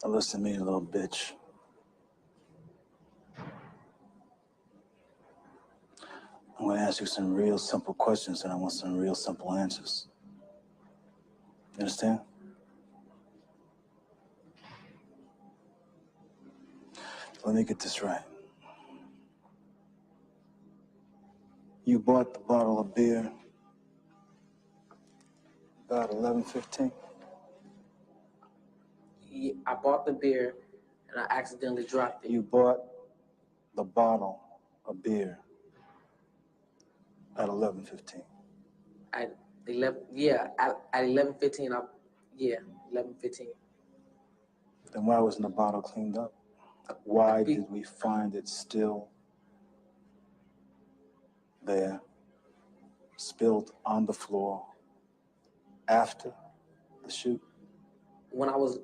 Now listen to me, little bitch. I'm going to ask you some real simple questions, and I want some real simple answers. You understand? Let me get this right. You bought the bottle of beer about 11:15? Yeah, I bought the beer and I accidentally dropped it. You bought the bottle of beer at 11:15? At 11, yeah, at 11:15, 11:15. Then why wasn't the bottle cleaned up? Why did we find it still there, spilled on the floor after the shoot? When I was,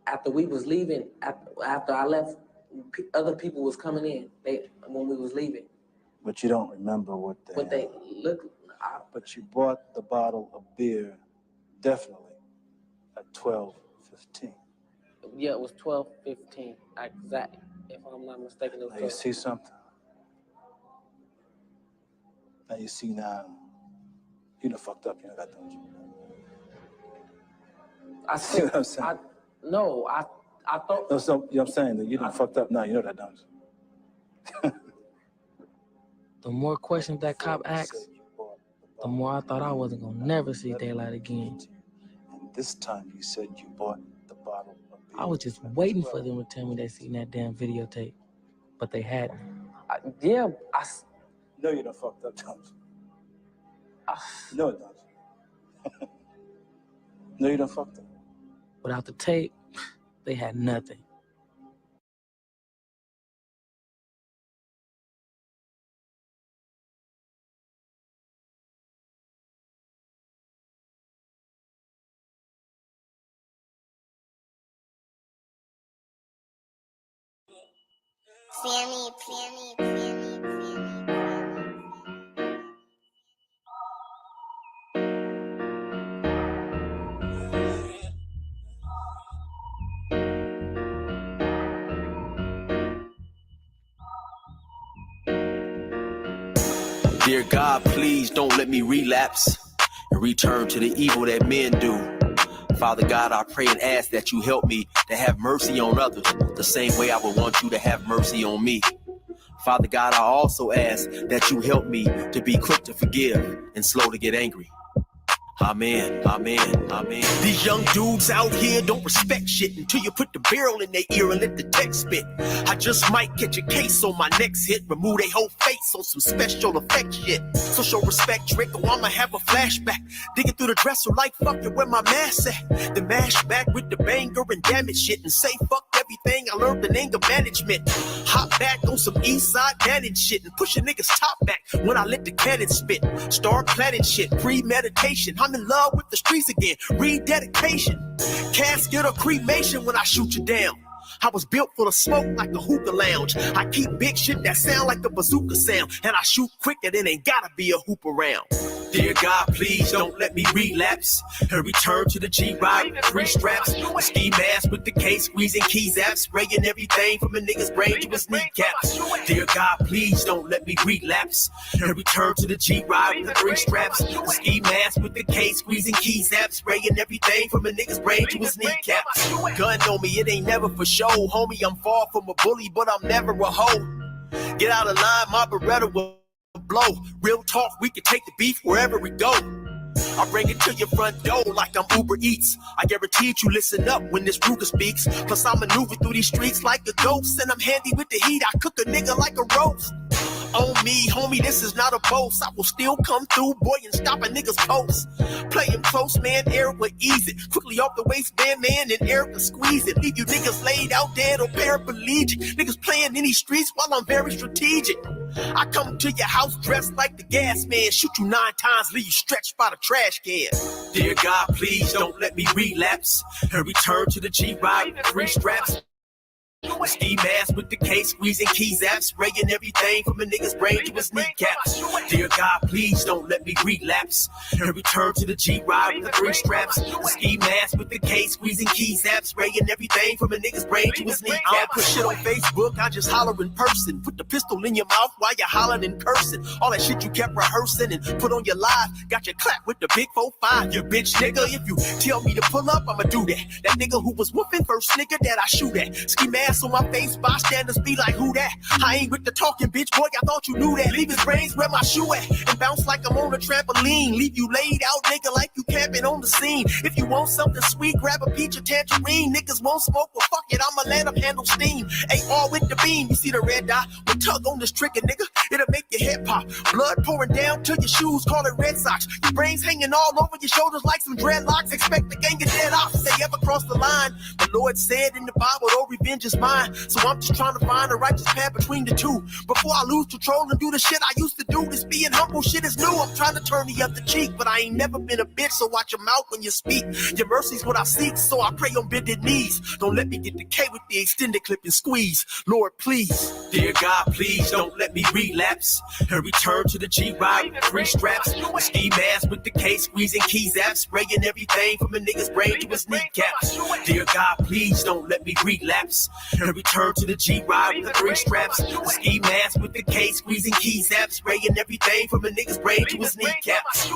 after we was leaving, after I left, other people was coming in. When we was leaving. But you don't remember what they. But they look. But you bought the bottle of beer definitely at 12:15. Yeah, it was 12:15. Exactly. If I'm not mistaken, it was. Now you see something. Now you see now. You done fucked up. You know that, don't you? I see what I'm saying? I thought. No, so you know what I'm saying? That you done fucked up now. You know that, don't you? The more questions that cop asks, the more I thought I wasn't gonna never see daylight again. And this time you said you bought the bottle of beer. I was just waiting for them to tell me they seen that damn videotape, but they hadn't. No, you done fucked up, don't you? No, don't you? No, you done fucked up. Without the tape, they had nothing. Sammy. Dear God, please don't let me relapse and return to the evil that men do. Father God, I pray and ask that you help me to have mercy on others the same way I would want you to have mercy on me. Father God, I also ask that you help me to be quick to forgive and slow to get angry. Amen. These young dudes out here don't respect shit until you put the barrel in their ear and let the text spit. I just might catch a case on my next hit, remove their whole face on some special effect shit. So show respect, trick, or I'ma have a flashback. Digging through the dresser like fuck it, where my mask at? The mash back with the banger and damage shit and say fuck everything I learned in anger management. Hop back on some east side manage shit and push a nigga's top back when I let the cannon spit. Start planning shit, premeditation. I'm in love with the streets again, rededication. Casket or cremation when I shoot you down. I was built full of smoke like a hookah lounge. I keep big shit that sound like a bazooka sound, and I shoot quicker than ain't gotta be a hoop around. Dear God, please don't let me relapse and return to the G-Ride with 3 straps. A ski mask with the case, squeezing keys apps, spraying everything from a nigga's brain to his kneecaps. Dear God, please don't let me relapse and return to the G-Ride with 3 straps. A ski mask with the case, squeezing keys apps, spraying everything from a nigga's brain to his kneecaps. Gun on me, it ain't never for show. Homie, I'm far from a bully, but I'm never a hoe. Get out of line, my Beretta will blow. Real talk, we can take the beef wherever we go. I bring it to your front door like I'm Uber Eats. I guarantee you listen up when this Ruger speaks. Plus I maneuver through these streets like a ghost, and I'm handy with the heat. I cook a nigga like a roast. On me, homie, this is not a boast. I will still come through, boy, and stop a nigga's post. Play him close, man, Eric will ease it. Quickly off the waistband, man, and Eric will squeeze it. Leave you niggas laid out dead or paraplegic. Niggas playing in these streets while I'm very strategic. I come to your house dressed like the gas man. Shoot you 9 times, leave you stretched by the trash can. Dear God, please don't let me relapse and return to the G-Ride with 3 straps. A ski mask with the case, squeezing keys apps, spraying everything from a nigga's brain to his kneecaps. Dear God, please don't let me relapse and return to the G-Ride with the 3 straps. The ski mask with the K, squeezing keys, apps, spraying everything from a nigga's brain to his kneecap. I don't put shit on Facebook, I just holler in person. Put the pistol in your mouth while you're hollering and cursing. All that shit you kept rehearsing and put on your live. Got your clap with the big 4-5, you bitch nigga. If you tell me to pull up, I'ma do that. That nigga who was whooping first nigga that I shoot at. Ski mask on my face, bystanders be like, who that? I ain't with the talking, bitch, boy, I thought you knew that. Leave his brains where my shoe at and bounce like I'm on a trampoline. Leave you laid out, nigga, like you camping on the scene. If you want something sweet, grab a peach or tangerine. Niggas won't smoke, well fuck it, I'ma let them handle steam. AR with the beam, you see the red dot? We tug on this trigger, nigga, it'll make your head pop. Blood pouring down to your shoes, call it Red Sox. Your brains hanging all over your shoulders like some dreadlocks. Expect the gang of dead ops. They ever cross the line? The Lord said in the Bible, oh, revenge is mine. So I'm just trying to find a righteous path between the two. Before I lose control and do the shit I used to do. This being humble shit is new. I'm trying to turn the other cheek, but I ain't never been a bitch, so watch your mouth when you speak. Your mercy's what I seek, so I pray on bended knees. Don't let me get the K with the extended clip and squeeze. Lord, please. Dear God, please don't let me relapse and return to the G-Ride with 3 straps. The ski mask with the K, squeezing keys, apps, spraying everything from a nigga's brain to his kneecaps. Dear God, please don't let me relapse and return to the G-Ride with the 3 straps. The ski mask with the K, squeezing keys, apps, spraying everything from a nigga's brain to his kneecaps.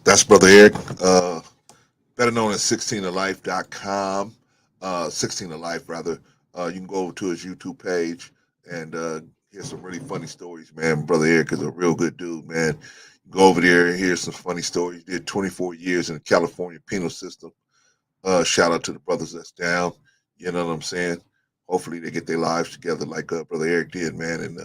That's Brother Eric, better known as 16alife.com, 16alife rather. You can go over to his YouTube page and hear some really funny stories, man. Brother Eric is a real good dude, man. Go over there and hear some funny stories. He did 24 years in the California penal system. Shout out to the brothers that's down. You know what I'm saying? Hopefully they get their lives together like Brother Eric did, man, and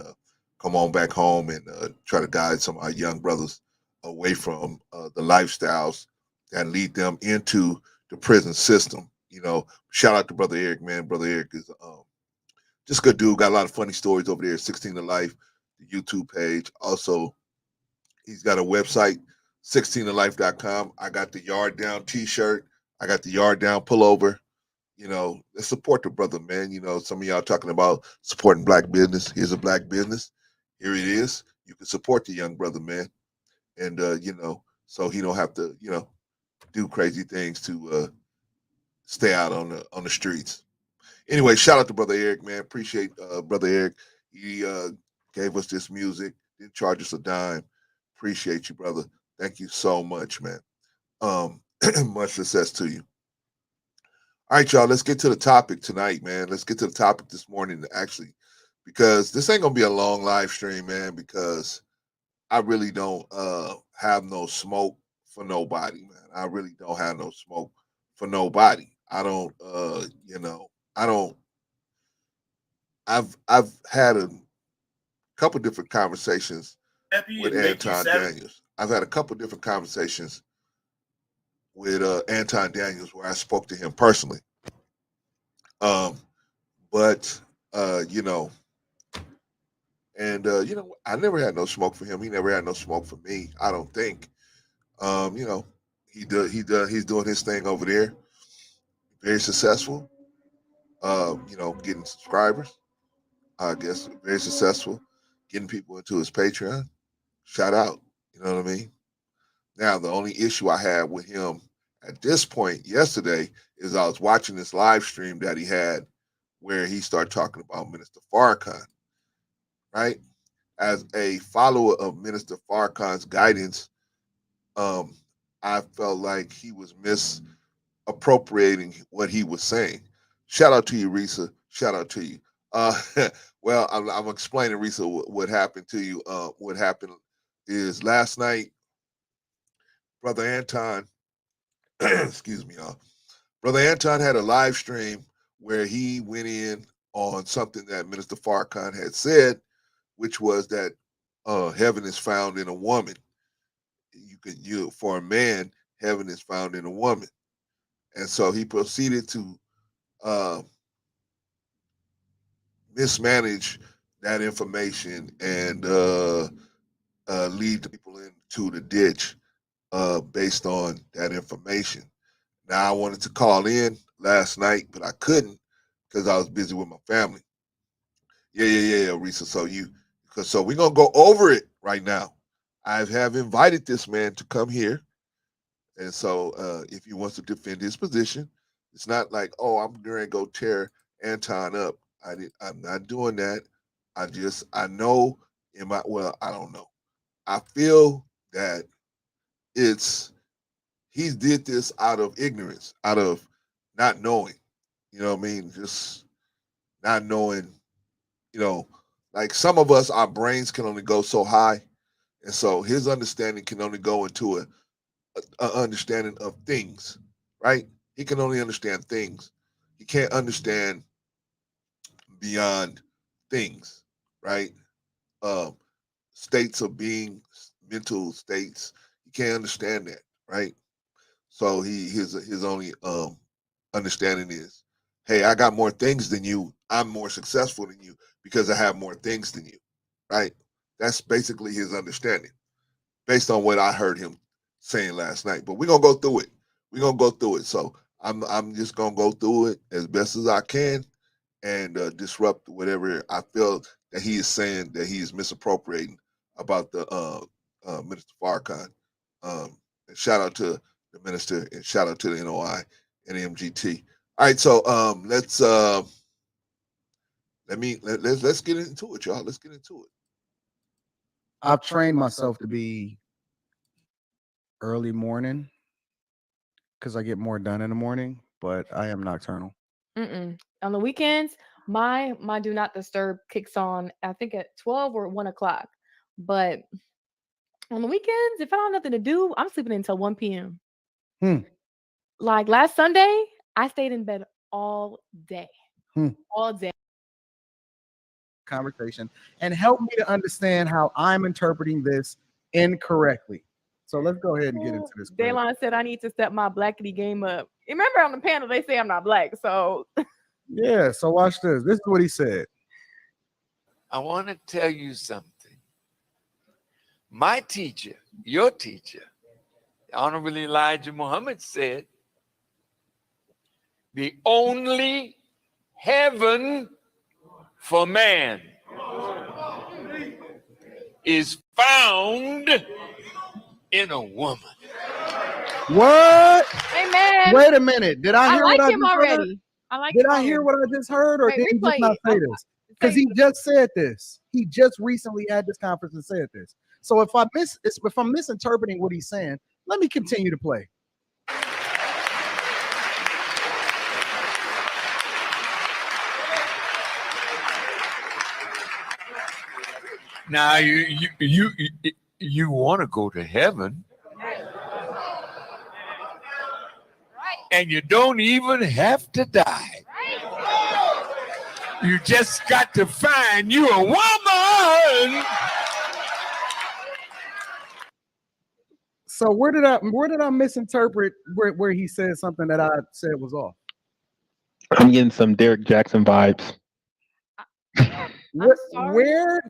come on back home and try to guide some of our young brothers away from the lifestyles that lead them into the prison system. You know, shout out to Brother Eric, man. Brother Eric is just a good dude. Got a lot of funny stories over there. 16 to Life, the YouTube page. Also, he's got a website, 16alife.com. I got the Yard Down t-shirt. I got the Yard Down pullover. You know, let's support the brother, man. You know, some of y'all talking about supporting black business. Here's a black business. Here it is. You can support the young brother, man. And, you know, so he don't have to, you know, do crazy things to stay out on the streets. Anyway, shout out to Brother Eric, man. Appreciate Brother Eric. He gave us this music, didn't charge us a dime. Appreciate you, brother. Thank you so much, man. Much success to you. All right, y'all, let's get to the topic tonight, man. Let's get to the topic this morning, actually, because this ain't going to be a long live stream, man, because I really don't have no smoke for nobody, man. I really don't have no smoke for nobody. I don't, you know, I don't. I've had a couple different conversations with Anton Daniels. I've had a couple different conversations with Anton Daniels where I spoke to him personally. But you know, and you know, I never had no smoke for him. He never had no smoke for me. I don't think. You know, he's doing his thing over there. Very successful. You know, getting subscribers. I guess very successful. Getting people into his Patreon. Shout out. You know what I mean? Now, the only issue I had with him at this point yesterday is I was watching this live stream that he had where he started talking about Minister Farrakhan, right? As a follower of Minister Farrakhan's guidance, I felt like he was misappropriating what he was saying. Shout out to you, Risa. Shout out to you. Well, I'm explaining, Risa, what happened to you. What happened is last night, Brother Anton, excuse me, y'all. Brother Anton had a live stream where he went in on something that Minister Farrakhan had said, which was that heaven is found in a woman. For a man, heaven is found in a woman. And so he proceeded to uh, mismanage that information and lead the people into the ditch based on that information. Now, I wanted to call in last night, but I couldn't because I was busy with my family. Yeah, Risa. So we're gonna go over it right now. I have invited this man to come here, and so if he wants to defend his position, it's not like, oh, I'm going to go tear Anton up. I'm not doing that. I know I don't know. I feel that it's he did this out of ignorance, out of not knowing. You know what I mean? Just not knowing. You know, like some of us, our brains can only go so high, and so his understanding can only go into a understanding of things, right? He can only understand things. He can't understand beyond things, right? Um, States of being, mental states. He can't understand that, right? So his only understanding is, hey, I got more things than you. I'm more successful than you because I have more things than you, right? That's basically his understanding based on what I heard him saying last night. But we're gonna go through it. We're gonna go through it. So I'm just gonna go through it as best as I can and disrupt whatever I feel that he is saying that he is misappropriating about the Minister Farrakhan. And shout out to the minister and shout out to the NOI and MGT. All right, so let's get into it, y'all. Let's get into it. I've trained myself to be early morning because I get more done in the morning, but I am nocturnal. On the weekends, my do not disturb kicks on, I think at 12 or 1 o'clock. But on the weekends, if I don't have nothing to do, I'm sleeping until 1 p.m. Hmm. Like last Sunday, I stayed in bed all day. All day. Conversation and help me to understand how I'm interpreting this incorrectly. So let's go ahead and get into this. Daylon said I need to step my blackity game up. Remember on the panel, they say I'm not black. So yeah, so watch this. This is what he said. I want to tell you something. My teacher, your teacher, Honorable Elijah Muhammad said, the only heaven for man is found in a woman. What? Amen. Wait a minute. Did I hear like what I him just already. heard? I like Did him I hear what I just heard, or Wait, did he just replay not it. say this? Because he just said this. He just recently had this conference and said this. So if I'm misinterpreting what he's saying, let me continue to play. Now you want to go to heaven, and you don't even have to die. You just got to find you a woman. So where did I misinterpret where he said something that I said was off? I'm getting some Derek Jackson vibes. Where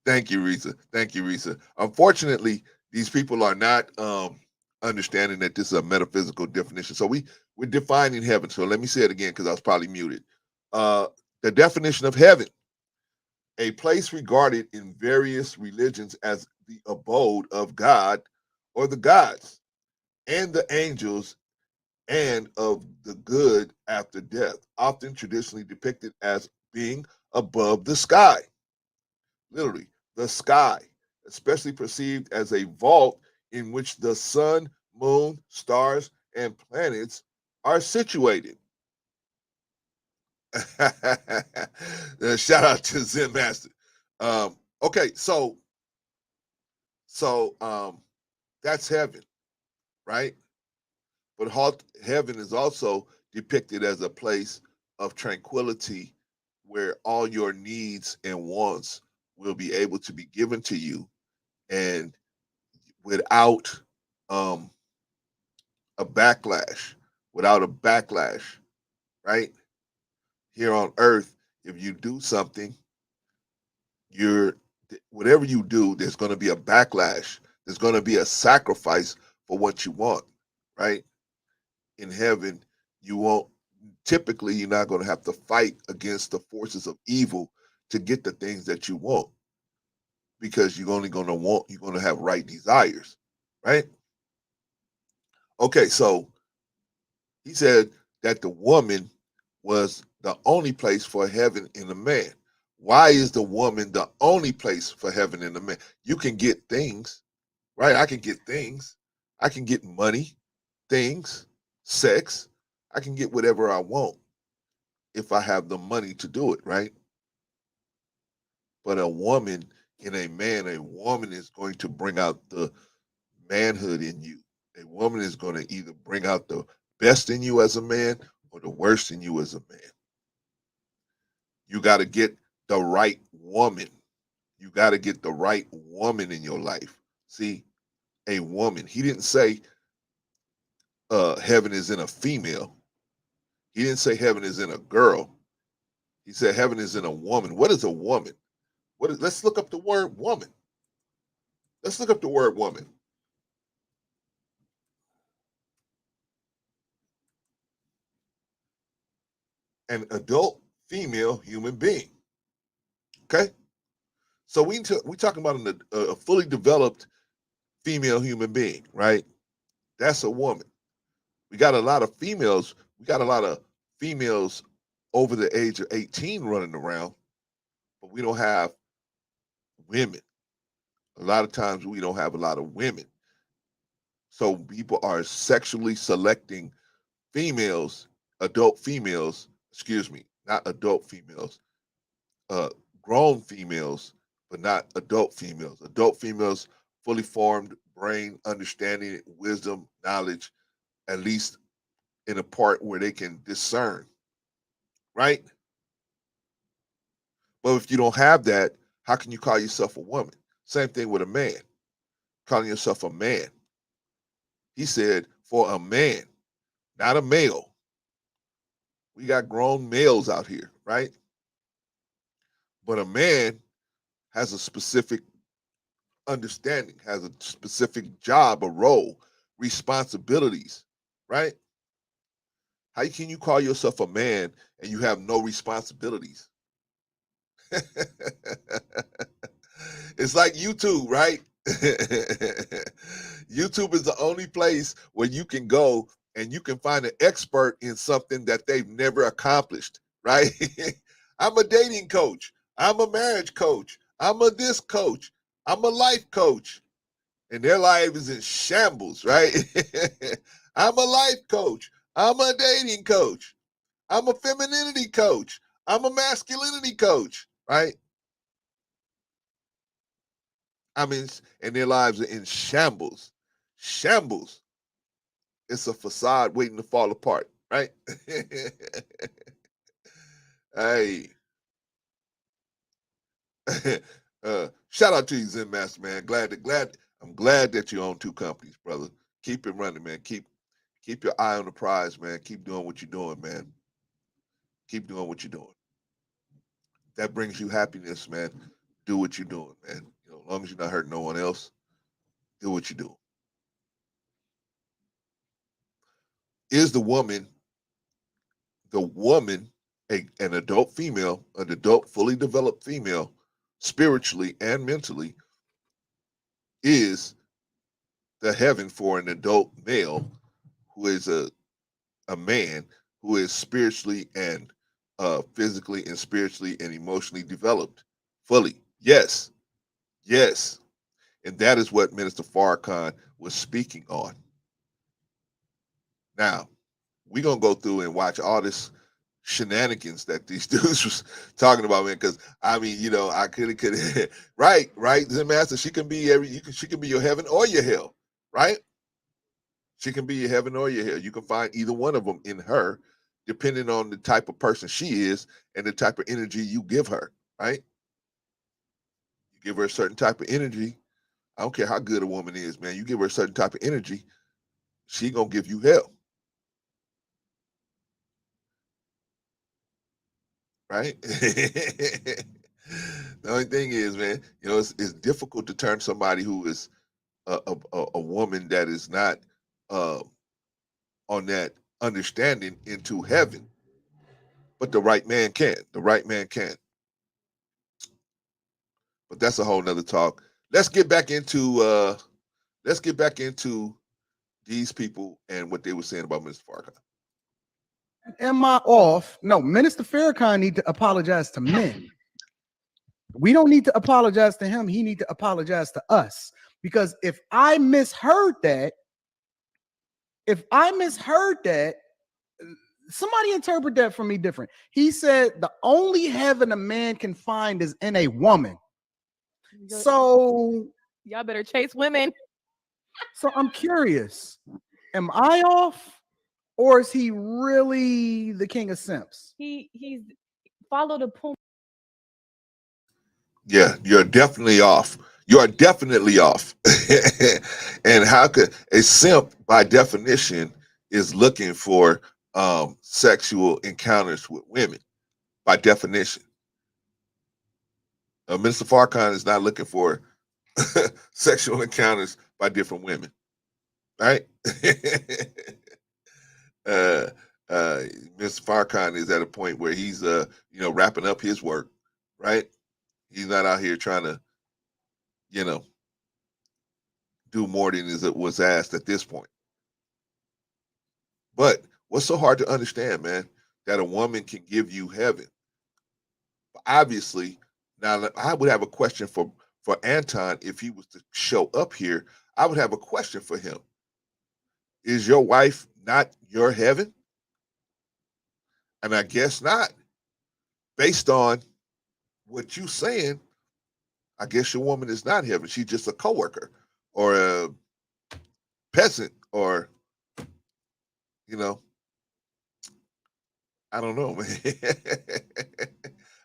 Thank you, Risa. Thank you, Risa. Unfortunately, these people are not understanding that this is a metaphysical definition. So we're defining heaven. So let me say it again because I was probably muted. The definition of heaven: a place regarded in various religions as the abode of God or the gods and the angels and of the good after death, often traditionally depicted as being above the sky. Literally, the sky, especially perceived as a vault in which the sun, moon, stars, and planets are situated. Shout out to Zen Master. Okay, so that's heaven, right? But heaven is also depicted as a place of tranquility where all your needs and wants will be able to be given to you and without um, a backlash, right? Here on earth, if you do something, you're whatever you do, there's going to be a backlash. There's going to be a sacrifice for what you want, right? In heaven, you won't typically you're not going to have to fight against the forces of evil to get the things that you want because you're going to have right desires, right? Okay, so he said that the woman was the only place for heaven in a man. Why is the woman the only place for heaven in a man? You can get things, right? I can get things. I can get money, things, sex. I can get whatever I want if I have the money to do it, right? But a woman a woman is going to bring out the manhood in you. A woman is going to either bring out the best in you as a man or the worst in you as a man. You got to get the right woman. You got to get the right woman in your life. See, a woman. He didn't say heaven is in a female. He didn't say heaven is in a girl. He said heaven is in a woman. What is a woman? Let's look up the word woman. Let's look up the word woman. An adult female human being. Okay, so we talking about a fully developed female human being, right? That's a woman. We got a lot of females. We got a lot of females over the age of 18 running around, but we don't have women. A lot of times we don't have a lot of women. So people are sexually selecting females, adult females, excuse me, not adult females, uh, grown females, but not adult females. Adult females, fully formed brain, understanding, wisdom, knowledge, at least in a part where they can discern, right? But if you don't have that, how can you call yourself a woman? Same thing with a man, calling yourself a man. He said, for a man, not a male. We got grown males out here, right? But a man has a specific understanding, has a specific job, a role, responsibilities, right? How can you call yourself a man and you have no responsibilities? It's like YouTube, right? YouTube is the only place where you can go and you can find an expert in something that they've never accomplished, right? I'm a dating coach. I'm a marriage coach. I'm a this coach. I'm a life coach. And their life is in shambles, right? I'm a life coach. I'm a dating coach. I'm a femininity coach. I'm a masculinity coach, right? I mean, and their lives are in shambles. Shambles. It's a facade waiting to fall apart, right? Hey. Shout out to you, Zen Master, man. I'm glad that you own two companies, brother. Keep it running, man. Keep your eye on the prize, man. Keep doing what you're doing, man. Keep doing what you're doing. That brings you happiness, man. do what you're doing, man. You know, as long as you're not hurting no one else, do what you do. Is the woman an adult female, an adult, fully developed female, spiritually and mentally, is the heaven for an adult male who is a man who is spiritually and physically and spiritually and emotionally developed fully? Yes, yes. And that is what Minister Farrakhan was speaking on. Now, we're going to go through and watch all this shenanigans that these dudes was talking about, man, because I mean, you know, I could right, Zen Master, she can be she can be your heaven or your hell, right? She can be your heaven or your hell. You can find either one of them in her, depending on the type of person she is and the type of energy you give her, right? You give her a certain type of energy. I don't care how good a woman is, man. You give her a certain type of energy, she gonna give you hell, right? The only thing is, man, you know, it's difficult to turn somebody who is a woman that is not uh, on that understanding into heaven, but the right man can. The right man can. But that's a whole nother talk. Let's get back into these people and what they were saying about Mr. Farrakhan. Am I off? No, Minister Farrakhan need to apologize to men. We don't need to apologize to him. He need to apologize to us. Because if I misheard that, somebody interpret that for me different. He said the only heaven a man can find is in a woman. So y'all better chase women. So I'm curious, am I off, or is he really the king of simps? He's followed the puma. Yeah, you're definitely off. You are definitely off. And how could a simp, by definition, is looking for sexual encounters with women, by definition. Mr. Farrakhan is not looking for sexual encounters by different women, right? uh, Mr. Farrakhan is at a point where he's, wrapping up his work, right? He's not out here trying to, do more than was asked at this point. But what's so hard to understand, man, that a woman can give you heaven? Obviously, now I would have a question for Anton if he was to show up here. I would have a question for him. Is your wife not your heaven? And I guess not. Based on what you saying, I guess your woman is not heaven. She's just a coworker or a peasant or, I don't know, man.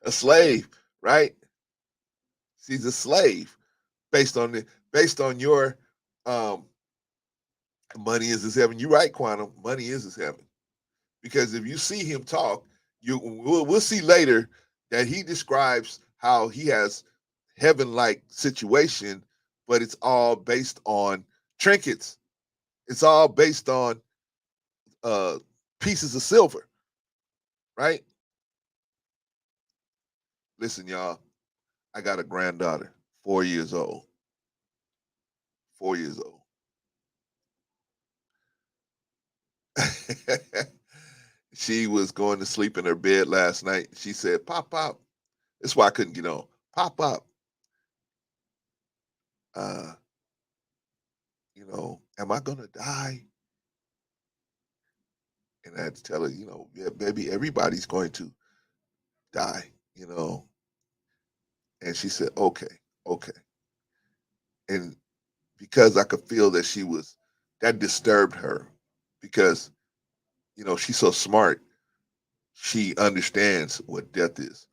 A slave, right? She's a slave based on your money is his heaven. You're right, Quantum. Money is his heaven. Because if you see him talk, we'll see later that he describes how he has heaven-like situation, but it's all based on trinkets. It's all based on pieces of silver, right? Listen, y'all, I got a granddaughter, 4 years old. 4 years old. She was going to sleep in her bed last night. She said, "Pop, pop." That's why I couldn't get on. "Pop, pop. Am I gonna die?" And I had to tell her, yeah, baby, everybody's going to die, And she said, okay, okay. And because I could feel that that disturbed her because, she's so smart. She understands what death is.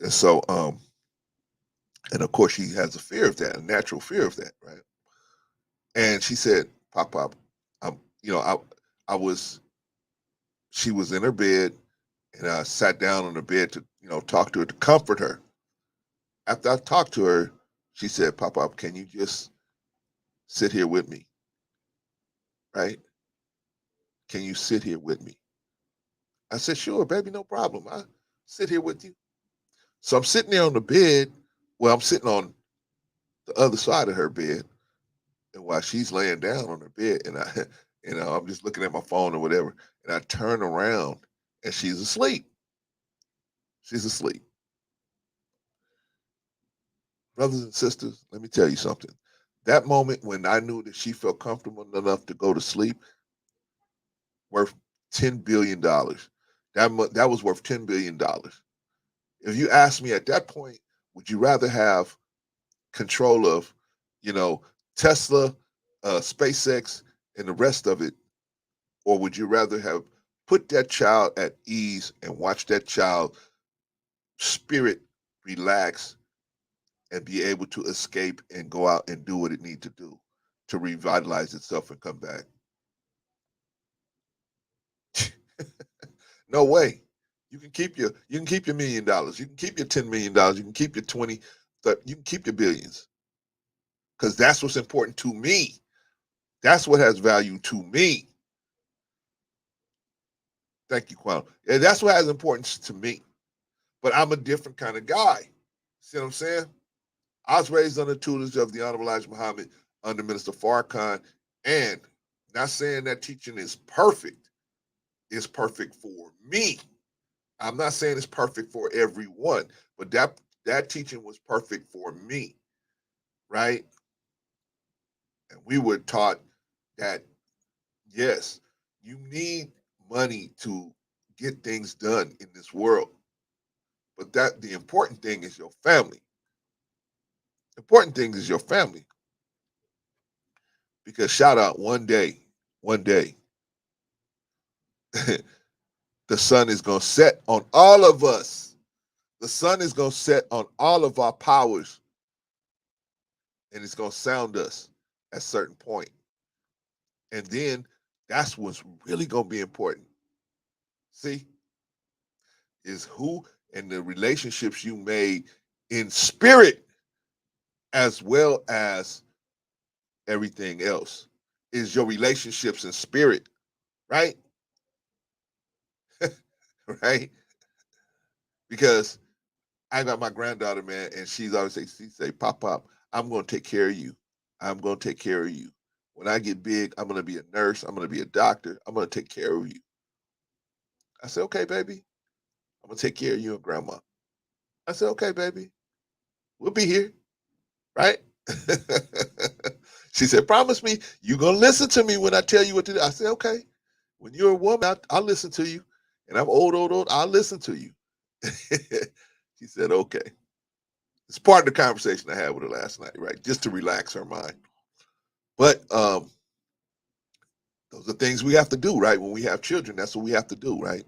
And so, and of course she has a fear of that, a natural fear of that, right? And she said, "Pop, pop, she was in her bed and I sat down on the bed to, talk to her, to comfort her. After I talked to her, she said, Pop, can you just sit here with me? Right? Can you sit here with me? I said, sure, baby, no problem. I'll sit here with you. So I'm sitting there on the bed. Well, I'm sitting on the other side of her bed. And while she's laying down on her bed, and I'm just looking at my phone or whatever, and I turn around and she's asleep. She's asleep. Brothers and sisters, let me tell you something. That moment when I knew that she felt comfortable enough to go to sleep, worth $10 billion. That was worth $10 billion. If you ask me at that point, would you rather have control of, Tesla, SpaceX, and the rest of it, or would you rather have put that child at ease and watch that child spirit relax and be able to escape and go out and do what it needs to do to revitalize itself and come back? No way. You can keep your $1 million. You can keep your $10 million. You can keep your 20. You can keep your billions, because that's what's important to me. That's what has value to me. Thank you, Quan. And that's what has importance to me. But I'm a different kind of guy. See what I'm saying? I was raised under the tutelage of the Honorable Elijah Muhammad, under Minister Farrakhan, and not saying that teaching is perfect. It's perfect for me. I'm not saying it's perfect for everyone, but that teaching was perfect for me, right? And we were taught that, yes, you need money to get things done in this world, but that the important thing is your family. Important thing is your family. Because shout out, one day, the sun is going to set on all of us. The sun is going to set on all of our powers, and it's going to sound us at a certain point. And then that's what's really going to be important. See, is who and the relationships you made in spirit as well as everything else. Is your relationships in spirit, right? Right? Because I got my granddaughter, man, and she's always say, Pop, I'm going to take care of you. I'm going to take care of you. When I get big, I'm going to be a nurse. I'm going to be a doctor. I'm going to take care of you. I said, okay, baby. I'm going to take care of you and grandma. I said, okay, baby. We'll be here, right? She said, promise me you're going to listen to me when I tell you what to do. I said, okay. When you're a woman, I'll listen to you. And I'm old, I'll listen to you. She said, okay. It's part of the conversation I had with her last night, right? Just to relax her mind. But those are things we have to do, right? When we have children, that's what we have to do, right?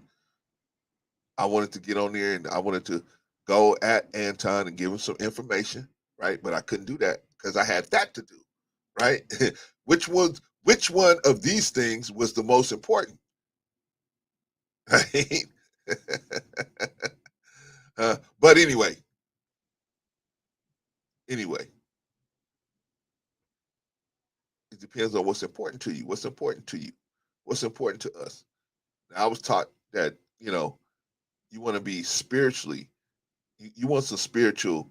I wanted to get on there and I wanted to go at Anton and give him some information, right? But I couldn't do that because I had that to do, right? Which one of these things was the most important? Right? But anyway, it depends on what's important to you. What's important to you? What's important to us? Now, I was taught that, you want to be spiritually, you want some spiritual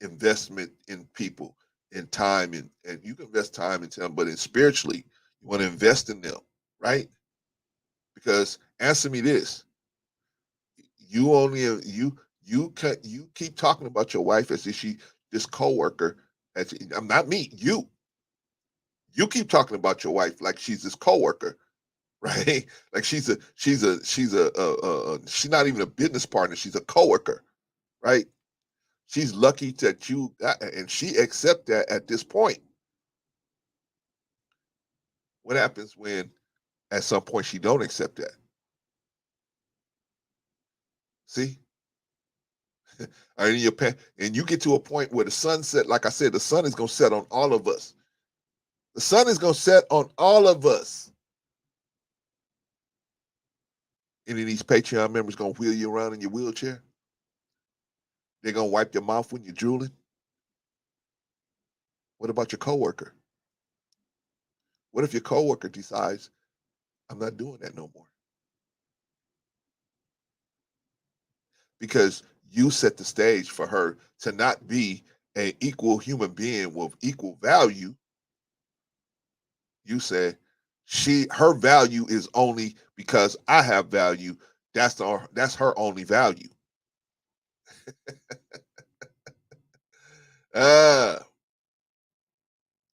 investment in people, in time, and you can invest time into them, but in spiritually, you want to invest in them, right? Because answer me this: you keep talking about your wife as if she this coworker. I'm not me. You keep talking about your wife like she's this coworker, right? Like she's not even a business partner. She's a coworker, right? She's lucky that you got, and she accept that at this point. What happens when at some point she don't accept that? See? And you get to a point where the sun set, like I said, the sun is going to set on all of us. The sun is going to set on all of us. Any of these Patreon members going to wheel you around in your wheelchair? They're gonna wipe your mouth when you're drooling? What about your coworker? What if your coworker decides, I'm not doing that no more? Because you set the stage for her to not be an equal human being with equal value. You said her value is only because I have value. That's her only value.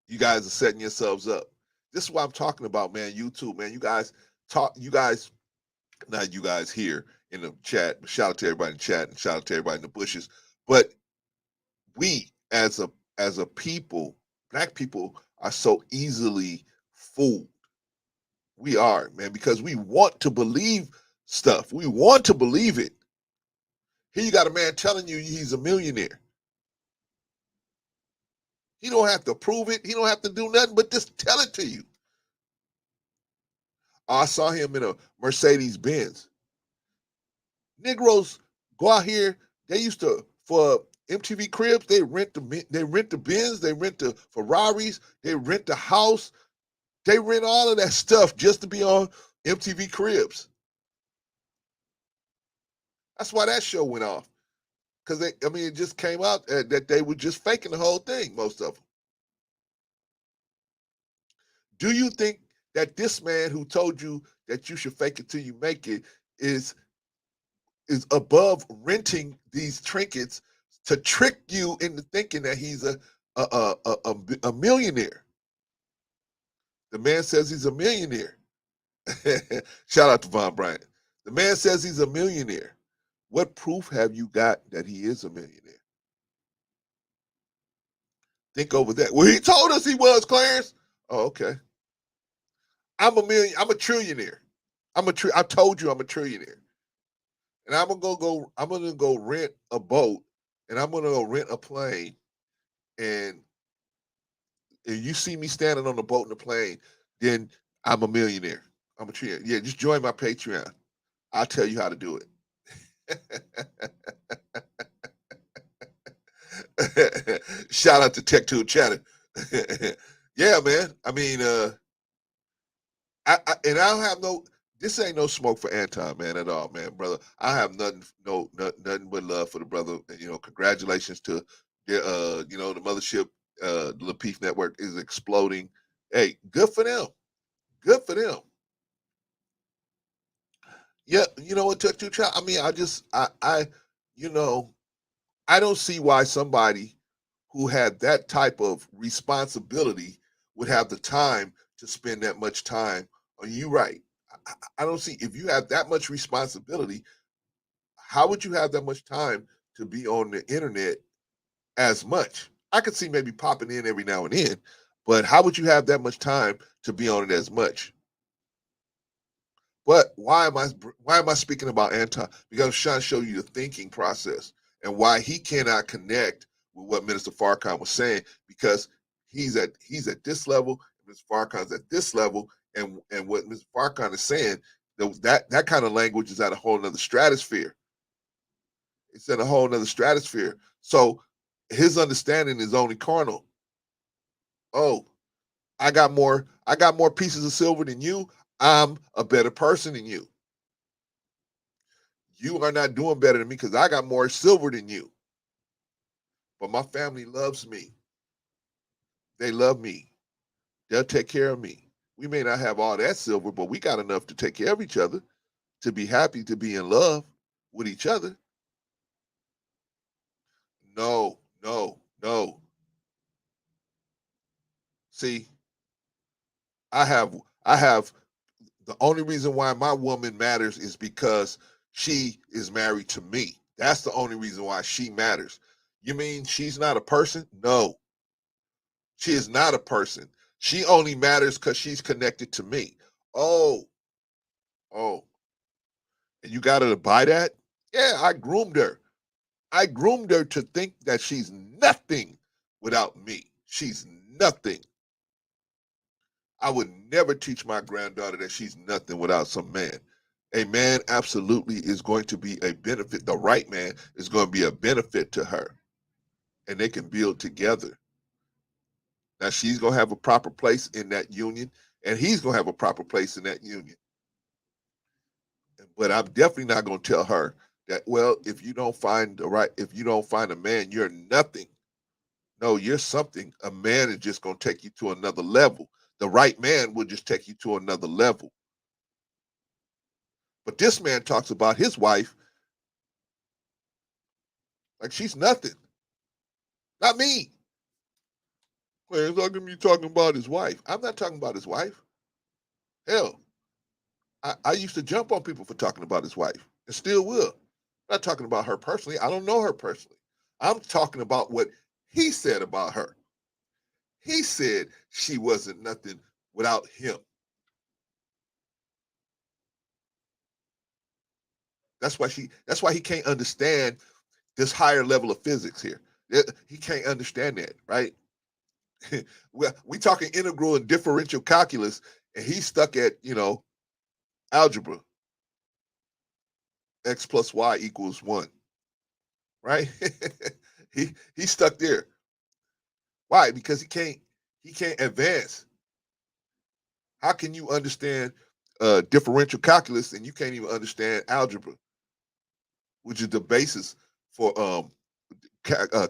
You guys are setting yourselves up. This is what I'm talking about, man. YouTube, man. Not you guys here in the chat, but shout out to everybody in the chat and shout out to everybody in the bushes. But we as a people, black people, are so easily fooled. We are, man, because we want to believe stuff. We want to believe it. Here you got a man telling you he's a millionaire. He don't have to prove it. He don't have to do nothing but just tell it to you. I saw him in a Mercedes Benz. Negroes go out here. They used to, for MTV Cribs, they rent the Benz, they rent the Ferraris, they rent the house, they rent all of that stuff just to be on MTV Cribs. That's why that show went off. Because it just came out that they were just faking the whole thing, most of them. Do you think that this man who told you that you should fake it till you make it is above renting these trinkets to trick you into thinking that he's a millionaire? The man says he's a millionaire. Shout out to Von Bryant. The man says he's a millionaire. What proof have you got that he is a millionaire? Think over that. Well, he told us he was, Clarence. Oh, okay. I'm a trillionaire. I told you I'm a trillionaire. And I'm gonna go rent a boat, and I'm gonna go rent a plane, and if you see me standing on the boat and the plane, then I'm a millionaire. I'm a trillionaire. Yeah, just join my Patreon. I'll tell you how to do it. Shout out to Tech Tube Chatter. Yeah, man. I mean, I don't have this ain't no smoke for Anton, man, at all, man, brother. I have nothing but love for the brother. Congratulations to the the mothership, the Lapeef Network is exploding. Hey, good for them. Good for them. Yeah, what Tech Tube Chatter. I mean, I don't see why somebody who had that type of responsibility would have the time to spend that much time on you. Right. I don't see, if you have that much responsibility, how would you have that much time to be on the internet as much? I could see maybe popping in every now and then, but how would you have that much time to be on it as much? But why am I speaking about Anton? Because I'm trying to show you the thinking process and why he cannot connect with what Minister Farrakhan was saying, because he's at this level, Mr. Farrakhan's at this level, and what Mr. Farrakhan is saying, that kind of language is at a whole nother stratosphere. It's in a whole nother stratosphere. So his understanding is only carnal. Oh, I got more pieces of silver than you. I'm a better person than you. You are not doing better than me because I got more silver than you. But my family loves me. They love me. They'll take care of me. We may not have all that silver, but we got enough to take care of each other, to be happy, to be in love with each other. No. See, I have the only reason why my woman matters is because she is married to me. That's the only reason why she matters. You mean she's not a person? No. She is not a person. She only matters because she's connected to me. Oh. And you got her to buy that? Yeah, I groomed her. I groomed her to think that she's nothing without me. She's nothing. I would never teach my granddaughter that she's nothing without some man. A man absolutely is going to be a benefit. The right man is going to be a benefit to her, and they can build together. Now, she's going to have a proper place in that union, and he's going to have a proper place in that union. But I'm definitely not going to tell her that, well, if you don't find a man, you're nothing. No, you're something. A man is just going to take you to another level. The right man will just take you to another level. But this man talks about his wife like she's nothing. Not me. Well, it's like me talking about his wife. I'm not talking about his wife. Hell, I used to jump on people for talking about his wife and still will. I'm not talking about her personally. I don't know her personally. I'm talking about what he said about her. He said she wasn't nothing without him. That's why he can't understand this higher level of physics here. He can't understand that, right? we talking integral and differential calculus, and he's stuck at, algebra. X plus Y equals 1, right? He's stuck there. Why? Because he can't advance. How can you understand differential calculus and you can't even understand algebra, which is the basis for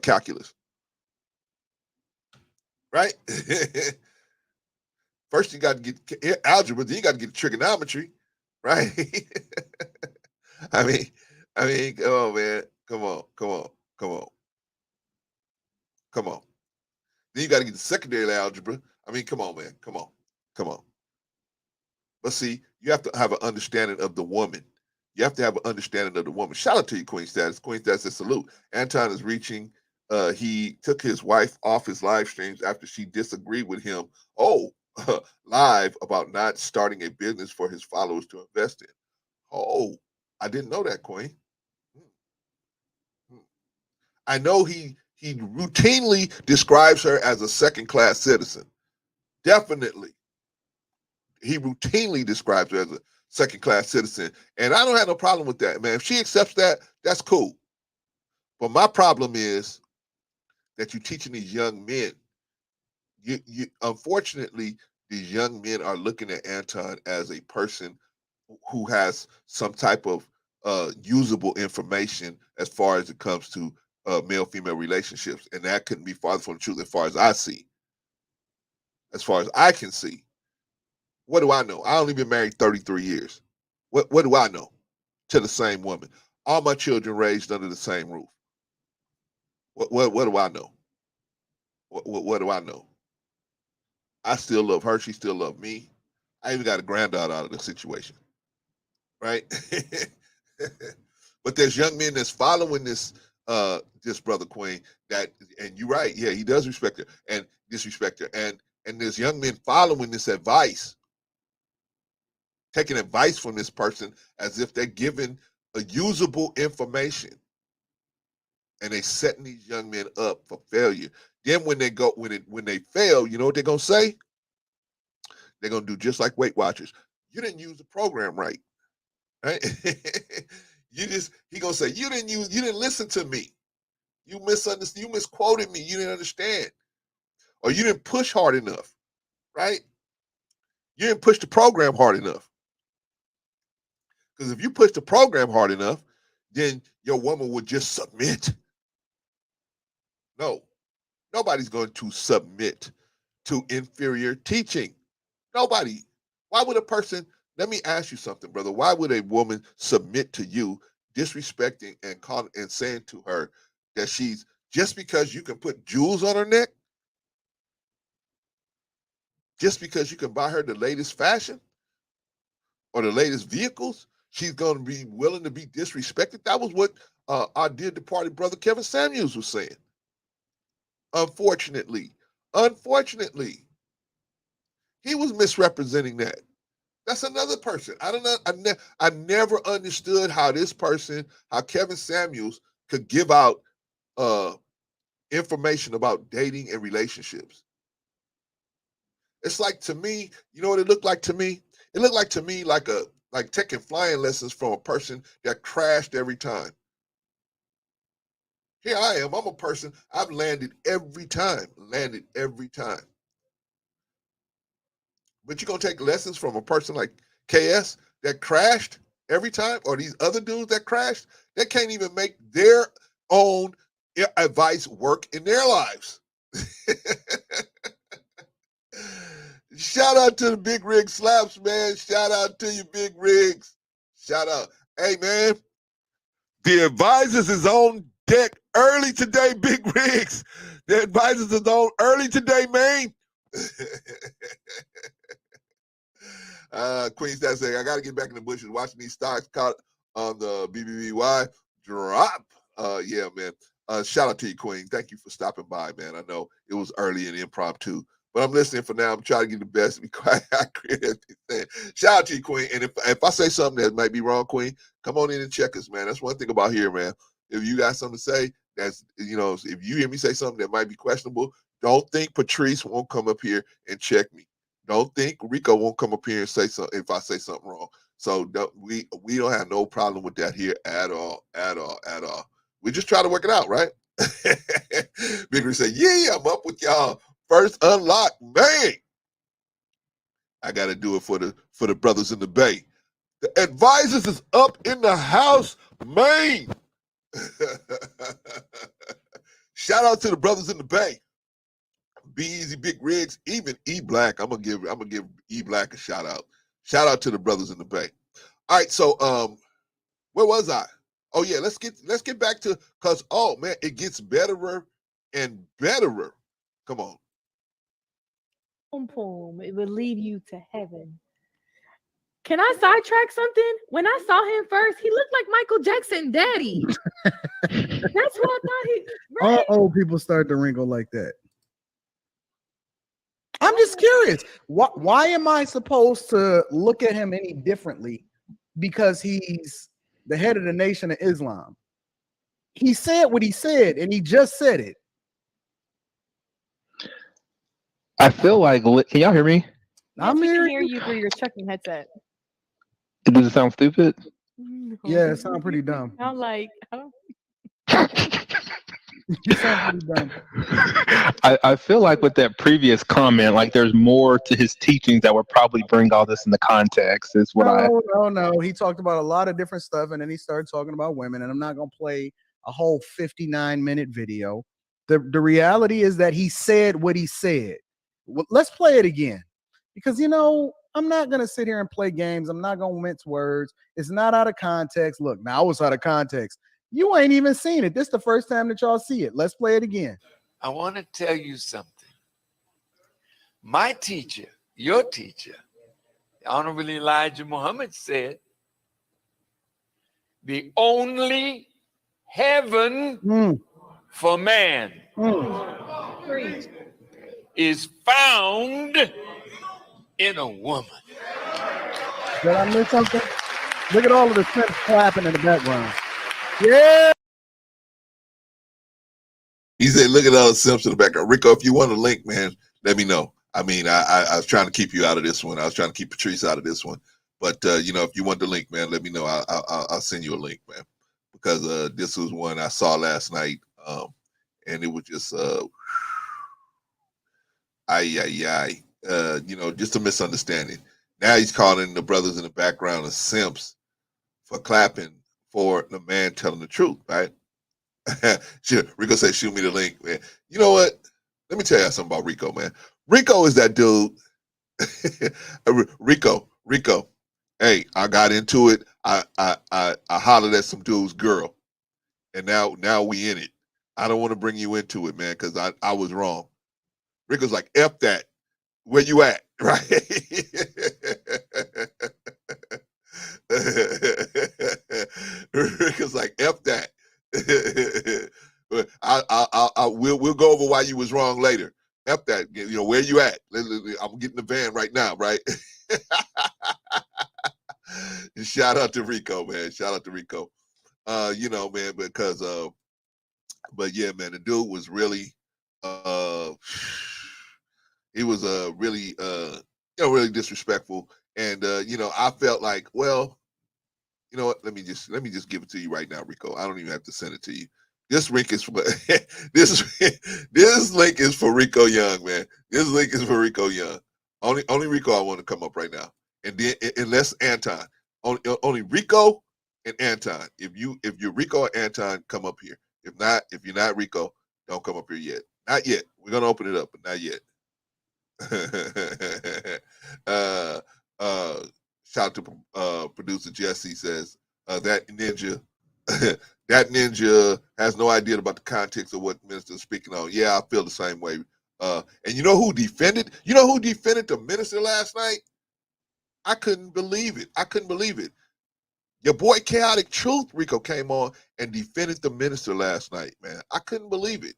calculus, right? First you got to get algebra, then you got to get trigonometry, right? I mean, come on, man. Come on. Then you got to get the secondary algebra. I mean, come on, man. Come on. But see, you have to have an understanding of the woman. You have to have an understanding of the woman. Shout out to you, Queen Status. Queen Status says salute. Anton is reaching. He took his wife off his live streams after she disagreed with him. Live about not starting a business for his followers to invest in. Oh, I didn't know that, Queen. I know he routinely describes her as a second-class citizen. Definitely. He routinely describes her as a second-class citizen. And I don't have no problem with that, man. If she accepts that, that's cool. But my problem is that you're teaching these young men. Unfortunately, these young men are looking at Anton as a person who has some type of usable information as far as it comes to male-female relationships. And that couldn't be farther from the truth as far as I see. As far as I can see. What do I know? I only been married 33 years. What do I know? To the same woman. All my children raised under the same roof. What do I know? What do I know? I still love her. She still loves me. I even got a granddaughter out of the situation. Right? But there's young men that's following this brother Queen and you're right, yeah, he does respect her and disrespect her. And there's young men following this advice, taking advice from this person as if they're giving a usable information. And they setting these young men up for failure. Then when they fail, you know what they're gonna say? They're gonna do just like Weight Watchers. You didn't use the program right. He gonna say, you didn't listen to me. You misunderstood, you misquoted me, you didn't understand. Or you didn't push hard enough, right? You didn't push the program hard enough. Because if you push the program hard enough, then your woman would just submit. No, nobody's going to submit to inferior teaching. Nobody. Why would a person, let me ask you something, brother. Why would a woman submit to you, disrespecting and saying to her that she's, just because you can put jewels on her neck, just because you can buy her the latest fashion or the latest vehicles, she's going to be willing to be disrespected? That was what our dear departed brother Kevin Samuels was saying. Unfortunately, he was misrepresenting that. That's another person. I don't know. I never understood how Kevin Samuels could give out information about dating and relationships. It's like, to me, you know what it looked like to me? It looked like to me like like taking flying lessons from a person that crashed every time. Here I am. I'm a person. I've landed every time. But you're going to take lessons from a person like KS that crashed every time, or these other dudes that crashed, that can't even make their own advice work in their lives. Shout out to the Big Rig Slaps, man. Shout out to you, Big Rigs. Shout out. Hey, man, the advisors is on deck early today, Big Rigs. The advisors is on early today, man. Queen Stat saying, I got to get back in the bushes watching these stocks caught on the BBBY drop. Yeah, man. Shout out to you, Queen. Thank you for stopping by, man. I know it was early and impromptu, but I'm listening for now. I'm trying to get the best to be quiet. Shout out to you, Queen. And if I say something that might be wrong, Queen, come on in and check us, man. That's one thing about here, man. If you got something to say, that's, you know, if you hear me say something that might be questionable, don't think Patrice won't come up here and check me. Don't think Rico won't come up here and say something if I say something wrong. So we don't have no problem with that here at all. We just try to work it out, right? Big Rig say, yeah, I'm up with y'all. First unlock, man. I got to do it for the brothers in the Bay. The advisors is up in the house, man. Shout out to the brothers in the Bay. Be Easy, Big Rigs, even E Black. I'm gonna give E Black a shout out. Shout out to the brothers in the Bay. All right, so where was I? Oh yeah, let's get back to, cause oh man, it gets betterer and betterer. Come on. Poem, it will lead you to heaven. Can I sidetrack something? When I saw him first, he looked like Michael Jackson daddy. That's what I thought he. Right? All old people start to wrinkle like that. I'm just curious. Why am I supposed to look at him any differently because he's the head of the Nation of Islam? He said what he said, and he just said it. I feel like, can y'all hear me? Yes, we can hear you through your chucking headset. Does it sound stupid? No. Yeah, it sounds pretty dumb. I'm like, oh. You sound pretty dumb. I feel like with that previous comment, like there's more to his teachings that would probably bring all this into context. Is what No. He talked about a lot of different stuff, and then he started talking about women. And I'm not gonna play a whole 59-minute video. The reality is that he said what he said. Well, let's play it again, because I'm not gonna sit here and play games. I'm not gonna mince words. It's not out of context. Look, now it's out of context. You ain't even seen it. This is the first time that y'all see it. Let's play it again. I want to tell you something. My teacher, your teacher, the Honorable Elijah Muhammad said, the only heaven for man is found in a woman. Did I miss something? Look at all of the Sims clapping in the background. Yeah. He said, look at all the Simps in the background. Rico, if you want a link, man, let me know. I mean, I was trying to keep you out of this one. I was trying to keep Patrice out of this one. But, if you want the link, man, let me know. I'll send you a link, man. Because this was one I saw last night. And it was just, just a misunderstanding. Now he's calling the brothers in the background as Simps for clapping for the man telling the truth, right? Rico said, shoot me the link, man. You know what? Let me tell you something about Rico, man. Rico is that dude. Rico. Hey, I got into it. I hollered at some dude's girl, and now we in it. I don't want to bring you into it, man, because I was wrong. Rico's like, F that. Where you at? Right? Rico's like, F that. We'll go over why you was wrong later. F that. Where you at? I'm getting the van right now, right? Shout out to Rico, man. Shout out to Rico. Man, because but yeah, man, the dude was really he was really really disrespectful. And you know, I felt like, well, you know what? Let me just give it to you right now, Rico. I don't even have to send it to you. This link is for this link is for Rico Young, man. This link is for Rico Young. Only Rico I want to come up right now. And then unless Anton. Only Rico and Anton. If you're Rico or Anton, come up here. If you're not Rico, don't come up here yet. Not yet. We're gonna open it up, but not yet. Shout out to producer Jesse, says that ninja that ninja has no idea about the context of what the minister is speaking on. Yeah, I feel the same way. And you know who defended the minister last night? I couldn't believe it. Your boy Chaotic Truth, Rico, came on and defended the minister last night, man. I couldn't believe it.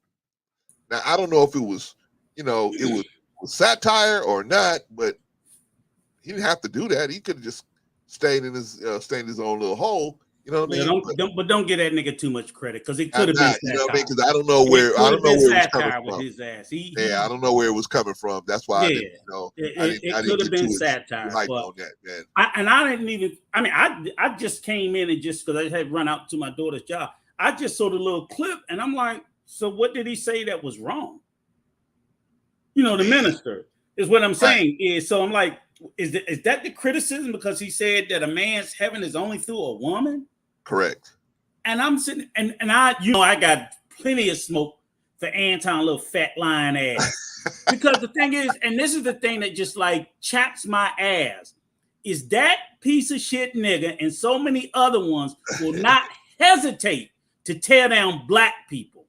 Now, I don't know if it was, it was satire or not, but he didn't have to do that. He could have just stayed in his own little hole. You know what I mean? Don't give that nigga too much credit, because it could have been satire. You know what I mean? Because I don't know where it was coming from. His ass. I don't know where it was coming from. That's why I didn't know. It could have been satire. But, on that, man. I just came in and just because I had run out to my daughter's job, I just saw the little clip and I'm like, so what did he say that was wrong? The minister is what I'm saying is. So I'm like, is that the criticism because he said that a man's heaven is only through a woman? Correct. And I'm sitting and I got plenty of smoke for Anton, little fat lion ass. Because the thing is, and this is the thing that just like chaps my ass, is that piece of shit nigga and so many other ones will not hesitate to tear down black people.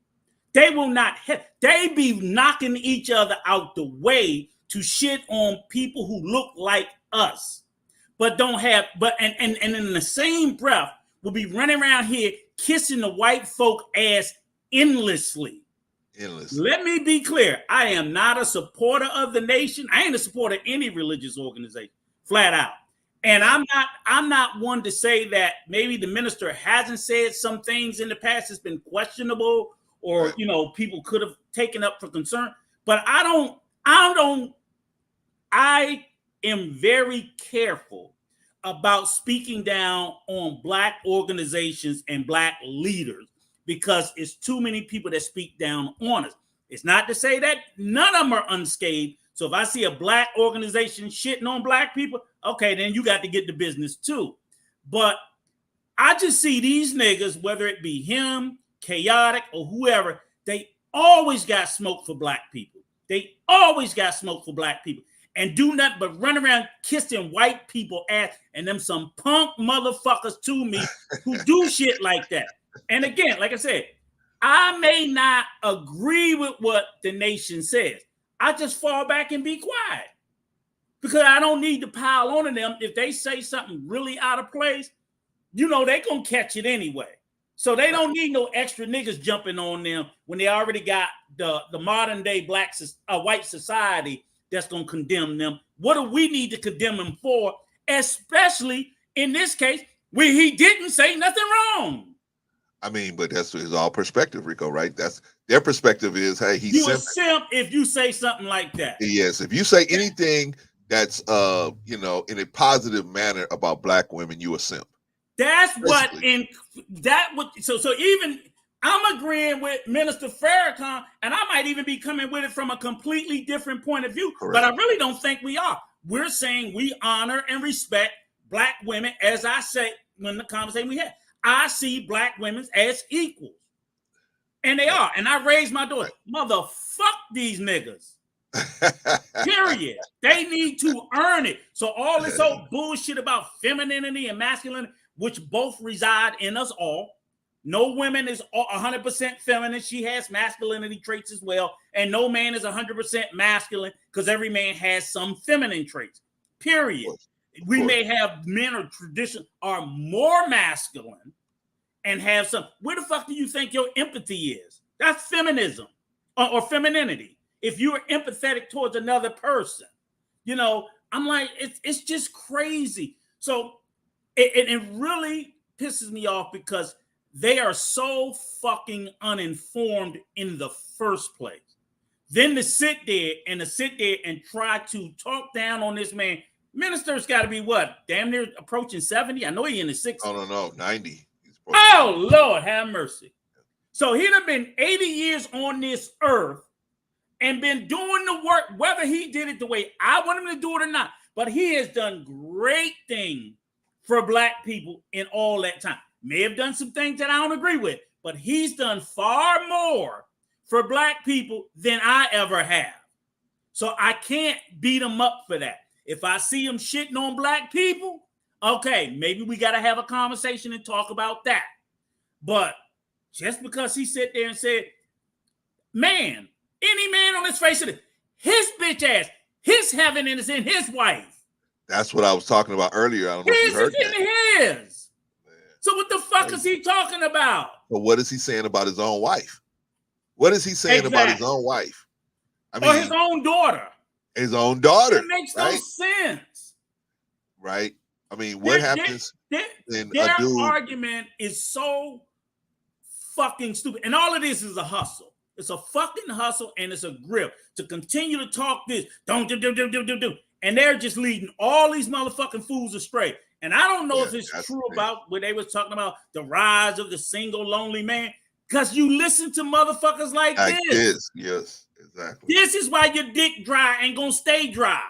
They will not. They be knocking each other out the way to shit on people who look like us, but don't have. And in the same breath, will be running around here kissing the white folk ass endlessly. Let me be clear. I am not a supporter of the nation. I ain't a supporter of any religious organization, flat out. And I'm not one to say that maybe the minister hasn't said some things in the past that's been questionable or, people could have taken up for concern. But I am very careful about speaking down on black organizations and black leaders because it's too many people that speak down on us. It's not to say that none of them are unscathed. So if I see a black organization shitting on black people, okay, then you got to get the business too. But I just see these niggas, whether it be him, Chaotic, or whoever, they always got smoke for black people. They always got smoke for black people. And do nothing but run around kissing white people ass and them some punk motherfuckers to me who do shit like that. And again, like I said, I may not agree with what the nation says. I just fall back and be quiet because I don't need to pile on to them. If they say something really out of place, they gonna catch it anyway. So they don't need no extra niggas jumping on them when they already got the modern day white society that's going to condemn them. What do we need to condemn them for? Especially in this case where he didn't say nothing wrong. I mean, but that's all perspective, Rico, right? That's their perspective is, hey, you a simp if you say something like that. Yes, if you say anything that's in a positive manner about black women, you a simp. That's basically. So even I'm agreeing with Minister Farrakhan, and I might even be coming with it from a completely different point of view. Correct. But I really don't think we are. We're saying we honor and respect black women, as I said when the conversation we had. I see black women as equals. And they are. And I raised my daughter. Motherfuck these niggas. Period. They need to earn it. So all this old bullshit about femininity and masculinity, which both reside in us all. No woman is 100% feminine. She has masculinity traits as well. And no man is 100% masculine because every man has some feminine traits. Period. We may have men or tradition are more masculine and have some. Where the fuck do you think your empathy is? That's feminism or femininity. If you are empathetic towards another person, I'm like, it's just crazy. So it really pisses me off because they are so fucking uninformed in the first place. Then to sit there and try to talk down on this man. Minister's got to be what? Damn near approaching 70. I know he in his 60s. No, 90. Oh, Lord, have mercy. So he'd have been 80 years on this earth and been doing the work, whether he did it the way I want him to do it or not. But he has done great things for black people in all that time. May have done some things that I don't agree with, but he's done far more for black people than I ever have. So I can't beat him up for that. If I see him shitting on black people, okay, maybe we got to have a conversation and talk about that. But just because he sat there and said, man, any man on this face of it, his bitch ass, his heaven is in his wife. That's what I was talking about earlier. I don't know if you heard that. His is in his. So what the fuck is he talking about? But what is he saying about his own wife? What is he saying about his own wife? I mean, or his own daughter. His own daughter. It makes no sense. Right? I mean, what happens in their a dude? argument is so fucking stupid. And all of this is a hustle. It's a fucking hustle and it's a grip to continue to talk this. Don't do. And they're just leading all these motherfucking fools astray. And I don't know if it's true about what they was talking about, the rise of the single lonely man, because you listen to motherfuckers like this. Yes, exactly. This is why your dick dry ain't gonna stay dry.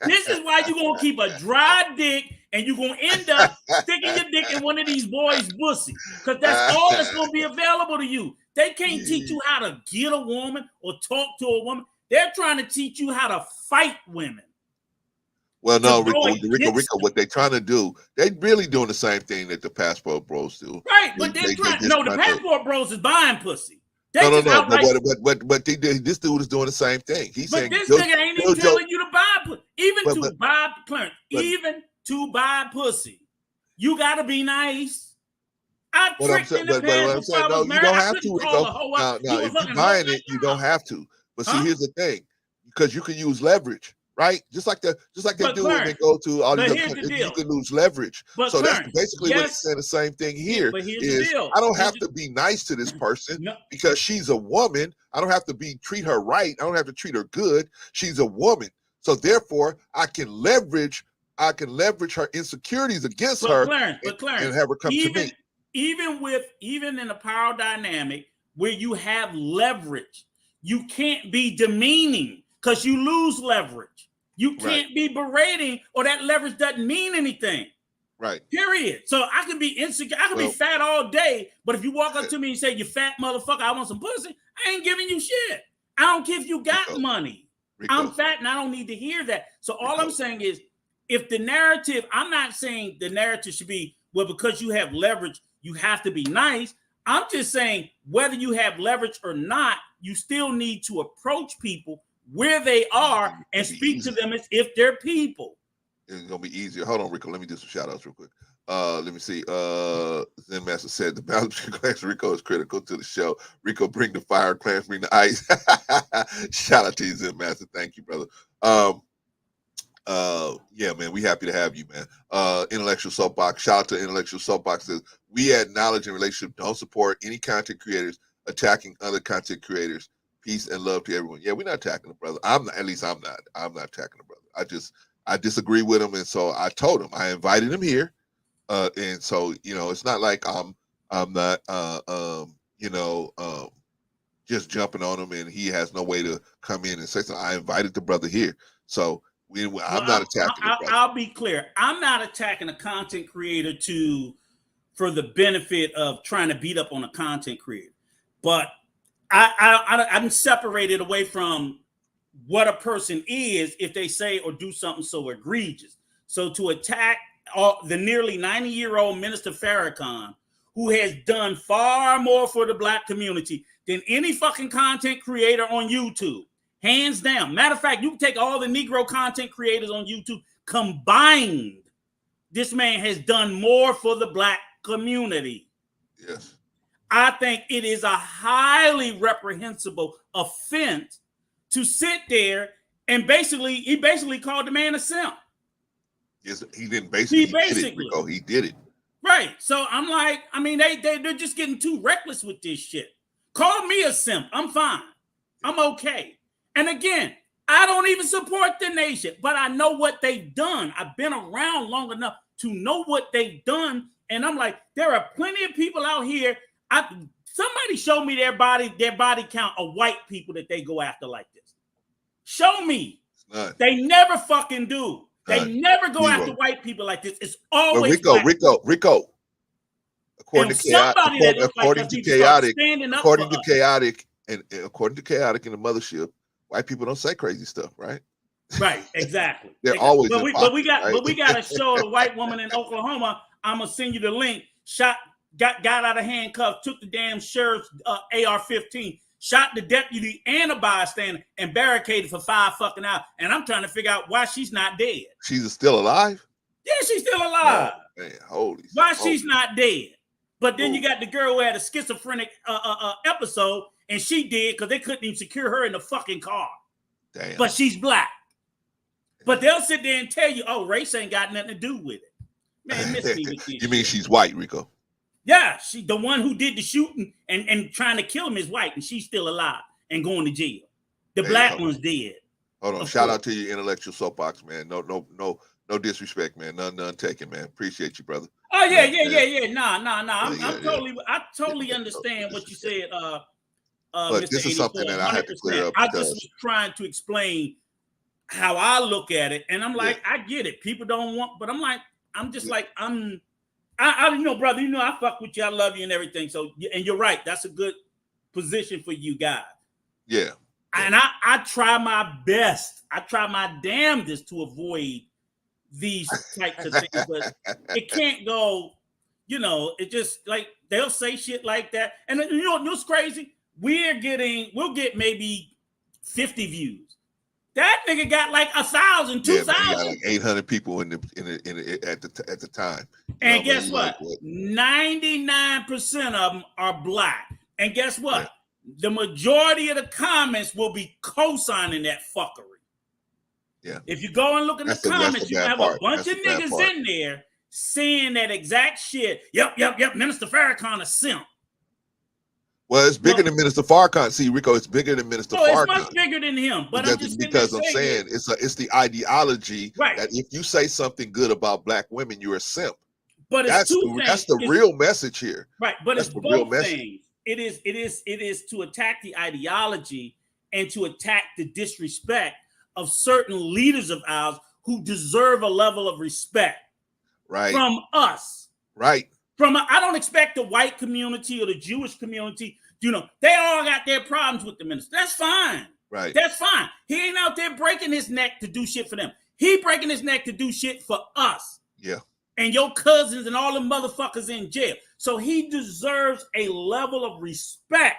This is why you're gonna keep a dry dick and you're gonna end up sticking your dick in one of these boys' pussy. Because that's all that's gonna be available to you. They can't teach you how to get a woman or talk to a woman. They're trying to teach you how to fight women. Well, no, Rico, what they're trying to do, they really doing the same thing that the Passport Bros do. Right, but they're trying. No, the Passport Bros is buying pussy. No. But this dude is doing the same thing. He's saying, this nigga ain't even telling you to buy pussy. Even to buy pussy, you gotta be nice. I tricked in the past before I was married. You don't have to, Rico. No, if you're buying it, you don't have to. But see, here's the thing, because you can use leverage. Right, just like they do when they go to all these other countries, you can lose leverage. So that's basically what it's saying. The same thing here is I don't have to be nice to this person because she's a woman. I don't have to treat her right. I don't have to treat her good. She's a woman, so therefore I can leverage her insecurities against her and have her come to me. Even in a power dynamic where you have leverage, you can't be demeaning because you lose leverage. You can't be berating, or that leverage doesn't mean anything. Right. Period. So I can be insecure. I can be fat all day, but if you walk up to me and say, "You fat motherfucker, I want some pussy," I ain't giving you shit. I don't care if you got money. I'm fat and I don't need to hear that. So all I'm saying is, if the narrative, I'm not saying the narrative should be, well, because you have leverage, you have to be nice. I'm just saying whether you have leverage or not, you still need to approach people where they are and speak to them as if they're people. It's gonna be easier. Hold on, Rico. Let me do some shout outs real quick. Let me see. Zen Master said the balance between clans Rico is critical to the show. Rico, bring the fire, clans bring the ice. Shout out to you, Zen Master. Thank you, brother. Yeah, man, we happy to have you, man. Intellectual Soapbox. Shout out to Intellectual Soapbox. Says we at Knowledge and Relationship don't support any content creators attacking other content creators. Peace and love to everyone. Yeah, we're not attacking the brother. I'm not attacking the brother. I disagree with him, and so I told him. I invited him here, and so it's not like I'm not just jumping on him, and he has no way to come in and say something. I invited the brother here, so I'm not attacking the brother. I'll be clear. I'm not attacking a content creator for the benefit of trying to beat up on a content creator, but I'm separated away from what a person is if they say or do something so egregious. So to attack the nearly 90-year-old Minister Farrakhan, who has done far more for the black community than any fucking content creator on YouTube, hands down. Matter of fact, you can take all the Negro content creators on YouTube combined. This man has done more for the black community. Yes. I think it is a highly reprehensible offense to sit there and he basically called the man a simp. Yes, he didn't basically. He did it. Right. So I'm like, I mean, they're just getting too reckless with this shit. Call me a simp. I'm fine. I'm okay. And again, I don't even support the nation, but I know what they've done. I've been around long enough to know what they've done. And I'm like, there are plenty of people out here. Somebody show me their body count of white people that they go after like this. Show me. They never fucking do. They never go after white people like this. It's always Rico. According to chaotic and according to chaotic in the mothership, white people don't say crazy stuff, right? Right, exactly. They're always. But we got to show the white woman in Oklahoma. I'm gonna send you the link. Got out of handcuffs, took the damn sheriff's AR-15, shot the deputy and a bystander, and barricaded for 5 fucking hours. And I'm trying to figure out why she's not dead. She's still alive? Yeah, she's still alive. Oh, man, holy. Why she's not dead? But then you got the girl who had a schizophrenic episode, and she did because they couldn't even secure her in the fucking car. Damn. But she's black. But they'll sit there and tell you, oh, race ain't got nothing to do with it. Man, miss me with this. You mean she's white, Rico? Yeah, she the one who did the shooting and trying to kill him is white, and she's still alive and going to jail. The black one's dead. Hold on. Shout out to your intellectual soapbox, man. No disrespect, man. None taken, man. Appreciate you, brother. Oh yeah. Nah. I totally understand what you said. But Mr. this is something that I had to clear up. I just was trying to explain how I look at it, and I'm like, I get it. People don't want, but I'm like, I'm just like, I you know, brother, you know, I fuck with you, I love you and everything. So, and you're right, that's a good position for you guys. Yeah. And I try my best. I try my damnedest to avoid these types of things, but it can't go, you know, it just like they'll say shit like that. And you know what's crazy? We'll get maybe 50 views. That nigga got like 1,000, 2,000. Yeah, got like 800 people at the time. And guess what? 99% of them are black. And guess what? Yeah. The majority of the comments will be co-signing that fuckery. Yeah. If you go and look in the comments, you have a bunch of niggas in there saying that exact shit. Yep. Minister Farrakhan a simp. Well, it's bigger than Minister Farrakhan. See, Rico, it's bigger than Minister Farrakhan. It's much bigger than him. But because I'm saying it's the ideology that if you say something good about black women, you're a simp. But that's the real message here. Right. But it's both things. It is to attack the ideology and to attack the disrespect of certain leaders of ours who deserve a level of respect from us. Right. I don't expect the white community or the Jewish community, you know, they all got their problems with the minister. That's fine. Right. That's fine. He ain't out there breaking his neck to do shit for them. He breaking his neck to do shit for us. Yeah. And your cousins and all the motherfuckers in jail. So he deserves a level of respect,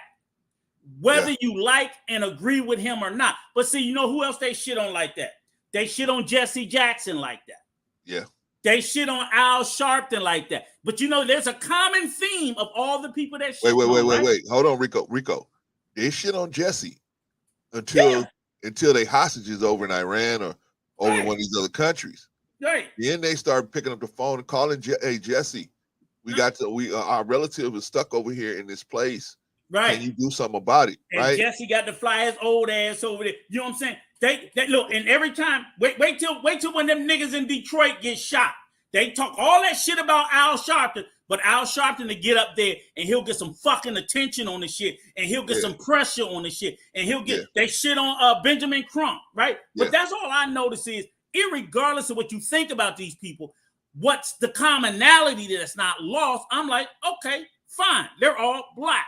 whether you like and agree with him or not. But see, you know who else they shit on like that? They shit on Jesse Jackson like that. Yeah. They shit on Al Sharpton like that. But you know, there's a common theme of all the people that shit Wait. Hold on, Rico. They shit on Jesse until they hostages over in Iran or over in one of these other countries. Right. Then they start picking up the phone and calling, hey, Jesse, our relative is stuck over here in this place. Right. Can you do something about it? And right. Jesse got to fly his old ass over there. You know what I'm saying? They look, and every time, wait till when them niggas in Detroit get shot. They talk all that shit about Al Sharpton, but Al Sharpton to get up there and he'll get some fucking attention on the shit, and he'll get some pressure on the shit, and he'll get they shit on Benjamin Crump, right? But that's all I notice is, irregardless of what you think about these people, what's the commonality that's not lost? I'm like, okay, fine, they're all black.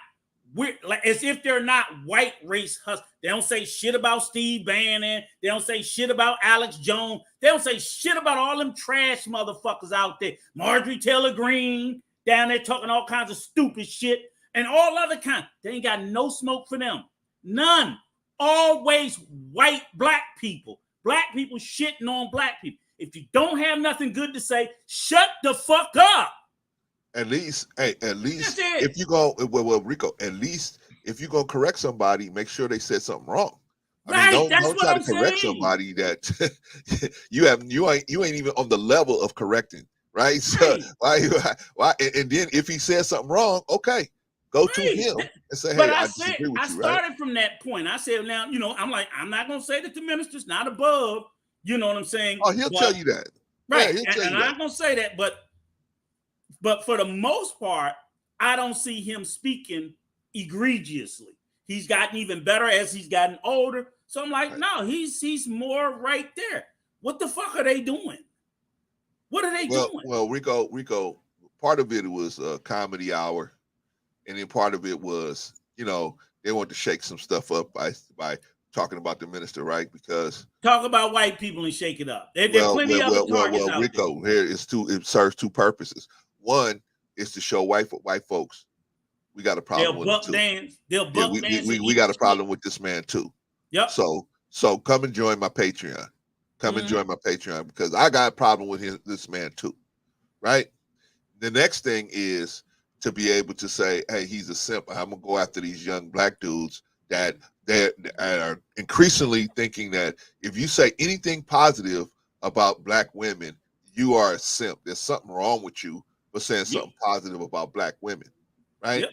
We're like as if they're not white race hustlers. They don't say shit about Steve Bannon. They don't say shit about Alex Jones. They don't say shit about all them trash motherfuckers out there. Marjorie Taylor Greene down there talking all kinds of stupid shit and all other kinds. They ain't got no smoke for them. None. Always white black people. Black people shitting on black people. If you don't have nothing good to say, shut the fuck up. At least if you go, Rico, at least if you're gonna correct somebody, make sure they said something wrong. I mean, don't try to correct somebody that you ain't even on the level of correcting, right? So why? And then if he says something wrong, okay, go to him and say, but hey, I disagree with I you, started right? from that point. I said, now, you know, I'm like, I'm not going to say that the minister's not above, you know what I'm saying? Oh, he'll tell you that. Right. Yeah, And I'm not going to say that, but for the most part, I don't see him speaking egregiously. He's gotten even better as he's gotten older. So I'm like, no, he's more right there. What the fuck are they doing? What are they doing? Well, Rico, part of it was a comedy hour, and then part of it was, you know, they wanted to shake some stuff up by talking about the minister, right? Because talk about white people and shake it up. There's plenty of other targets out Rico, here is it serves two purposes. One is to show white folks we got a problem with him too. They'll buck dance. We got a problem with this man too. Yep. So come and join my Patreon. Come and join my Patreon because I got a problem with this man too, right? The next thing is to be able to say, hey, he's a simp. I'm gonna go after these young black dudes that are increasingly thinking that if you say anything positive about black women, you are a simp. There's something wrong with you for saying something positive about black women, right? Yep.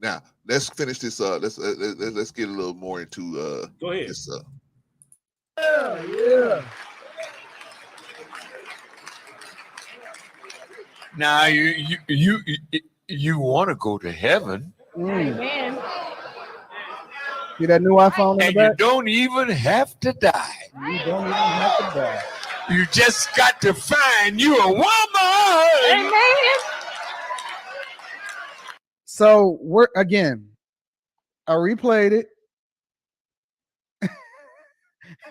Now let's finish this. Let's get a little more into go ahead. This. Yeah. Now you want to go to heaven. Amen. See that new iPhone in the And back? you don't even have to die. You don't even have to die. You just got to find you a woman. Amen. So we're again, I replayed it.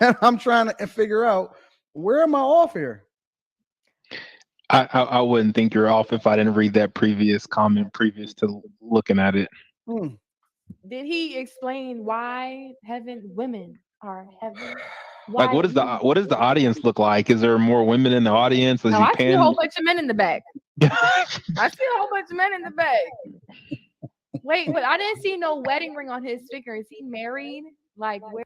And I'm trying to figure out where am I off here? I wouldn't think you're off if I didn't read that previous comment previous to looking at it. Did he explain why women are heaven? Like, what does the audience look like? Is there more women in the audience? No, I see a whole bunch of men in the back. I see a whole bunch of men in the back. Wait, but I didn't see no wedding ring on his finger. Is he married? Like, where?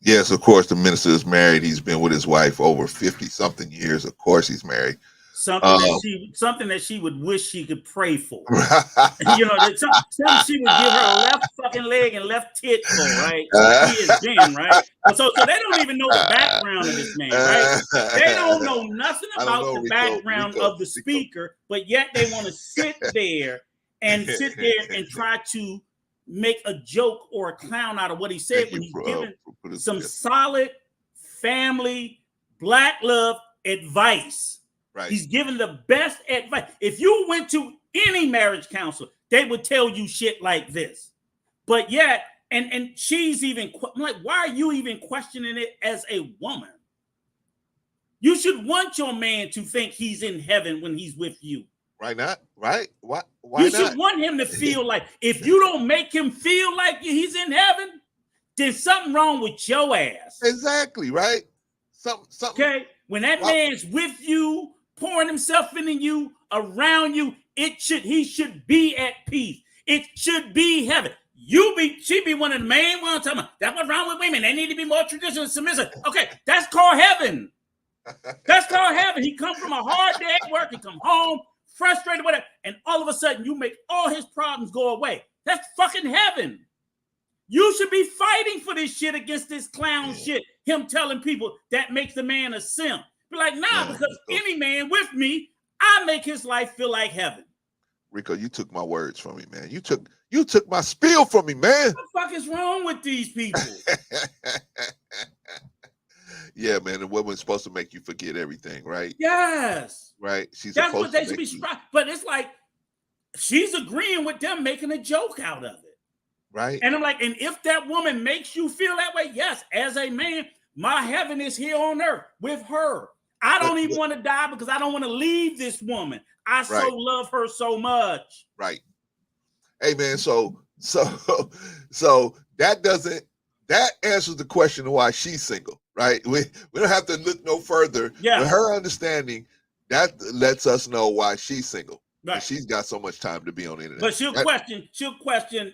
Yes, of course, the minister is married. He's been with his wife over 50-something years. Of course, he's married. Something that she would wish she could pray for. You know, something she would give her left fucking leg and left tit for, right? He has been, right? So they don't even know the background of this man, right? They don't know nothing about the background of the speaker, but yet they want to sit there and try to make a joke or a clown out of what he said when he's given some solid family black love advice. Right. He's given the best advice. If you went to any marriage counselor, they would tell you shit like this. But yet, and she's even, I'm like, why are you even questioning it as a woman? You should want your man to think he's in heaven when he's with you. Why not? Right? Why you not? Should want him to feel like, if you don't make him feel like he's in heaven, then something wrong with your ass. Exactly, right? Something. Okay? When that man's with you, pouring himself into you, around you, he should be at peace. It should be heaven. She be one of the main ones talking about, that's what's wrong with women. They need to be more traditional and submissive. Okay, that's called heaven. That's called heaven. He come from a hard day at work, he come home, frustrated, whatever, and all of a sudden you make all his problems go away. That's fucking heaven. You should be fighting for this shit against this clown shit. Him telling people that makes the man a simp. Be like, because any man with me, I make his life feel like heaven. Rico, you took my words from me, man. You took my spiel from me, man. What the fuck is wrong with these people? Yeah, man. The woman's supposed to make you forget everything, right? Yes. Right. That's what they should be striving. But it's like she's agreeing with them, making a joke out of it. Right. And I'm like, and if that woman makes you feel that way, yes, as a man, my heaven is here on earth with her. I don't even want to die because I don't want to leave this woman. I so love her so much. Right. Hey, man. So that answers the question of why she's single, right? We don't have to look no further. Yeah. With her understanding, that lets us know why she's single. Right. She's got so much time to be on the internet. But she'll question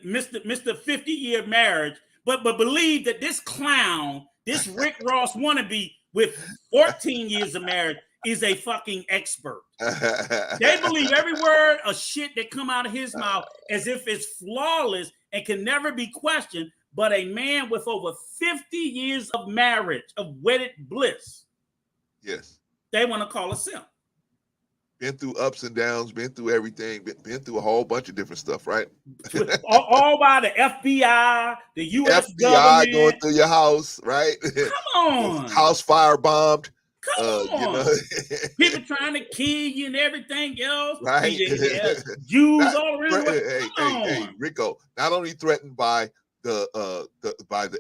Mr. 50-year marriage, but believe that this clown, this Rick Ross wannabe with 14 years of marriage is a fucking expert. They believe every word of shit that come out of his mouth as if it's flawless and can never be questioned. But a man with over 50 years of marriage, of wedded bliss, yes, they want to call a simp. been through ups and downs, been through everything, been through a whole bunch of different stuff, right? all by the FBI, the U.S. FBI government going through your house, right? Come on, house fire bombed. Come on, you know, people trying to kill you and everything else, right? Jews all around. Hey, Rico, not only threatened by the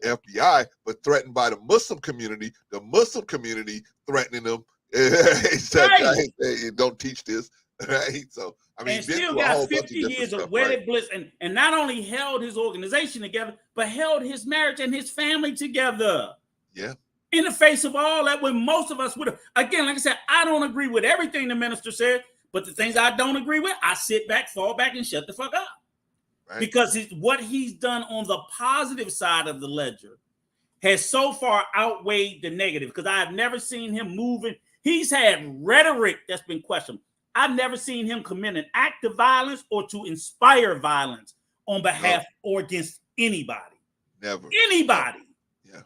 FBI, but threatened by the Muslim community. The Muslim community threatening them. Right. Don't teach this, right? So I mean, and still got 50 years of wedded bliss, and not only held his organization together, but held his marriage and his family together. Yeah. In the face of all that, when most of us would have, again, like I said, I don't agree with everything the minister said, but the things I don't agree with, I sit back, fall back, and shut the fuck up. Right. Because what he's done on the positive side of the ledger has so far outweighed the negative, because I've never seen him moving. He's had rhetoric that's been questioned. I've never seen him commit an act of violence or to inspire violence on behalf or against anybody. Never. Anybody. Yeah.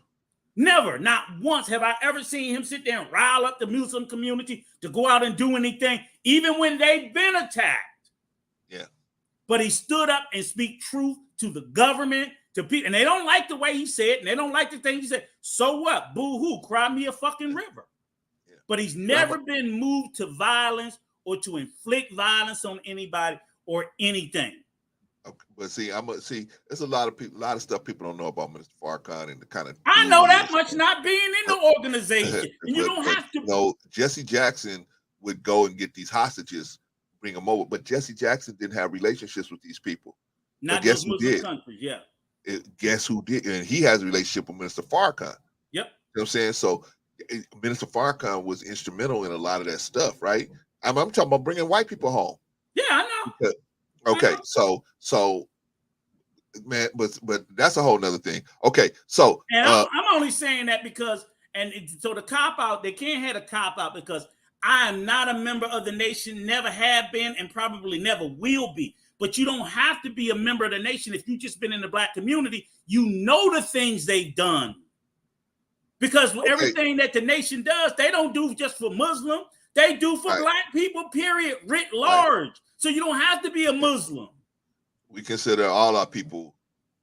Never. Not once have I ever seen him sit there and rile up the Muslim community to go out and do anything, even when they've been attacked. Yeah. But he stood up and speak truth to the government, to people, and they don't like the way he said, and they don't like the things he said. So what? Boo-hoo, cry me a fucking river. Yeah. But he's never been moved to violence or to inflict violence on anybody or anything. Okay, but see, there's a lot of stuff people don't know about Mr. Farrakhan and the kind of. I know that much, not being in the organization, and you don't have to. No, Jesse Jackson would go and get these hostages, bring them over, but Jesse Jackson didn't have relationships with these people. Not those Muslim countries, yeah. Guess who did? And he has a relationship with Minister Farrakhan. Yep. You know what I'm saying? So Minister Farrakhan was instrumental in a lot of that stuff, right? I'm talking about bringing white people home. Yeah, I know. Okay, so man, but that's a whole nother thing. Okay, so and I'm only saying that because, so the cop out, they can't have a cop out because I am not a member of the nation, never have been, and probably never will be. But you don't have to be a member of the nation if you've just been in the black community. You know the things they've done. Because everything that the nation does, they don't do just for Muslim. They do for black people, period, writ large. Right. So you don't have to be a Muslim. We consider all our people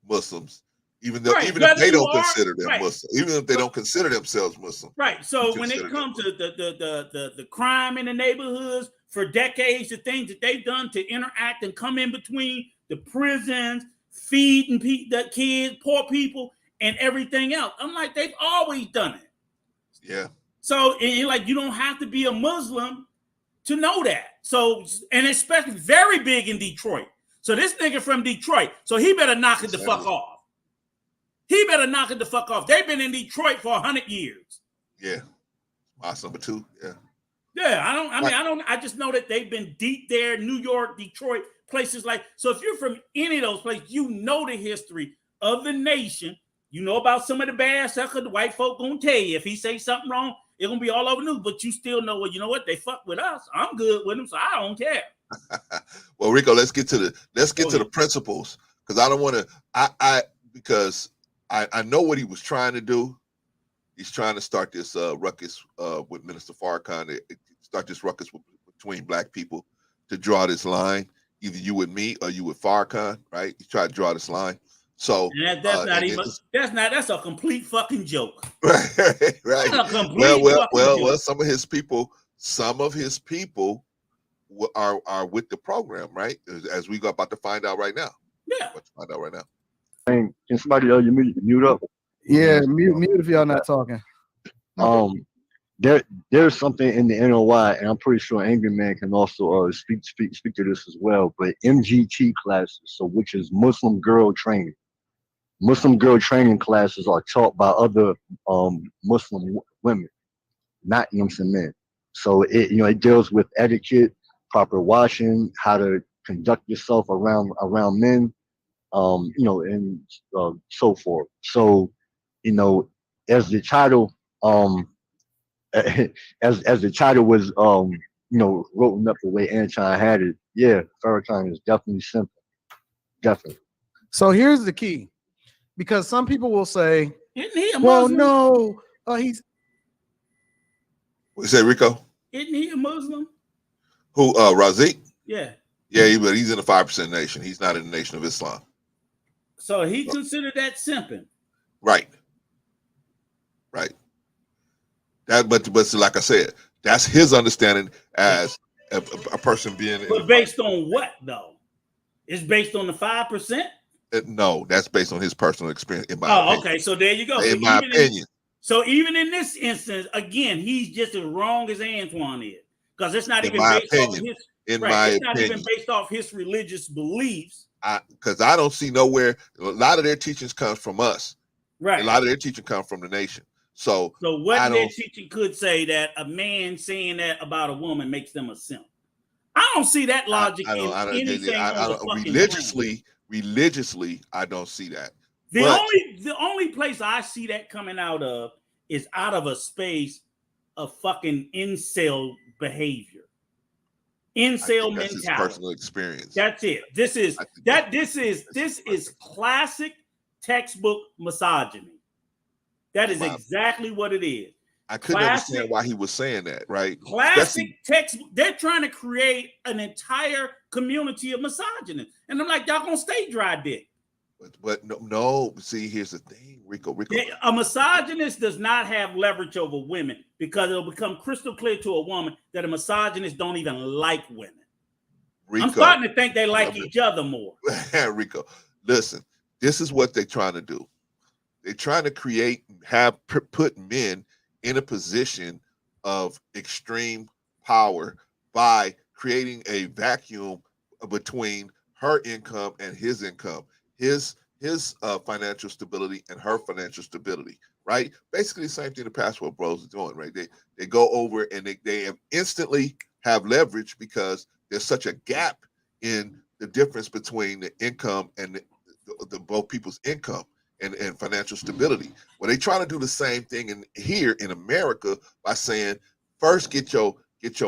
Muslims, even if they don't consider them Muslim, even if they don't consider themselves Muslim. Right. So when it comes to the crime in the neighborhoods for decades, the things that they've done to interact and come in between the prisons, feeding the kids, poor people, and everything else. I'm like, they've always done it. Yeah. So, and like, you don't have to be a Muslim to know that. So, and especially very big in Detroit. So this nigga from Detroit, so he better knock it the fuck off. He better knock it the fuck off. They've been in Detroit for 100 years. Yeah. Boss number 2. Yeah. Yeah, I just know that they've been deep there, New York, Detroit, places like, so if you're from any of those places, you know the history of the nation. You know about some of the bad stuff, because the white folk gonna tell you if he say something wrong, it's gonna be all over the news. But you still know, well, you know what? They fuck with us. I'm good with them, so I don't care. Well, Rico, let's get to the principles, because I don't want to. Because I know what he was trying to do. He's trying to start this ruckus with Minister Farrakhan. Start this ruckus between black people to draw this line. Either you with me or you with Farrakhan, right? He's trying to draw this line. So that's a complete fucking joke. Right. Well, some of his people are with the program, right? As we about to find out right now. Yeah. Let's find out right now. Can somebody else mute up? Yeah, mute if y'all not talking. There's something in the NOI, and I'm pretty sure Angry Man can also speak to this as well. But MGT classes, so which is Muslim girl training. Muslim girl training classes are taught by other Muslim women, not men. So it deals with etiquette, proper washing, how to conduct yourself around men, and so forth. So, as the title as the title was written up the way Anton had it, yeah, Farrakhan is definitely simple. Definitely. So here's the key, because some people will say, Isn't he a well, Muslim? no, he's. What you say, Rico? Isn't he a Muslim? Who? Razik? Yeah. Yeah, but he's in the 5% nation. He's not in the Nation of Islam. So he considered that simping. Right. Right. That, but like I said, that's his understanding as a person being. But based on what though? It's based on the 5%. No, that's based on his personal experience. In my opinion. Okay. So there you go. In my opinion. So even in this instance, again, he's just as wrong as Antoine is, because it's not even my based opinion. off his. In right, my it's opinion. not even based off his religious beliefs. Because I don't see nowhere. A lot of their teachings comes from us. Right. A lot of their teaching comes from the nation. So what their teaching could say that a man saying that about a woman makes them a simp. I don't see that logic in anything on the fucking religiously, I don't see that. The only place I see that coming out of is out of a space of fucking incel behavior. Incel mentality. His personal experience. That's it. This is classic textbook misogyny. That is exactly what it is. I couldn't understand why he was saying that, right? Classic textbook. They're trying to create an entire community of misogynists. And I'm like, y'all gonna stay dry dick. But no. See, here's the thing, Rico. A misogynist does not have leverage over women, because it'll become crystal clear to a woman that a misogynist don't even like women. Rico, I'm starting to think they like each other more. Rico, listen, this is what they're trying to do. They're trying to put men in a position of extreme power by creating a vacuum between her income and his income, his financial stability and her financial stability, right? Basically the same thing the Passport Bros are doing, right? They go over and they instantly have leverage because there's such a gap in the difference between the income and the both people's income and financial stability. Well, they try to do the same thing here in America by saying, first get your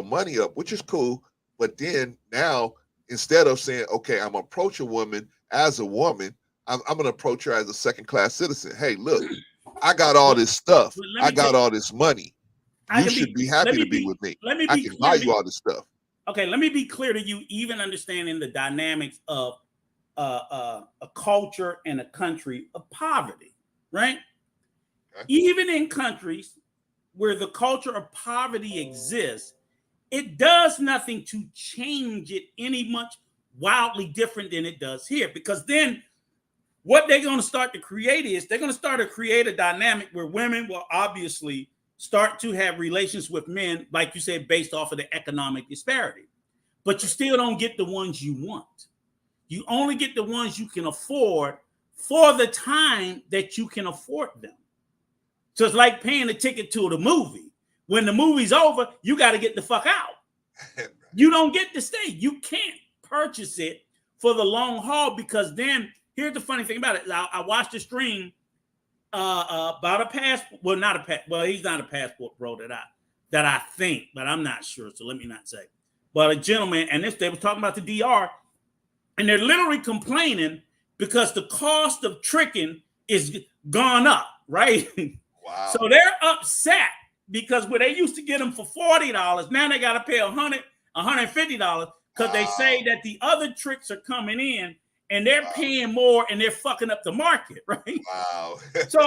money up, which is cool, but then now instead of saying, okay, I'm gonna approach a woman as a woman, I'm gonna approach her as a second-class citizen. Hey, look, I got all this stuff. I got all this money. You should be happy to be with me. I can buy you all this stuff. Okay, let me be clear to you, even understanding the dynamics of a culture and a country of poverty, right? Okay. Even in countries where the culture of poverty exists, it does nothing to change it any much wildly different than it does here, because then what they're going to start to create is they're going to start to create a dynamic where women will obviously start to have relations with men, like you said, based off of the economic disparity. But you still don't get the ones you want. You only get the ones you can afford for the time that you can afford them. So it's like paying a ticket to the movie. When the movie's over, you got to get the fuck out. You don't get to stay. You can't purchase it for the long haul, because then here's the funny thing about it. I watched a stream about a passport. Well, not a passport. Well, he's not a passport bro that I think, but I'm not sure. So let me not say. But a gentleman, and they were talking about the DR, and they're literally complaining because the cost of tricking is gone up, right? Wow. So they're upset because where they used to get them for $40, now they got to pay $100, $150 because they say that the other tricks are coming in and they're paying more and they're fucking up the market, right? Wow. So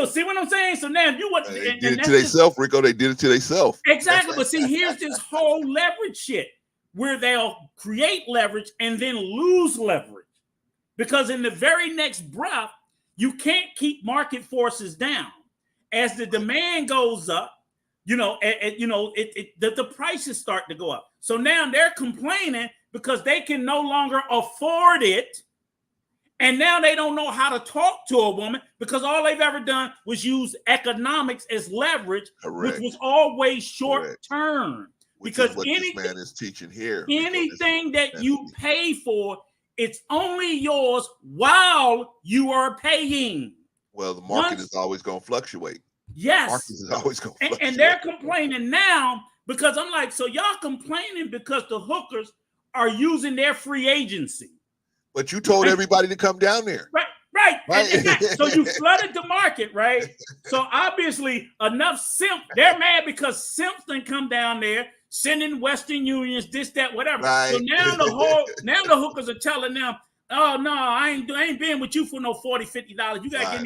see what I'm saying? So now you what they did it to themselves, Rico. They did it to themselves. Exactly. But see, here's this whole leverage shit where they'll create leverage and then lose leverage. Because in the very next breath, you can't keep market forces down. As the demand goes up, the prices start to go up. So now they're complaining because they can no longer afford it. And now they don't know how to talk to a woman because all they've ever done was use economics as leverage, which was always short term. Because what this man is teaching here. Anything that you pay for, it's only yours while you are paying. Well, the market is always going to fluctuate. Yes. Market is always going to and they're complaining now because I'm like, so y'all complaining because the hookers are using their free agency. But you told everybody to come down there. Right. So you flooded the market, right? So obviously enough simp, they're mad because simps didn't come down there, sending Western Unions, this, that, whatever. Right. So now the hookers are telling them, oh no, I ain't been with you for no $40, $50. You gotta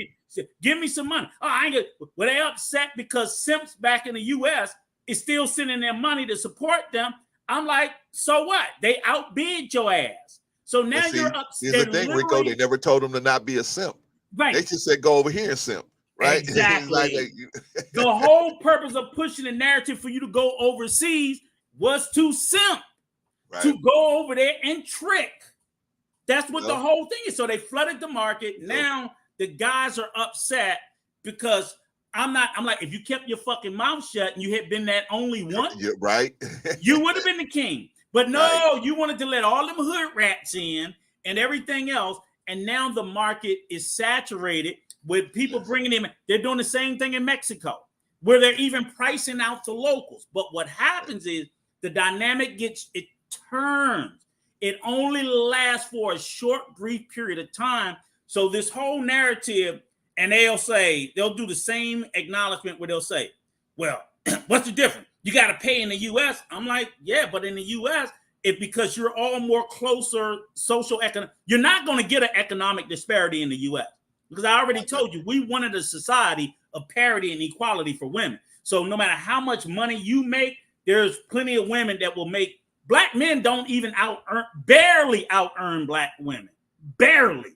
give me some money. Oh, I ain't get. Well, they upset because simps back in the US is still sending their money to support them. I'm like, so what? They outbid your ass. So now you're upset. Here's the thing, Rico. They never told them to not be a simp. Right. They just said go over here and simp. Right. Exactly. The whole purpose of pushing the narrative for you to go overseas was to simp, to go over there and trick. That's what the whole thing is. So they flooded the market. Now the guys are upset because I'm like, if you kept your fucking mouth shut and you had been that only one, right, you would have been the king. But no, you wanted to let all them hood rats in and everything else. And now the market is saturated with people bringing in. They're doing the same thing in Mexico, where they're even pricing out the locals. But what happens is the dynamic turns. It only lasts for a short, brief period of time. So this whole narrative, and they'll do the same acknowledgement where they'll say, well, what's the difference? You got to pay in the U.S. I'm like, yeah, but in the U.S., because you're all more closer social economic, you're not going to get an economic disparity in the U.S. Because I already told you, we wanted a society of parity and equality for women. So no matter how much money you make, there's plenty of women that will make. Black men don't even barely out earn black women, barely.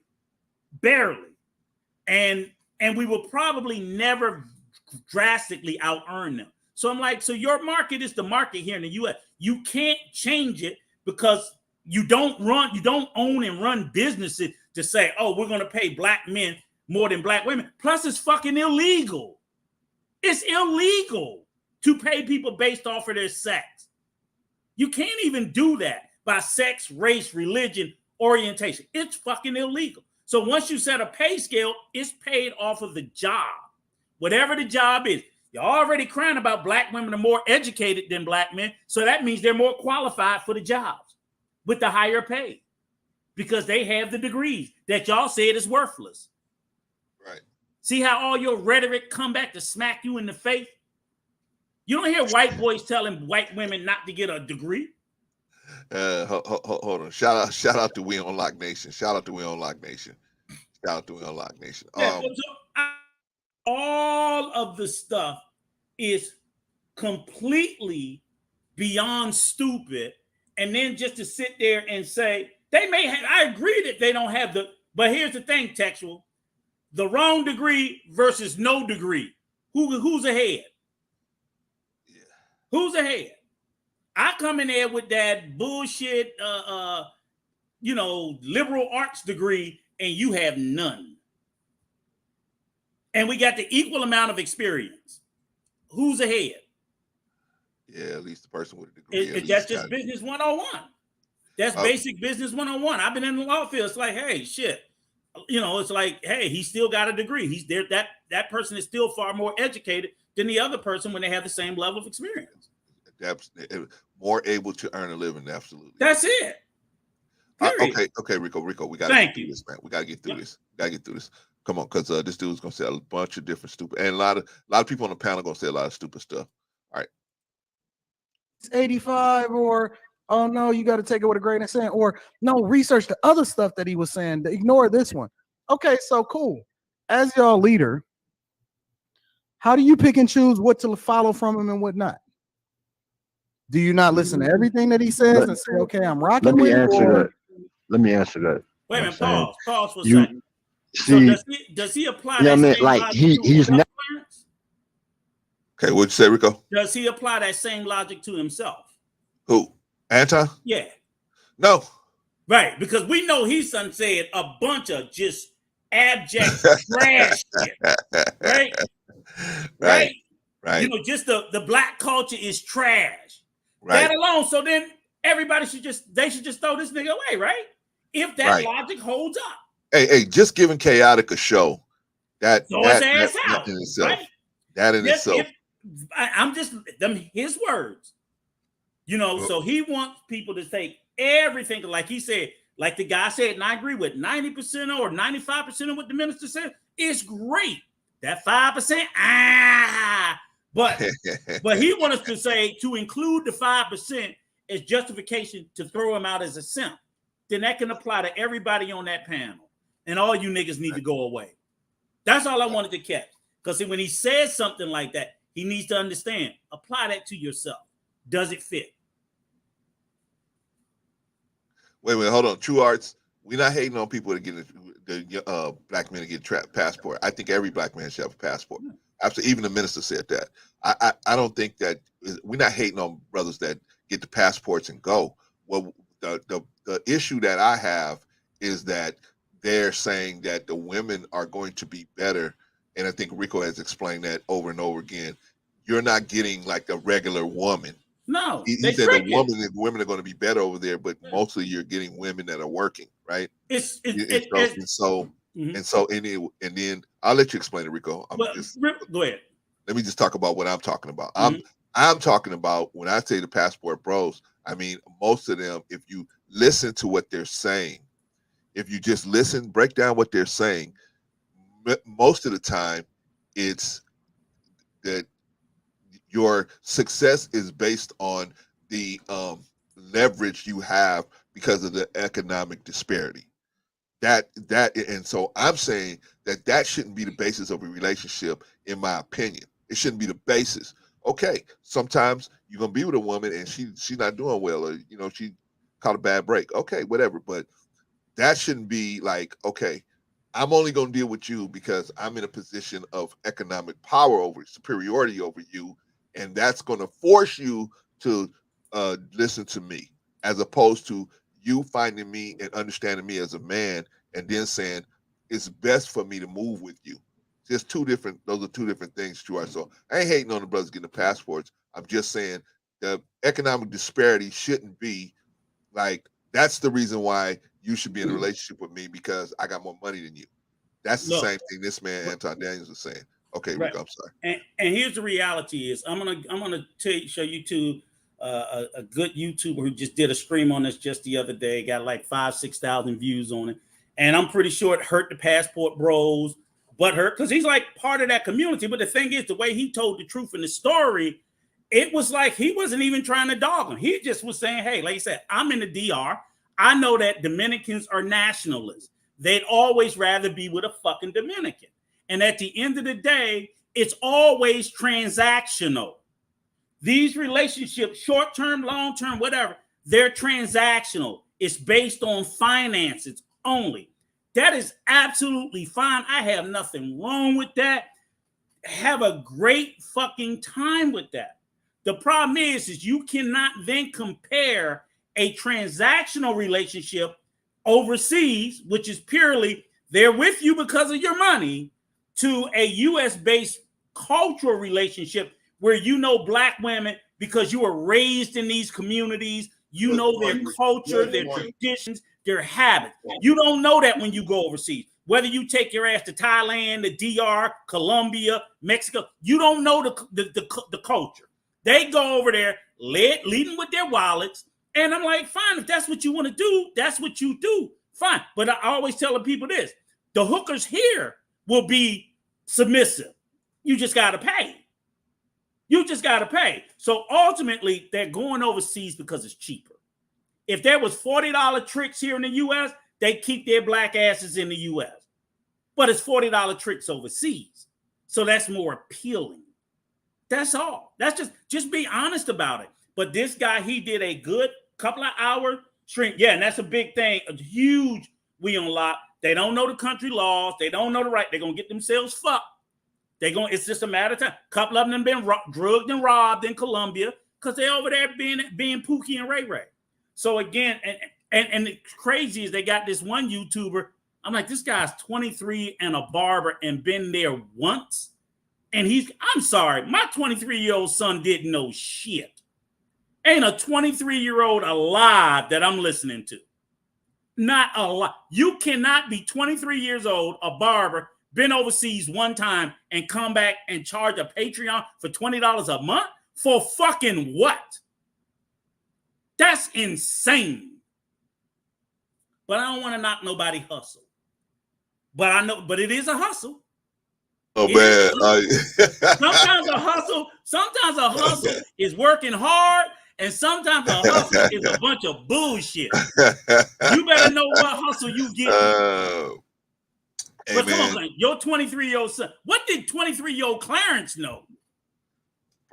And we will probably never drastically out earn them. So I'm like, so your market is the market here in the US. You can't change it because you don't own and run businesses to say, oh, we're going to pay black men more than black women. Plus it's fucking illegal. It's illegal to pay people based off of their sex. You can't even do that by sex, race, religion, orientation. It's fucking illegal. So once you set a pay scale, it's paid off of the job. Whatever the job is. You're already crying about black women are more educated than black men. So that means they're more qualified for the jobs with the higher pay because they have the degrees that y'all said is worthless. Right. See how all your rhetoric come back to smack you in the face? You don't hear white boys telling white women not to get a degree. Hold on. Shout out to We on Lock Nation. Shout out to We on Lock Nation. Shout out to We on Lock Nation. All of the stuff is completely beyond stupid. And then just to sit there and say, they may have, I agree that they don't have but here's the thing, Textual, the wrong degree versus no degree. Who's ahead? Yeah. Who's ahead? I come in there with that bullshit, liberal arts degree, and you have none. And we got the equal amount of experience. Who's ahead? Yeah, at least the person with a degree. That's just business 101. That's basic business 101. I've been in the law field. It's like, hey, shit. It's like, hey, he still got a degree. He's there. That person is still far more educated than the other person when they have the same level of experience. That's more able to earn a living. Absolutely. That's it. Okay, Rico, we got to get through this, man. We got to get through this. Come on, because this dude's gonna say a bunch of different stupid, and a lot of people on the panel gonna say a lot of stupid stuff. All right. It's 85, or oh no, you got to take it with a grain of sand, or no, research the other stuff that he was saying. Ignore this one. Okay, so cool. As y'all leader, how do you pick and choose what to follow from him and what not? Do you not listen to everything that he says and say, okay, I'm rocking? Let me answer that. Wait a minute, pause for a second. See, so does he apply that same like logic he's to not. Okay, what'd you say, Rico? Does he apply that same logic to himself? Who? Anton? Yeah. No. Right, because we know he's done said a bunch of just abject trash shit. Right. Just the black culture is trash. Right. That alone. So then everybody should just throw this nigga away, right? If that logic holds up. Hey, just giving Chaotic a show. That his ass out, in itself. right? That in itself. I'm just them his words. You know, so he wants people to take everything, like he said, like the guy said, and I agree with 90% or 95% of what the minister said. It's great. That 5%, but he wants us to say to include the 5% as justification to throw him out as a simp. Then that can apply to everybody on that panel, and all you niggas need to go away. That's all I wanted to catch. Because when he says something like that, he needs to understand. Apply that to yourself. Does it fit? Wait, hold on. True Arts, we're not hating on people that get the black men to get a passport. I think every black man should have a passport. Absolutely. Even the minister said that. I don't think that we're not hating on brothers that get the passports and go. Well, the issue that I have is that they're saying that the women are going to be better. And I think Rico has explained that over and over again. You're not getting like a regular woman. No, he said the women are going to be better over there, but mostly you're getting women that are working, right? And then I'll let you explain it, Rico. Go ahead. Let me just talk about what I'm talking about. I'm talking about when I say the passport bros, I mean most of them, if you listen to what they're saying, if you just listen, break down what they're saying, most of the time it's that your success is based on the leverage you have because of the economic disparity. And so I'm saying that shouldn't be the basis of a relationship, in my opinion. It shouldn't be the basis. Okay, sometimes you're gonna be with a woman and she's not doing well, or she caught a bad break. Okay, whatever, but that shouldn't be like, okay, I'm only gonna deal with you because I'm in a position of economic power superiority over you, and that's gonna force you to listen to me, as opposed to you finding me and understanding me as a man and then saying it's best for me to move with you. Those are two different things, Stuart. So I ain't hating on the brothers getting the passports. I'm just saying the economic disparity shouldn't be like, that's the reason why you should be in a relationship with me, because I got more money than you. That's the same thing this man Anton Daniels was saying. Okay, Rick, I'm sorry. And here's the reality is I'm gonna show you two a good YouTuber who just did a stream on this just the other day, got like 5,000-6,000 views on it, and I'm pretty sure it hurt the passport bros, but hurt because he's like part of that community. But the thing is, the way he told the truth in the story, it was like he wasn't even trying to dog him. He just was saying, hey, like he said, I'm in the DR. I know that Dominicans are nationalists. They'd always rather be with a fucking Dominican. And at the end of the day, it's always transactional. These relationships, short-term, long-term, whatever, they're transactional. It's based on finances only. That is absolutely fine. I have nothing wrong with that. Have a great fucking time with that. The problem is you cannot then compare a transactional relationship overseas, which is purely they're with you because of your money, to a US-based cultural relationship where you know black women because you were raised in these communities, you know their culture, their traditions, their habits. You don't know that when you go overseas. Whether you take your ass to Thailand, the DR, Colombia, Mexico, you don't know the culture. They go over there leading with their wallets. And I'm like, fine, if that's what you want to do, that's what you do. Fine. But I always tell the people this. The hookers here will be submissive. You just got to pay. You just got to pay. So ultimately, they're going overseas because it's cheaper. If there was $40 tricks here in the U.S., they keep their black asses in the U.S. But it's $40 tricks overseas. So that's more appealing. That's all. That's just be honest about it. But this guy, he did a good couple of hour stream. Yeah, and that's a big thing. A huge we unlock. They don't know the country laws. They don't know the right. They're going to get themselves fucked. It's just a matter of time. A couple of them been drugged and robbed in Colombia because they're over there being Pookie and Ray Ray. So again, and the crazy is they got this one YouTuber. I'm like, this guy's 23 and a barber and been there once. And I'm sorry, my 23-year-old son didn't know shit. Ain't a 23-year-old alive that I'm listening to. Not a lot. You cannot be 23 years old, a barber, been overseas one time and come back and charge a Patreon for $20 a month? For fucking what? That's insane. But I don't want to knock nobody hustle. But I know, but it is a hustle. Oh man. Sometimes a hustle is working hard, and sometimes a hustle is a bunch of bullshit. You better know what hustle you get. But come on, your 23-year-old son. What did 23-year-old Clarence know?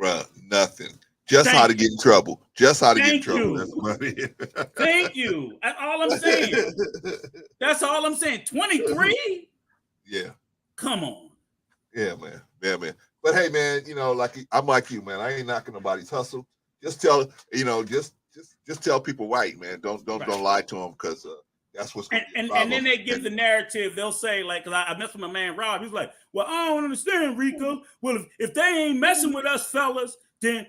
Bruh, nothing. Just how to get in trouble. Just how to get in trouble. Thank you. That's all I'm saying. That's all I'm saying. 23? Yeah. Come on. Yeah, man. Yeah, man. But hey, man, you know, like I'm like you, man. I ain't knocking nobody's hustle. Just tell, you know, just tell people right, man. Don't lie to them, because that's what's going to and then they give the narrative. They'll say, like, I messed with my man Rob. He's like, well, I don't understand, Rico. Well, if they ain't messing with us fellas, then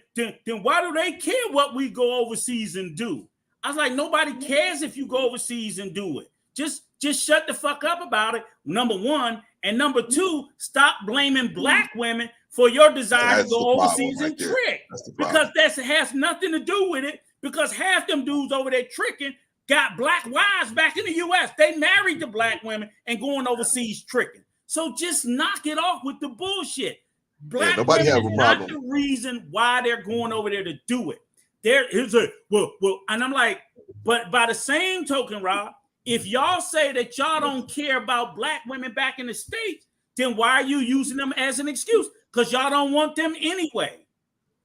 why do they care what we go overseas and do? I was like, nobody cares if you go overseas and do it. Just shut the fuck up about it, number one. And number two, stop blaming black women for your desire to go overseas and trick. Because that has nothing to do with it, because half them dudes over there tricking got black wives back in the U.S. They married the black women and going overseas tricking. So just knock it off with the bullshit. Black women is not the reason why they're going over there to do it. Here's a well, and I'm like, but by the same token, Rob, if y'all say that y'all don't care about black women back in the States, then why are you using them as an excuse? Because y'all don't want them anyway.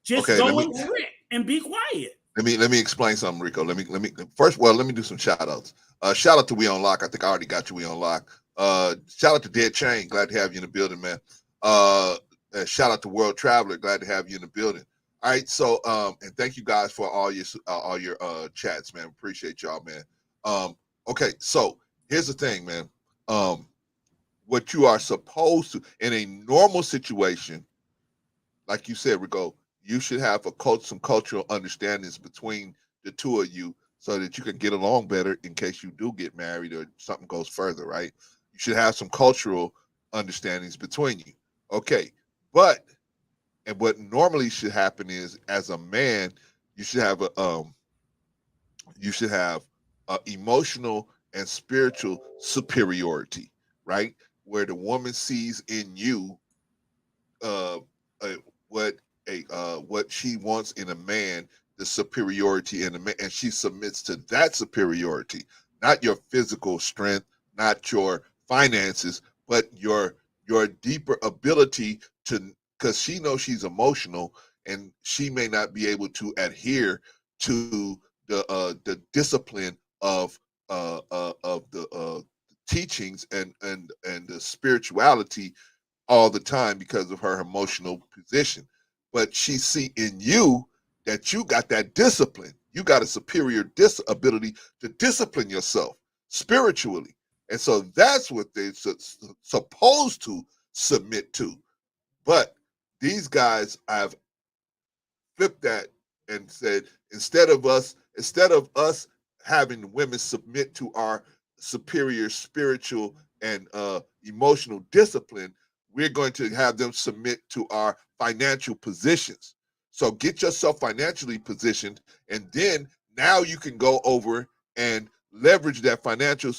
Just go and trick and be quiet. Let me explain something, Rico. Let me first. Well, let me do some shout outs. Shout out to We On Lock. I think I already got you, We On Lock. Shout out to Dead Chain. Glad to have you in the building, man. Shout out to World Traveler. Glad to have you in the building. All right. So, and thank you guys for all your chats, man. Appreciate y'all, man. Okay. So here's the thing, man. What you are supposed to, in a normal situation, like you said, Rico, you should have some cultural understandings between the two of you so that you can get along better in case you do get married or something goes further, right? You should have some cultural understandings between you. Okay. But, and what normally should happen is, as a man, you should have a emotional and spiritual superiority, right? Where the woman sees in you what she wants in a man, the superiority in a man, and she submits to that superiority, not your physical strength, not your finances, but your deeper ability to, because she knows she's emotional and she may not be able to adhere to the discipline of the teachings and the spirituality all the time because of her emotional position. But she see in you that you got that discipline. You got a superior ability to discipline yourself spiritually. And so that's what they're supposed to submit to. But these guys have flipped that and said, instead of us having women submit to our superior spiritual and emotional discipline, we're going to have them submit to our financial positions. So get yourself financially positioned, and then now you can go over and leverage that financial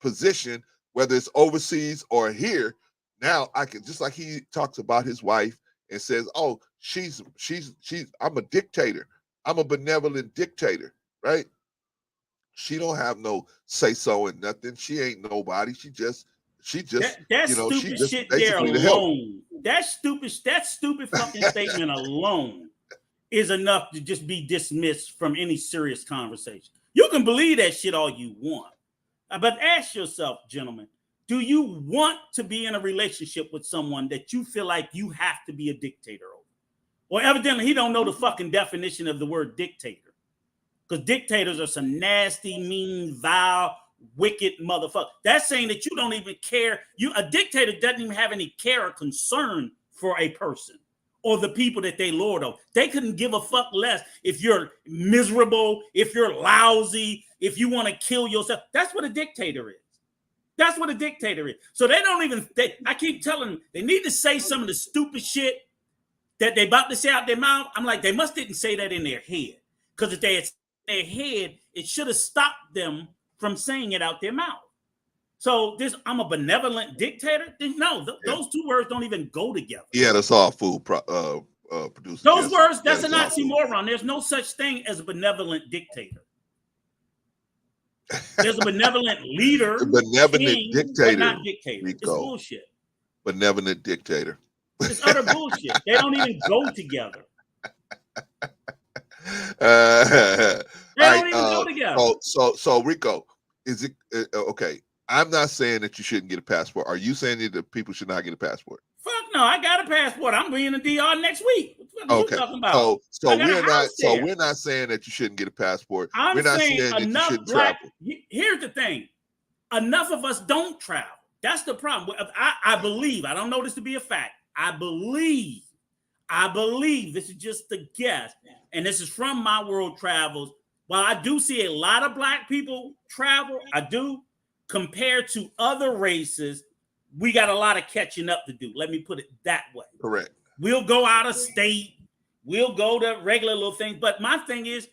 position, whether it's overseas or here. Now I can, just like he talks about his wife and says, oh, she's I'm a dictator. I'm a benevolent dictator, right? She don't have no say so in nothing. She ain't nobody. She just that stupid shit there alone. That stupid fucking statement alone is enough to just be dismissed from any serious conversation. You can believe that shit all you want, but ask yourself, gentlemen, do you want to be in a relationship with someone that you feel like you have to be a dictator over? Well, evidently he don't know the fucking definition of the word dictator, because dictators are some nasty, mean, vile, wicked motherfucker. That's saying that you don't even care. A dictator doesn't even have any care or concern for a person or the people that they lord over. They couldn't give a fuck less if you're miserable, if you're lousy, if you want to kill yourself. That's what a dictator is. That's what a dictator is. So they don't even, I keep telling them, they need to say some of the stupid shit that they about to say out their mouth. I'm like, they must didn't say that in their head. Because if they had in their head, it should have stopped them from saying it out their mouth. So I'm a benevolent dictator? No, those two words don't even go together. He had us all food producers. Those words, that's an oxymoron. There's no such thing as a benevolent dictator. There's a benevolent leader, benevolent dictator, but not dictator. Rico. It's bullshit. Benevolent dictator. It's utter bullshit. They don't even go together. They don't even go together. So Rico, is it okay? I'm not saying that you shouldn't get a passport. Are you saying that people should not get a passport? Fuck no, I got a passport. I'm being a DR next week. What are you talking about? So we're not saying that you shouldn't get a passport. I'm we're not saying that enough you shouldn't black. travel. Here's the thing: enough of us don't travel. That's the problem. I believe. I don't know this to be a fact. I believe. This is just a guess, and this is from my world travels. While I do see a lot of black people travel, I do. Compared to other races, we got a lot of catching up to do. Let me put it that way. Correct. We'll go out of state. We'll go to regular little things. But my thing is,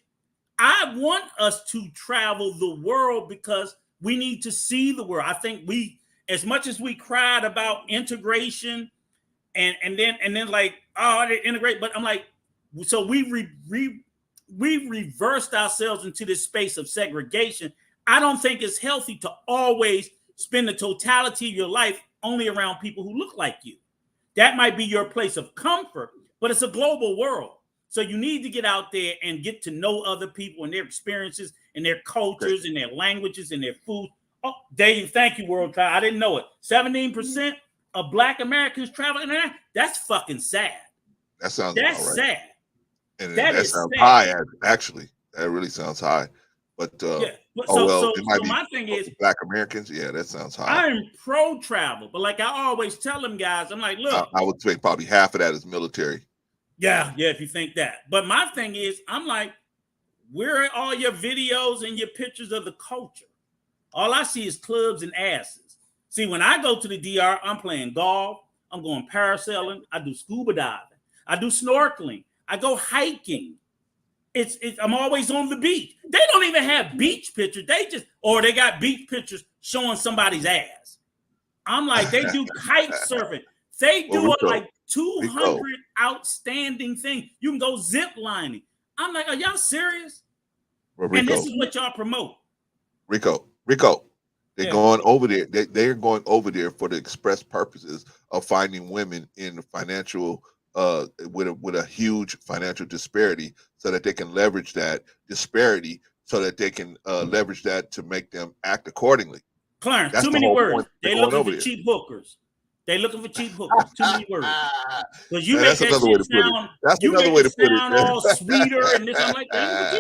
I want us to travel the world because we need to see the world. I think as much as we cried about integration and then like, oh, they integrate. But I'm like, so we reversed ourselves into this space of segregation. I don't think it's healthy to always spend the totality of your life only around people who look like you. That might be your place of comfort, but it's a global world. So you need to get out there and get to know other people and their experiences and their cultures and their languages and their food. Oh, Dave, thank you, World Cup. I didn't know it. 17% of Black Americans travel. That's fucking sad. That sounds That's sad. And that sounds high, actually. That really sounds high. But my thing is Black Americans. Yeah, that sounds high. I'm pro travel, but like I always tell them guys, I'm like, look, I would say probably half of that is military. Yeah, if you think that. But my thing is, I'm like, where are all your videos and your pictures of the culture? All I see is clubs and asses. See, when I go to the DR, I'm playing golf, I'm going parasailing, I do scuba diving, I do snorkeling, I go hiking. I'm always on the beach. They don't even have beach pictures. They got beach pictures showing somebody's ass. I'm like, they do kite surfing. They do like 200 outstanding things. You can go zip lining. I'm like, are y'all serious? And this is what y'all promote. Rico, they're going over there. They're going over there for the express purposes of finding women in financial with a huge financial disparity, so that they can leverage that disparity, so that they can leverage that to make them act accordingly. Clarence, too many words. They looking for cheap hookers. They looking for cheap hookers. Too many words. Because you make that shit sound. That's another way to put it. All sweeter and this. I'm like, okay.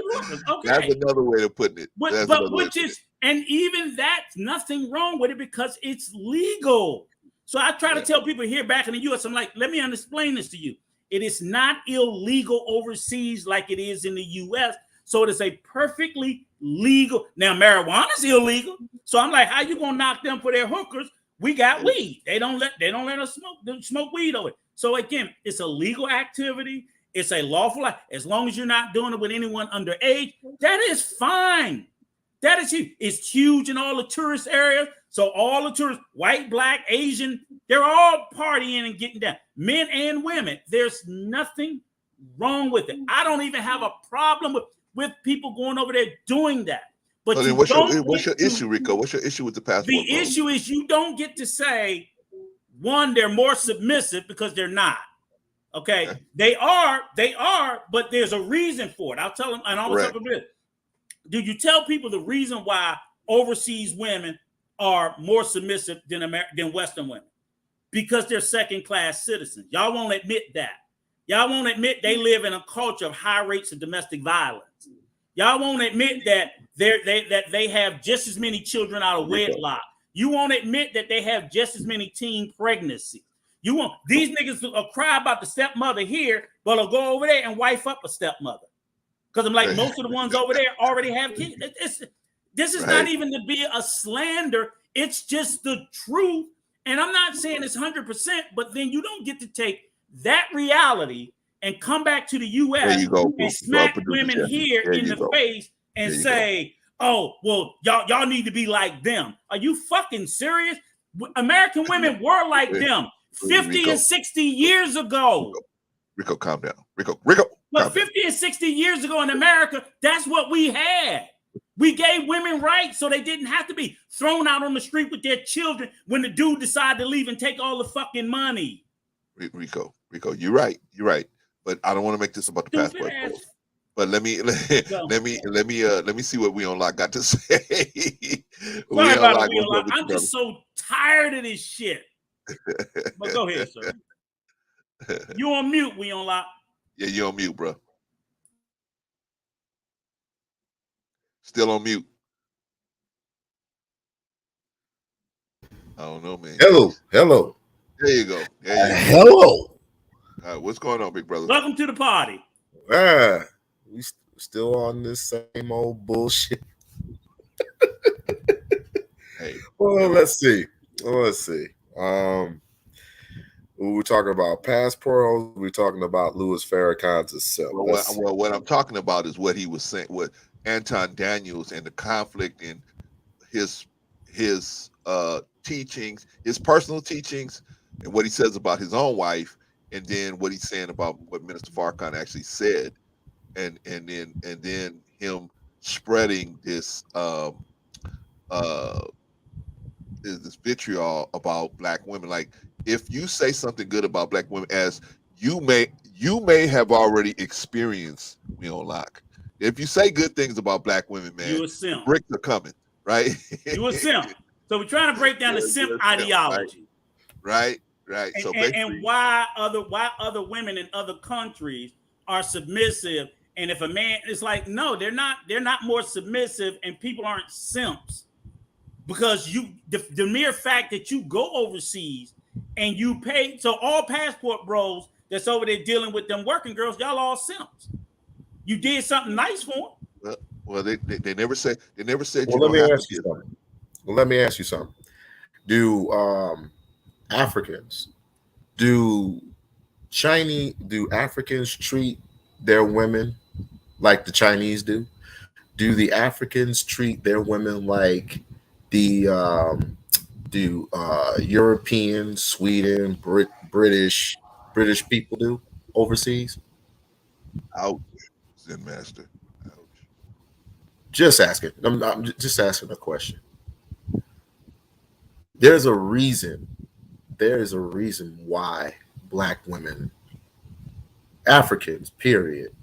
That's another way of putting it. But which is, and even that's nothing wrong with it because it's legal. So I try to tell people here back in the U.S., I'm like, let me explain this to you. It is not illegal overseas like it is in the U.S. So it is a perfectly legal. Now, marijuana is illegal. So I'm like, how you gonna knock them for their hookers? We got weed. They don't let us smoke weed over it. So again, it's a legal activity. It's a lawful, as long as you're not doing it with anyone underage, that is fine. That is huge. It's huge in all the tourist areas. So all the tourists, white, black, Asian, they're all partying and getting down. Men and women. There's nothing wrong with it. I don't even have a problem with people going over there doing that. But then what's your issue, Rico? What's your issue with the passport? The issue is you don't get to say, one, they're more submissive because they're not. Okay. They are, but there's a reason for it. I'll tell them, and I'll tell them this. Do you tell people the reason why overseas women are more submissive than Western women? Because they're second-class citizens. Y'all won't admit that. Y'all won't admit they live in a culture of high rates of domestic violence. Y'all won't admit that they have just as many children out of wedlock. You won't admit that they have just as many teen pregnancies. You won't. These niggas will cry about the stepmother here, but will go over there and wife up a stepmother. Because I'm like, most of the ones over there already have kids. This is not even to be a slander. It's just the truth. And I'm not saying it's 100%, but then you don't get to take that reality and come back to the There U.S. you go, and smack producer women Jeffy. here There in you the go. face and There you say, "Oh, well, y'all need to be like them." Are you fucking serious? American women were like them 50 and 60 years ago. Rico, calm down. Rico, But 50 and 60 years ago in America, that's what we had. We gave women rights so they didn't have to be thrown out on the street with their children when the dude decided to leave and take all the fucking money. Rico, you're right. But I don't want to make this about the passport. But let me see what We On Lock got to say. Sorry about We On Lock. I'm just so tired of this shit. But go ahead, sir. You on mute, We On Lock. Yeah, you're on mute, bro. Still on mute. I don't know, man. Hello. There you go. Hello. What's going on, big brother? Welcome to the party. We still on this same old bullshit. Hey. Well, let's see. We're talking about passport. We're talking about Louis Farrakhan's self. Well, what I'm talking about is what he was saying, what Anton Daniels and the conflict in his teachings, his personal teachings, and what he says about his own wife, and then what he's saying about what Minister Farrakhan actually said, and then him spreading this this vitriol about black women. Like, if you say something good about black women, as you may have already experienced, We On Lock. If you say good things about black women, man, you a simp. Bricks are coming, right? You a simp. So we're trying to break down the simp ideology. Right. And why other women in other countries are submissive. And if a man is like, no, they're not more submissive, and people aren't simps. Because the mere fact that you go overseas and you pay, so all passport bros that's over there dealing with them working girls, y'all all simps. You did something nice for them. Well, they never said Well, let me ask you something. Do Africans treat their women like the Chinese do? Do the Africans treat their women like the European, Sweden, British people do overseas? Ouch, Zen Master. Ouch. Just asking. I'm just asking a question. There's a reason why black women, Africans, period,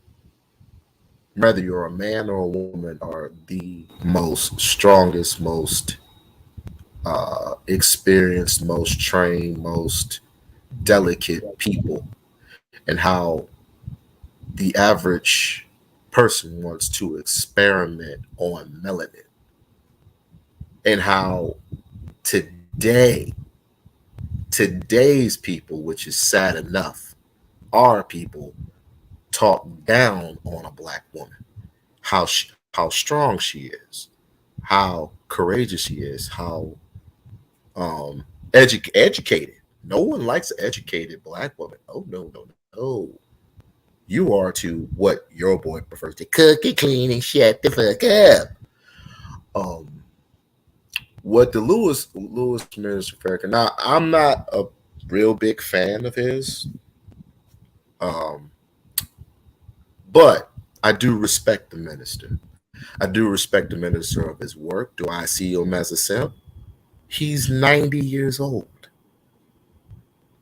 whether you're a man or a woman, are the most strongest, most experienced, most trained, most delicate people, and how the average person wants to experiment on melanin, and how today's people, which is sad enough, our people talk down on a black woman, how strong she is, how courageous she is, how educated. No one likes an educated black woman. Oh, no. You are to what your boy prefers to cook and clean and shut the fuck up. What the Louis Minister Farrakhan. Now, I'm not a real big fan of his, but I do respect the minister. I do respect the minister of his work. Do I see him as a simp? He's 90 years old.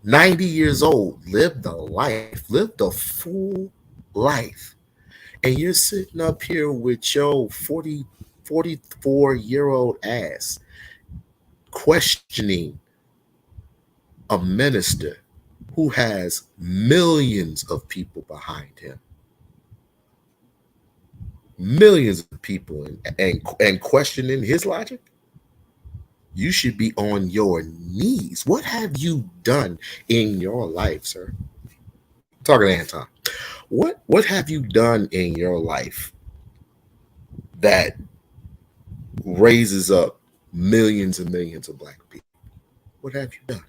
90 years old, lived a full life. And you're sitting up here with your 44-year-old ass questioning a minister who has millions of people behind him. Millions of people, and questioning his logic. You should be on your knees. What have you done in your life, sir? I'm talking to Anton. What have you done in your life that raises up millions and millions of black people. What have you done?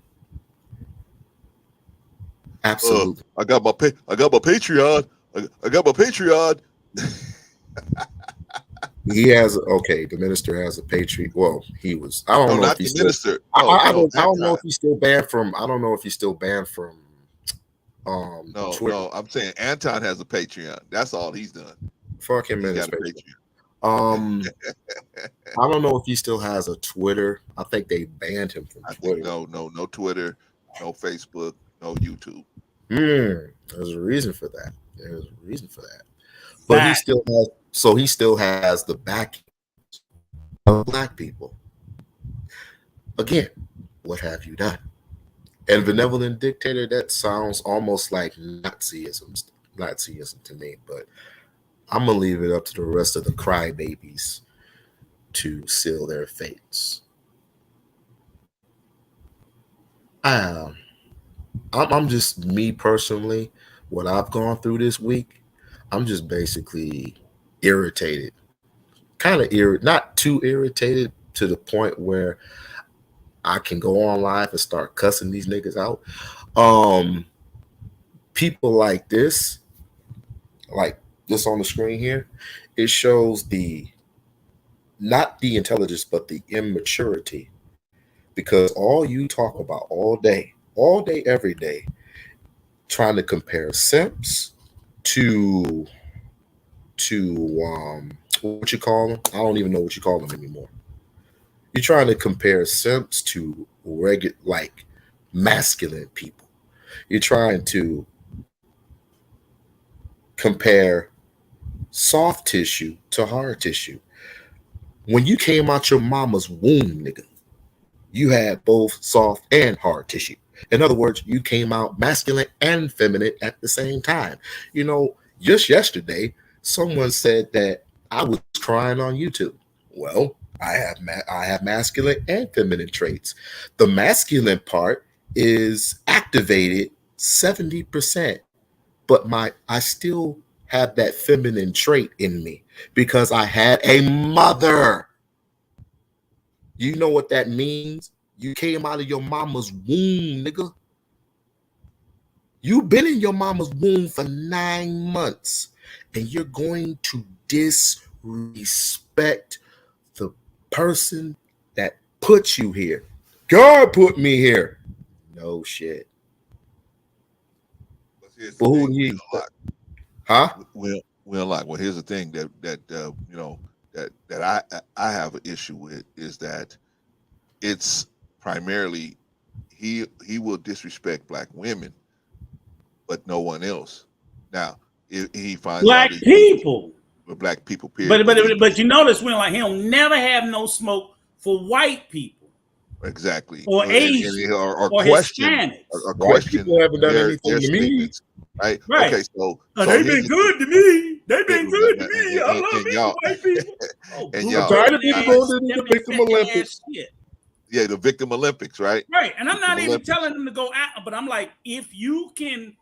Absolutely. I got my Patreon. I got my Patreon. He has the minister has a Patreon. Well, he was. I don't know not if he's the minister. Still, I don't know if he's still banned from. I don't know if he's still banned from. Twitter. No. I'm saying Anton has a Patreon. That's all he's done. Fuck him, He's minister. got a Patreon. I don't know if he still has a Twitter. I think they banned him from Twitter. No Twitter, no Facebook, no YouTube. There's a reason for that. But he still has the backing of black people. Again, what have you done? And benevolent dictator, that sounds almost like Nazism to me, but I'm gonna leave it up to the rest of the crybabies to seal their fates. I'm just, me personally, what I've gone through this week, I'm just basically irritated. Kind of not too irritated to the point where I can go on live and start cussing these niggas out. People like this on the screen here, it shows not the intelligence, but the immaturity. Because all you talk about all day, every day, trying to compare simps to what you call them? I don't even know what you call them anymore. You're trying to compare simps to like masculine people. You're trying to compare soft tissue to hard tissue. When you came out your mama's womb, nigga, you had both soft and hard tissue. In other words, you came out masculine and feminine at the same time. You know, just yesterday, someone said that I was crying on YouTube. Well, I have masculine and feminine traits. The masculine part is activated 70%, but I still have that feminine trait in me because I had a mother. You know what that means? You came out of your mama's womb, nigga. You've been in your mama's womb for 9 months, and you're going to disrespect the person that put you here. God put me here. No shit. But who do you? Huh? Well, here's the thing that I have an issue with is that it's primarily he will disrespect black women, but no one else. Now, if he finds black people, black people, period. But you notice when like he'll never have no smoke for white people. Exactly. Or Asian or Hispanics. Or question. People haven't done anything to me. Right. Okay. So they've been good to me. They've been good to me. I love these white people. And y'all. Tired of people going to the Victim Olympics. Yeah, the Victim Olympics, right? Right. And I'm not even telling them to go out, but I'm like, if you can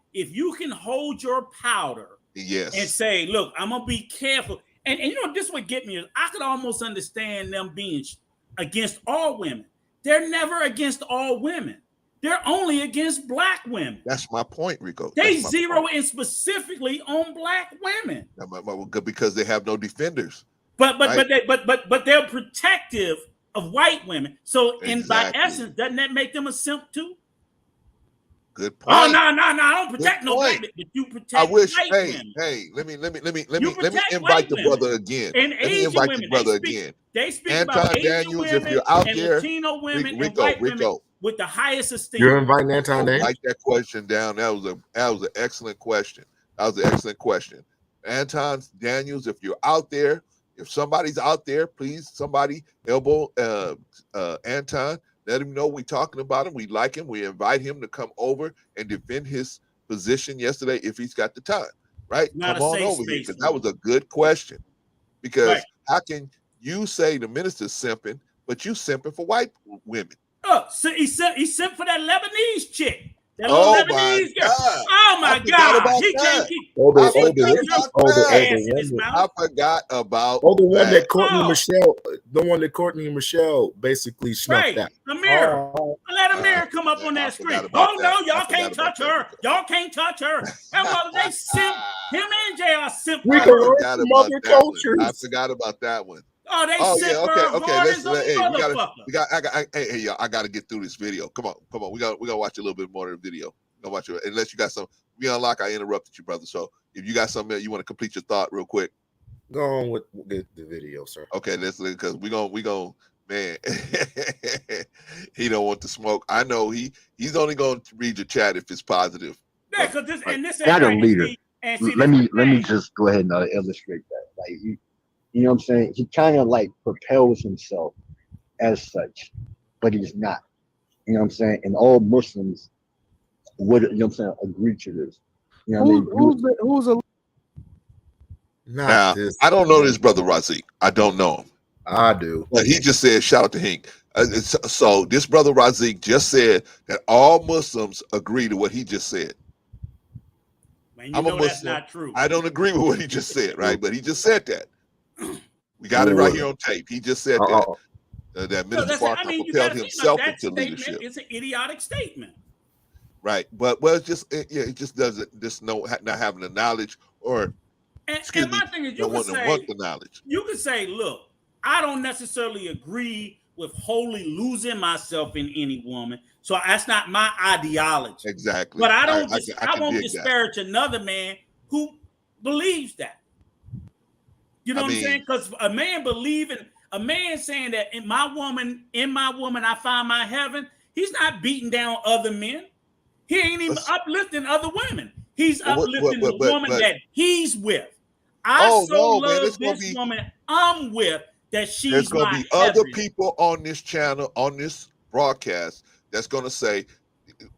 hold your powder, yes, and say, look, I'm gonna be careful. And you know, this would get me is I could almost understand them being against all women. They're never against all women. They're only against black women. That's my point, Rico. They zero in specifically on black women. Because they have no defenders. But they're protective of white women. So by essence, doesn't that make them a simp too? Good point. Oh no! I don't protect no white, but you protect. I wish. White women. Let me invite the brother again. And Asian women. They speak Anton about Asian Daniels, women if you're out and there, Latino women Rico, and white women with the highest esteem. You're inviting Anton Daniels. Write that question down. That was an excellent question. Anton Daniels, if you're out there, if somebody's out there, please somebody elbow Anton. Let him know we're talking about him. We like him. We invite him to come over and defend his position yesterday if he's got the time. Right? Come on over here, because that was a good question. Because how can you say the minister's simping, but you simping for white women? Oh, so he sent for that Lebanese chick. That little Oh my Lebanese girl. God. Oh my I forgot God. about He can't that. keep. I She forgot keeps about her that. ass in his I mouth. forgot about Oh, the one that that. Courtney Oh. Michelle, the one that Courtney Michelle basically snuffed Right. out. Amir. Let Amir come up on I that forgot screen. about Oh that. no, I y'all forgot can't about touch that, her. Rico. Y'all can't touch her. And mother, they simp. Him and JR simp We for can her. learn Forgot from about other that one. I cultures. forgot about that one. Oh, they Oh simp yeah, for okay, her okay. hard as a Hey, motherfucker. hey, y'all, I gotta get through this video. Come on. We gotta watch a little bit more of the video. We're gonna watch it. Unless you got some, we unlock. I interrupted you, brother. So if you got something that you want to complete your thought real quick, Go on with the video, sir. okay. Let's because we gonna man. He don't want to smoke. I know he's only gonna read your chat if it's positive. Yeah, because this and this Not a and leader. see, Let me just go ahead and illustrate that. Like you know what I'm saying? He kind of like propels himself as such, but he's not. You know what I'm saying? And all Muslims would, you know what I'm saying, agree to this. You know what I mean? Who's a Not Now this. I don't know this brother Razik. I don't know him. I do. But he just said, shout out to Hink. So this brother Razik just said that all Muslims agree to what he just said. Man, I'm a Muslim. That's not true. I don't agree with what he just said, right? But he just said that. We got it right here on tape. He just said that. That Minister Farrakhan propelled himself into leadership. It's an idiotic statement. Right. But well, it just doesn't not having the knowledge or And my thing is, you could say the knowledge. You could say, look, I don't necessarily agree with wholly losing myself in any woman, so that's not my ideology. Exactly. But I won't disparage another man who believes that. You know what I'm saying? Because a man saying that in my woman I find my heaven, he's not beating down other men. He ain't even uplifting other women. He's uplifting the woman that he's with. I love this woman I'm with that she's there's gonna my be other heaven. people on this channel, on this broadcast, that's gonna say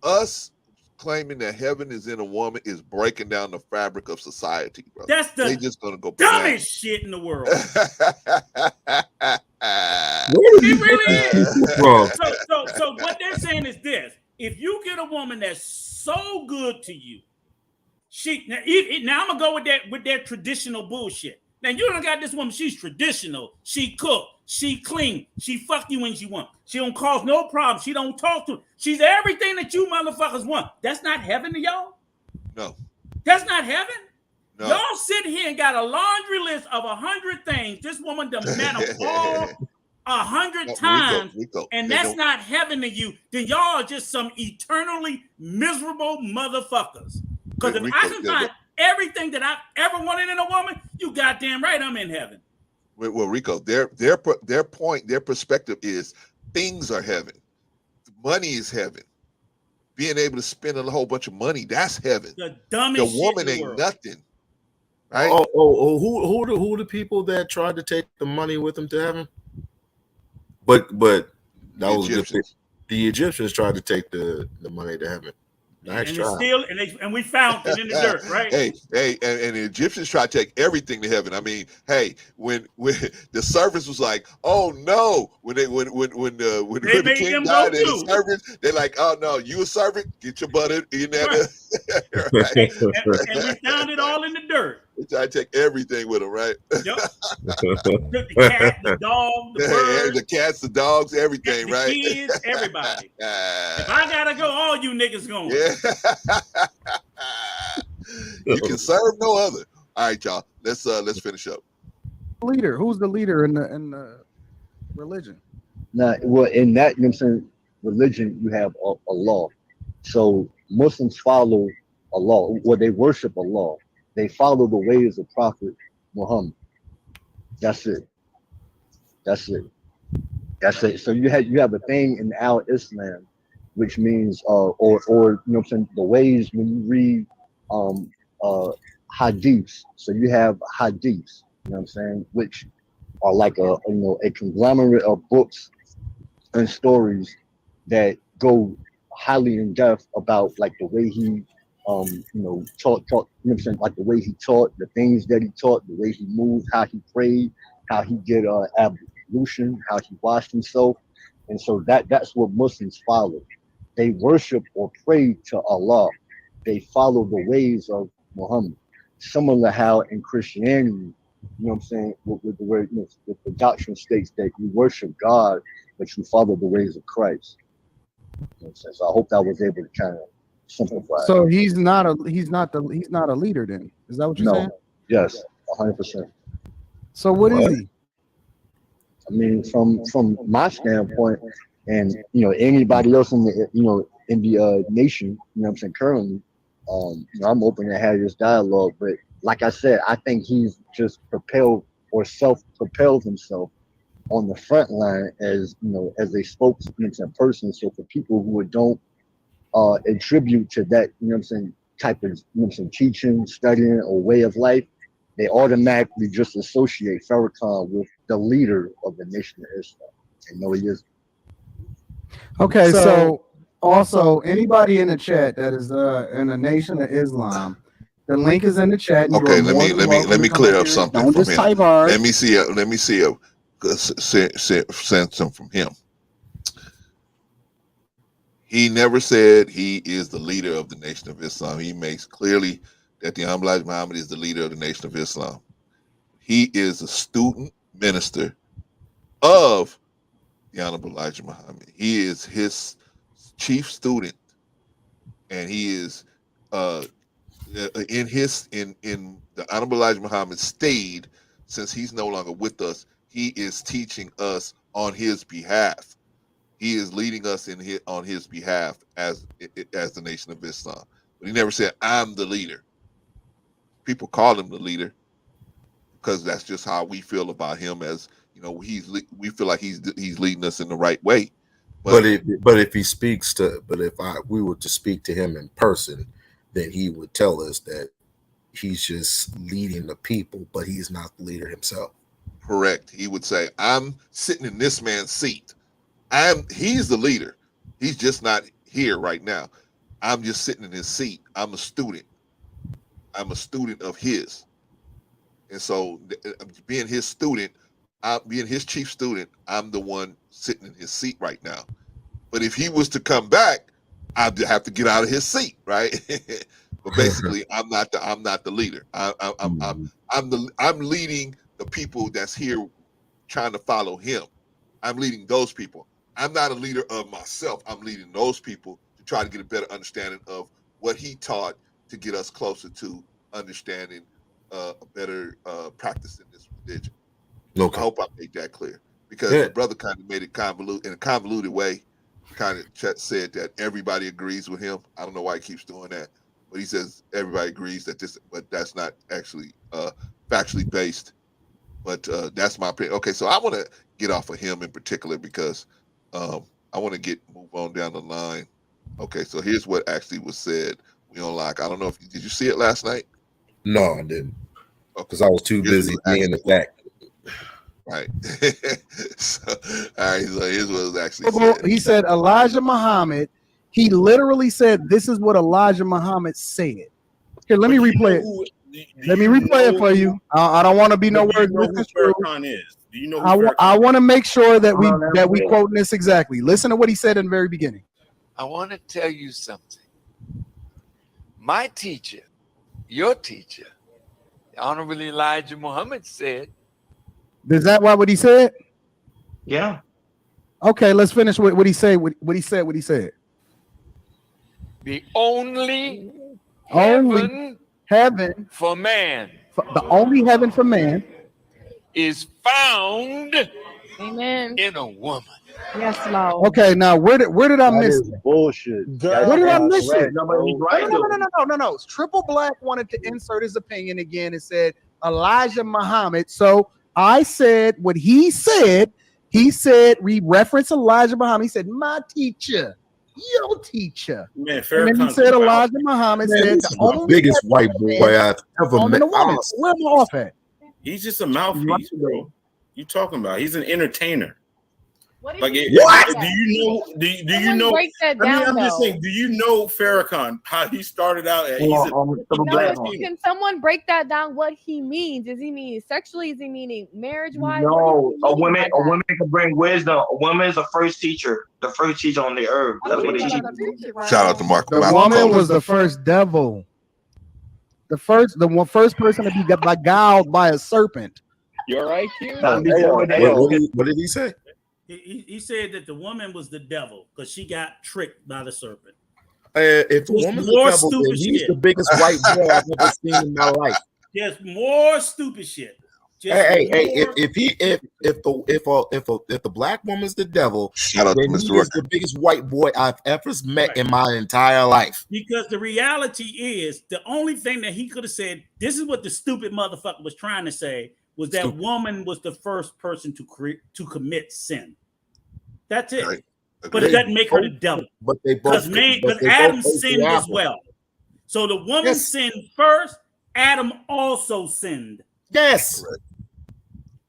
us claiming that heaven is in a woman is breaking down the fabric of society, bro. That's the just gonna go dumbest shit in the world. It really is. So what they're saying is this: if you get a woman that's so good to you, now I'm gonna go with that traditional bullshit. Now you done got this woman, she's traditional, she cook, she clean, she fuck you when she want. She don't cause no problem, she don't talk to. She's everything that you motherfuckers want. That's not heaven to y'all? No. That's not heaven? No. Y'all sit here and got a laundry list of 100 things. This woman done met them all 100 times, and that's not heaven to you. Then y'all are just some eternally miserable motherfuckers. Because if I can find everything that I've ever wanted in a woman, you goddamn right I'm in heaven. Well, Rico, their point, their perspective is things are heaven. Money is heaven. Being able to spend a whole bunch of money, that's heaven. The dumbest the woman shit in the ain't world. nothing. Right? Who the people that tried to take the money with them to heaven? But that was good. The Egyptians tried to take the money to heaven. Nice try. And we found it in the dirt, right? And the Egyptians tried to take everything to heaven. I mean, hey, when the servants was like, oh no, when the king died and the servants, they're like, oh no, you a servant, get your butt in there. Right. and we found it all in the dirt. They tried to take everything with them, right? Yep. The cat, the dog, the bird, the cats, the dogs, everything, the right? kids, everybody. If I gotta go, all you niggas going. Yeah. You can serve no other. All right, y'all. Let's finish up. Leader? Who's the leader in the religion? Now, well, in that, you know what I'm saying, religion, you have a law. So Muslims follow a law. Well, they worship a law. They follow the ways of Prophet Muhammad. That's it. So you have a thing in Al-Islam, which means or you know what I'm saying, the ways when you read hadiths. So you have hadiths, you know what I'm saying, which are like a conglomerate of books and stories that go highly in depth about like the way he taught, you know what I'm saying, like the way he taught, the things that he taught, the way he moved, how he prayed, how he did ablution, how he washed himself. And so that's what Muslims follow. they worship or pray to Allah. They follow the ways of Muhammad. Similar to how in Christianity, you know what I'm saying, with the word, you know, with the doctrine states that you worship God, but you follow the ways of Christ. You know what I'm saying? So I hope that was able to kind of simplify. So he's not a leader then. Is that what you're saying? Yes, 100%. So what is he? I mean, from my standpoint, and you know, anybody else in the nation, you know what I'm saying, currently, you know, I'm open to have this dialogue. But like I said, I think he's just propelled or self-propelled himself on the front line as, you know, as a spokesperson person. So for people who don't attribute to that, you know what I'm saying, type of, you know what I'm saying, teaching, studying, or way of life, they automatically just associate Farrakhan with the leader of the Nation of Islam. And no, he isn't. Okay, so also anybody in the chat that is in the Nation of Islam, the link is in the chat. And Okay, let me clear up something. Don't from just him. type hard. Let me see send some from him. He never said he is the leader of the Nation of Islam. He makes clearly that the Honorable Elijah Muhammad is the leader of the Nation of Islam. He is a student minister of the Honorable Elijah Muhammad. He is his chief student, and he is in the Honorable Elijah Muhammad stayed since he's no longer with us. He is teaching us on his behalf. He is leading us on his behalf as the Nation of Islam. But he never said, "I'm the leader." People call him the leader because that's just how we feel about him. As you know, we feel like he's leading us in the right way. But if he speaks to, we were to speak to him in person, then he would tell us that he's just leading the people, but he's not the leader himself. Correct. He would say, "I'm sitting in this man's seat. He's the leader. He's just not here right now. I'm just sitting in his seat. I'm a student. I'm a student of his." And so being his student, being his chief student, I'm the one sitting in his seat right now. But if he was to come back, I'd have to get out of his seat, right? But basically, I'm not the leader. I'm leading the people that's here trying to follow him. I'm leading those people. I'm not a leader of myself. I'm leading those people to try to get a better understanding of what he taught to get us closer to understanding a better practice in this religion. Okay. I hope I made that clear, because the brother kind of made it in a convoluted way. Kind of said that everybody agrees with him. I don't know why he keeps doing that, but he says everybody agrees that but that's not actually factually based. But that's my opinion. Okay, so I want to get off of him in particular because I want to move on down the line. Okay, so here's what actually was said. We don't like. I don't know did you see it last night? No, I didn't, because I was too busy being the fact. Right. So, all right. So here's what was actually said. He said Elijah Muhammad. He literally said, "This is what Elijah Muhammad said." Here, let me replay it. Let me replay it for you. I don't want to be no words misconstrued. Do you know who I want to make sure that we quoting this exactly. Listen to what he said in the very beginning. I want to tell you something. My teacher, your teacher, the Honorable Elijah Muhammad said. Is that what he said? Yeah. Okay, let's finish what he said. What he said. The only heaven for man. The only heaven for man is found in a woman. Yes, Lord. Okay, now where did I miss it? Bullshit. Where did I miss it? No. Triple Black wanted to insert his opinion again and said Elijah Muhammad. So I said what he said. He said we reference Elijah Muhammad. He said my teacher, your teacher. Man, and then he said Elijah Muhammad said the biggest white boy I've ever met. Where am I off at? He's just a mouthpiece, bro. You talking about? He's an entertainer. What did Like, he what? say? Do you know? Do you Someone know? break that I mean, down, I'm just though. saying. Do you know Farrakhan? How he started out? He's a No, but can someone break that down? What he means? Does he mean sexually? Is he meaning marriage-wise? No, What a do you mean by woman that? can bring wisdom. A woman is the first teacher on the earth. That's what it teaches. Shout out to Mark. The woman was the first devil. The first person to be beguiled by a serpent. You're right, Q. Not before that. What did he say? He said that the woman was the devil because she got tricked by the serpent. If the woman's the More devil, then stupid he's shit. the biggest white boy I've ever seen in my life. Just more stupid shit. Just Hey, more- if the black woman's the devil, shout out to then Mr. he is Rucker. the biggest white boy I've ever met in my entire life. Because the reality is, the only thing that he could have said, this is what the stupid motherfucker was trying to say, was that woman was the first person to commit sin. That's it. Right. But it doesn't make her the devil. But they both Because Adam sinned as well. So the woman sinned first. Adam also sinned. Yes.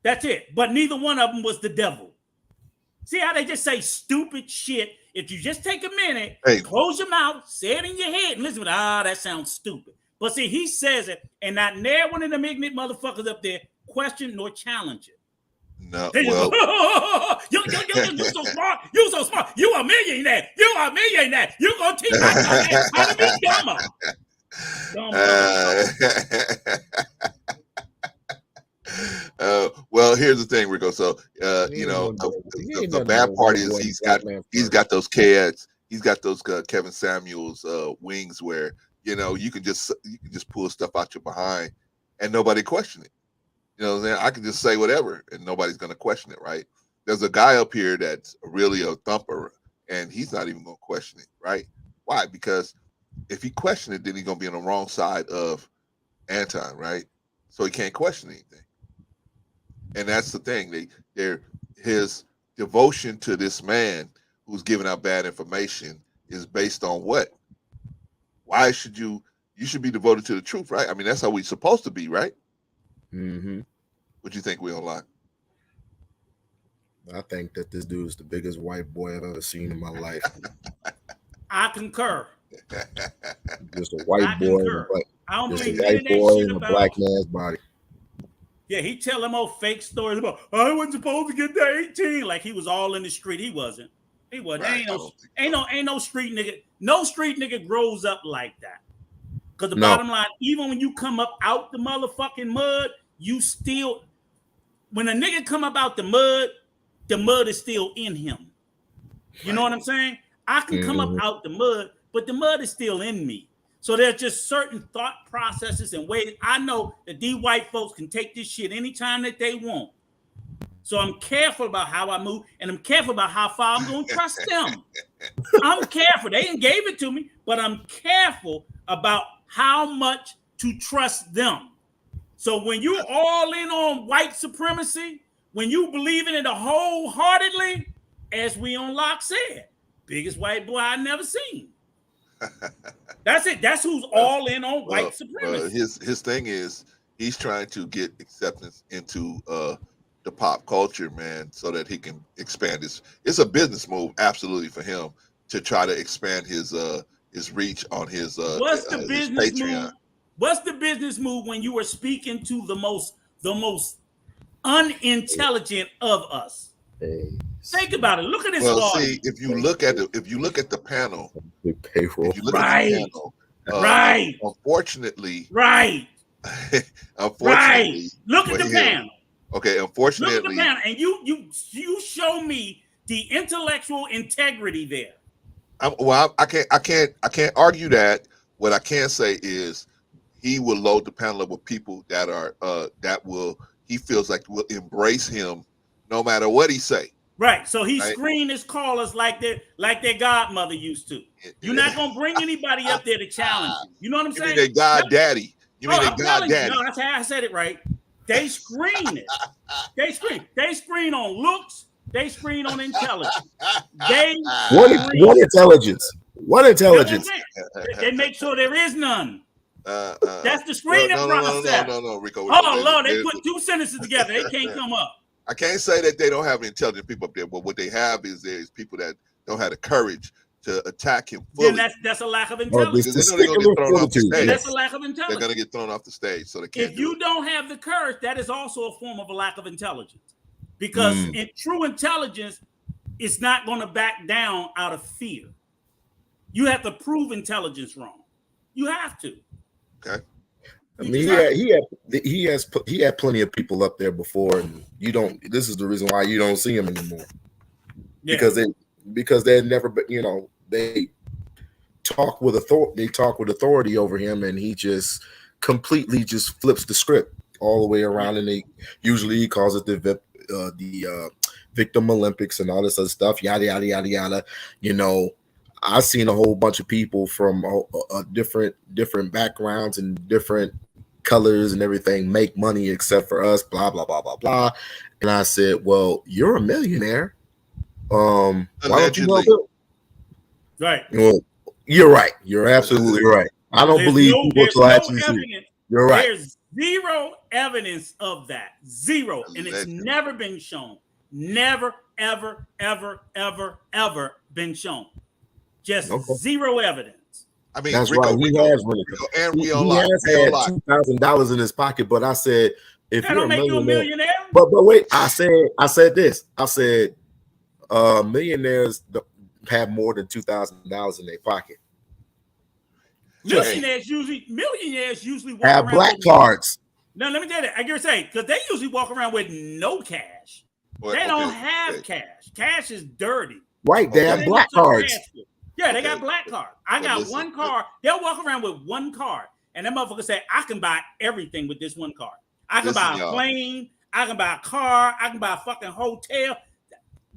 That's it. But neither one of them was the devil. See how they just say stupid shit? If you just take a minute, close your mouth, say it in your head, and listen to it. That sounds stupid. But see, he says it, and not near one of them ignorant motherfuckers up there question nor challenge it. No, They well, you so smart. You so smart. You a millionaire. You a millionaire. You gonna teach my ass how to be dumber. Well, here's the thing, Rico. So, the bad part is he's got those kids. He's got those Kevin Samuels wings where you can just pull stuff out your behind and nobody question it. You know what I'm saying? I can just say whatever and nobody's gonna question it, right? There's a guy up here that's really a thumper and he's not even gonna question it, right? Why? Because if he question it, then he's gonna be on the wrong side of Anton, right? So he can't question anything. And that's the thing. His devotion to this man who's giving out bad information is based on what? Why should you should be devoted to the truth, right? I mean, that's how we're supposed to be, right? Mm-hmm. What you think we don't like? I think that this dude is the biggest white boy I've ever seen in my life. I concur. Just a white boy in a black man's body. Yeah, he tell them old fake stories about I wasn't supposed to get to 18, like he was all in the street. He wasn't. He wasn't. Right. Ain't no street nigga. No street nigga grows up like that. Because the bottom line, even when you come up out the motherfucking mud, you still, when a nigga come up out the mud is still in him. You know what I'm saying? I can come up out the mud, but the mud is still in me. So there's just certain thought processes and ways. I know that these white folks can take this shit anytime that they want. So I'm careful about how I move, and I'm careful about how far I'm going to trust them. I'm careful. They didn't gave it to me, but I'm careful about how much to trust them. So when you're all in on white supremacy, when you believe in it wholeheartedly, as we on Locke said, biggest white boy I never seen. That's it. That's who's all in on white supremacy. His thing is he's trying to get acceptance into the pop culture, man, so that he can expand his. It's a business move, absolutely, for him to try to expand his reach on his. What's the business Patreon. move? What's the business move when you are speaking to the most unintelligent of us? Think about it. Look at this. Well, see, if you look at the panel, right. Unfortunately, right. Unfortunately, Look at the panel. Okay, unfortunately, look at the panel, and you show me the intellectual integrity there. I can't argue that. What I can say is he will load the panel up with people that are he feels like will embrace him no matter what he say. Right. So he screened his callers like their godmother used to. You're not gonna bring anybody up there to challenge you. You know what I'm saying? You mean their goddaddy. You mean their goddaddy. No, that's how I said it right. They screen it. They screen on looks. They screen on intelligence. What intelligence? What intelligence? They make sure there is none. That's the screening process. No, Rico. Oh Lord, they put two sentences together. They can't come up. I can't say that they don't have intelligent people up there, but what they have is there's people that don't have the courage to attack him fully. Then that's a lack of Or intelligence. this Because they know they're gonna get thrown off the fortitude. Then stage. that's a lack of They're intelligence. gonna get thrown off the stage, so they can't If do you it. don't have the courage, that is also a form of a lack of intelligence. Because in true intelligence, it's not going to back down out of fear. You have to prove intelligence wrong. You have to. Okay. I mean, he had plenty of people up there before, and you don't. This is the reason why you don't see him anymore. Yeah. Because they never, you know, they talk with authority. They talk with authority over him, and he just completely just flips the script all the way around. And they usually he calls it the Victim Olympics and all this other stuff. Yada yada yada yada. You know, I've seen a whole bunch of people from different backgrounds and different colors and everything make money except for us. Blah blah blah blah blah. And I said, well, you're a millionaire. Why don't you help him? Right. Well, you're right. You're absolutely right. I don't believe people till actually see it. You're right. There's zero evidence of that. Zero. And it's never been shown. Never, ever, ever, ever, ever been shown. Just zero evidence. I mean, that's Rico, right. He has really. And he has had $2,000 in his pocket, but I said, if that you're don't make you a millionaire. But wait, I said this. I said, millionaires have more than $2,000 in their pocket. Millionaires usually walk have around black with, cards. No, let me get it. I gotta say, because they usually walk around with no cash. They don't have cash. Cash is dirty. Right, they have black cards. Yeah, they got black cards. I got one card. They'll walk around with one card, and that motherfucker say, I can buy everything with this one card. I can buy a plane. I can buy a car. I can buy a fucking hotel.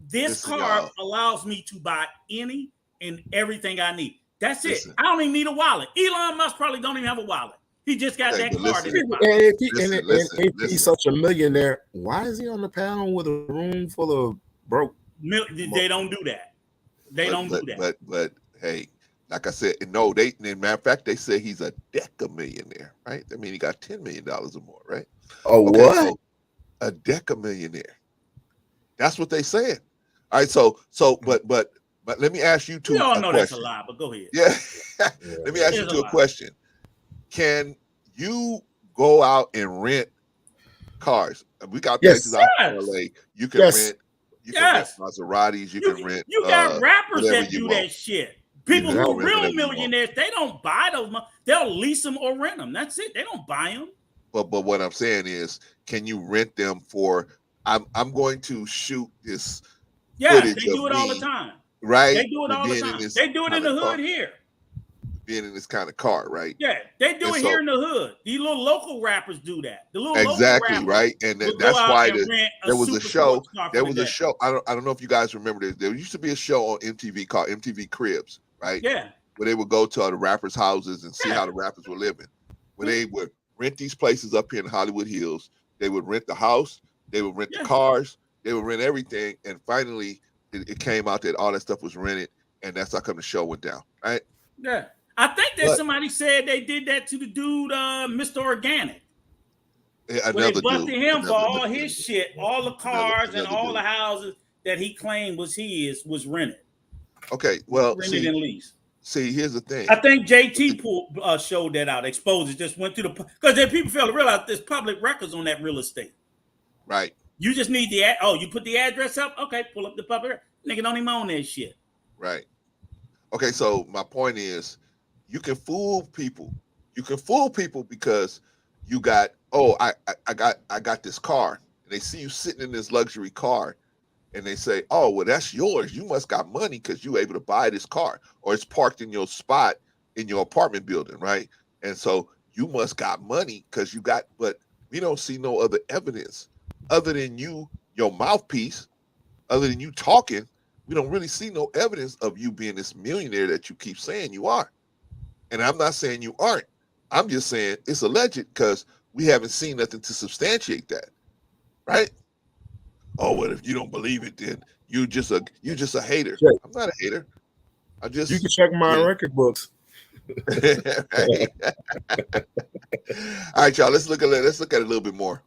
This card allows me to buy any and everything I need. That's it. I don't even need a wallet. Elon Musk probably don't even have a wallet. He just got that card. If he's such a millionaire, why is he on the panel with a room full of broke? They don't do that. They don't do that. But hey, like I said, no, they. In matter of fact, they say he's a decamillionaire, right? I mean, he got $10 million or more, right? Oh, what? So a decamillionaire. That's what they said. All right. So, but let me ask you two. We all know that's a lie, but go ahead. Yeah. Let me ask you two a question. Can you go out and rent cars? We got places out in LA. You can rent. You can rent Maseratis. You can rent. You got rappers that do want. that shit. People who are real millionaires, they don't buy those. They'll lease them or rent them. That's it. They don't buy them. But what I'm saying is, can you rent them for? I'm going to shoot this. Yeah, they do it all the time. Right? They do it all the time. They do it in the hood here. Being in this kind of car, right? Yeah, they do it here in the hood. These little local rappers do that. The little exactly local right, and that's why there was a show. There was a show. I don't know if you guys remember this. There used to be a show on MTV called MTV Cribs, right? Yeah, where they would go to the rappers' houses and see how the rappers were living. Where they would rent these places up here in Hollywood Hills. They would rent the house. They would rent the cars. They would rent everything, and finally, it came out that all that stuff was rented, and that's how come the show went down, right? Yeah. I think that somebody said they did that to the dude, Mr. Organic. When they busted him for all his shit, all the cars and all the houses that he claimed was his was rented. Okay, well, rented and leased. See, here's the thing. I think JT showed that out, exposed it, just went to because then people fail to realize there's public records on that real estate. Right. You just need you put the address up, okay, pull up the public. Nigga don't even own that shit. Right. Okay, so my point is, you can fool people. You can fool people because you got, I got this car. And they see you sitting in this luxury car, and they say, oh, well, that's yours. You must got money because you able to buy this car, or it's parked in your spot in your apartment building, right? And so you must got money because you got, but we don't see no other evidence other than you, your mouthpiece, other than you talking. We don't really see no evidence of you being this millionaire that you keep saying you are. And I'm not saying you aren't. I'm just saying it's alleged because we haven't seen nothing to substantiate that, right? Oh, well, if you don't believe it, then you just a hater. Check. I'm not a hater. You can check my record books. All right, y'all. Let's look at it a little bit more.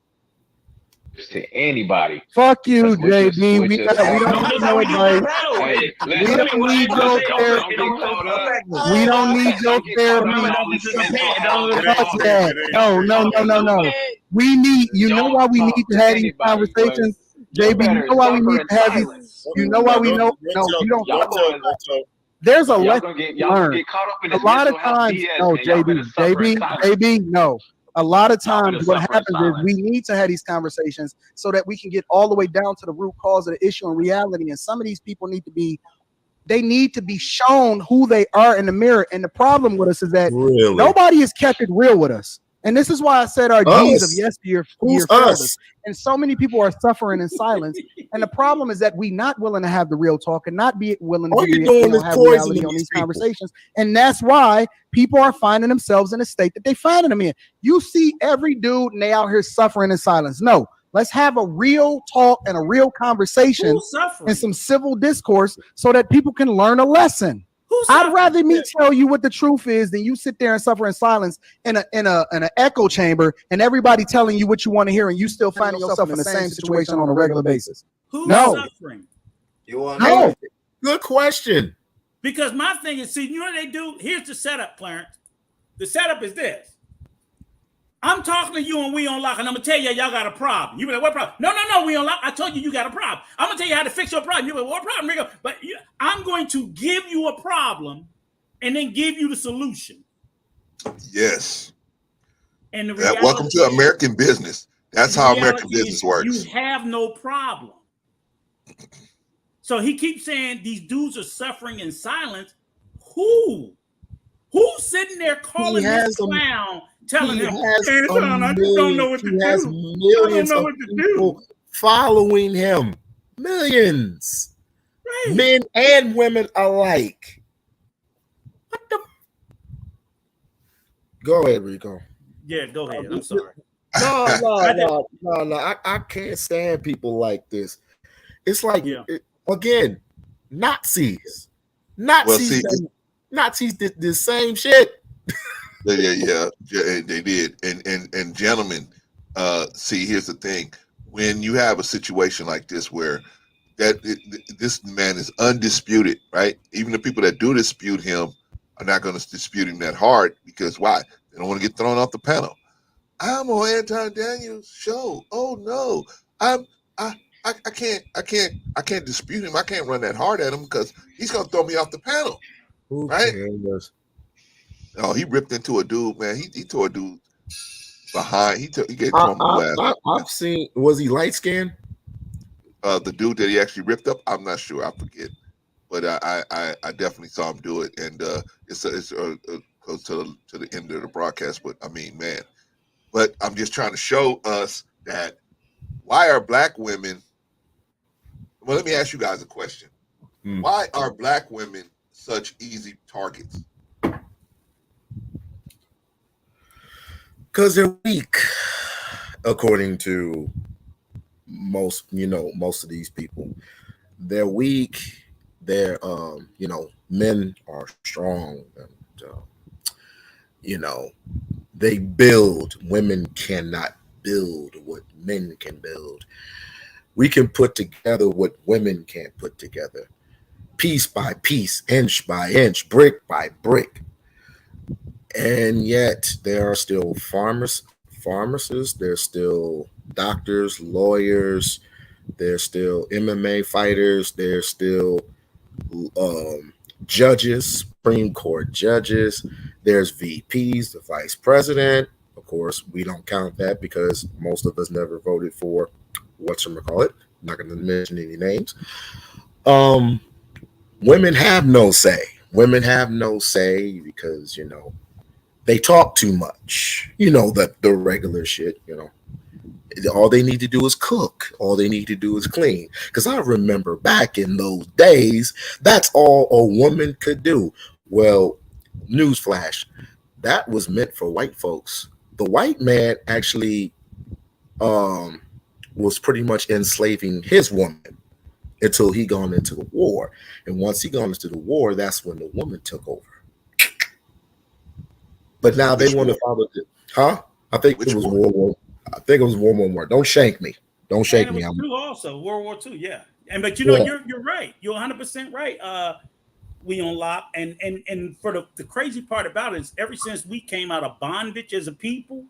to anybody. Fuck you, Because JB. We don't need no advice. Hey, We don't need your therapy. We don't need your therapy. Fuck that. No. We need. You know why we need to have these conversations, JB? You know why we need to have these. You know why we know. No, you don't. There's a lesson learned. A lot of times, no, JB, no. A lot of times what happens is we need to have these conversations so that we can get all the way down to the root cause of the issue and reality. And some of these people need to be shown who they are in the mirror. And the problem with us is that nobody has kept it real with us. And this is why I said our G's of yesteryear failed us. And so many people are suffering in silence. And the problem is that we not willing to have the real talk and not be willing to have reality on these conversations. And that's why people are finding themselves in a state that they finding them in. You see every dude and they out here suffering in silence. No, let's have a real talk and a real conversation and some civil discourse so that people can learn a lesson. I'd rather me tell you what the truth is than you sit there and suffer in silence in an echo chamber and everybody telling you what you want to hear and you still finding yourself in the same situation on a regular basis. Who's suffering? No. Good question. Because my thing is, see, you know what they do? Here's the setup, Clarence. The setup is this. I'm talking to you and we on lock, and I'm gonna tell you y'all got a problem. You be like, what problem? No, we on lock. I told you got a problem. I'm gonna tell you how to fix your problem. You be like, what problem, Rico? But I'm going to give you a problem and then give you the solution. Yes. And welcome to American business. That's how American business works. You have no problem. So he keeps saying these dudes are suffering in silence. Who's sitting there calling this clown, telling him, I just don't know what to do. Millions of people following him. Millions. Right. Men and women alike. What the? Go ahead, Rico. Yeah, go ahead. I'm sorry. No. I can't stand people like this. It's like, again, Nazis. Nazis did the same shit. Yeah, they did. And gentlemen, see, here's the thing. When you have a situation like this where this man is undisputed, right? Even the people that do dispute him are not going to dispute him that hard because why? They don't want to get thrown off the panel. I'm on Anton Daniels' show. Oh no, I can't dispute him. I can't run that hard at him because he's gonna throw me off the panel. Right? Oh, he ripped into a dude, man. He tore a dude behind. He gave Trump a blast. I've seen. Was he light skinned? The dude that he actually ripped up, I'm not sure. I forget, but I definitely saw him do it, and it's close to the end of the broadcast. But I mean, man. But I'm just trying to show us that why are black women? Well, let me ask you guys a question. Why are black women such easy targets? Because they're weak, according to most of these people. They're weak. They're, men are strong. And, they build. Women cannot build what men can build. We can put together what women can't put together. Piece by piece, inch by inch, brick by brick. And yet there are still pharmacists, there's still doctors, lawyers, there's still MMA fighters, there's still judges, Supreme Court judges, there's VPs, the vice president. Of course, we don't count that because most of us never voted for whatchamacallit. I'm not going to mention any names. Women have no say. Women have no say because, they talk too much. The regular shit, All they need to do is cook. All they need to do is clean. Because I remember back in those days, that's all a woman could do. Well, newsflash, that was meant for white folks. The white man actually was pretty much enslaving his woman until he gone into the war. And once he gone into the war, that's when the woman took over. But now they want to follow it. Huh? I think it was World War. I think it was World War I. Don't shank me. Don't shake And it me. was I'm true also, World War II, yeah. And but you know, yeah. you're right. You're 100% right. We on lock. And for the crazy part about it is ever since we came out of bondage as a people,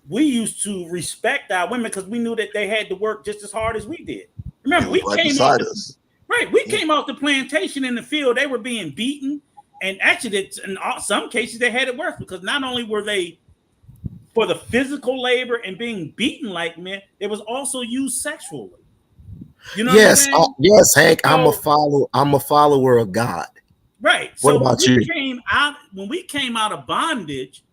we used to respect our women because we knew that they had to work just as hard as we did. They Remember, was we right came off beside the us. right. We came off the plantation in the field. They were being beaten, and actually, in some cases, they had it worse because not only were they for the physical labor and being beaten like men, they was also used sexually. You know what I'm Yes, saying? yes, Hank. So, I'm a follower of God. right. What So about you? when we came out of bondage,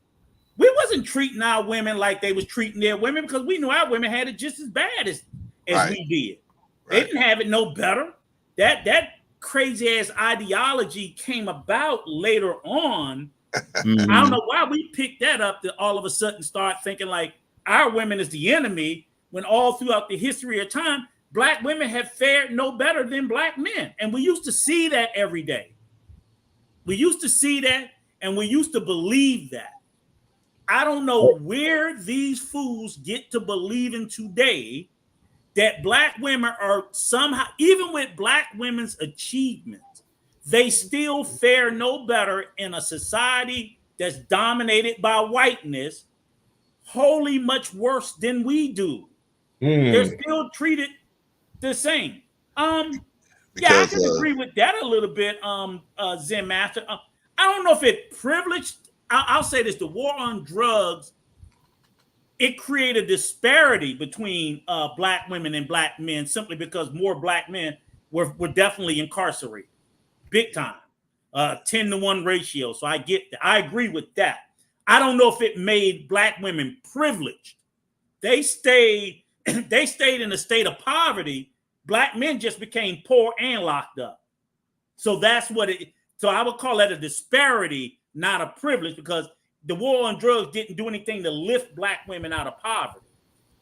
we wasn't treating our women like they was treating their women because we knew our women had it just as bad as Right. we did. They didn't have it no better. That crazy ass ideology came about later on. I don't know why we picked that up to all of a sudden start thinking like our women is the enemy when all throughout the history of time, black women have fared no better than black men. And we used to see that every day. We used to see that and we used to believe that. I don't know where these fools get to believing today that black women are somehow, even with black women's achievements, they still fare no better in a society that's dominated by whiteness, wholly much worse than we do. They're still treated the same. Yeah, I can agree with that a little bit, Zen Master. I don't know if it privileged, I'll say this, the war on drugs, it created a disparity between black women and black men simply because more black men were definitely incarcerated, big time, 10-to-1 ratio. So I get that. I agree with that. I don't know if it made black women privileged. They stayed in a state of poverty. Black men just became poor and locked up. So that's what it. So I would call that a disparity, not a privilege, because the war on drugs didn't do anything to lift black women out of poverty.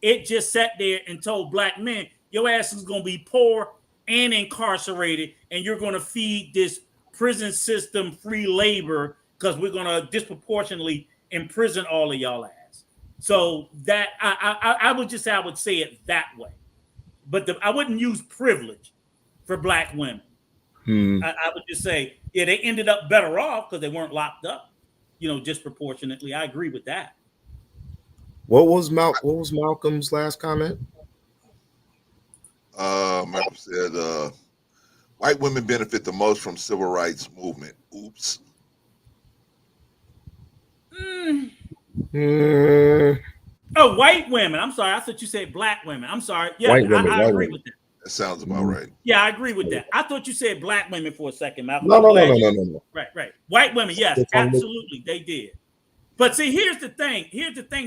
It just sat there and told black men, your ass is going to be poor and incarcerated, and you're going to feed this prison system free labor because we're going to disproportionately imprison all of y'all ass. So that I would just say, I would say it that way. But I wouldn't use privilege for black women. I would just say, yeah, they ended up better off because they weren't locked up, disproportionately. I agree with that. What was Malcolm's last comment? Malcolm said, white women benefit the most from civil rights movement. Oops. Oh, white women. I'm sorry. I thought you said black women. I'm sorry. Yeah, White women, I agree with that. That sounds about right. Yeah, I agree with that. I thought you said black women for a second, Malcolm. No. Right. White women, yes, absolutely, they did. But see, here's the thing.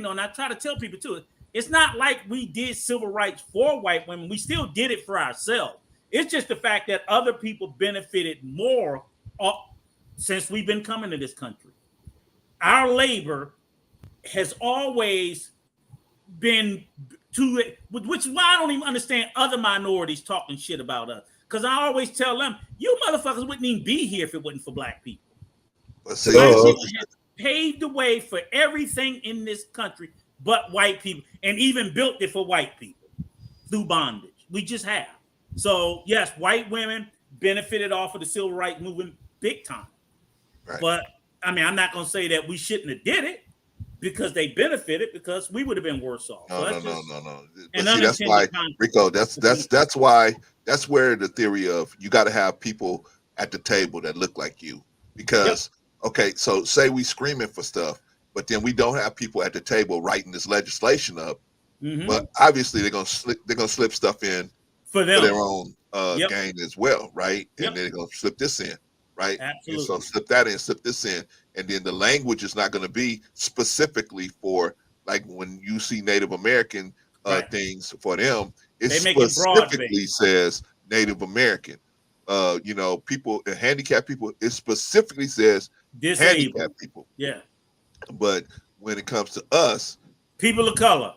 Though, and I try to tell people too. It's not like we did civil rights for white women. We still did it for ourselves. It's just the fact that other people benefited more since we've been coming to this country. Our labor has always been to it, which is why I don't even understand other minorities talking shit about us. Because I always tell them, you motherfuckers wouldn't even be here if it wasn't for black people. See, Black people have paved the way for everything in this country but white people, and even built it for white people through bondage. We just have. So yes, white women benefited off of the civil rights movement big time. Right. But I mean, I'm not going to say that we shouldn't have did it because they benefited, because we would have been worse off. No. But See, that's why, Rico, that's why, that's where the theory of you got to have people at the table that look like you. Because, okay, so say we screaming for stuff, but then we don't have people at the table writing this legislation up. But obviously they're gonna slip stuff in for their own gain as well, right? And they're gonna slip this in, right? Absolutely. And so slip that in, slip this in, and then the language is not going to be specifically for, like, when you see Native American things for them, it specifically says Native American. People, handicapped people, it specifically says handicapped people. Yeah. But when it comes to us, people of color,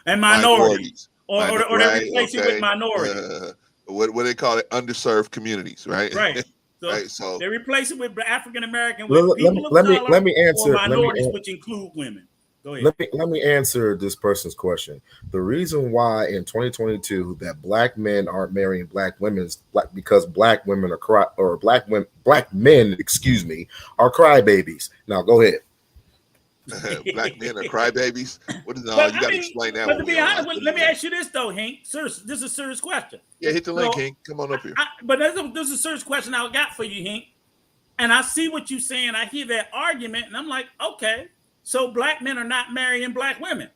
and minorities, or they replace it with minorities. What they call it, underserved communities, right? Right. So, so they replace it with African American, with people of color, let me answer, or minorities, which include women. Go ahead. Let me answer this person's question. The reason why in 2022 that black men aren't marrying black women is because black women are black men, excuse me, are crybabies. Now go ahead. Black men are crybabies. What is But, you got to explain that But one. to be honest, let me ask you this though, Hank. Serious, this is a serious question. Yeah, hit the link, Hank. Come on up here. But this is a serious question I got for you, Hank. And I see what you're saying. I hear that argument, and I'm like, okay, so black men are not marrying black women,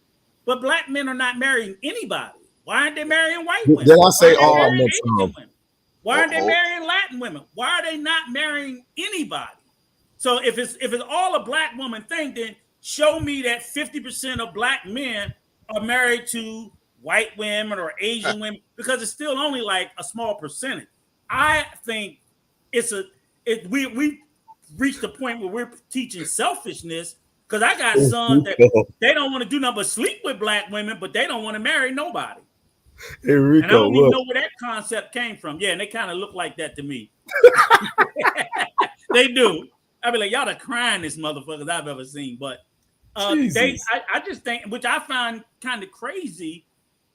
but black men are not marrying anybody. Why aren't they marrying white women? Did I say all? Why aren't they marrying Latin women? Why are they not marrying anybody? So if it's all a black woman thing, then show me that 50% of black men are married to white women or Asian women, because it's still only like a small percentage. I think we reached the point where we're teaching selfishness, because I got sons that they don't want to do nothing but sleep with black women, but they don't want to marry nobody. Hey, Rico, and I don't even know where that concept came from. Yeah, and they kind of look like that to me. They do. I be like, y'all the cryingest motherfuckers I've ever seen. But I just think, which I find kind of crazy,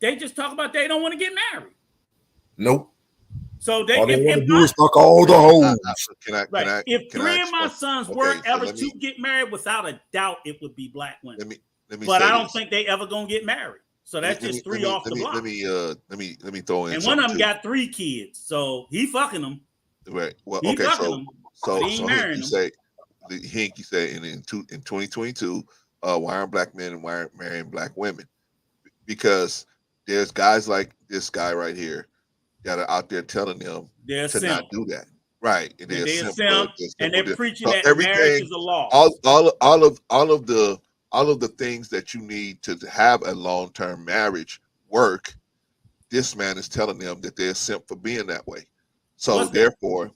they just talk about they don't want to get married. Nope. So they want to do is fuck all the hoes. If three of my sons were ever to get married, without a doubt, it would be black women. But I don't think they ever gonna get married. So that's just three off the block. Let me throw in. And one of them got 3 kids, so he fucking them. Right. Well, he okay. So Hank, you say in 2022, why aren't black men and why aren't marrying black women? Because there's guys like this guy right here that are out there telling them to not do that. Right. And they're simp, and they're preaching that marriage is a law. All of the things that you need to have a long-term marriage work, this man is telling them that they're simp for being that way. So therefore,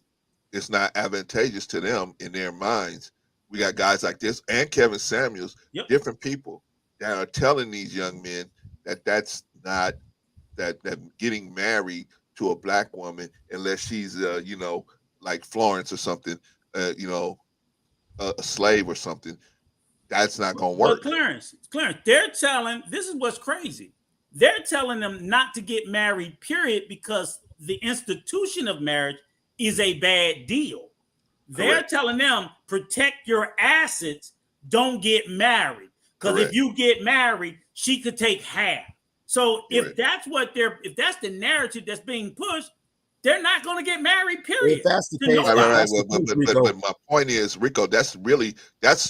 it's not advantageous to them in their minds. We got guys like this and Kevin Samuels, different people that are telling these young men that that's not that getting married to a black woman, unless she's like Florence or something, a slave or something, that's not gonna work. But Clarence, they're telling, this is what's crazy. They're telling them not to get married, period, because the institution of marriage is a bad deal. They're telling them, protect your assets, don't get married. Because if you get married, she could take half. So if that's the narrative that's being pushed, they're not going to get married, period. If that's the case, but my point is, Rico, that's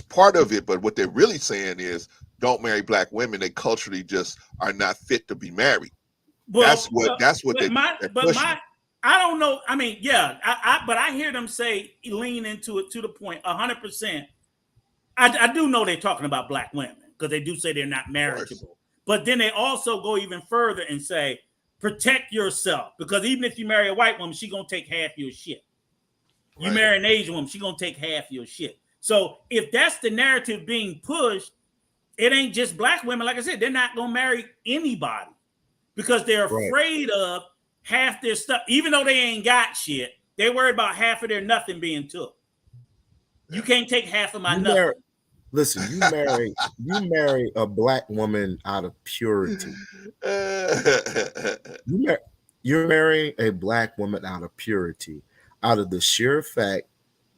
part of it. But what they're really saying is, don't marry black women. They culturally just are not fit to be married. Well, that's what they're pushing. I don't know. I mean, but I hear them say, lean into it to the point, 100%. I do know they're talking about black women, because they do say they're not marriageable. But then they also go even further and say, protect yourself, because even if you marry a white woman, she's going to take half your shit. You marry an Asian woman, she's going to take half your shit. So if that's the narrative being pushed, it ain't just black women. Like I said, they're not going to marry anybody because they're afraid of half their stuff. Even though they ain't got shit, they worried about half of their nothing being took. You can't take half of my nothing. Listen, you marry a black woman out of purity. You're marrying a black woman out of purity, out of the sheer fact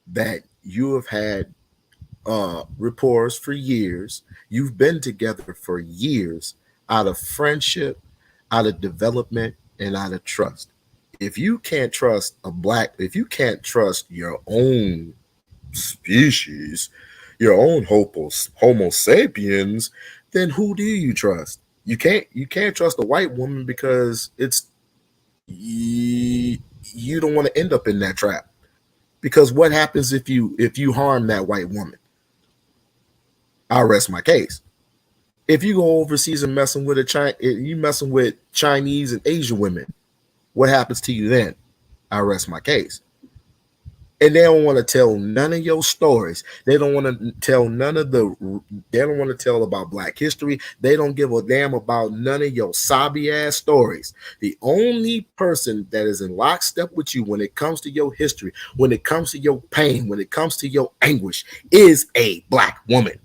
that you have had rapport for years. You've been together for years, out of friendship, out of development, and out of trust. If you can't trust your own species, your own Homo sapiens, then who do you trust? You can't trust a white woman, because you don't want to end up in that trap. Because what happens if you harm that white woman? I'll rest my case. If you go overseas and messing with Chinese and Asian women, what happens to you then? I'll rest my case. And they don't want to tell none of your stories. They don't want to tell they don't want to tell about Black history. They don't give a damn about none of your sobby ass stories. The only person that is in lockstep with you when it comes to your history, when it comes to your pain, when it comes to your anguish, is a Black woman.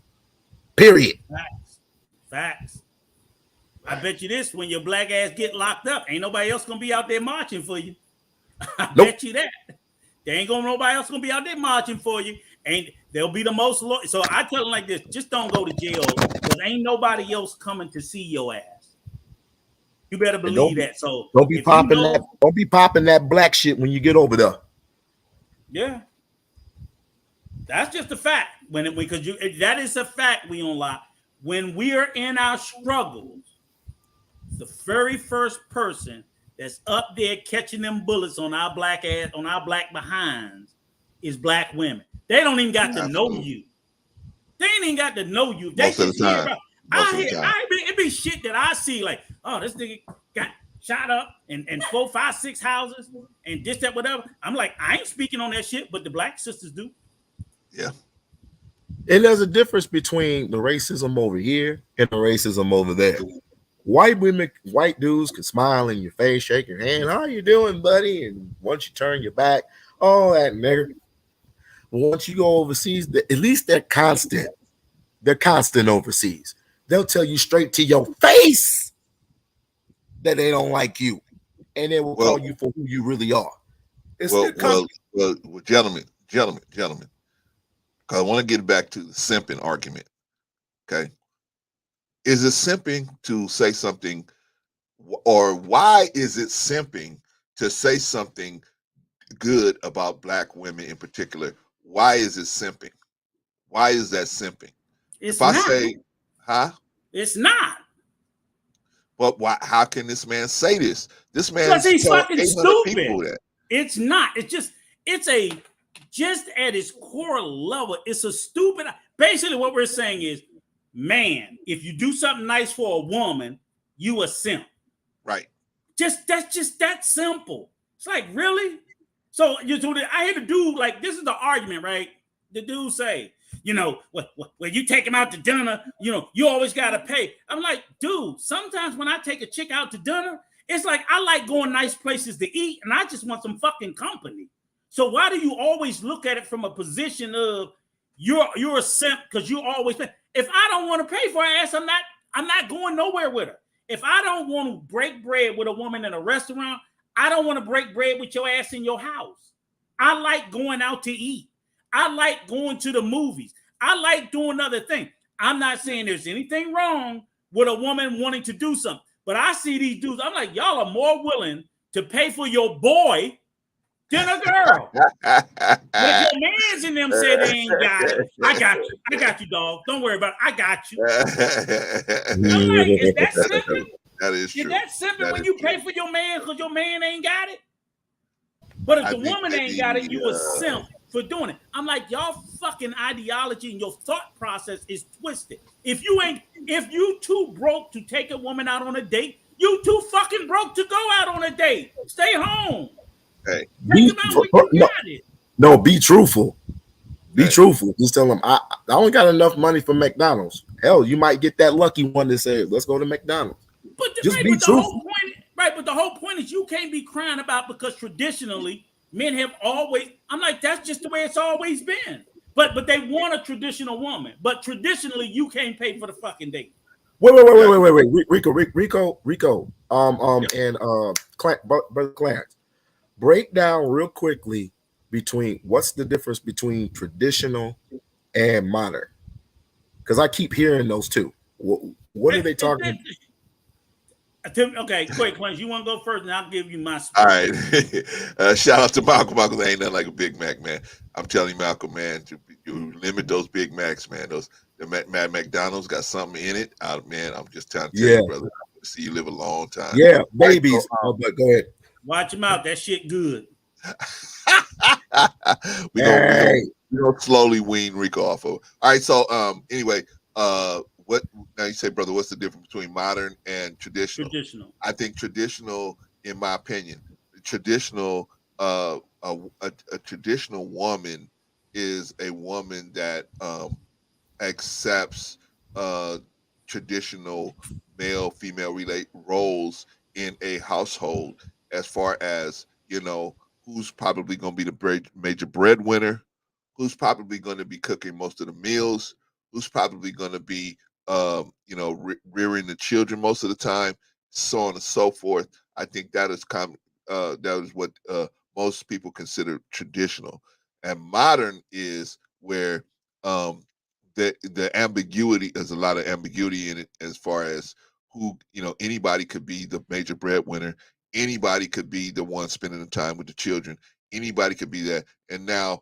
Period. Facts. I bet you this: when your black ass get locked up, ain't nobody else gonna be out there marching for you. I bet you that. There ain't gonna nobody else gonna be out there marching for you. And they'll be the most loyal. So I tell them like this: just don't go to jail, because ain't nobody else coming to see your ass. You better believe that. So don't be if popping you know, that. Don't be popping that black shit when you get over there. yeah, that's just a fact. Because that is a fact we unlock. When we are in our struggles, the very first person that's up there catching them bullets on our black ass, on our black behinds, is black women. They don't even got to know you. They ain't even got to know you. They Most of the just hear time. about. Most of the time. It be shit that I see like, oh, this nigga got shot up and 4, 5, 6 houses and this, that, whatever. I'm like, I ain't speaking on that shit, but the black sisters do. Yeah. And there's a difference between the racism over here and the racism over there. White women, white dudes can smile in your face, shake your hand. How you doing, buddy? And once you turn your back, oh, that nigger. But once you go overseas, at least they're constant. They're constant overseas. They'll tell you straight to your face that they don't like you, and they will call you for who you really are. Well, gentlemen, because I want to get back to the simping argument. Okay, is it simping to say something, or why is it simping to say something good about black women in particular? Why is it simping? Why is that simping? It's if I not. say, huh? It's not. But why? How can this man say this? This man Because he's told fucking 800 people stupid. that. It's not. It's just at its core level, it's a stupid. Basically, what we're saying is, man, if you do something nice for a woman, you a simp. Right. That's just that simple. It's like, really? So I hear the dude, like, this is the argument, right? The dude say, when you take him out to dinner, you always gotta pay. I'm like, dude, sometimes when I take a chick out to dinner, it's like I like going nice places to eat, and I just want some fucking company. So why do you always look at it from a position of you're a simp because you always pay? If I don't want to pay for her ass, I'm not going nowhere with her. If I don't want to break bread with a woman in a restaurant, I don't want to break bread with your ass in your house. I like going out to eat. I like going to the movies. I like doing other things. I'm not saying there's anything wrong with a woman wanting to do something, but I see these dudes. I'm like, y'all are more willing to pay for your boy than a girl. But if your mans in them say they ain't got it, I got you, dog. Don't worry about it. I got you. I'm like, is that simping? That is true. Is that simping when you pay for your man because your man ain't got it? But if the woman ain't got it, you a simp for doing it. I'm like, y'all fucking ideology and your thought process is twisted. If you too broke to take a woman out on a date, you too fucking broke to go out on a date. Stay home. Hey, think about when you got it. No, be truthful. Be truthful. Just tell them I only got enough money for McDonald's. Hell, you might get that lucky one that says, "Let's go to McDonald's." But just be truthful. But the whole point is you can't be crying about because traditionally men have always. I'm like, that's just the way it's always been. But they want a traditional woman. But traditionally, you can't pay for the fucking date. Wait. Rico. And Brother Clarence, break down real quickly between what's the difference between traditional and modern, because I keep hearing those two. What are they talking about? Okay, quick, Clarence, you want to go first, and I'll give you my All right. Shout out to Malcolm. Malcolm ain't nothing like a Big Mac, man. I'm telling you, Malcolm, man, you limit those Big Macs, man. The McDonald's got something in it. Man, I'm just trying to tell you, brother. See you live a long time. Yeah, babies. But go ahead. Watch them out. That shit good. we gonna slowly wean Rico off of. All right. So anyway, what now you say, brother? What's the difference between modern and traditional? Traditional. I think traditional, in my opinion, traditional. A traditional woman is a woman that accepts traditional male-female roles in a household, as far as who's probably going to be the major breadwinner, who's probably going to be cooking most of the meals, who's probably going to be you know, rearing the children most of the time, so on and so forth. I think that is that is what most people consider traditional, and modern is where the ambiguity, there's a lot of ambiguity in it as far as who, you know, anybody could be the major breadwinner, anybody could be the one spending the time with the children, anybody could be that. And now,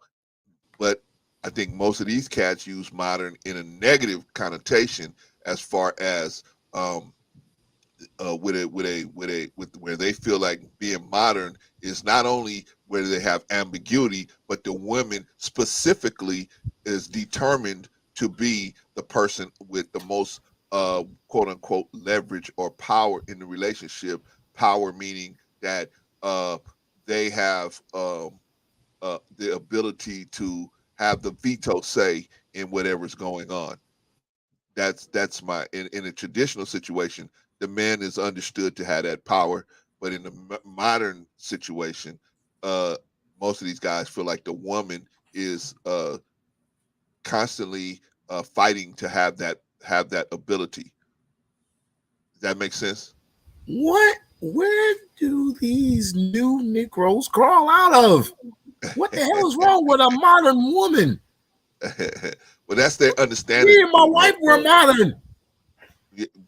but I think most of these cats use modern in a negative connotation as far as with where they feel like being modern is not only where they have ambiguity, but the women specifically is determined to be the person with the most quote unquote leverage or power in the relationship. Power meaning that they have the ability to have the veto say in whatever's going on. That's my in a traditional situation, the man is understood to have that power, but in the modern situation, most of these guys feel like the woman is constantly fighting to have that ability. Does that make sense? What? Where do these new Negroes crawl out of? What the hell is wrong with a modern woman? Well, that's their understanding. Me and my wife were modern.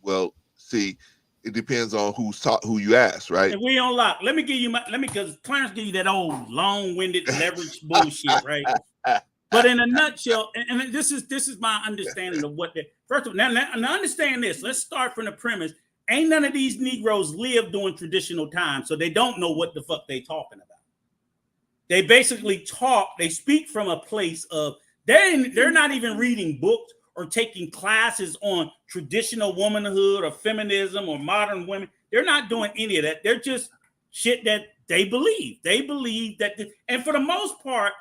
Well, see, it depends on who you ask, right? And we on lock. Let me give you because Clarence give you that old long-winded leverage bullshit, right? But in a nutshell, and this is my understanding of what first of all, now understand this. Let's start from the premise. Ain't none of these Negroes live during traditional times, so they don't know what the fuck they talking about. They basically they speak from a place of they're not even reading books or taking classes on traditional womanhood or feminism or modern women. They're not doing any of that. They're just shit that they believe. They believe that, and for the most part,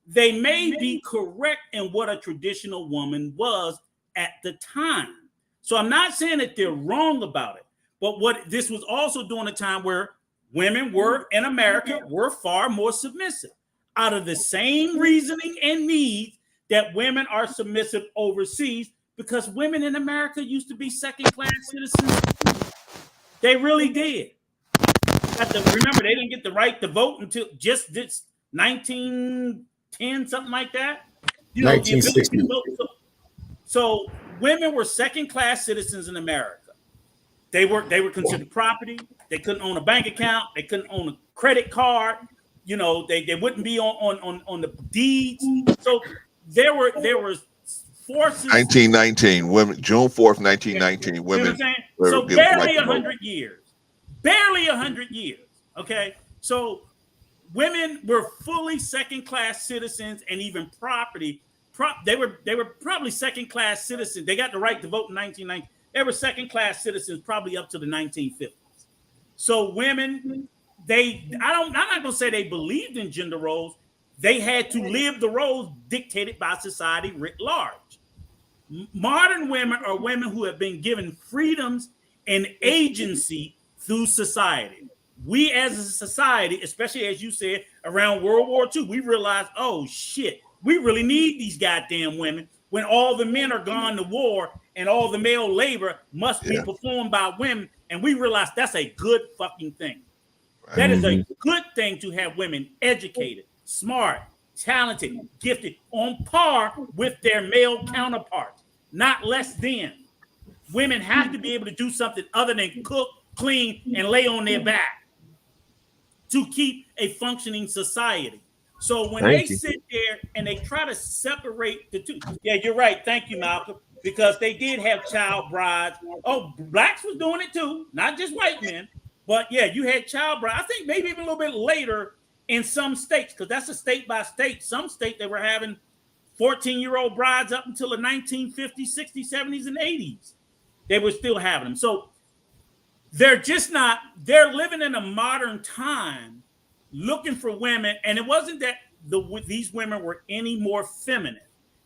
they may be correct in what a traditional woman was at the time. So I'm not saying that they're wrong about it, but what this was also during a time where women were in America were far more submissive out of the same reasoning and needs that women are submissive overseas, because women in America used to be second-class citizens. They really did. Remember, they didn't get the right to vote until just this 1910, something like that. You know, 1960. So women were second-class citizens in America. They were considered property. They couldn't own a bank account. They couldn't own a credit card. You know, they wouldn't be on the deeds. So there were forces. 1919, women, June 4th, 1919, women. So barely 100 years. Barely 100 years. Okay. So women were fully second-class citizens and even property. They were probably second-class citizens. They got the right to vote in 1919. They were second-class citizens probably up to the 1950s. So women, I'm not gonna say they believed in gender roles. They had to live the roles dictated by society writ large. Modern women are women who have been given freedoms and agency through society. We as a society, especially as you said, around World War II, we realized, oh shit, we really need these goddamn women when all the men are gone to war and all the male labor must be performed by women. And we realized that's a good fucking thing. Right. That is a good thing to have women educated, smart, talented, gifted, on par with their male counterparts, not less than. Women have to be able to do something other than cook, clean, and lay on their back to keep a functioning society. So when they sit there and they try to separate the two, yeah, you're right. Thank you, Malcolm, because they did have child brides. Oh, blacks was doing it too, not just white men. But yeah, you had child bride. I think maybe even a little bit later in some states, because that's a state by state. Some state they were having 14-year-old brides up until the 1950s, 60s, 70s, and 80s. They were still having them. So they're living in a modern time looking for women. And it wasn't that these women were any more feminine,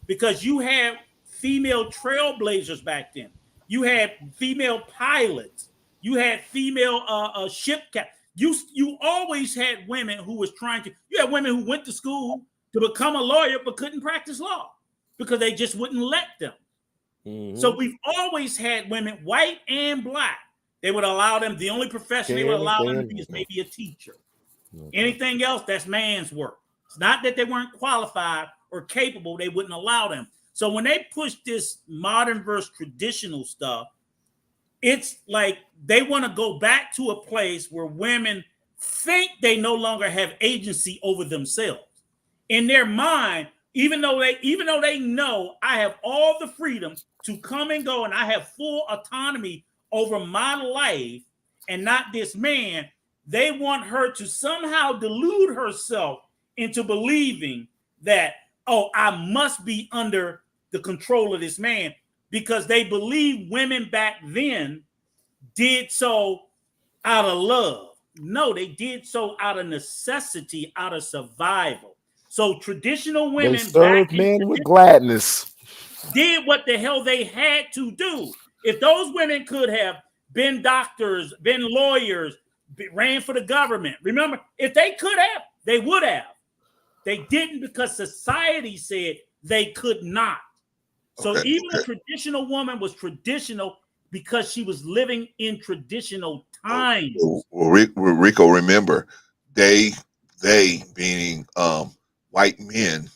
because you had female trailblazers back then. You had female pilots. You had female ship captains. You always had women who was you had women who went to school to become a lawyer but couldn't practice law because they just wouldn't let them. So we've always had women, white and black. They would allow them, the only profession they would allow them to be is maybe a teacher. Anything else, that's man's work. It's not that they weren't qualified or capable, they wouldn't allow them. So when they push this modern versus traditional stuff, it's like they want to go back to a place where women think they no longer have agency over themselves. In their mind, even though they know I have all the freedom to come and go and I have full autonomy over my life and not this man, they want her to somehow delude herself into believing that, oh, I must be under the control of this man, because they believe women back then did so out of love. No, they did so out of necessity, out of survival. So traditional women They served men with gladness. Did what the hell they had to do. If those women could have been doctors, been lawyers, ran for the government, remember, if they could have, they would have. They didn't because society said they could not. So even a traditional woman was traditional because she was living in traditional times. Rico, remember, they meaning white men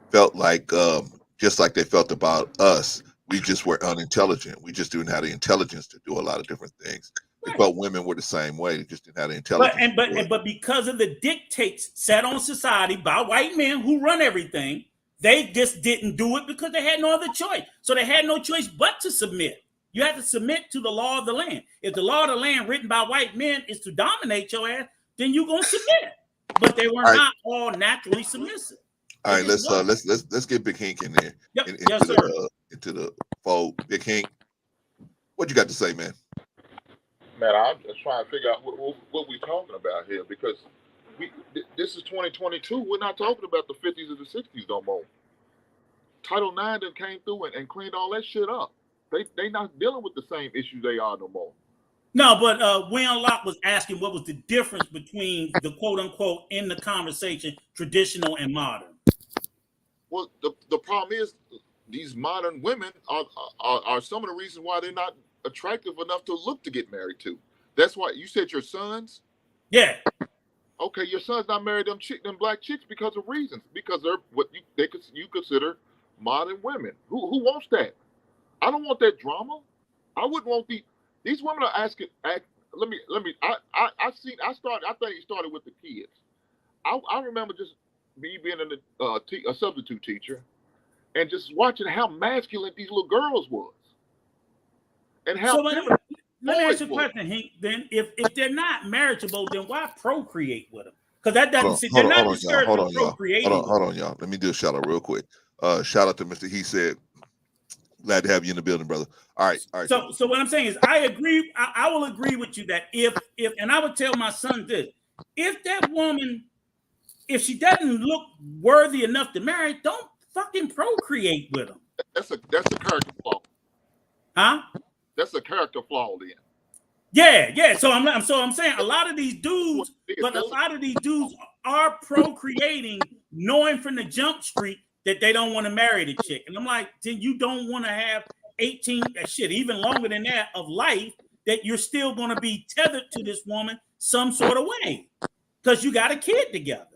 felt like just like they felt about us. We just were unintelligent. We just didn't have the intelligence to do a lot of different things. They felt women were the same way. They just didn't have the intelligence. But because of the dictates set on society by white men who run everything, they just didn't do it because they had no other choice. So they had no choice but to submit. You have to submit to the law of the land. If the law of the land written by white men is to dominate your ass, then you're gonna submit. But they were not all naturally submissive. All right, let's get Big Hink in there. Yep. Into the fold. Big Hink, what you got to say, man? Man, I'm just trying to figure out what we're talking about here, because this is 2022. We're not talking about the 50s or the 60s no more. Title IX that came through and cleaned all that shit up. They not dealing with the same issues they are no more. No, but William Locke was asking what was the difference between the quote unquote in the conversation traditional and modern. Well, the problem is these modern women are some of the reasons why they're not attractive enough to look to get married to. That's why you said your sons. Yeah. Okay, your son's not married them black chicks because of reasons. Because they're what you consider modern women. Who wants that? I don't want that drama. I wouldn't want these women are asking. I think it started with the kids. I remember just me being a substitute teacher and just watching how masculine these little girls was. And how let me ask you a question, Hank. Then if they're not marriageable, then why procreate with them? Because that doesn't they're not discouraged from procreating. Hold on, y'all. Let me do a shout out real quick. Shout out to Mr. He said, glad to have you in the building, brother. All right. So what I'm saying is I agree. I will agree with you that if and I would tell my son this, if that woman, if she doesn't look worthy enough to marry, don't fucking procreate with them. That's a character flaw. Huh? That's a character flaw then. Yeah. So I'm saying a lot of these dudes, are procreating, knowing from the jump street that they don't want to marry the chick. And I'm like, then you don't want to have 18, even longer than that of life, that you're still going to be tethered to this woman some sort of way because you got a kid together.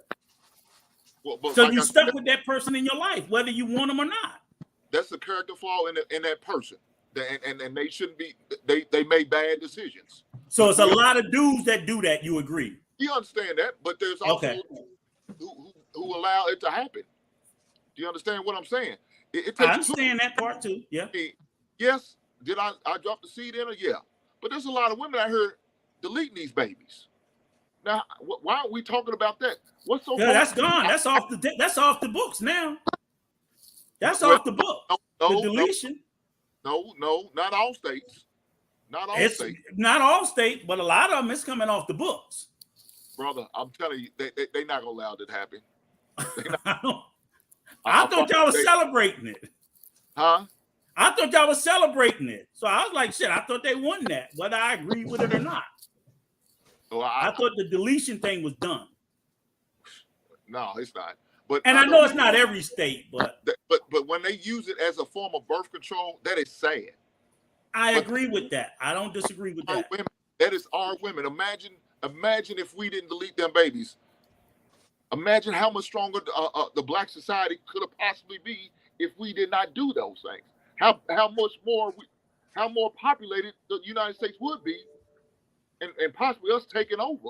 So you stuck with that person in your life, whether you want them or not. That's a character flaw in that person. And they shouldn't be, they made bad decisions. So it's a lot of dudes that do that, you agree? You understand that, but there's also who allow it to happen. Do you understand what I'm saying? It I understand that part too. Yeah. Yes. Did I drop the seed in her? Yeah. But there's a lot of women out here deleting these babies. Now, why aren't we talking about that? What's so? Yeah, that's gone. That's off the books now. That's off the book. The deletion. No, not all states. Not all states. Not all states, but a lot of them is coming off the books. Brother, I'm telling you, they're not gonna allow it to happen. I thought y'all was celebrating it. Huh? I thought y'all was celebrating it. So I was like, shit, I thought they won that, whether I agree with it or not. So I thought the deletion thing was done. No, it's not. But I know it's not every state, but But when they use it as a form of birth control, that is sad. I agree with that. I don't disagree with that. Women, that is our women. Imagine if we didn't delete them babies. Imagine how much stronger the black society could have possibly be if we did not do those things. How more populated the United States would be, and possibly us taking over,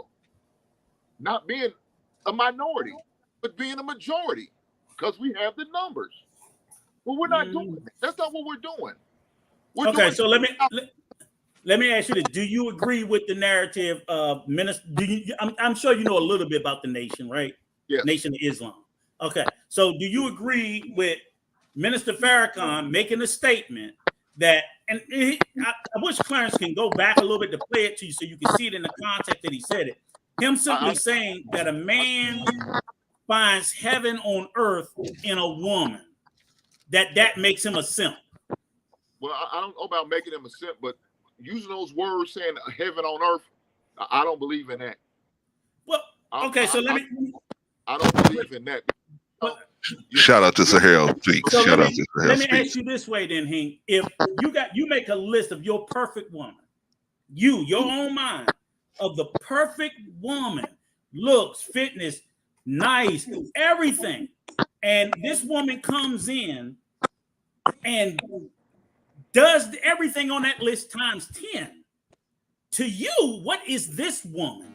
not being a minority, but being a majority, because we have the numbers. Well, we're not doing that. That's not what we're doing. Okay, so let me ask you this: do you agree with the narrative of minister? I'm sure you know a little bit about the nation, right? Yes. Nation of Islam. Okay, so do you agree with Minister Farrakhan making a statement that, and I wish Clarence can go back a little bit to play it to you so you can see it in the context that he said it. Him simply saying that a man finds heaven on earth in a woman, that makes him a simp. Well, I don't know about making him a simp, but using those words, saying heaven on earth, I don't believe in that. Well, okay, so I don't believe in that. Shout out to Sahel. So Shout out to Sahel. let me ask you this way then, Hink. If you make a list of your perfect woman, your own mind, of the perfect woman, looks, fitness, nice, everything, and this woman comes in and does everything on that list times 10. To you, what is this woman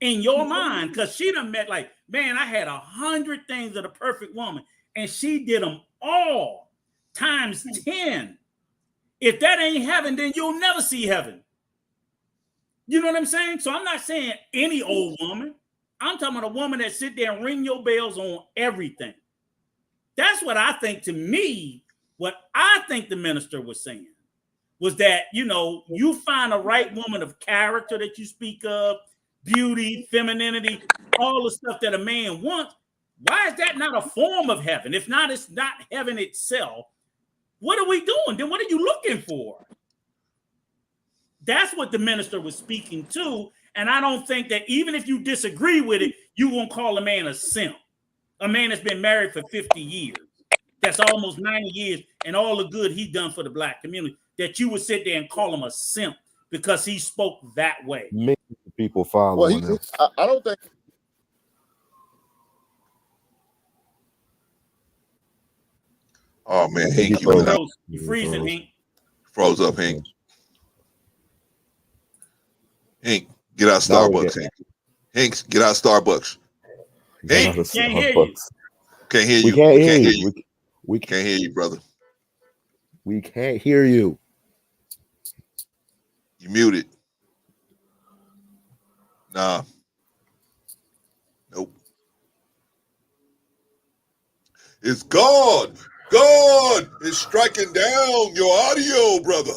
in your mind? Because she done met, like, man, I had 100 things of the perfect woman, and she did them all times 10. If that ain't heaven, then you'll never see heaven. You know what I'm saying? So I'm not saying any old woman. I'm talking about a woman that sit there and ring your bells on everything. That's what I think. To me, what I think the minister was saying was that, you find a right woman of character that you speak of, beauty, femininity, all the stuff that a man wants. Why is that not a form of heaven? If not, it's not heaven itself. What are we doing? Then what are you looking for? That's what the minister was speaking to. And I don't think that even if you disagree with it, you won't call a man a simp. A man that's been married for 50 years. That's almost 90 years, and all the good he done for the black community, that you would sit there and call him a simp because he spoke that way. Many people following him. I don't think. Oh man, Hink, you freezing, Hink. Froze up, Hink. Hink, get out Starbucks, Hink. Hink, get out Starbucks. Hink, can't hear you. Can't hear you. We can't hear you. We can't hear you, brother. We can't hear you. You muted. Nah. Nope. It's God. God is striking down your audio, brother.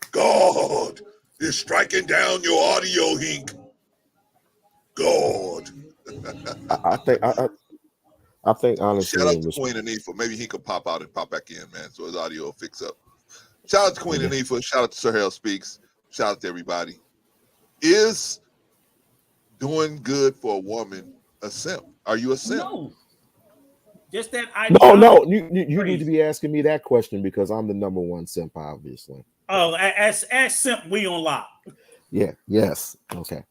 God is striking down your audio, Hink. God. I think honestly, shout out to Queen Anifa. Maybe he could pop out and pop back in, man, so his audio will fix up. Shout out to Queen Anifa. Shout out to Sir Harold Speaks. Shout out to everybody. Is doing good for a woman a simp? Are you a simp? No. Just that No. You need to be asking me that question because I'm the number one simp, obviously. Oh, ask simp we on lock. Yeah. Yes. Okay.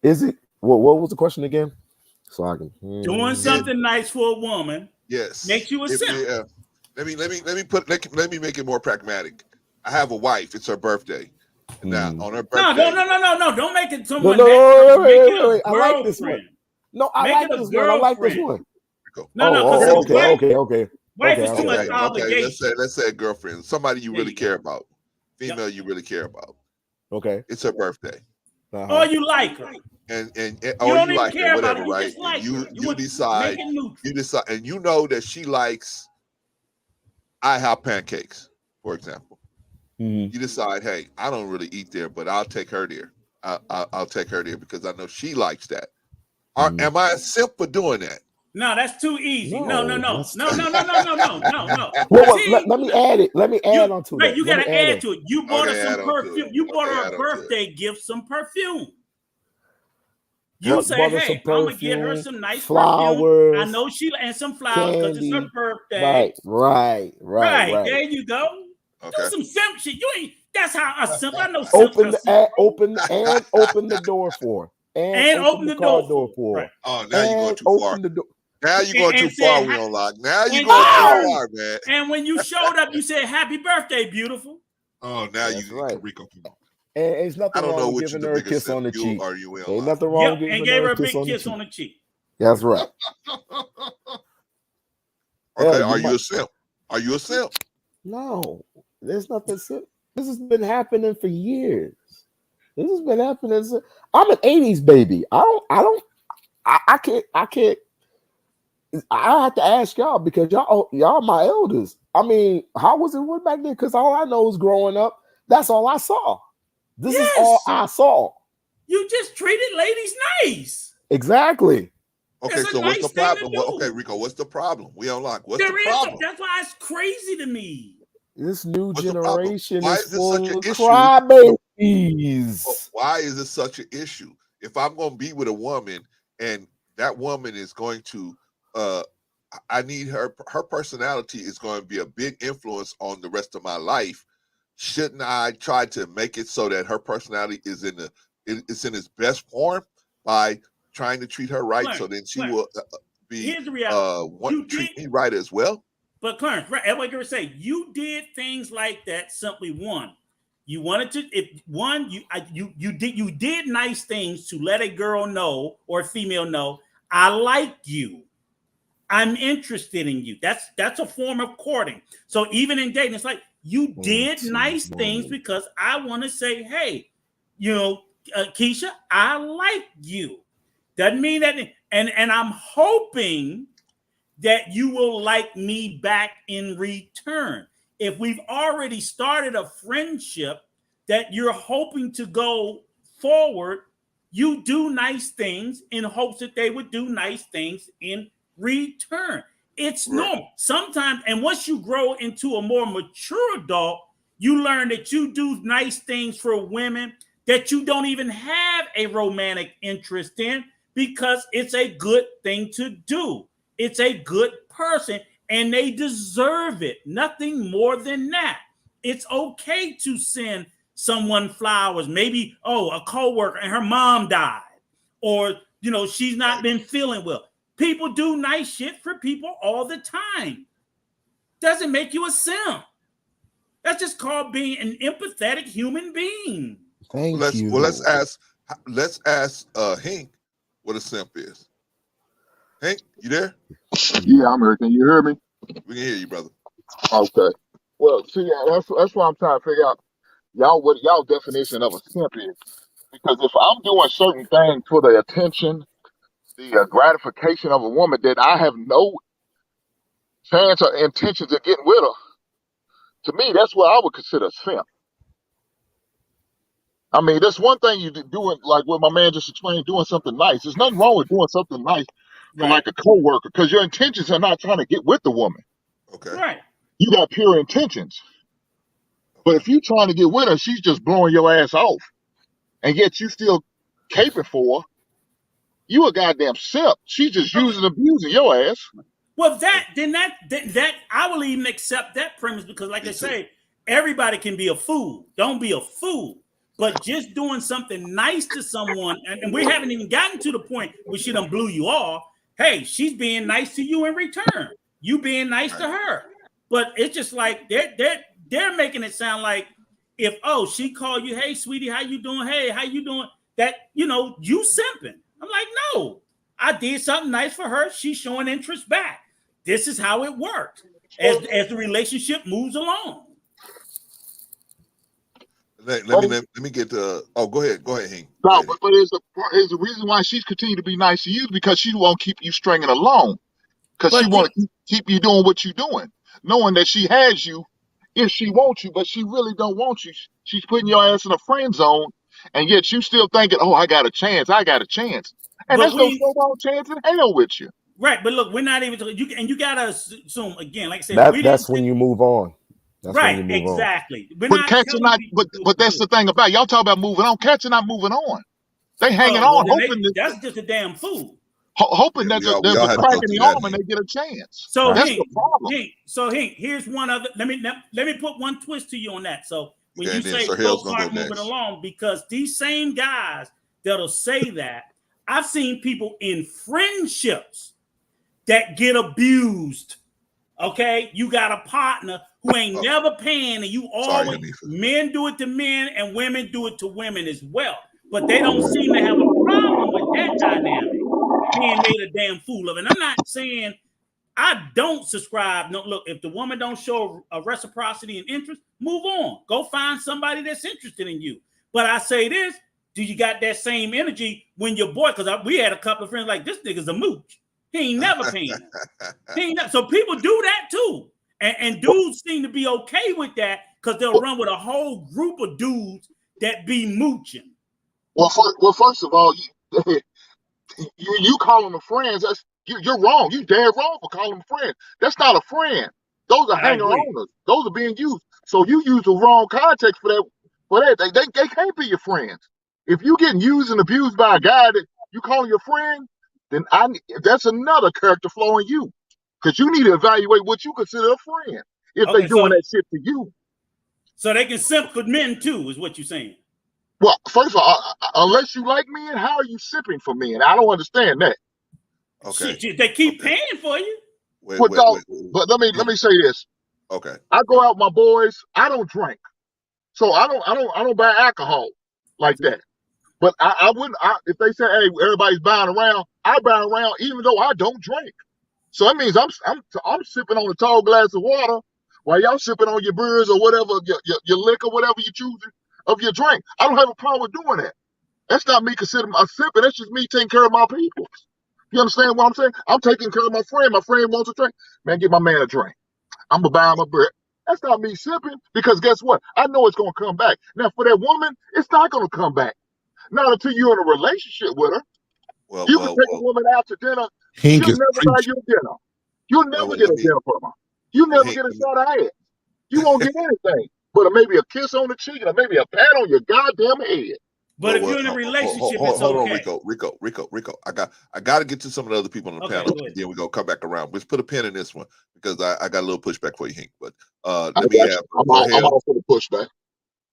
Is it? What was the question again? So I can doing something nice for a woman. Yes. Makes you a simp. Let me make it more pragmatic. I have a wife. It's her birthday. Now on her birthday. No. Don't make it someone. Wait. I like this one. No, I like this one. I like this one. No. Okay. Wife is too much obligation. Okay, let's say a girlfriend. Somebody you really care about. Female you really care about. Okay. It's her birthday. Or you like her. And you don't even like care her, whatever, about it. right? Just like you decide, and you know that she likes IHOP pancakes, for example. You decide, hey, I don't really eat there, but I'll take her there. I'll take her there because I know she likes that. Am I a simp for doing that? No, that's too easy. No. Well, See, let me add it. Let me add on to that. You got to add to it. You bought her some perfume. You bought her a birthday gift, some perfume. You say, bought her some hey, I'm gonna get her perfume, some nice perfume. flowers. I know and some flowers because it's her candy. birthday. Right. There you go. Okay. Do some simp shit. You ain't. That's how a simp. I know simps. Open the door for her. And open the car door for her. Right. Oh, now you're going too far. Open the door. Now you're going too far. We on lock. Now you're and going you- too far, man. And when you showed up, you said, "Happy birthday, beautiful." Oh, now That's you right. Rico. And it's nothing I don't know wrong with which is giving the her a biggest kiss on the simp, cheek. you or you will. Ain't nothing wrong with and giving gave her her a big on the kiss cheek. on the cheek. That's right. Okay, Yeah, are you a simp? Are you a simp? No, there's nothing simp. This has been happening for years. This has been happening. I'm an 80s baby. I can't. I have to ask y'all because y'all my elders. I mean, how was it back then? Because all I know is growing up, that's all I saw. This is all I saw. You just treated ladies nice. Exactly. Okay, so what's the problem? Okay, Rico, what's the problem? We unlock. What's the problem? That's why it's crazy to me. This new generation Why is is this full such an of issue? crybabies. Why is it such an issue? If I'm going to be with a woman and that woman is going to, I need her personality is going to be a big influence on the rest of my life. Shouldn't I try to make it so that her personality is in its best form by trying to treat her right, Clarence, so then she will be here's the reality. treat me right as well? But Clarence, right, everybody can say you did things like that. Simply one, you wanted to. You did nice things to let a girl know or a female know I like you. I'm interested in you. That's a form of courting. So even in dating, it's like you did nice things because I want to say, hey, Keisha, I like you. Doesn't mean that, and I'm hoping that you will like me back in return. If we've already started a friendship that you're hoping to go forward, you do nice things in hopes that they would do nice things in return. It's normal. Sometimes, and once you grow into a more mature adult, you learn that you do nice things for women that you don't even have a romantic interest in because it's a good thing to do. It's a good person and they deserve it. Nothing more than that. It's okay to send someone flowers. Maybe, a coworker and her mom died, or she's not been feeling well. People do nice shit for people all the time. Doesn't make you a simp. That's just called being an empathetic human being. Thank you. Well, let's ask Hank what a simp is. Hank, you there? Yeah, I'm here. Can you hear me? We can hear you, brother. Okay. Well, see, that's what I'm trying to figure out. What y'all definition of a simp is. Because if I'm doing certain things for the attention, the gratification of a woman that I have no chance or intentions of getting with her, to me, that's what I would consider a simp. I mean, that's one thing you doing, like what my man just explained, doing something nice. There's nothing wrong with doing something nice for like a coworker because your intentions are not trying to get with the woman. Okay. Right. You got pure intentions. But if you're trying to get with her, she's just blowing your ass off. And yet you still caping for her. You a goddamn simp. She's just using and abusing your ass. Well, that I will even accept that premise because, like I say, everybody can be a fool. Don't be a fool. But just doing something nice to someone, and we haven't even gotten to the point where she done blew you off. Hey, she's being nice to you in return. You being nice to her. But it's just like they're making it sound like if she called you, hey sweetie, how you doing? Hey, how you doing? That you simping. I'm like, no, I did something nice for her. She's showing interest back. This is how it works as the relationship moves along. Let me get to. Go ahead, Hank. No, but there's a reason why she's continuing to be nice to you because she won't keep you stringing along. Because she want to keep you doing what you're doing, knowing that she has you if she wants you, but she really don't want you. She's putting your ass in a friend zone, and yet you still thinking, I got a chance. And there's no snowball chance in hell with you. Right, but look, we're not even you gotta assume again, like I said, that's when you move on. That's right, when you move exactly. On. But that's the thing about y'all talk about moving on. Cats are not moving on. They hanging well, on, then hoping that's just a damn fool. hoping that we there's all a had to crack go in the through that, arm and Hank. they get a chance. So That's the problem. Hank, here's one other. Let me put one twist to you on that. So when you And then say Sir Hale's folks gonna aren't go moving next. along, because these same guys that'll say that, I've seen people in friendships that get abused. Okay, you got a partner who ain't never paying, and you always men do it to men and women do it to women as well. But they don't seem to have a problem with that dynamic being made a damn fool of. And I'm not saying I don't subscribe. No, look, if the woman don't show a reciprocity and interest, move on. Go find somebody that's interested in you. But I say this: do you got that same energy when your boy? Because we had a couple of friends like, this nigga's a mooch. He ain't never paying. So people do that too. And dudes seem to be okay with that because they'll run with a whole group of dudes that be mooching. Well, first of all, you call them friends. You're wrong. You dead wrong for calling them friends. That's not a friend. Those are hanger-oners. Those are being used. So you use the wrong context for that. They can't be your friends. If you getting used and abused by a guy that you call your friend, then that's another character flaw in you. Because you need to evaluate what you consider a friend if they doing that shit to you. So they can simp for men too, is what you're saying. Well, first of all, unless you like men, how are you sipping for men? I don't understand that. Okay. Shit, they keep paying for you. Wait. But let me say this. Okay. I go out with my boys. I don't drink, so I don't buy alcohol like that. But I wouldn't. If they say, hey, everybody's buying around, I buy around even though I don't drink. So that means I'm sipping on a tall glass of water while y'all sipping on your beers or whatever, your liquor, whatever you choose of your drink. I don't have a problem with doing that. That's not me considering my sipping. That's just me taking care of my people. You understand what I'm saying? I'm taking care of my friend. My friend wants a drink. Man, get my man a drink. I'm going to buy him a beer. That's not me sipping because guess what? I know it's going to come back. Now, for that woman, it's not going to come back. Not until you're in a relationship with her. You can take a woman out to dinner. She'll never buy you a dinner. You'll never get a dinner from her. You'll never get a shot of ass. You won't get anything but maybe a kiss on the cheek or maybe a pat on your goddamn head. But if you're in a relationship, it's hold okay. on, Rico. I got to get to some of the other people on the panel, and then we go come back around. Let's put a pin in this one because I got a little pushback for you, Hank. But let me have. I'm all for the pushback.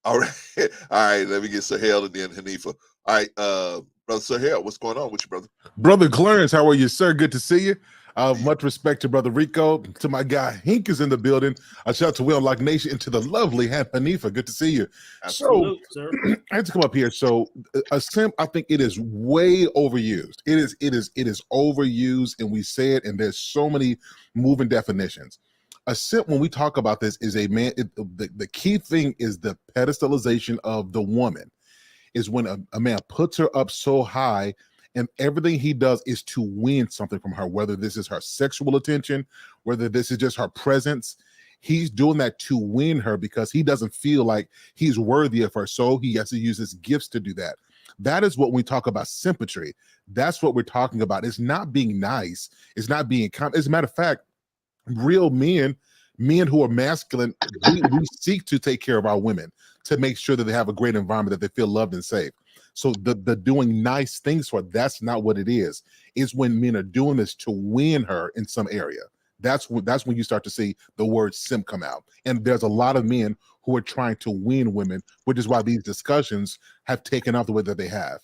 All right. Let me get Sahel and then Hanifa. All right, brother Sahel, what's going on with you, brother? Brother Clarence, how are you, sir? Good to see you. Much respect to Brother Rico, to my guy Hink is in the building. A shout out to Will Lock Nation and to the lovely Hanifa. Good to see you. Absolutely, sir. I had to come up here. So a simp, I think it is way overused. It is overused, and we say it, and there's so many moving definitions. A simp, when we talk about this, is a man. The key thing is the pedestalization of the woman. Is when a man puts her up so high, and everything he does is to win something from her, whether this is her sexual attention, whether this is just her presence. He's doing that to win her because he doesn't feel like he's worthy of her. So he has to use his gifts to do that. That is what we talk about sympatry. That's what we're talking about. It's not being nice. It's not being kind. As a matter of fact, real men who are masculine, we seek to take care of our women to make sure that they have a great environment, that they feel loved and safe. So the doing nice things for her, that's not what it is. It's when men are doing this to win her in some area. That's when you start to see the word simp come out. And there's a lot of men who are trying to win women, which is why these discussions have taken off the way that they have.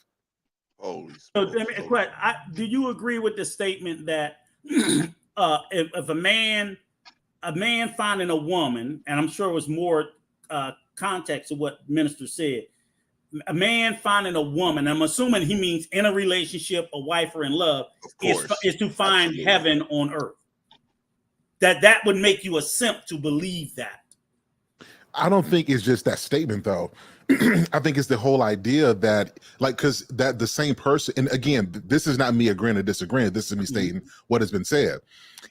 Holy so do you agree with the statement that if a man finding a woman, and I'm sure it was more context of what Minister said, a man finding a woman, I'm assuming he means in a relationship, a wife, or in love, is to find heaven on earth. That would make you a simp to believe that. I don't think it's just that statement, though. I think it's the whole idea that, like, because that the same person, and again, this is not me agreeing or disagreeing, this is me stating what has been said,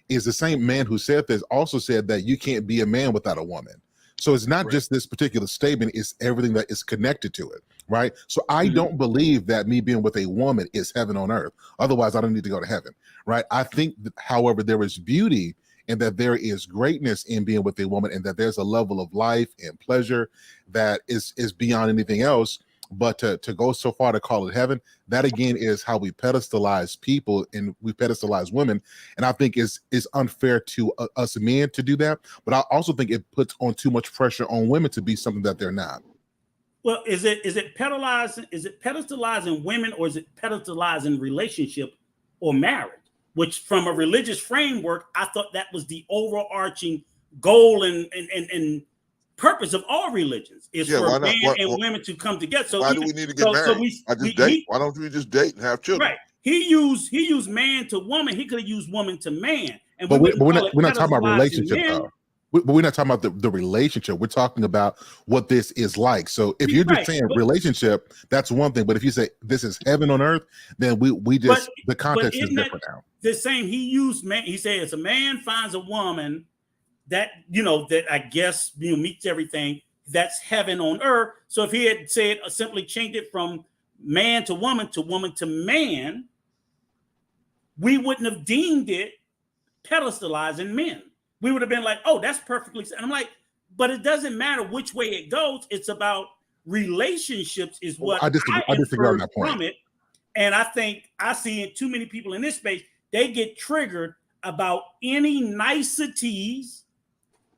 is the same man who said this also said that you can't be a man without a woman. So it's not just this particular statement, it's everything that is connected to it, right? So I don't believe that me being with a woman is heaven on earth. Otherwise, I don't need to go to heaven, right? I think, however, there is beauty and that there is greatness in being with a woman, and that there's a level of life and pleasure that is beyond anything else. But to go so far to call it heaven, that again is how we pedestalize people and we pedestalize women. And I think is unfair to us men to do that. But I also think it puts on too much pressure on women to be something that they're not. Well, is it pedestalizing women, or is it pedestalizing relationship or marriage? Which, from a religious framework, I thought that was the overarching goal and purpose of all religions, is for men and women to come together. So why do we need to get married? Why don't we just date and have children? Right. He used man to woman. He could have used woman to man. And but we're not talking about pedestalizing relationship men. though. But we're not talking about the relationship. We're talking about what this is like. So if you're just saying relationship, that's one thing. But if you say this is heaven on earth, then we just the context is different now. The same. He used man. He said, "As a man finds a woman that that I guess meets everything, that's heaven on earth." So if he had said simply changed it from man to woman to man, we wouldn't have deemed it pedestalizing men. We would have been like, "Oh, that's perfectly." And I'm like, but it doesn't matter which way it goes. It's about relationships, is what I disagree on that point. from it. And I think I see too many people in this space. They get triggered about any niceties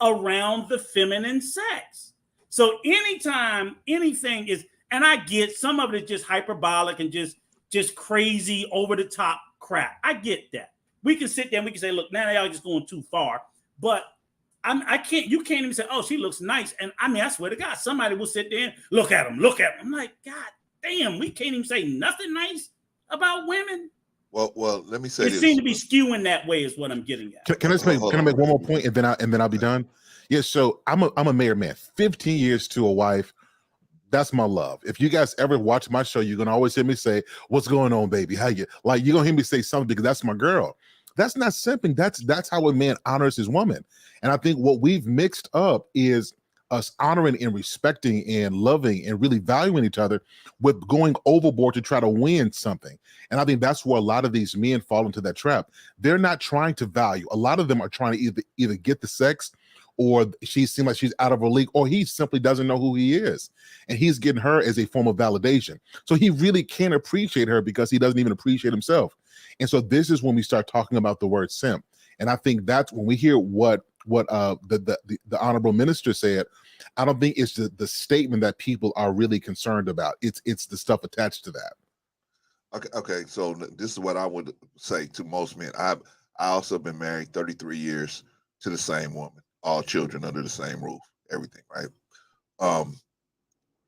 around the feminine sex. So anytime anything is, and I get some of it is just hyperbolic and just crazy over the top crap. I get that. We can sit there and we can say, look, now y'all just going too far. But I can't. You can't even say, oh, she looks nice. And I mean, I swear to God, somebody will sit there and look at him. I'm like, God damn, we can't even say nothing nice about women. Well, let me say it this. seems to be skewing that way, is what I'm getting at. Can I make one more point and then I'll be done? Yeah. So I'm a married man, 15 years to a wife. That's my love. If you guys ever watch my show, you're gonna always hear me say, "What's going on, baby? How you?" Like you're gonna hear me say something because that's my girl. That's not simping. That's how a man honors his woman. And I think what we've mixed up is us honoring and respecting and loving and really valuing each other with going overboard to try to win something. And I think that's where a lot of these men fall into that trap. They're not trying to value. A lot of them are trying to either get the sex, or she seems like she's out of her league, or he simply doesn't know who he is. And he's getting her as a form of validation. So he really can't appreciate her because he doesn't even appreciate himself. And so this is when we start talking about the word simp. And I think that's when we hear what the honorable minister said. I don't think it's the statement that people are really concerned about. It's the stuff attached to that. Okay. So this is what I would say to most men. I also been married 33 years to the same woman, all children under the same roof, everything, right?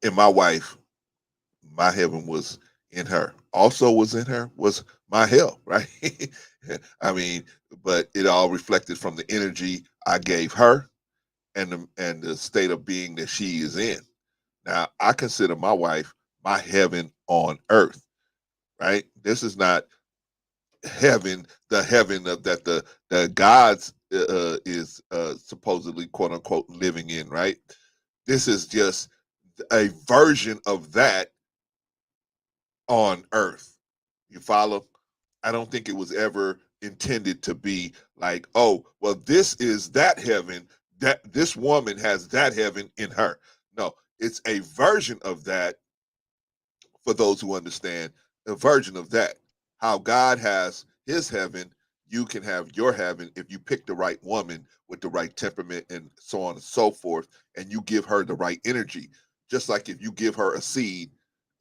And my wife, my heaven was in her. Also was in her was my hell, right? I mean, but it all reflected from the energy I gave her and the state of being that she is in. Now, I consider my wife my heaven on earth, right? This is not heaven, the heaven of that the gods is supposedly quote unquote living in, right? This is just a version of that on earth. You follow? I don't think it was ever intended to be like, oh, well, this is that heaven, that this woman has that heaven in her. No, it's a version of that. For those who understand, a version of that. How God has his heaven, you can have your heaven if you pick the right woman with the right temperament and so on and so forth, and you give her the right energy. Just like if you give her a seed,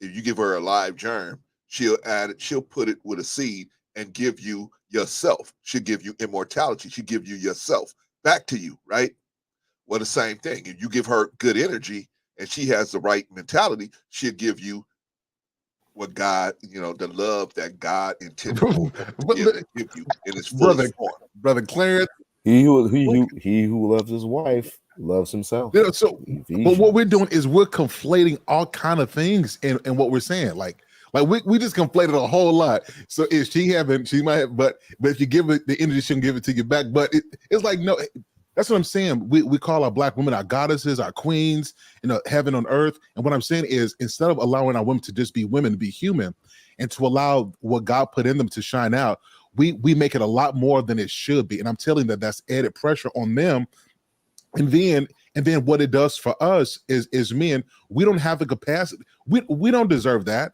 if you give her a live germ, she'll put it with a seed and give you yourself. She'll give you immortality. She'll give you yourself back to you, right? Well, the same thing. If you give her good energy and she has the right mentality, she'll give you what God, the love that God intended for her to give you in its fullest form. Brother Clarence. He who loves his wife loves himself. But what we're doing is we're conflating all kind of things in what we're saying. Like we just conflated a whole lot. So if she might have, but if you give it the energy, she can give it to you back. But it's like, no, that's what I'm saying. We call our black women our goddesses, our queens, heaven on earth. And what I'm saying is, instead of allowing our women to just be women, to be human, and to allow what God put in them to shine out, we make it a lot more than it should be. And I'm telling you that's added pressure on them. And then And then what it does for us is men, we don't have the capacity. We don't deserve that.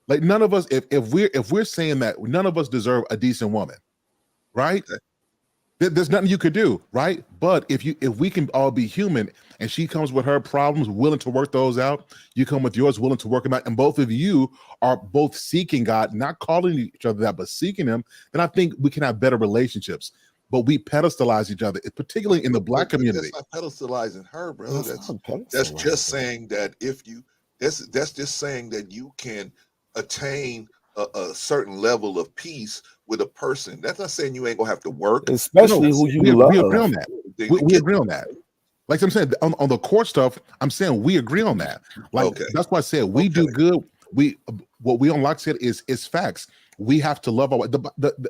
Like none of us, if we're saying that none of us deserve a decent woman, right? There's nothing you could do, right? But if we can all be human, and she comes with her problems, willing to work those out, you come with yours, willing to work them out, and both of you are both seeking God, not calling each other that, but seeking Him, then I think we can have better relationships. But we pedestalize each other, particularly in the Black community. That's not pedestalizing her, brother. That's not That's pedestalizing. just saying that if you that's just saying that you can attain a certain level of peace with a person. That's not saying you ain't gonna have to work. Especially who you we love. agree on that. We agree on that. Like I'm saying on the core stuff, I'm saying we agree on that. Like that's why I said we do good. What we on Lock said is facts. We have to love our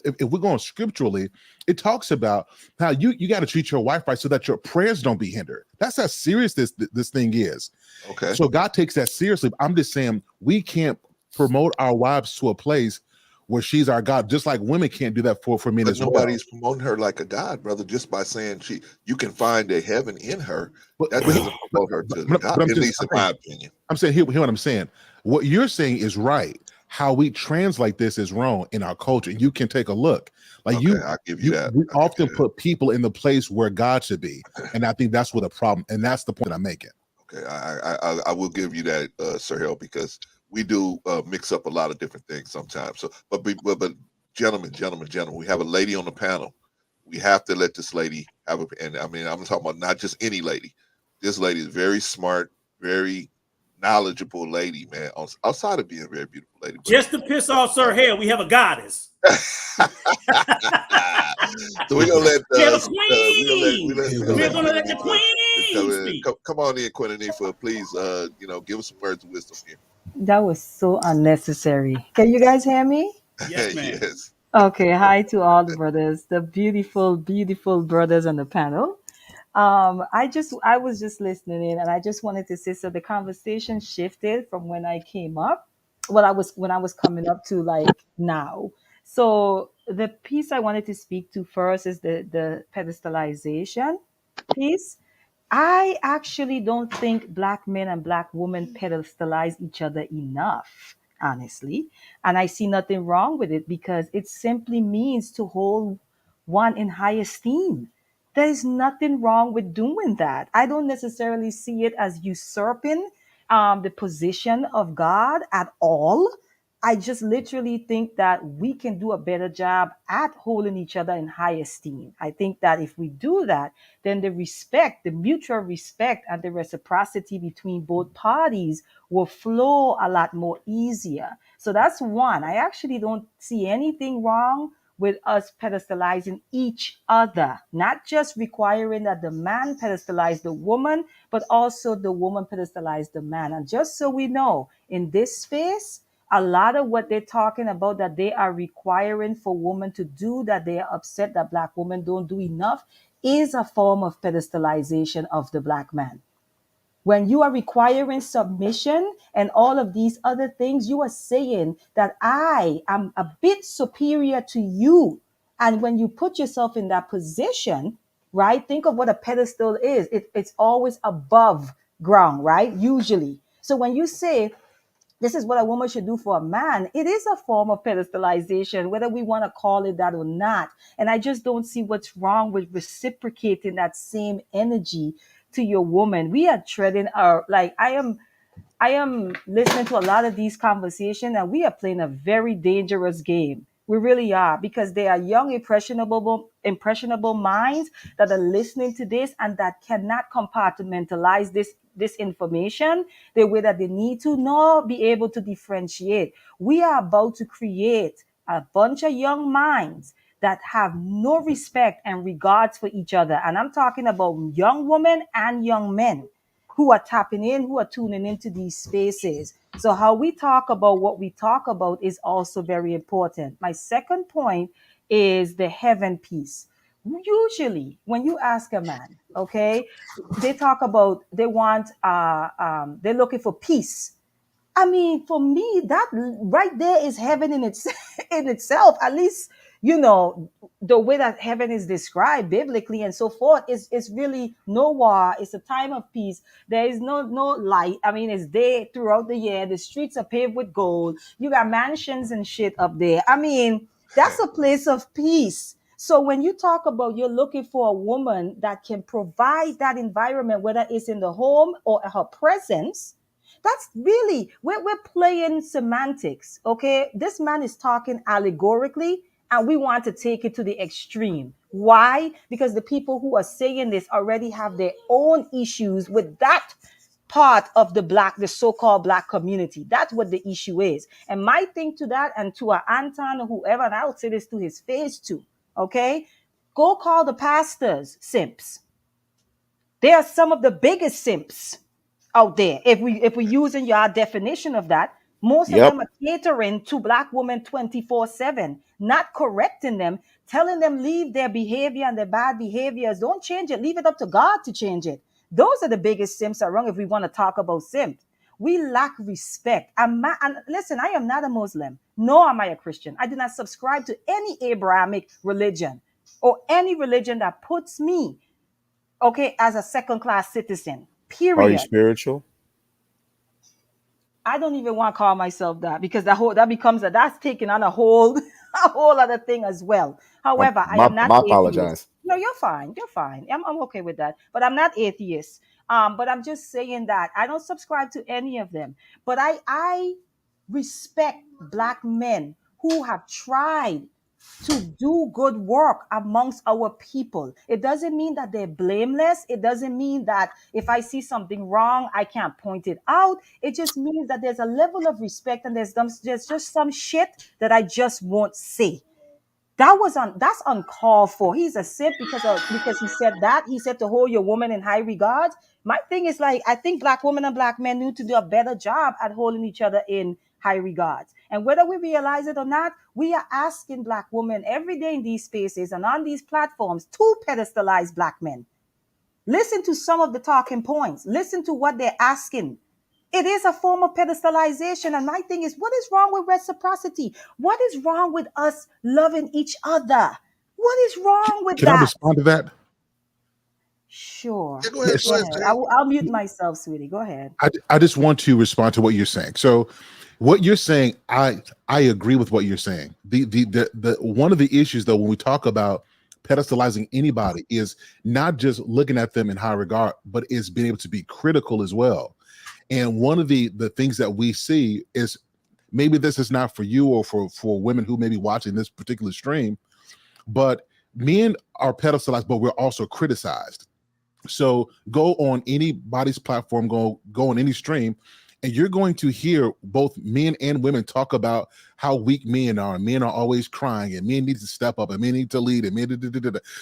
if we're going scripturally, it talks about how you got to treat your wife right so that your prayers don't be hindered. That's how serious this thing is. Okay. So God takes that seriously. I'm just saying we can't promote our wives to a place where she's our God, just like women can't do that for men as well. Nobody's promoting her like a God, brother, just by saying you can find a heaven in her. That doesn't promote her to God, at least in my opinion. I'm saying hear what I'm saying. What you're saying is right. How we translate this is wrong in our culture. You can take a look. Like I'll give you that. We often put people in the place where God should be, and I think that's what the problem. And that's the point I'm making. Okay, I will give you that, Sir Hill, because we do mix up a lot of different things sometimes. So, but gentlemen, we have a lady on the panel. We have to let this lady have a. And I mean, I'm talking about not just any lady. This lady is very smart, very knowledgeable lady, man. Outside of being a very beautiful lady. Just to piss off Sir Hale, we have a goddess. So we're gonna let we're gonna let the queen speak. Come on in, Queen Anifa, please. Give us some words of wisdom here. That was so unnecessary. Can you guys hear me? Yes, ma'am. Yes. Okay, hi to all the brothers, the beautiful, beautiful brothers on the panel. I was just listening in, and I just wanted to say, so the conversation shifted from when I came up. Well, when I was coming up to like now. So the piece I wanted to speak to first is the pedestalization piece. I actually don't think Black men and Black women pedestalize each other enough, honestly. And I see nothing wrong with it because it simply means to hold one in high esteem. There is nothing wrong with doing that. I don't necessarily see it as usurping the position of God at all. I just literally think that we can do a better job at holding each other in high esteem. I think that if we do that, then the respect, the mutual respect and the reciprocity between both parties will flow a lot more easier. So that's one. I actually don't see anything wrong with us pedestalizing each other, not just requiring that the man pedestalize the woman, but also the woman pedestalize the man. And just so we know, in this space, a lot of what they're talking about that they are requiring for women to do, that they are upset that Black women don't do enough, is a form of pedestalization of the Black man. When you are requiring submission and all of these other things, you are saying that I am a bit superior to you. And when you put yourself in that position, right? Think of what a pedestal is. It's always above ground, right? Usually. So when you say, this is what a woman should do for a man, it is a form of pedestalization, whether we want to call it that or not. And I just don't see what's wrong with reciprocating that same energy to your woman. We are treading our, like, I am listening to a lot of these conversations, and we are playing a very dangerous game. We really are, because they are young, impressionable minds that are listening to this and that cannot compartmentalize this information the way that they need to, nor be able to differentiate. We are about to create a bunch of young minds that have no respect and regards for each other. And I'm talking about young women and young men who are tapping in, who are tuning into these spaces. So how we talk about what we talk about is also very important. My second point is the heaven piece. Usually when you ask a man, okay, they talk about, they want, they're looking for peace. I mean, for me, that right there is heaven in itself. At least you know, the way that heaven is described biblically and so forth is really no war. It's a time of peace. There is no light. I mean, it's day throughout the year. The streets are paved with gold. You got mansions and shit up there. I mean, that's a place of peace. So when you talk about you're looking for a woman that can provide that environment, whether it's in the home or her presence, that's really, we're playing semantics, okay? This man is talking allegorically, and we want to take it to the extreme. Why? Because the people who are saying this already have their own issues with that part of the so-called black community. That's what the issue is. And my thing to that, and to Anton or whoever, and I would say this to his face too, okay? Go call the pastors simps. They are some of the biggest simps out there. If we're using your definition of that, most of Yep. them are catering to black women 24/7, not correcting them, telling them leave their behavior and their bad behaviors. Don't change it. Leave it up to God to change it. Those are the biggest simps around if we want to talk about simps. We lack respect. And listen, I am not a Muslim, nor am I a Christian. I do not subscribe to any Abrahamic religion or any religion that puts me, okay, as a second-class citizen. Are you Period. spiritual? I don't even want to call myself that, because that's taking on a whole a whole other thing as well. However, I am not My atheist. apologize. No, you're fine. You're fine. I'm okay with that. But I'm not atheist. But I'm just saying that I don't subscribe to any of them. But I respect black men who have tried to do good work amongst our people. It doesn't mean that they're blameless. It doesn't mean that if I see something wrong, I can't point it out. It just means that there's a level of respect, and there's just some shit that I just won't say. That's uncalled for. He's a simp because he said that. He said to hold your woman in high regard. My thing is, like, I think black women and black men need to do a better job at holding each other in high regards. And whether we realize it or not, we are asking black women every day in these spaces and on these platforms to pedestalize black men. Listen to some of the talking points. Listen to what they're asking. It is a form of pedestalization. And my thing is, what is wrong with reciprocity? What is wrong with us loving each other? What is wrong with Can I that? respond to that? Sure. Go ahead, Go ahead. I'll mute myself, sweetie. Go ahead. I just want to respond to what you're saying. So what you're saying, I agree with what you're saying. The one of the issues, though, when we talk about pedestalizing anybody, is not just looking at them in high regard, but is being able to be critical as well. And one of the things that we see is, maybe this is not for you or for women who may be watching this particular stream, but men are pedestalized, but we're also criticized. So go on anybody's platform, go on any stream, and you're going to hear both men and women talk about how weak men are. Men are always crying, and men need to step up, and men need to lead, and men.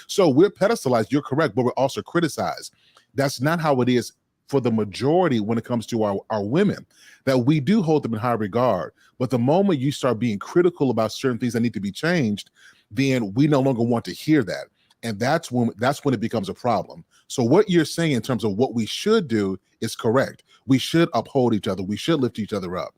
So we're pedestalized. You're correct, but we're also criticized. That's not how it is for the majority when it comes to our women, that we do hold them in high regard. But the moment you start being critical about certain things that need to be changed, then we no longer want to hear that. And that's when it becomes a problem. So what you're saying in terms of what we should do is correct. We should uphold each other. We should lift each other up.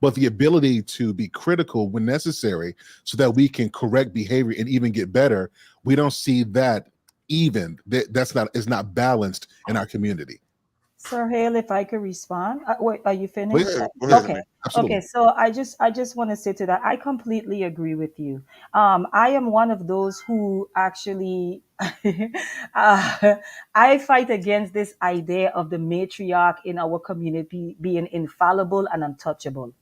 But the ability to be critical when necessary so that we can correct behavior and even get better, we don't see that even. It's not balanced in our community. Sir Hale, if I could respond. Wait, are you finished? Go ahead, Okay. absolutely. Okay, so I just want to say to that, I completely agree with you. I am one of those who actually I fight against this idea of the matriarch in our community being infallible and untouchable.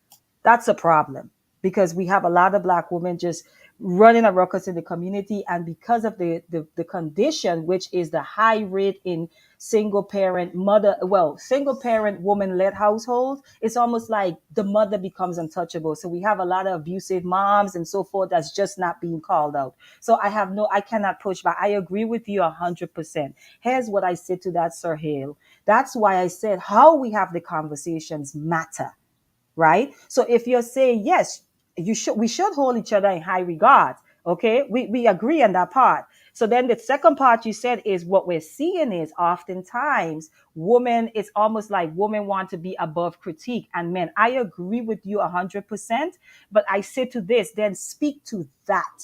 That's a problem, because we have a lot of black women just running a ruckus in the community, and because of the condition, which is the high rate in single parent woman led households, it's almost like the mother becomes untouchable. So we have a lot of abusive moms and so forth that's just not being called out. So I cannot push back. I agree with you 100%. Here's what I said to that, Sir Hale. That's why I said how we have the conversations matter. Right? So if you're saying, yes, we should hold each other in high regard. Okay. We agree on that part. So then the second part you said is, what we're seeing is oftentimes it's almost like women want to be above critique and men. I agree with you 100%, but I say to this, then speak to that.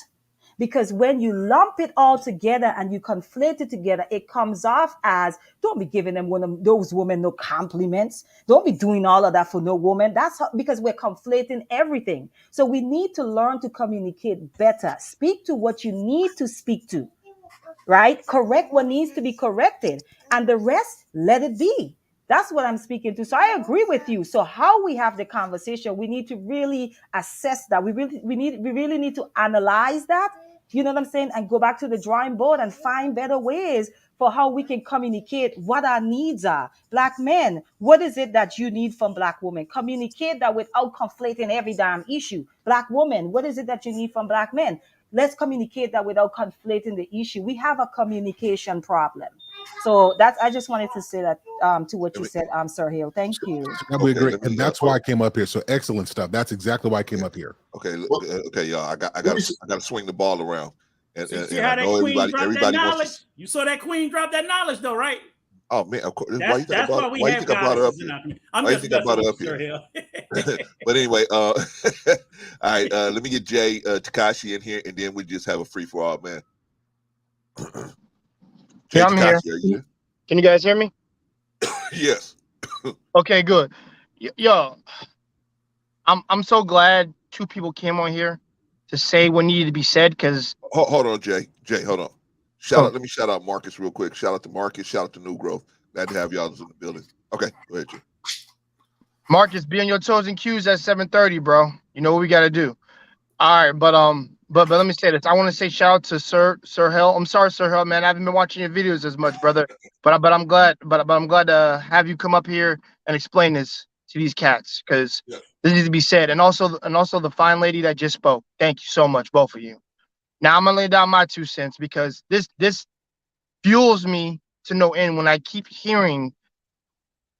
Because when you lump it all together and you conflate it together, it comes off as, don't be giving them those women no compliments. Don't be doing all of that for no woman. Because we're conflating everything. So we need to learn to communicate better. Speak to what you need to speak to, right? Correct what needs to be corrected. And the rest, let it be. That's what I'm speaking to. So I agree with you. So how we have the conversation, we need to really assess that. We really need to analyze that. You know what I'm saying? And go back to the drawing board and find better ways for how we can communicate what our needs are. Black men, what is it that you need from Black women? Communicate that without conflating every damn issue. Black woman, what is it that you need from Black men? Let's communicate that without conflating the issue. We have a communication problem. So I just wanted to say that to what you said, Sir Hill. Thank you. We agree, and that's why I came up here. So excellent stuff. That's exactly why I came up here. Okay, y'all. I got to swing the ball around. And see how that queen dropped that knowledge? You saw that queen drop that knowledge, though, right? Oh man, of course. That's why we have goddesses in our community. I'm just messing with Sir Hill. But anyway, all right. Let me get Jay Takashi in here, and then we just have a free for all, man. Jay I'm Takashi, here. are you there? Can you guys hear me? Yes. Okay, good. Yo, I'm so glad two people came on here to say what needed to be said. Because hold on, Jay. Hold on. Let me shout out Marcus real quick. Shout out to Marcus. Shout out to New Growth. Glad to have y'all in the building. Okay, go ahead, Jay. Marcus, be on your toes and cues at 7:30, bro. You know what we got to do. All right, but let me say this. I want to say shout out to Sir Hill. I'm sorry, Sir Hill, man. I haven't been watching your videos as much, brother. But I'm glad. But I'm glad to have you come up here and explain this to these cats, because this needs to be said. And also the fine lady that just spoke. Thank you so much, both of you. Now I'm gonna lay down my 2 cents, because this fuels me to no end when I keep hearing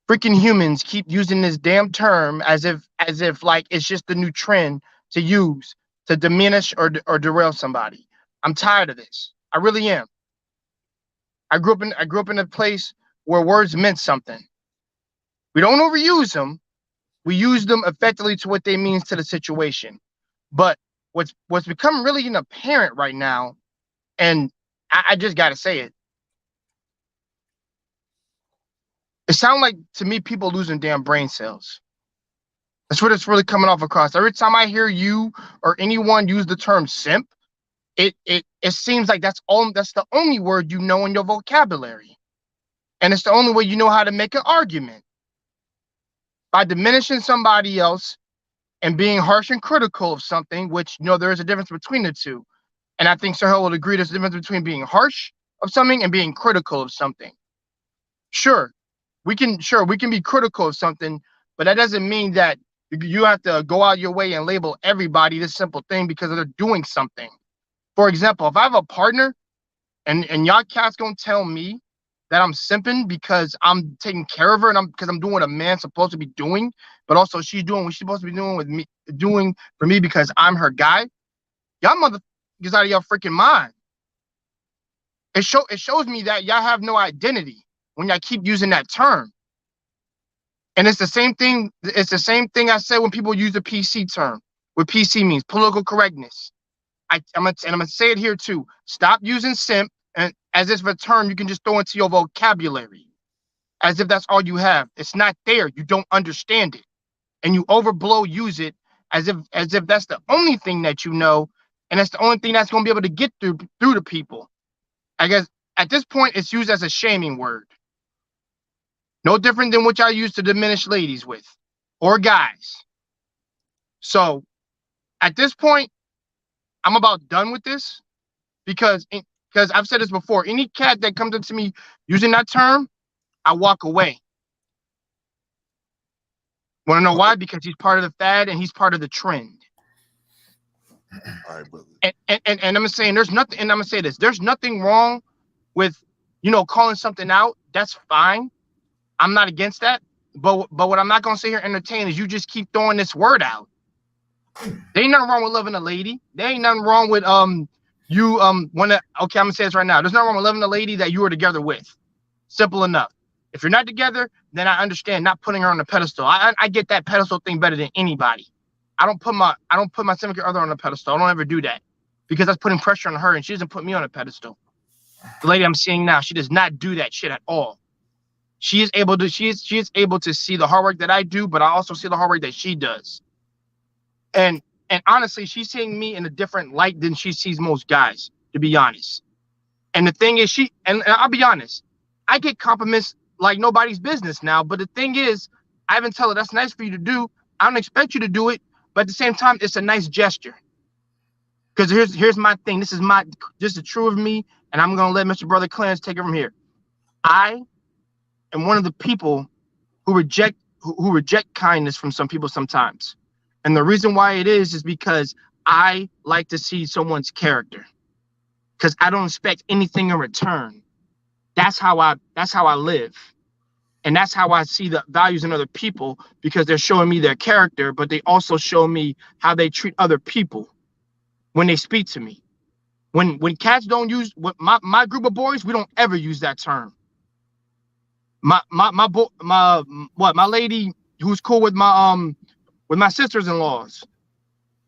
freaking humans keep using this damn term as if like it's just the new trend to use to diminish or derail somebody. I'm tired of this. I really am. I grew up in a place where words meant something. We don't overuse them. We use them effectively to what they mean to the situation. But what's become really apparent right now, and I just gotta say it. It sounds like to me people losing damn brain cells. That's what it's really coming off across. Every time I hear you or anyone use the term simp, it seems like that's the only word you know in your vocabulary. And it's the only way you know how to make an argument. By diminishing somebody else and being harsh and critical of something, which there is a difference between the two. And I think Sir Hill will agree there's a difference between being harsh of something and being critical of something. Sure, we can be critical of something, but that doesn't mean that you have to go out your way and label everybody this simple thing because they're doing something. For example, if I have a partner and y'all cats gonna tell me that I'm simping because I'm taking care of her and because I'm doing what a man's supposed to be doing, but also she's doing what she's supposed to be doing for me because I'm her guy, y'all motherfuckers out of your freaking mind. It shows me that y'all have no identity when y'all keep using that term. And it's the same thing. It's the same thing I said when people use the PC term. What PC means, political correctness. I'm gonna say it here too. Stop using simp and as if a term you can just throw into your vocabulary, as if that's all you have. It's not there. You don't understand it, and you overblow use it as if that's the only thing that you know, and that's the only thing that's gonna be able to get through to people. I guess at this point it's used as a shaming word. No different than what y'all use to diminish ladies with, or guys. So at this point, I'm about done with this because I've said this before. Any cat that comes up to me using that term, I walk away. Want to know why? Because he's part of the fad and he's part of the trend. All right, brother. And I'm saying there's nothing, and I'm gonna say this: there's nothing wrong with calling something out. That's fine. I'm not against that. But what I'm not gonna sit here and entertain is you just keep throwing this word out. There ain't nothing wrong with loving a lady. There ain't nothing wrong with you wanna. Okay, I'm gonna say this right now. There's nothing wrong with loving a lady that you were together with. Simple enough. If you're not together, then I understand not putting her on a pedestal. I get that pedestal thing better than anybody. I don't put my significant other on a pedestal. I don't ever do that. because that's putting pressure on her, and she doesn't put me on a pedestal. The lady I'm seeing now, she does not do that shit at all. She is able to see the hard work that I do, but I also see the hard work that she does. And honestly, she's seeing me in a different light than she sees most guys, to be honest. And the thing is, and I'll be honest, I get compliments like nobody's business now. But the thing is, I haven't tell her that's nice for you to do. I don't expect you to do it, but at the same time, it's a nice gesture. Because here's my thing. This is the true of me, and I'm gonna let Mr. Brother Clarence take it from here. I am one of the people who reject kindness from some people sometimes. And the reason why it is because I like to see someone's character. Because I don't expect anything in return. That's how I live. And that's how I see the values in other people, because they're showing me their character, but they also show me how they treat other people when they speak to me. When cats don't use my group of boys, we don't ever use that term. My lady who's cool with my sisters-in-laws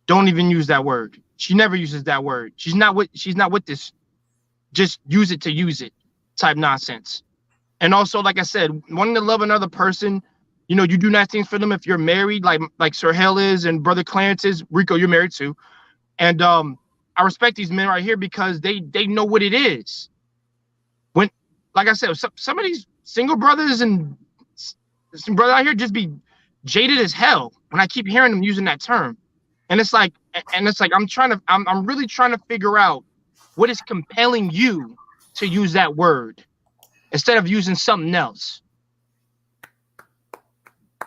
don't even use that word. She never uses that word. She's not with this just use it to use it type nonsense. And also, like I said, wanting to love another person, you do nice things for them if you're married, like Sir Hale is and Brother Clarence is. Rico, you're married too. And I respect these men right here because they know what it is. When, like I said, some of these single brothers and some brothers out here just be jaded as hell when I keep hearing them using that term. And it's like I'm really trying to figure out what is compelling you to use that word instead of using something else.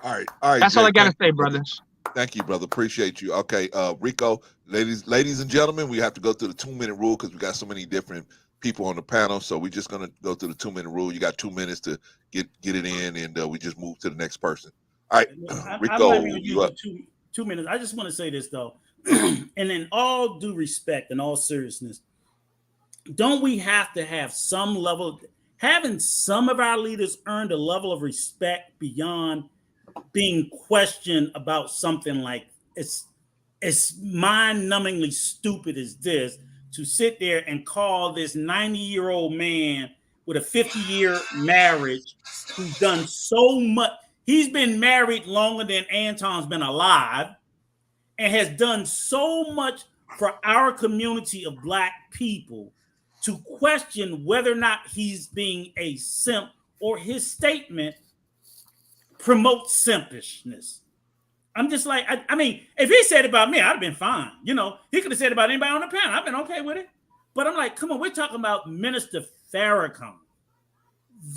All right. That's Jay, all I gotta say, brothers. Thank you, brother. Appreciate you. Okay, Rico, ladies and gentlemen, we have to go through the 2-minute rule because we got so many different people on the panel. So we're just gonna go through the 2-minute rule. You got 2 minutes to get it in, and we just move to the next person. All right, Rico, I'm not gonna use the 2 minutes. I just want to say this though, and in all due respect and all seriousness, don't we have to have some level? Haven't some of our leaders earned a level of respect beyond being questioned about something like it's mind-numbingly stupid as this, to sit there and call this 90-year-old man with a 50-year marriage who's done so much. He's been married longer than Anton's been alive and has done so much for our community of Black people, to question whether or not he's being a simp or his statement promotes simpishness. I'm just like, I mean, if he said it about me, I'd have been fine. He could have said it about anybody on the panel. I've been okay with it. But I'm like, come on, we're talking about Minister Farrakhan.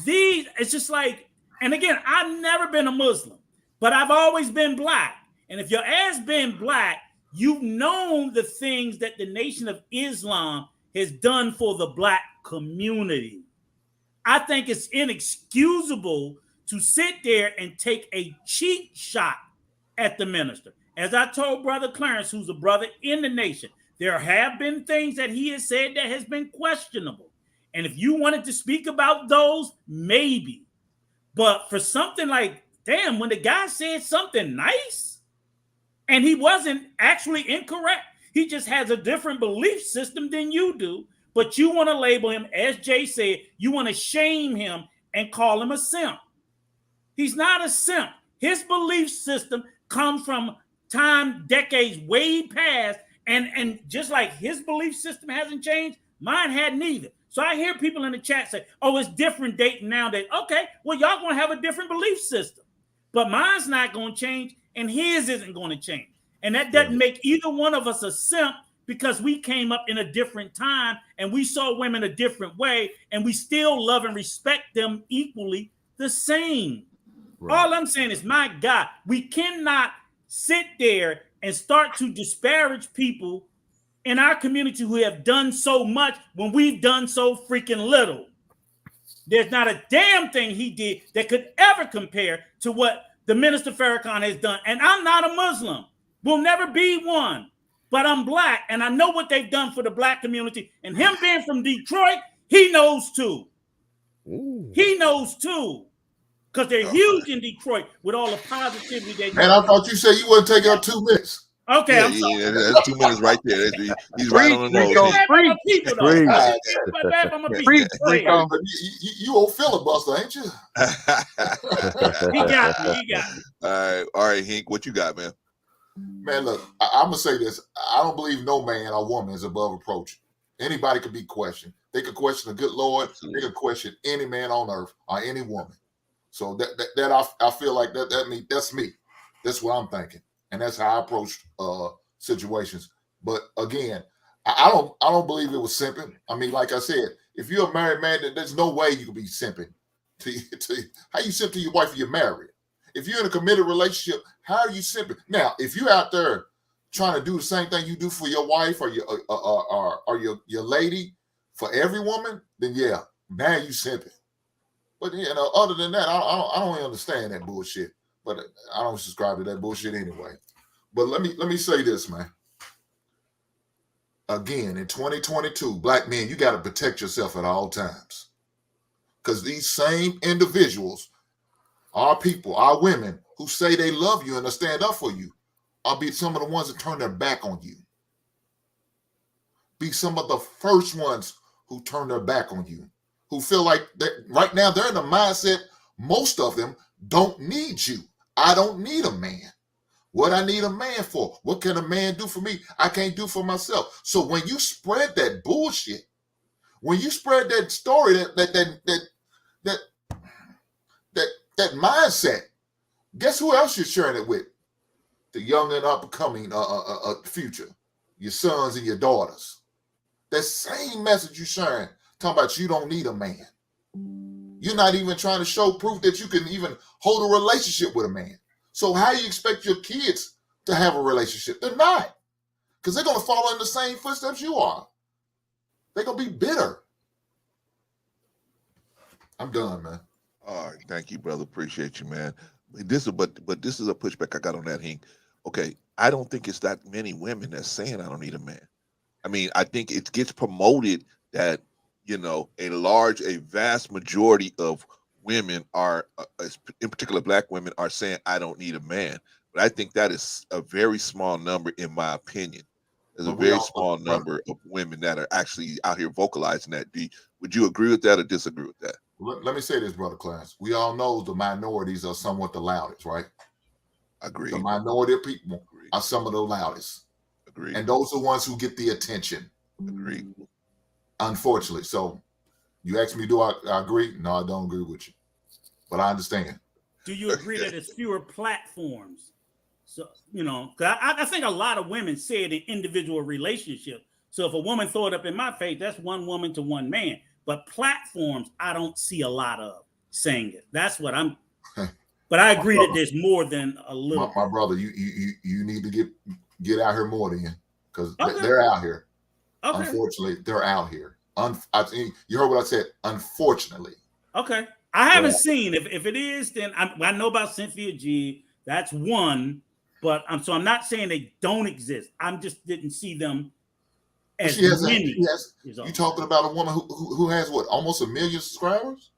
It's just like, and again, I've never been a Muslim, but I've always been Black. And if your ass been Black, you've known the things that the Nation of Islam has done for the Black community. I think it's inexcusable to sit there and take a cheap shot at the minister. As I told Brother Clarence, who's a brother in the nation, there have been things that he has said that has been questionable. And if you wanted to speak about those, maybe. But for something like, damn, when the guy said something nice and he wasn't actually incorrect, he just has a different belief system than you do, but you want to label him, as Jay said, you want to shame him and call him a simp. He's not a simp. His belief system comes from time, decades way past, and just like his belief system hasn't changed, mine hadn't either. So I hear people in the chat say, oh, it's different dating nowadays. Okay, well, y'all gonna have a different belief system, but mine's not gonna change and his isn't gonna change. And that doesn't make either one of us a simp, because we came up in a different time and we saw women a different way, and we still love and respect them equally the same. Right. All I'm saying is, my God, we cannot sit there and start to disparage people in our community who have done so much when we've done so freaking little. There's not a damn thing he did that could ever compare to what the Minister Farrakhan has done. And I'm not a Muslim, will never be one, but I'm Black, and I know what they've done for the Black community. And him being from Detroit, he knows too. Ooh. He knows too. Because they're huge in Detroit with all the positivity they do. And I thought you said you wouldn't take out 2 minutes. Okay, Yeah, I'm sorry. yeah, that's 2 minutes right there. He's right Preach, on the nose. Rico. Bad by my Preach. people, though. Preach. I did bad by my people. Preach, Go ahead. Rico. But you old filibuster, ain't you? He got me. He got me. All right, Hink, what you got, man? Man, look, I'm gonna say this. I don't believe no man or woman is above reproach. Anybody could be questioned. They could question the good Lord. They could question any man on earth or any woman. So that I feel like that's me. That's what I'm thinking, and that's how I approach situations. But again, I don't believe it was simping. I mean, like I said, if you're a married man, there's no way you can be simping. How you simp to your wife if you're married? If you're in a committed relationship, how are you simping? Now, if you're out there trying to do the same thing you do for your wife or your lady for every woman, then yeah, now you simping. But other than that, I don't really understand that bullshit. But I don't subscribe to that bullshit anyway. But let me say this, man. Again, in 2022, black men, you got to protect yourself at all times. Because these same individuals, our people, our women who say they love you and they stand up for you, are be some of the ones that turn their back on you. Be some of the first ones who turn their back on you, who feel like that right now they're in the mindset, most of them don't need you. I don't need a man. What I need a man for? What can a man do for me? I can't do for myself. So when you spread that bullshit, when you spread that story, that mindset, guess who else you're sharing it with? The young and upcoming future, your sons and your daughters. That same message you're sharing, talking about you don't need a man. You're not even trying to show proof that you can even hold a relationship with a man. So how you expect your kids to have a relationship? They're not, because they're going to follow in the same footsteps you are. They're going to be bitter. I'm done, man. All right, thank you, brother. Appreciate you, man. But this is a pushback I got on that, Hink. Okay, I don't think it's that many women that's saying I don't need a man. I mean, I think it gets promoted that a vast majority of women are, in particular black women, are saying I don't need a man. But I think that is a very small number, in my opinion. There's a very small number of women that are actually out here vocalizing that. Would you agree with that or disagree with that? Let me say this, brother Class. We all know the minorities are somewhat the loudest, right? Agree. The minority of people are some of the loudest. Agree. And those are the ones who get the attention. Agree. Unfortunately. So you ask me, do I agree? No, I don't agree with you. But I understand. Do you agree that it's fewer platforms? So, I think a lot of women say it in individual relationships. So if a woman throw it up in my face, that's one woman to one man. But platforms, I don't see a lot of saying it. That's what I'm. But I agree that there's more than a little. My brother, you need to get out here more than because they're out here. Okay. Unfortunately, they're out here. You heard what I said. Unfortunately. Okay. I haven't seen. If it is, then I know about Cynthia G. That's one. But I'm not saying they don't exist. I just didn't see them as many. You talking about a woman who has what, almost 1 million subscribers?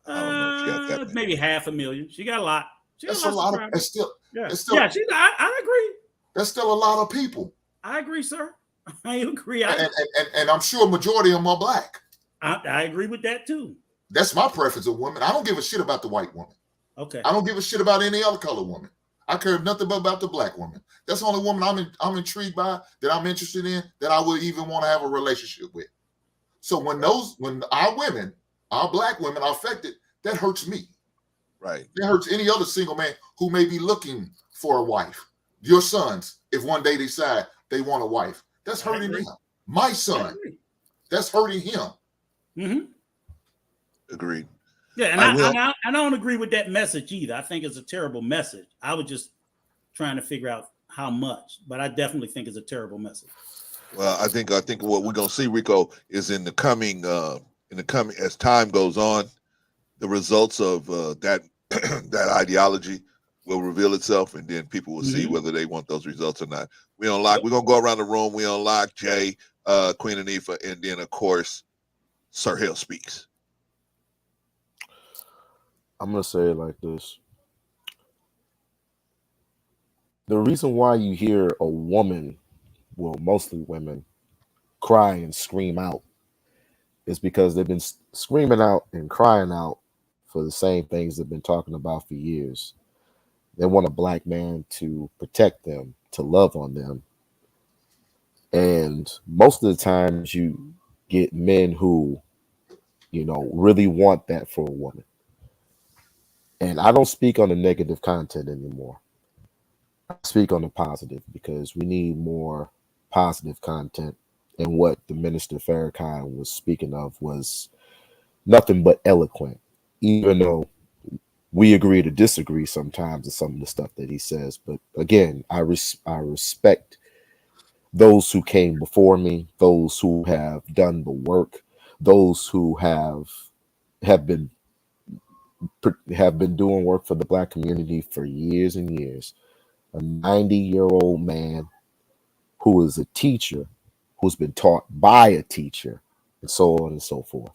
I don't know if she got that many. Maybe 500,000. She got a lot. That's a lot of. It's still. I agree. That's still a lot of people. I agree, sir. I agree. And I'm sure a majority of them are black. I agree with that too. That's my preference of women. I don't give a shit about the white woman. Okay. I don't give a shit about any other color woman. I care nothing but about the black woman. That's the only woman I'm intrigued by, that I'm interested in, that I would even want to have a relationship with. So when our women, our black women are affected, that hurts me. Right. That hurts any other single man who may be looking for a wife. Your sons, if one day they decide they want a wife, that's hurting them. My son, that's hurting him. Mm-hmm. Agreed. Yeah, and I don't agree with that message either. I think it's a terrible message. I was just trying to figure out how much, but I definitely think it's a terrible message. Well, I think what we're gonna see, Rico, is in the coming as time goes on, the results of that that ideology will reveal itself, and then people will see whether they want those results or not. We're gonna go around the room. We unlock Jay, Queen Anifa, and then of course Sir Hill speaks. I'm gonna say it like this. The reason why you hear a woman, well, mostly women, cry and scream out is because they've been screaming out and crying out for the same things they've been talking about for years. They want a black man to protect them, to love on them. And most of the times you get men who, really want that for a woman. And I don't speak on the negative content anymore. I speak on the positive because we need more positive content. And what the Minister Farrakhan was speaking of was nothing but eloquent, even though we agree to disagree sometimes with some of the stuff that he says. But again, I respect those who came before me, those who have done the work, those who have been doing work for the black community for years and years. A 90-year-old man who is a teacher, who's been taught by a teacher, and so on and so forth.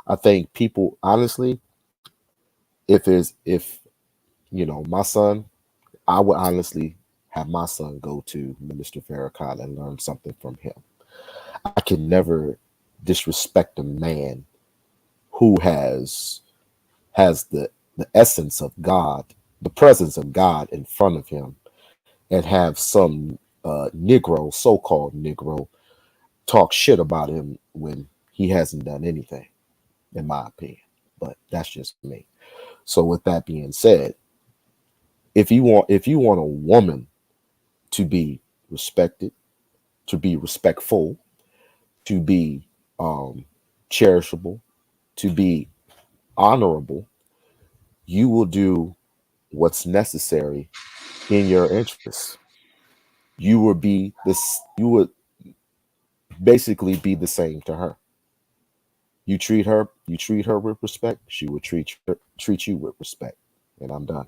I think people, honestly, if my son, I would honestly have my son go to Minister Farrakhan and learn something from him. I can never disrespect a man who has the essence of God, the presence of God in front of him, and have some Negro, so-called Negro, talk shit about him when he hasn't done anything, in my opinion. But that's just me. So with that being said, if you want a woman to be respected, to be respectful, to be cherishable, to be honorable, you will do what's necessary in your interests. You would basically be the same to her. You treat her with respect, she will treat you with respect. And I'm done.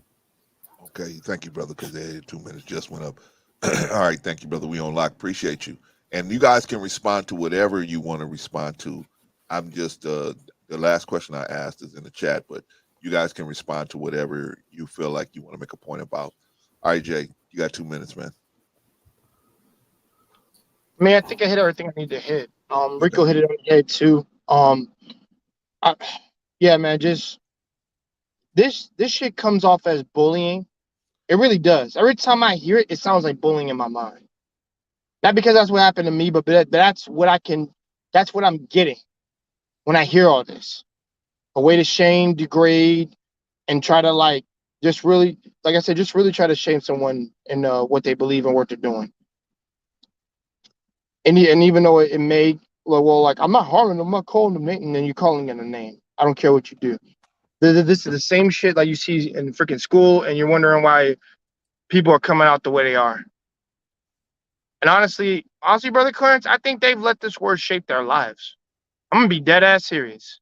Okay, thank you, brother, because 2 minutes just went up. All right, thank you, brother. We on lock. Appreciate you. And you guys can respond to whatever you want to respond to. I'm just the last question I asked is in the chat, but you guys can respond to whatever you feel like you want to make a point about. All right, Jay, you got 2 minutes, man. I mean, I think I hit everything I need to hit. Rico hit it on the head too. Yeah, man, just this shit comes off as bullying. It really does. Every time I hear it, it sounds like bullying in my mind. Not because that's what happened to me, but that's what I'm getting when I hear all this. A way to shame, degrade, and try to just really, like I said, just really try to shame someone in what they believe and what they're doing. And even though it may, I'm not harming them, I'm not calling them, and then you're calling it a name. I don't care what you do. This is the same shit like you see in freaking school, and you're wondering why people are coming out the way they are. And honestly, brother Clarence, I think they've let this word shape their lives. I'm gonna be dead ass serious.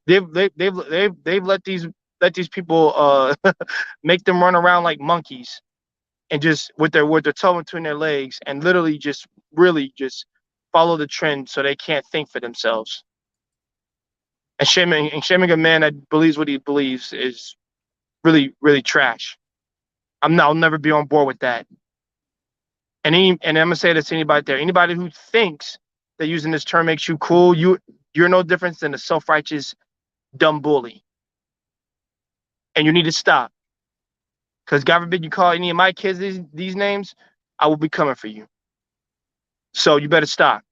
They've let these people make them run around like monkeys, and just with their toe between their legs, and literally just really just follow the trend so they can't think for themselves. And shaming a man that believes what he believes is really, really trash. I'll never be on board with that. And I'm gonna say this to anybody there. Anybody who thinks that using this term makes you cool, you're no different than a self-righteous dumb bully. And you need to stop. Because God forbid you call any of my kids these names, I will be coming for you. So you better stop.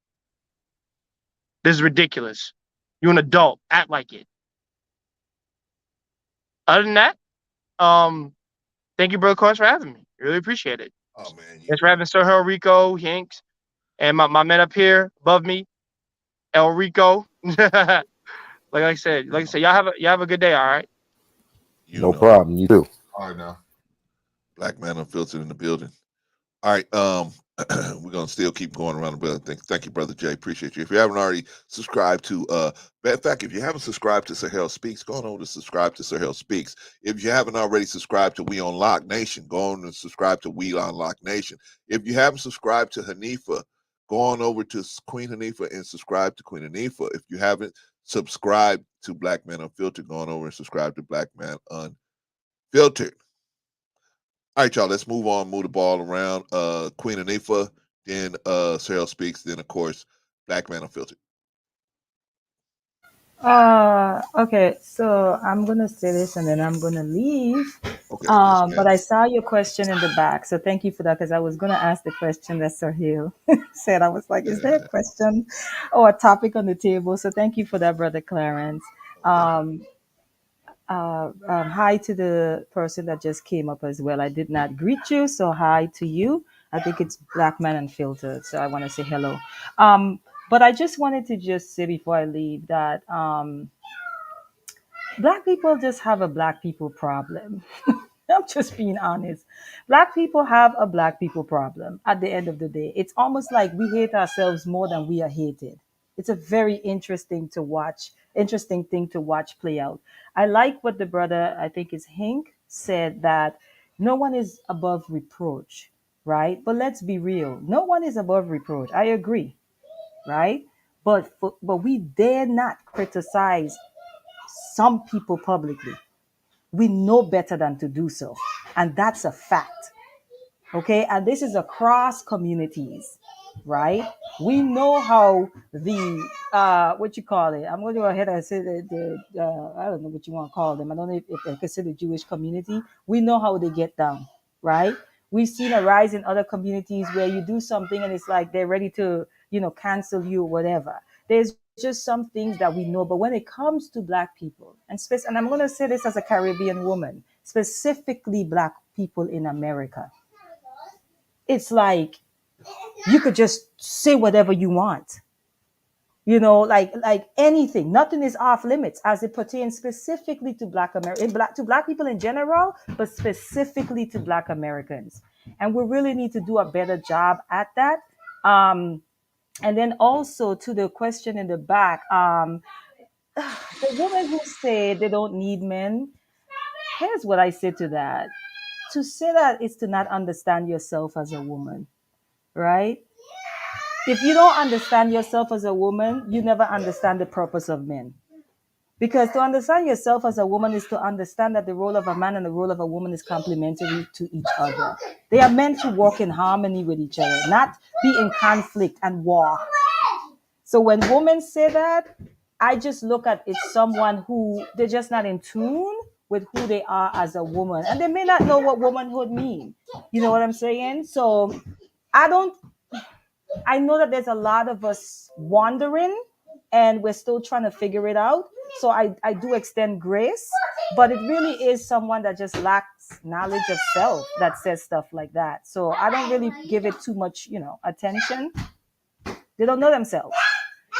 This is ridiculous. You're an adult. Act like it. Other than that, thank you, Brother Clarence, for having me. Really appreciate it. Oh man. Thanks for having Sir Hell Rico, Hinks, and my man up here above me, El Rico. like I said, y'all have a good day, all right? No problem. You too. All right now. Black man unfiltered in the building. All right, we're gonna still keep going around the building. Thank you, brother Jay. Appreciate you. If you haven't already subscribed to, in fact, if you haven't subscribed to Sir Hell Speaks, go on over to subscribe to Sir Hell Speaks. If you haven't already subscribed to We on Lock Nation, go on and subscribe to We on Lock Nation. If you haven't subscribed to Hanifa, go on over to Queen Hanifa and subscribe to Queen Hanifa. If you haven't subscribed to Black Man Unfiltered, go on over and subscribe to Black Man Unfiltered. All right, y'all. Let's move on. Move the ball around. Queen Anifa, then Sarah Speaks, then of course Black Man Unfiltered. Okay, so I'm gonna say this and then I'm gonna leave. Okay. Yes, ma'am. But I saw your question in the back, so thank you for that because I was gonna ask the question that Sir Hill said. I was like, is there a question or a topic on the table? So thank you for that, Brother Clarence. Hi to the person that just came up as well. I did not greet you, so hi to you. I think it's Black Man Unfiltered, so I want to say hello. But I just wanted to just say before I leave that Black people just have a Black people problem. I'm just being honest. Black people have a Black people problem at the end of the day. It's almost like we hate ourselves more than we are hated. It's a very interesting thing to watch play out. I like what the brother, I think it's Hink, said that no one is above reproach, right? But let's be real. No one is above reproach. I agree, right? But we dare not criticize some people publicly. We know better than to do so. And that's a fact. Okay. And this is across communities, right? We know how the, what you call it? I'm going to go ahead and say I don't know what you want to call them. I don't know if they consider Jewish community. We know how they get down, right? We've seen a rise in other communities where you do something and it's like they're ready to, cancel you or whatever. There's just some things that we know, but when it comes to Black people, and I'm going to say this as a Caribbean woman, specifically Black people in America, it's like you could just say whatever you want, like anything. Nothing is off limits as it pertains specifically to Black people in general, but specifically to Black Americans. And we really need to do a better job at that. And then also to the question in the back, the women who say they don't need men, here's what I say to that. To say that is to not understand yourself as a woman, right? If you don't understand yourself as a woman, you never understand the purpose of men. Because to understand yourself as a woman is to understand that the role of a man and the role of a woman is complementary to each other. They are meant to work in harmony with each other, not be in conflict and war. So when women say that, I just look at it someone who they're just not in tune with who they are as a woman. And they may not know what womanhood means. You know what I'm saying? So I know that there's a lot of us wandering and we're still trying to figure it out. So I do extend grace, but it really is someone that just lacks knowledge of self that says stuff like that. So I don't really give it too much, attention. They don't know themselves.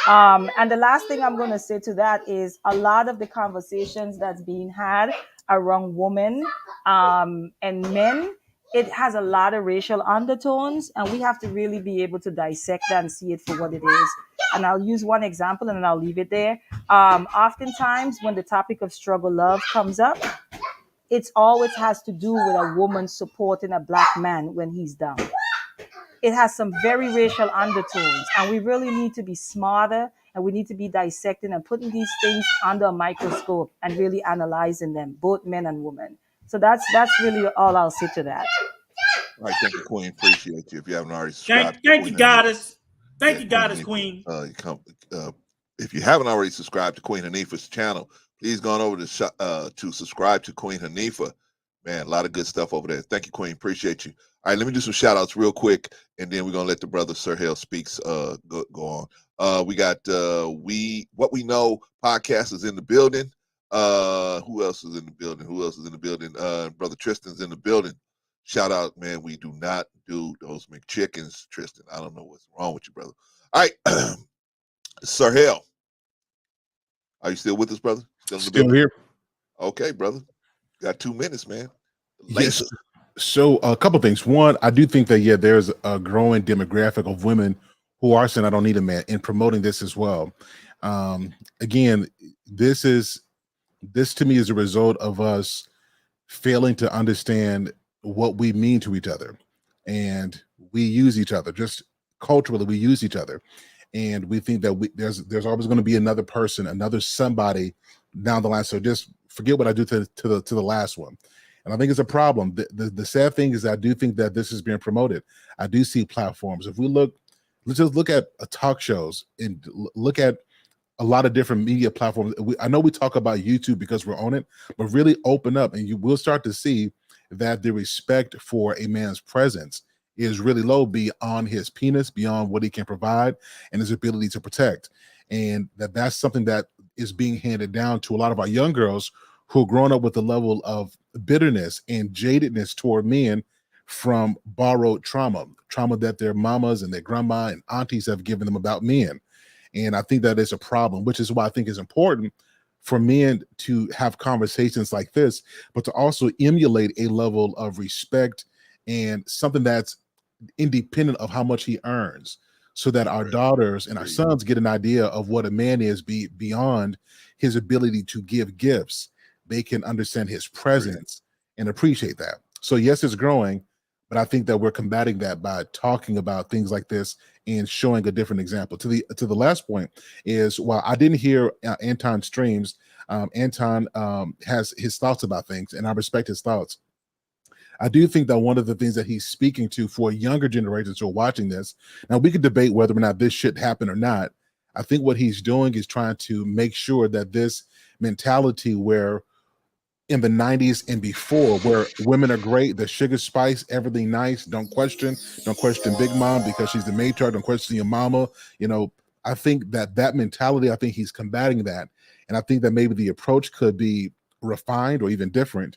And the last thing I'm going to say to that is a lot of the conversations that's being had around women and men, it has a lot of racial undertones, and we have to really be able to dissect that and see it for what it is. And I'll use one example and then I'll leave it there. Oftentimes when the topic of struggle love comes up, it always has to do with a woman supporting a Black man when he's down. It has some very racial undertones, and we really need to be smarter, and we need to be dissecting and putting these things under a microscope and really analyzing them, both men and women. So that's really all I'll say to that. All right, thank you, Queen. Appreciate you. If you haven't already subscribed, thank you, Goddess. Thank you, Goddess, Queen. If you haven't already subscribed to Queen Hanifa's channel, please go on over to subscribe to Queen Hanifa. Man, a lot of good stuff over there. Thank you, Queen. Appreciate you. All right, let me do some shout outs real quick, and then we're gonna let the brother Sir Hale Speaks go on. We got What We Know podcast is in the building. Who else is in the building? Brother Tristan's in the building. Shout out, man. We do not do those McChickens, Tristan. I don't know what's wrong with you, brother. All right, Sir Hale, are you still with us, brother? Still here. Okay, brother. Got 2 minutes, man. Yes. So a couple things. One, I do think that there's a growing demographic of women who are saying I don't need a man, and promoting this as well. Again, this to me is a result of us failing to understand what we mean to each other, and we use each other just culturally. We use each other, and we think that there's always going to be another person, another somebody down the line. So just forget what I do to the last one. And I think it's a problem. The sad thing is I do think that this is being promoted. I do see platforms. If we look, let's just look at talk shows and look at a lot of different media platforms. I know we talk about YouTube because we're on it, but really open up and you will start to see that the respect for a man's presence is really low beyond his penis, beyond what he can provide and his ability to protect. And that's something that is being handed down to a lot of our young girls who are growing up with a level of bitterness and jadedness toward men from borrowed trauma that their mamas and their grandma and aunties have given them about men. And I think that is a problem, which is why I think it's important for men to have conversations like this, but to also emulate a level of respect and something that's independent of how much he earns, so that our daughters and our sons get an idea of what a man is beyond his ability to give gifts. They can understand his presence and appreciate that. So yes, it's growing, but I think that we're combating that by talking about things like this and showing a different example. To the last point is, while I didn't hear Anton streams, Anton has his thoughts about things, and I respect his thoughts. I do think that one of the things that he's speaking to for younger generations who are watching this, now we could debate whether or not this should happen or not. I think what he's doing is trying to make sure that this mentality where in the 90s and before, where women are great, the sugar spice, everything nice, don't question Big Mom because she's the matriarch, don't question your mama. I think that mentality, I think he's combating that. And I think that maybe the approach could be refined or even different.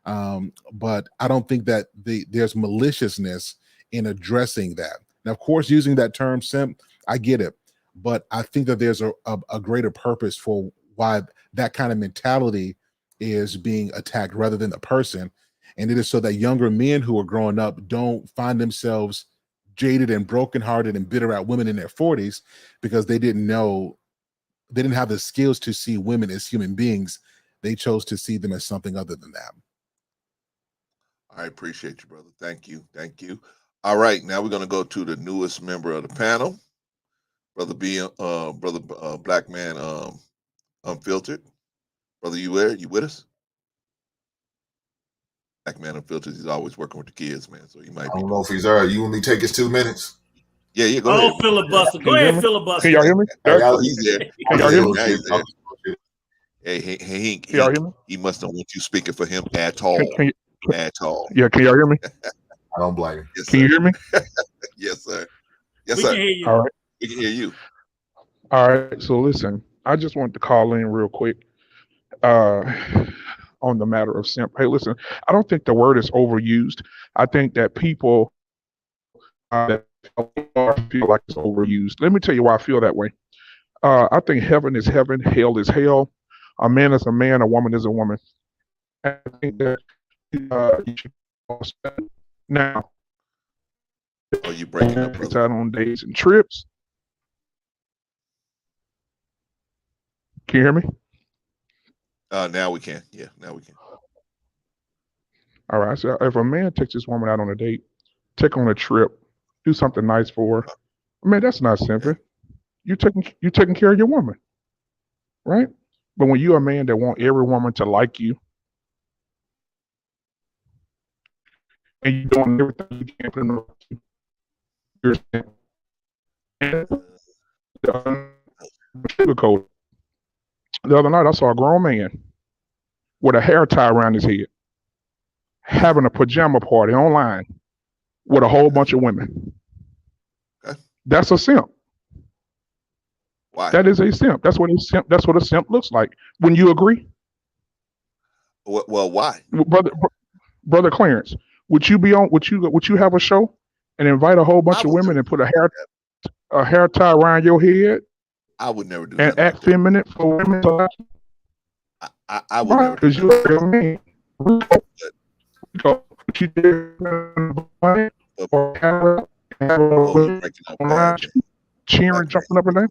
But I don't think that there's maliciousness in addressing that. Now, of course, using that term simp, I get it. But I think that there's a greater purpose for why that kind of mentality is being attacked rather than the person. And it is so that younger men who are growing up don't find themselves jaded and brokenhearted and bitter at women in their 40s because they didn't have the skills to see women as human beings. They chose to see them as something other than that. I appreciate you, brother. Thank you. All right, now we're going to go to the newest member of the panel, brother Black Man Unfiltered. Brother, you with us? Black Man Unfiltered. He's always working with the kids, man. So he might. I don't know if he's all right. You want me to take his 2 minutes? Yeah. Go ahead. Filibuster. Go ahead, filibuster. Can y'all hear me? He's there. Can y'all hear me? Hey, he must not want you speaking for him at all. At all. Yeah, can y'all hear me? I don't blame him. Yes, can you hear me? Yes, sir. We can hear you. All right. We can hear you. All right. So listen, I just want to call in real quick on the matter of simp. Hey, listen, I don't think the word is overused. I think that people that feel like it's overused. Let me tell you why I feel that way. I think heaven is heaven, hell is hell. A man is a man, a woman is a woman. I think that you should now. Are you breaking up, brother? Out on dates and trips. Can you hear me? Now we can. Yeah, now we can. All right. So if a man takes his woman out on a date, take on a trip, do something nice for her, man, that's not simple. You taking care of your woman, right? But when you're a man that want every woman to like you, and you're doing everything you can put them the other night, I saw a grown man with a hair tie around his head having a pajama party online with a whole bunch of women. Okay. That's a simp. Why? That is a simp. That's what a simp looks like. Wouldn't you agree? Well, why? Brother Clarence, would you have a show and invite a whole bunch of women and put a hair tie around your head? I would never do and that. And act feminine for women to like you? I would never. Because you're a man. You cheering, jumping up and down.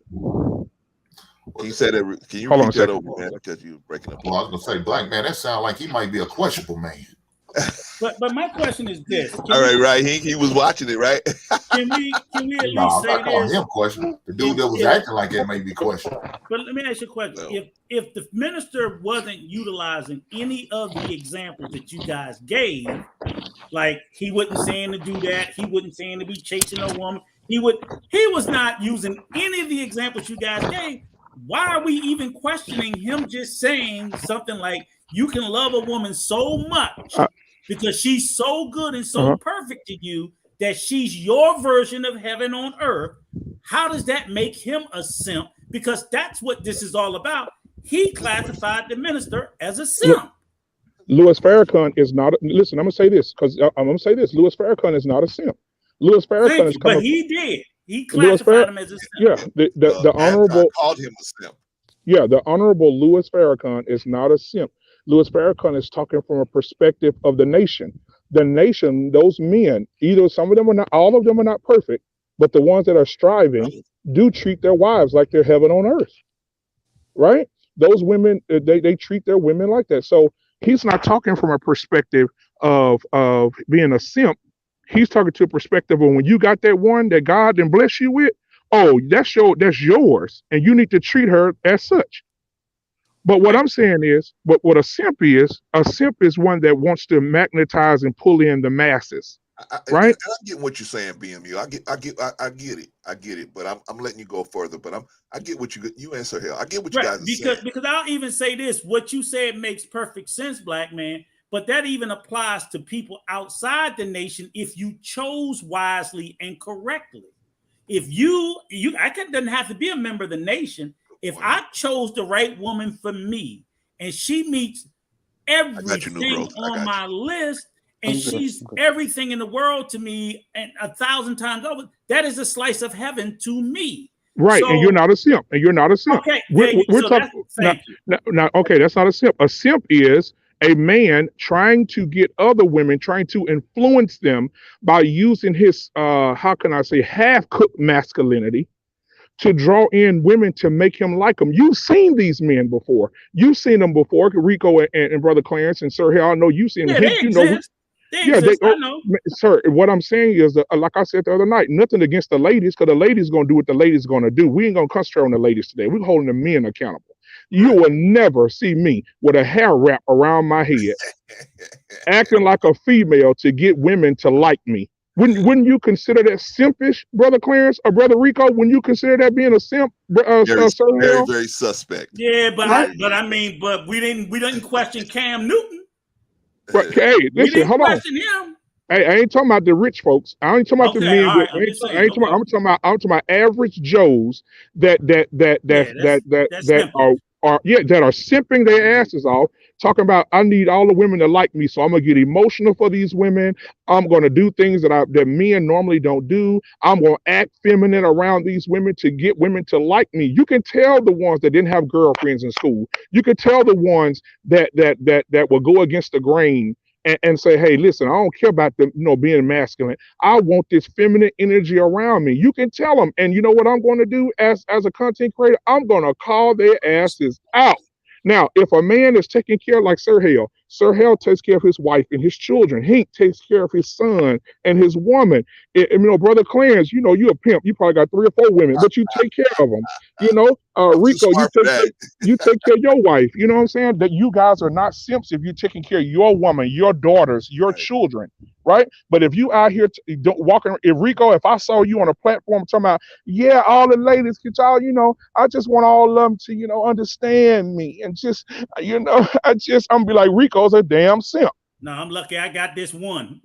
He said it. Can you Hold on repeat a that second. over, man? Because you were breaking up. Well, I was gonna say, Black Man, that sounds like he might be a questionable man. But my question is this. All right, right. He was watching it, right? Can we at No, least I'm say not calling this? him question. The dude that was acting like that made me question. But let me ask you a question. If the minister wasn't utilizing any of the examples that you guys gave, like he wasn't saying to do that, he wasn't saying to be chasing a woman, he was not using any of the examples you guys gave, why are we even questioning him just saying something like you can love a woman so much because she's so good and so perfect to you that she's your version of heaven on earth? How does that make him a simp? Because that's what this is all about. He classified the minister as a simp. Louis Farrakhan is not. Listen, I'm gonna say this because I'm gonna say this. Louis Farrakhan is not a simp. Louis Farrakhan is coming. But he did. He classified him as a simp. Yeah, the honorable called him a simp. Yeah, the honorable Louis Farrakhan is not a simp. Louis Farrakhan is talking from a perspective of the nation. The nation, those men, either some of them are not, all of them are not perfect, but the ones that are striving do treat their wives like they're heaven on earth, right? Those women, they treat their women like that. So he's not talking from a perspective of being a simp. He's talking to a perspective of when you got that one that God didn't bless you with, oh, that's yours, and you need to treat her as such. But what I'm saying is, what a simp is one that wants to magnetize and pull in the masses, right? And I get what you're saying, BMU. I get it. But I'm letting you go further. But I get what you answer here. I get what you guys are saying. Because I'll even say this: what you said makes perfect sense, black man. But that even applies to people outside the nation if you chose wisely and correctly. If doesn't have to be a member of the nation. If I chose the right woman for me and she meets everything on my list and she's everything in the world to me and 1,000 times over, that is a slice of heaven to me. Right, so, and you're not a simp. Okay, we're talking. Okay, that's not a simp. A simp is a man trying to get other women, trying to influence them by using his how can I say half-cooked masculinity to draw in women to make him like them. You've seen these men before. You've seen them before, Rico and Brother Clarence and Sir Hill. I know you've seen them. They exist. I know. Sir, what I'm saying is, like I said the other night, nothing against the ladies, because the ladies going to do what the ladies going to do. We ain't going to concentrate on the ladies today. We're holding the men accountable. You will never see me with a hair wrap around my head acting like a female to get women to like me. Wouldn't you consider that simpish, Brother Clarence or Brother Rico? Wouldn't you consider that being a simp? Very suspect. Yeah, but we didn't question Cam Newton. But hey, listen, hold on. Him. Hey, I ain't talking about the rich folks. I ain't talking about the men. I'm talking about average Joes that are simping their asses off, talking about I need all the women to like me, so I'm gonna get emotional for these women. I'm gonna do things that men normally don't do. I'm gonna act feminine around these women to get women to like me. You can tell the ones that didn't have girlfriends in school. You can tell the ones that will go against the grain and say, hey, listen, I don't care about them, being masculine. I want this feminine energy around me. You can tell them. And you know what I'm going to do as a content creator? I'm going to call their asses out. Now, if a man is taking care, like Sir Hale takes care of his wife and his children. Hank takes care of his son and his woman. Brother Clarence, you're a pimp. You probably got 3 or 4 women, but you take care of them. Rico, you take care of your wife. You know what I'm saying? That you guys are not simps if you're taking care of your woman, your daughters, your children, right? But if you out here walking, if I saw you on a platform talking about, yeah, all the ladies, I just want all of them to, understand me and just, I'm be like, Rico's a damn simp. No, I'm lucky I got this one.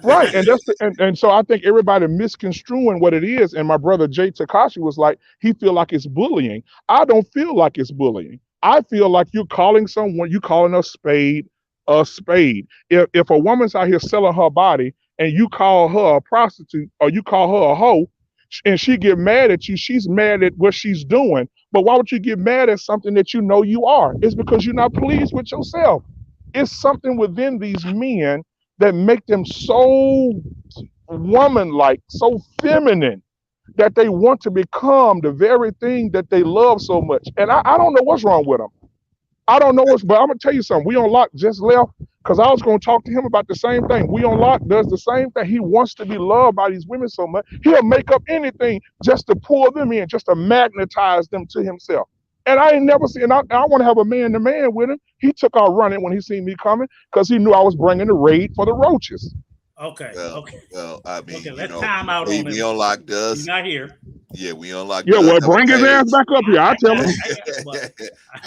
Right, and so I think everybody misconstruing what it is. And my brother Jay Takashi was like, he feel like it's bullying. I don't feel like it's bullying. I feel like you're calling a spade a spade. If a woman's out here selling her body and you call her a prostitute or you call her a hoe, and she get mad at you, she's mad at what she's doing. But why would you get mad at something that you know you are? It's because you're not pleased with yourself. It's something within these men that make them so woman-like, so feminine, that they want to become the very thing that they love so much. And I don't know what's wrong with them. I don't know but I'm gonna tell you something. We on lock just left, Because I was going to talk to him about the same thing. We on Lock does the same thing. He wants to be loved by these women so much. He'll make up anything just to pull them in, just to magnetize them to himself. And I ain't never seen, I want to have a man-to-man with him. He took off running when he seen me coming because he knew I was bringing the raid for the roaches. Okay. Well, I mean, Okay, you let's know, time out on we him. on Lock He's does. not here. Yeah, we on Lock Yeah, does well, have a bring his ass page. back up here. I'll tell him.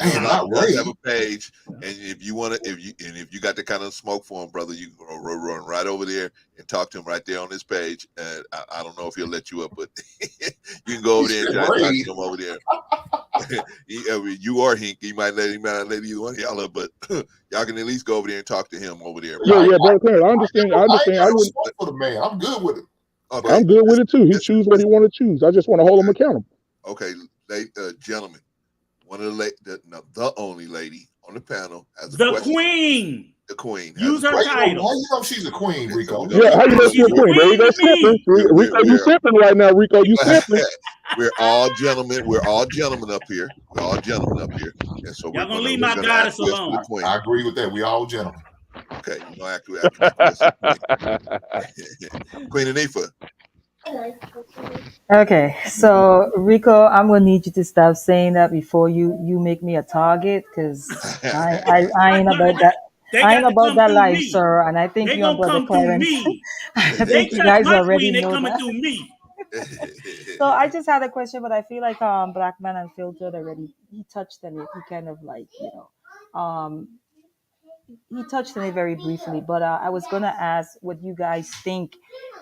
We on Lock does have a page, and if you want to, if you got the kind of smoke for him, brother, you can run right over there and talk to him right there on this page. And I don't know if he'll let you up, but you can go over there and try to talk to him over there. You or Hink, he might let either one of y'all up, but y'all can at least go over there and talk to him over there. Yeah, brother Clarence, I understand. I understand. I wouldn't. For the man, I'm good with it. Okay, I'm good with it too. He choose what he want to choose. I just want to hold him accountable. Okay, gentlemen, one of the only lady on the panel has a question. Queen. The queen. Use her title. How you know she's a queen, Rico? Yeah, how you know she's a queen? There you go, simping. Rico, you simping right now. Rico, you simping. We're all gentlemen. We're all gentlemen up here. We're all gentlemen up here. And so Y'all gonna leave my goddess alone. I agree with that. We all gentlemen. Okay, you know, after Queen Anifa. Okay, so Rico, I'm gonna need you to stop saying that before you make me a target, because I ain't about that. I ain't about that life, sir. And I think you and Brother Clarence, I think you guys already know that. Through me. So I just had a question, but I feel like Black Man Unfiltered already he touched on it. He kind of like he touched on it very briefly, but I was gonna ask what you guys think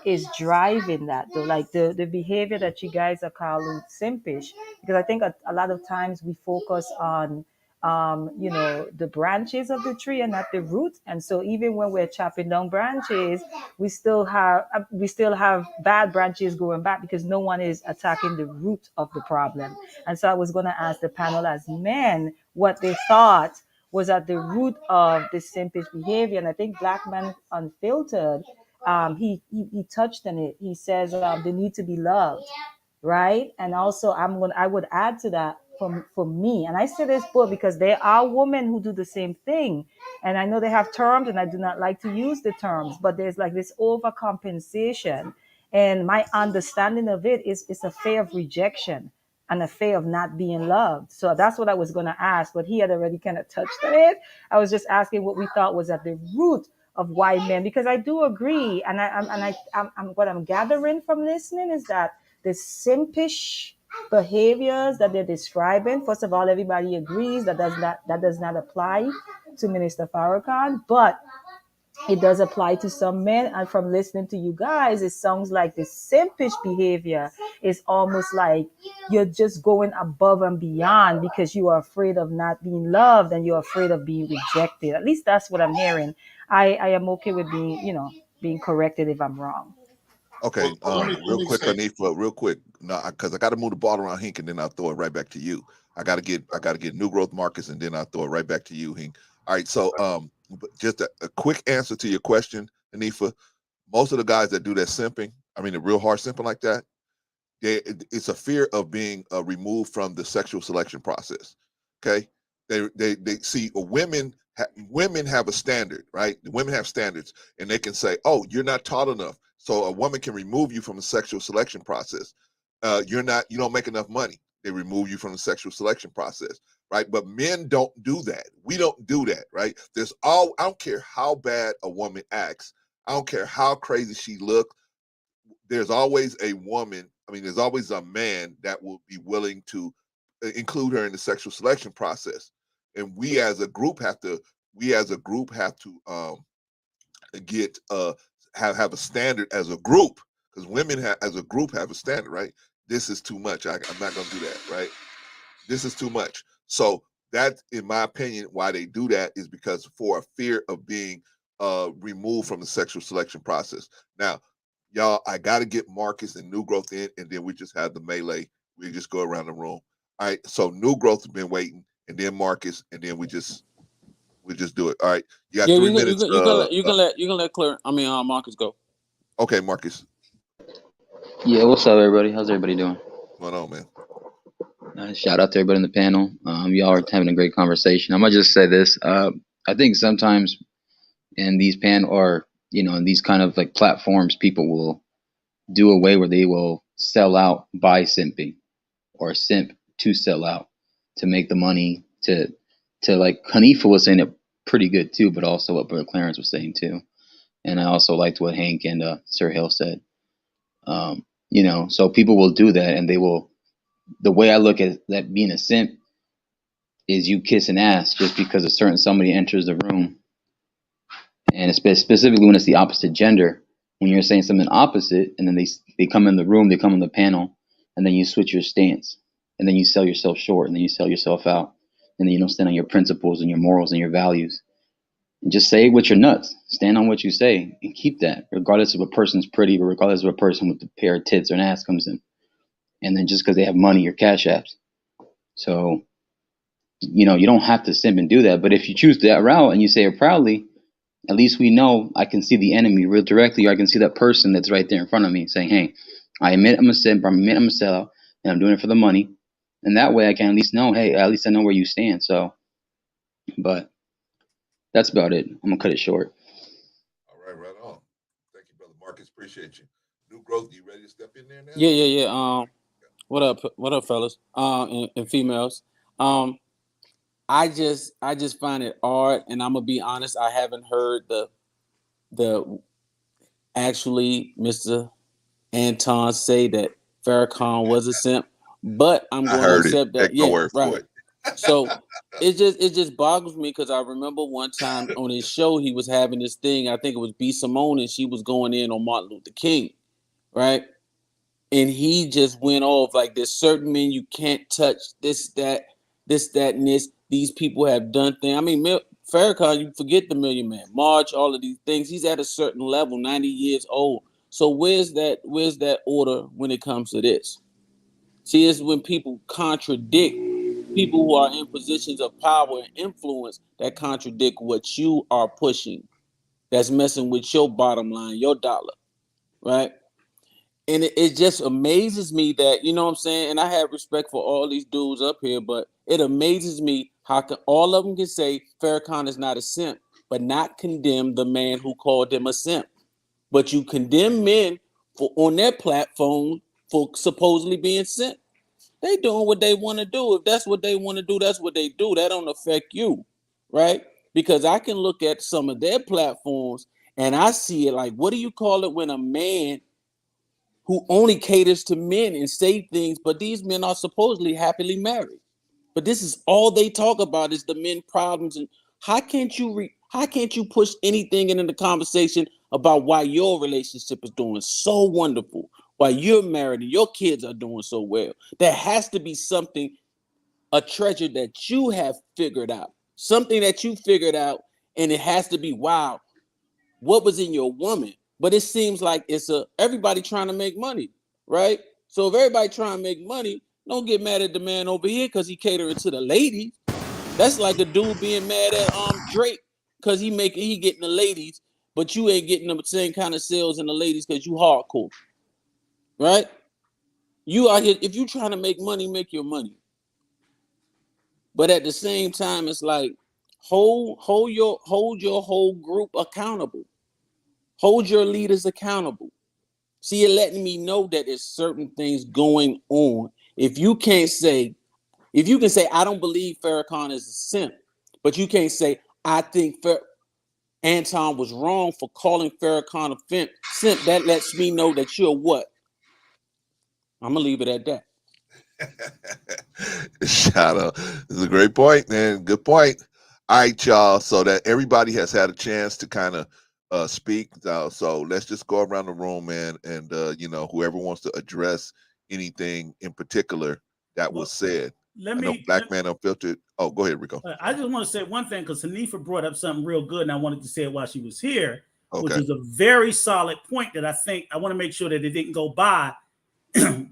is driving that, though, like the behavior that you guys are calling simpish, because I think a lot of times we focus on the branches of the tree and not the root, and so even when we're chopping down branches, we still have bad branches growing back because no one is attacking the root of the problem. And so I was gonna ask the panel as men what they thought was at the root of the simpish behavior. And I think Black Man Unfiltered, he touched on it. He says they need to be loved, right? And also I would add to that for me, and I say this both because there are women who do the same thing. And I know they have terms, and I do not like to use the terms, but there's like this overcompensation. And my understanding of it is it's a fear of rejection and a fear of not being loved. So that's what I was going to ask, but he had already kind of touched on it. I was just asking what we thought was at the root of why men, because I do agree, and I'm what I'm gathering from listening is that the simpish behaviors that they're describing, first of all, everybody agrees that does not apply to Minister Farrakhan, but it does apply to some men. And from listening to you guys, it sounds like the simpish behavior is almost like you're just going above and beyond because you are afraid of not being loved and you're afraid of being rejected. At least that's what I'm hearing. I am okay with being corrected if I'm wrong. Okay, real quick, Anifa, real quick, because I got to move the ball around, Hink, and then I'll throw it right back to you. I got to get New Growth Marcus, and then I'll throw it right back to you, Hink. All right, so just a quick answer to your question, Anifa. Most of the guys that do that simping, I mean, the real hard simping like that, it's a fear of being removed from the sexual selection process. Okay, they see women have a standard, right? Women have standards, and they can say, "Oh, you're not tall enough." So a woman can remove you from the sexual selection process. You don't make enough money. They remove you from the sexual selection process, right? But men don't do that. We don't do that, right? I don't care how bad a woman acts. I don't care how crazy she looks. There's always a woman. I mean, there's always a man that will be willing to include her in the sexual selection process. And we as a group have to get have a standard as a group, because women as a group have a standard, right? This is too much. I'm not going to do that, right? This is too much. So that, in my opinion, why they do that is because for a fear of being removed from the sexual selection process. Now, y'all, I got to get Marcus and New Growth in, and then we just have the melee. We just go around the room. All right. So New Growth has been waiting, and then Marcus, and then we just do it. All right. You got 3 minutes. You can let Marcus go. Okay, Marcus. Yeah, what's up, everybody? How's everybody doing? What's going on, man? Shout out to everybody in the panel. Y'all are having a great conversation. I'm gonna just say this. I think sometimes And these and these kind of like platforms, people will do a way where they will sell out by simping, or simp to sell out to make the money to like Hanifa was saying it pretty good too, but also what Brother Clarence was saying too. And I also liked what Hank and Sir Hill said. So people will do that, and they will. The way I look at that being a simp is you kissing ass just because a certain somebody enters the room, and specifically when it's the opposite gender. When you're saying something opposite, and then they come in the room, they come on the panel, and then you switch your stance, and then you sell yourself short, and then you sell yourself out, and then you don't stand on your principles and your morals and your values. And just say it with your nuts. Stand on what you say and keep that, regardless of a person's pretty, or regardless of a person with a pair of tits or an ass comes in. And then just because they have money or cash apps. So, you don't have to simp and do that. But if you choose that route and you say it proudly, at least we know I can see the enemy real directly, or I can see that person that's right there in front of me saying, hey, I admit I'm a simp, I admit I'm a sellout, and I'm doing it for the money. And that way I can at least know, hey, at least I know where you stand. So, but that's about it. I'm going to cut it short. All right, right on. Thank you, Brother Marcus. Appreciate you. New Growth, you ready to step in there now? Yeah. What up, fellas? And females. I just find it odd, and I'm gonna be honest. I haven't heard the actually Mr. Anton say that Farrakhan was a simp, but I'm going to accept that. Take my Yeah, word for right. it. So it just boggles me, because I remember one time on his show he was having this thing. I think it was B. Simone, and she was going in on Martin Luther King, right? And he just went off like, there's certain men you can't touch, this, that, and this. These people have done things. I mean, Farrakhan, you forget the Million Man March, all of these things. He's at a certain level, 90 years old. So where's that order when it comes to this? See, it's when people contradict people who are in positions of power and influence that contradict what you are pushing. That's messing with your bottom line, your dollar, right? And it just amazes me that, you know what I'm saying? And I have respect for all these dudes up here, but it amazes me how all of them can say Farrakhan is not a simp, but not condemn the man who called him a simp. But you condemn men on their platform for supposedly being simp. They doing what they want to do. If that's what they want to do, that's what they do. That don't affect you, right? Because I can look at some of their platforms and I see it like, what do you call it when a man who only caters to men and say things, but these men are supposedly happily married. But this is all they talk about is the men problems. And how can't you push anything into the conversation about why your relationship is doing so wonderful, why you're married and your kids are doing so well? There has to be something, a treasure that you have figured out, something that you figured out, and it has to be, wow, what was in your woman? But it seems like everybody trying to make money, right? So if everybody trying to make money, don't get mad at the man over here because he catering to the ladies. That's like a dude being mad at Drake because he getting the ladies, but you ain't getting the same kind of sales in the ladies because you hardcore, right? You out here, if you trying to make money, make your money. But at the same time, it's like hold your whole group accountable. Hold your leaders accountable. See, you're letting me know that there's certain things going on. If you can say, I don't believe Farrakhan is a simp, but you can't say, I think Anton was wrong for calling Farrakhan a simp, that lets me know that you're what? I'm going to leave it at that. Shout out. This is a great point, man. Good point. All right, y'all. So that everybody has had a chance to kind of speak. So let's just go around the room, man, and whoever wants to address anything in particular that was said. Black Man Unfiltered. Oh, go ahead, Rico. I just want to say one thing because Hanifa brought up something real good, and I wanted to say it while she was here, which is a very solid point that I think I want to make sure that it didn't go by.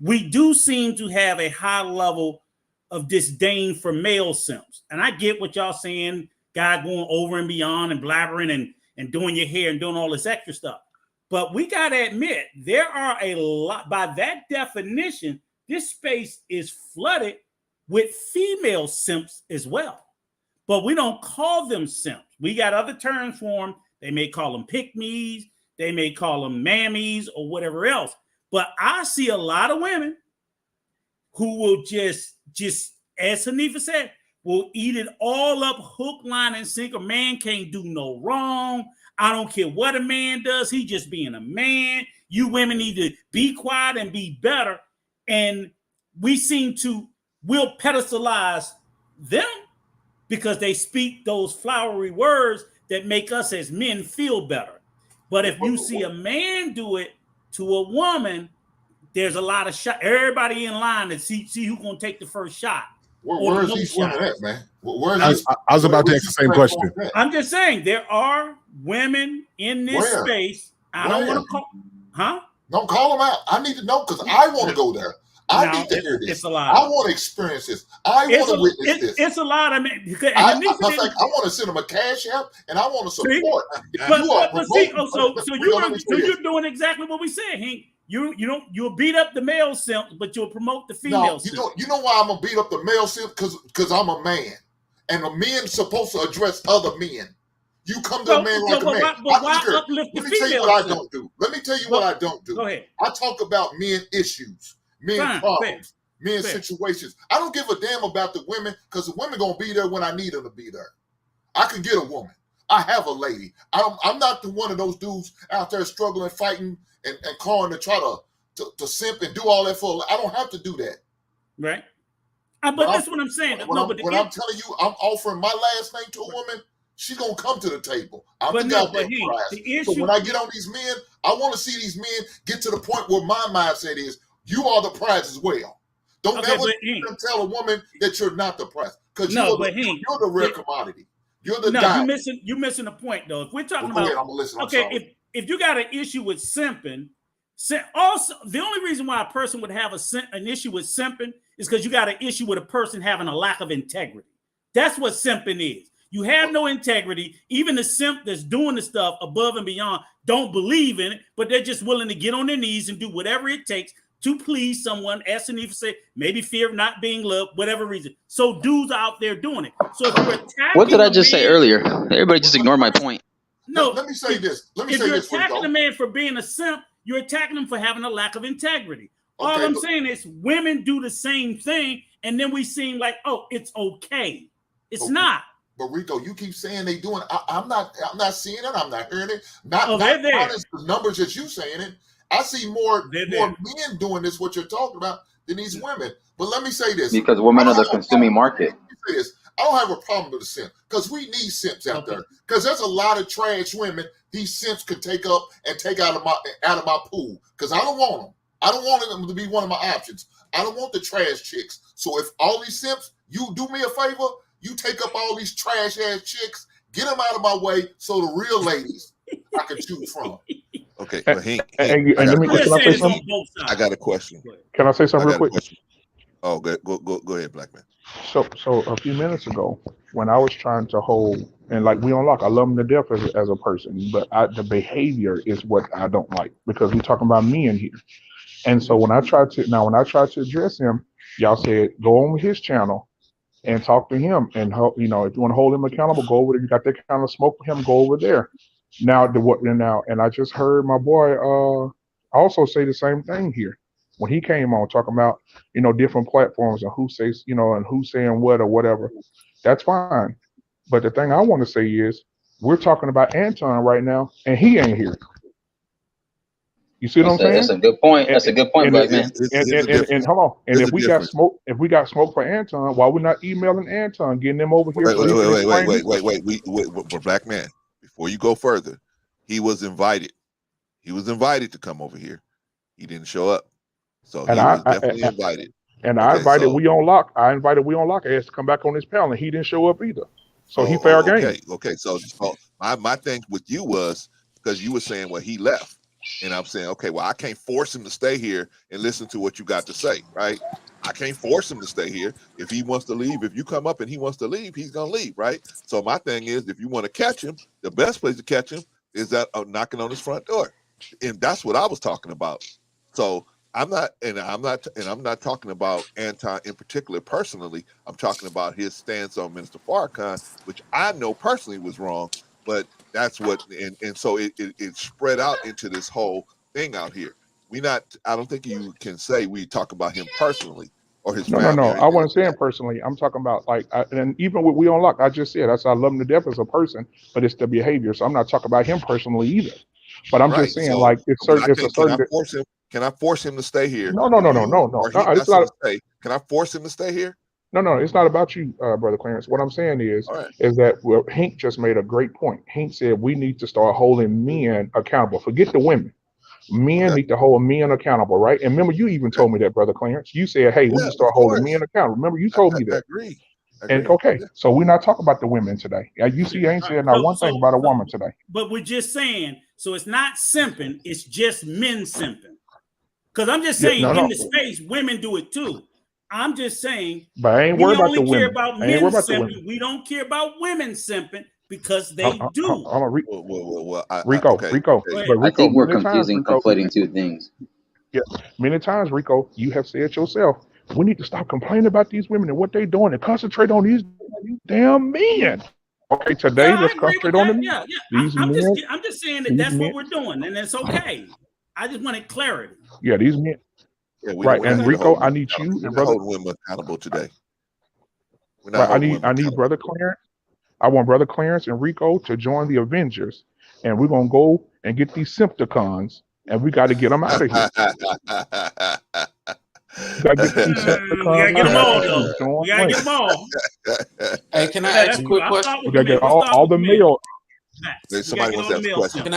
We do seem to have a high level of disdain for male simps. And I get what y'all saying, guy going over and beyond and blabbering and doing your hair and doing all this extra stuff. But we got to admit, there are a lot, by that definition, this space is flooded with female simps as well. But we don't call them simps. We got other terms for them They may call them pick-me's. They may call them mammies or whatever else. But I see a lot of women who will just as Hanifa said, will eat it all up, hook, line, and sinker. Man can't do no wrong. I don't care what a man does. He just being a man. You women need to be quiet and be better. And we seem to will pedestalize them because they speak those flowery words that make us as men feel better. But if you see a man do it to a woman, there's a lot of shot. Everybody in line to see who's gonna take the first shot. Where is these women at, man? I was about to ask the same question. I'm just saying there are women in this space. I don't want to call, huh? Don't call them out. I need to know because I want to go there. I need to hear this. It's a lot. I want to experience this. I want to witness this. It's a lot of men. I want to send them a cash app and I want to support. So you're doing exactly what we said, Hank. You'll beat up the male simp, but you'll promote the female simp. You know why I'm gonna beat up the male simp? Because I'm a man, and a man's supposed to address other men. You come to a man like a man. Let me tell you what I don't do. Let me tell you what I don't do. Go ahead. I talk about men issues, men problems, men situations. I don't give a damn about the women because the women gonna be there when I need them to be there. I can get a woman. I have a lady. I'm not the one of those dudes out there struggling, fighting, and calling to try to simp and do all that for. I don't have to do that. Right. But that's what I'm saying. When I'm telling you, I'm offering my last name to a woman, she's gonna come to the table. I'm the goddamn prize. So when I get on these men, I want to see these men get to the point where my mindset is, you are the prize as well. Don't ever tell a woman that you're not the prize. Because you're the rare commodity. You're the diamond. You're missing the point though. If we're talking about if you got an issue with simping, also the only reason why a person would have an issue with simping is because you got an issue with a person having a lack of integrity. That's what simping is. You have no integrity. Even the simp that's doing the stuff above and beyond don't believe in it, but they're just willing to get on their knees and do whatever it takes to please someone, as Hanifa said, maybe fear of not being loved, whatever reason. So dudes are out there doing it. So if you're attacking what did I just say earlier? Everybody just ignored my point. No, let me say this. If you're attacking a man for being a simp, you're attacking him for having a lack of integrity. All I'm saying is women do the same thing, and then we seem like, oh, it's okay. It's not. But Rico, you keep saying they doing. I'm not seeing it. I'm not hearing it. Not the numbers that you saying it. I see more men doing this. What you're talking about than these women. But let me say this: because women are the consuming market. I don't have a problem with the simp because we need simps out there. Because there's a lot of trash women these simps could take up and take out of my pool. Because I don't want them. I don't want them to be one of my options. I don't want the trash chicks. So if all these simps, you do me a favor, you take up all these trash ass chicks, get them out of my way, so the real ladies I can choose from. Okay, I got a question. Can I say something real quick? Oh, go ahead, Black Man. So a few minutes ago, when I was trying to hold, and like we unlock, I love him to death as a person, but the behavior is what I don't like because we're talking about men here. And so when I tried to address him, y'all said go on his channel and talk to him, and if you want to hold him accountable, go over there. You got that kind of smoke for him, go over there. And I just heard my boy also say the same thing here when he came on talking about different platforms and who says and who's saying what or whatever. That's fine, but the thing I want to say is we're talking about Anton right now, and he ain't here. You see what I'm saying? That's a good point. That's a good point, Black Man. And hold on. And if we got smoke for Anton, why we not emailing Anton, getting them over here? Wait, Black Man. Before you go further, he was invited. He was invited to come over here. He didn't show up, so he was definitely invited. And I invited We On Lock. I asked to come back on this panel, and he didn't show up either. So he fair game. Okay. So my thing with you was because you were saying, well, he left. And I'm saying, okay, well, I can't force him to stay here and listen to what you got to say, right? I can't force him to stay here. If he wants to leave, if you come up and he wants to leave, he's going to leave, right? So my thing is, if you want to catch him, the best place to catch him is that knocking on his front door. And that's what I was talking about. So I'm not talking about Anton in particular personally. I'm talking about his stance on Minister Farrakhan, which I know personally was wrong, but That's what, and so it spread out into this whole thing out here. I don't think you can say we talk about him personally or his No, family or I anything wasn't like saying that. personally. I'm talking about and even with We Unlock, I just said I love him to death as a person, but it's the behavior. So I'm not talking about him personally either. But I'm just Right. saying, So, like, it's but a can I certain. force him? Can I force him to stay here? No. Or he It's has not. to stay. Can I force him to stay here? No, it's not about you, Brother Clarence. What I'm saying is All right. that Hank just made a great point. Hank said we need to start holding men accountable. Forget the women. Men need to hold men accountable, right? And remember, you even told me that, Brother Clarence. You said, hey, we Yeah, can of start holding men course. accountable. Remember, you told me I that. agree. And okay, so we're not talking about the women today. You see, I ain't All right, saying not one thing about a woman today. But we're just saying, so it's not simping, it's just men simping. Because I'm just saying, in the space, women do it too. I'm just saying, But I ain't we worried about only the care women. about I ain't men worried about the simping. women. We don't care about women simping because they do. Rico. But I Rico, think we're many times, conflating two things. Yeah, many times, Rico, you have said yourself, we need to stop complaining about these women and what they're doing and concentrate on these damn men. Okay, today Yeah, I let's agree with concentrate on that. them. Yeah. These I'm men, just saying that these that's men, what we're doing, and it's okay. I just wanted clarity. yeah, these men. Yeah, Right, we're and not Rico, holding I women need accountable. you We're and not brother. holding women accountable today. We're not Right, holding women I need accountable. Brother Clarence. I want Brother Clarence and Rico to join the Avengers, and we're gonna go and get these Sympticons, and we got to get them out of here. We got to get these Sympticons. We gotta get them all, out though. of here. We gotta get them all. Hey, can I Yeah, ask a quick I'll question? start We with got the to men. get We'll start all with the the men. male. We gotta get all the male simping. Can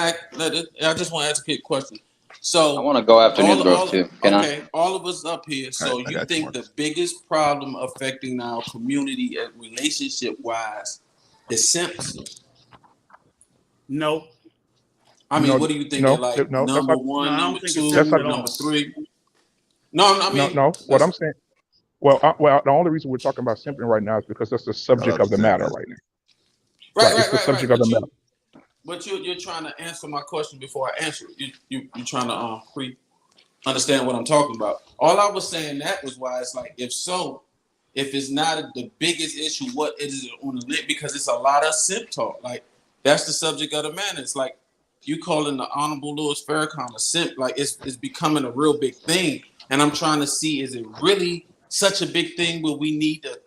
I just want to ask a quick question. So I want to go after New Growth too. Can I? all of us up here. So you think the biggest problem affecting our community, relationship wise, is simps? No. I mean, what do you think? They're like No, that's number not. one, I don't number think it's two, That's not. simping at number all. three. No, I mean, No. What I'm saying. Well, the only reason we're talking about simping right now is because that's the subject of the matter right now. Right. It's the subject of the matter. But you're trying to answer my question before I answer it. You're trying to understand what I'm talking about. All I was saying that was why it's like, if it's not the biggest issue, what is it on the list? Because it's a lot of simp talk. Like, that's the subject of the matter. It's like you calling the Honorable Louis Farrakhan a simp. Like, it's becoming a real big thing. And I'm trying to see, is it really such a big thing where we need to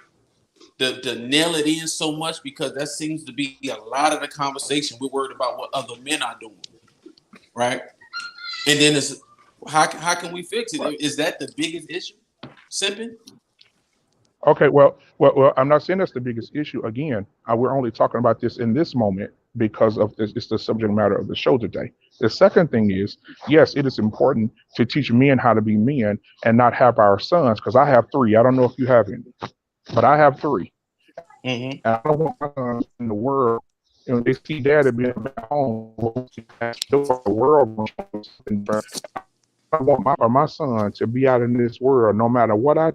nail it in so much? Because that seems to be a lot of the conversation. We're worried about what other men are doing, right? And then it's how can we fix it? Is that the biggest issue? Simping? Okay, well, I'm not saying that's the biggest issue. Again, we're only talking about this in this moment because of it's the subject matter of the show today. The second thing is, yes, it is important to teach men how to be men and not have our sons, because I have 3. I don't know if you have any, but I have 3. Mm-hmm. And I don't want my sons in the world, they see daddy being back home, the world. I want my son to be out in this world, no matter what I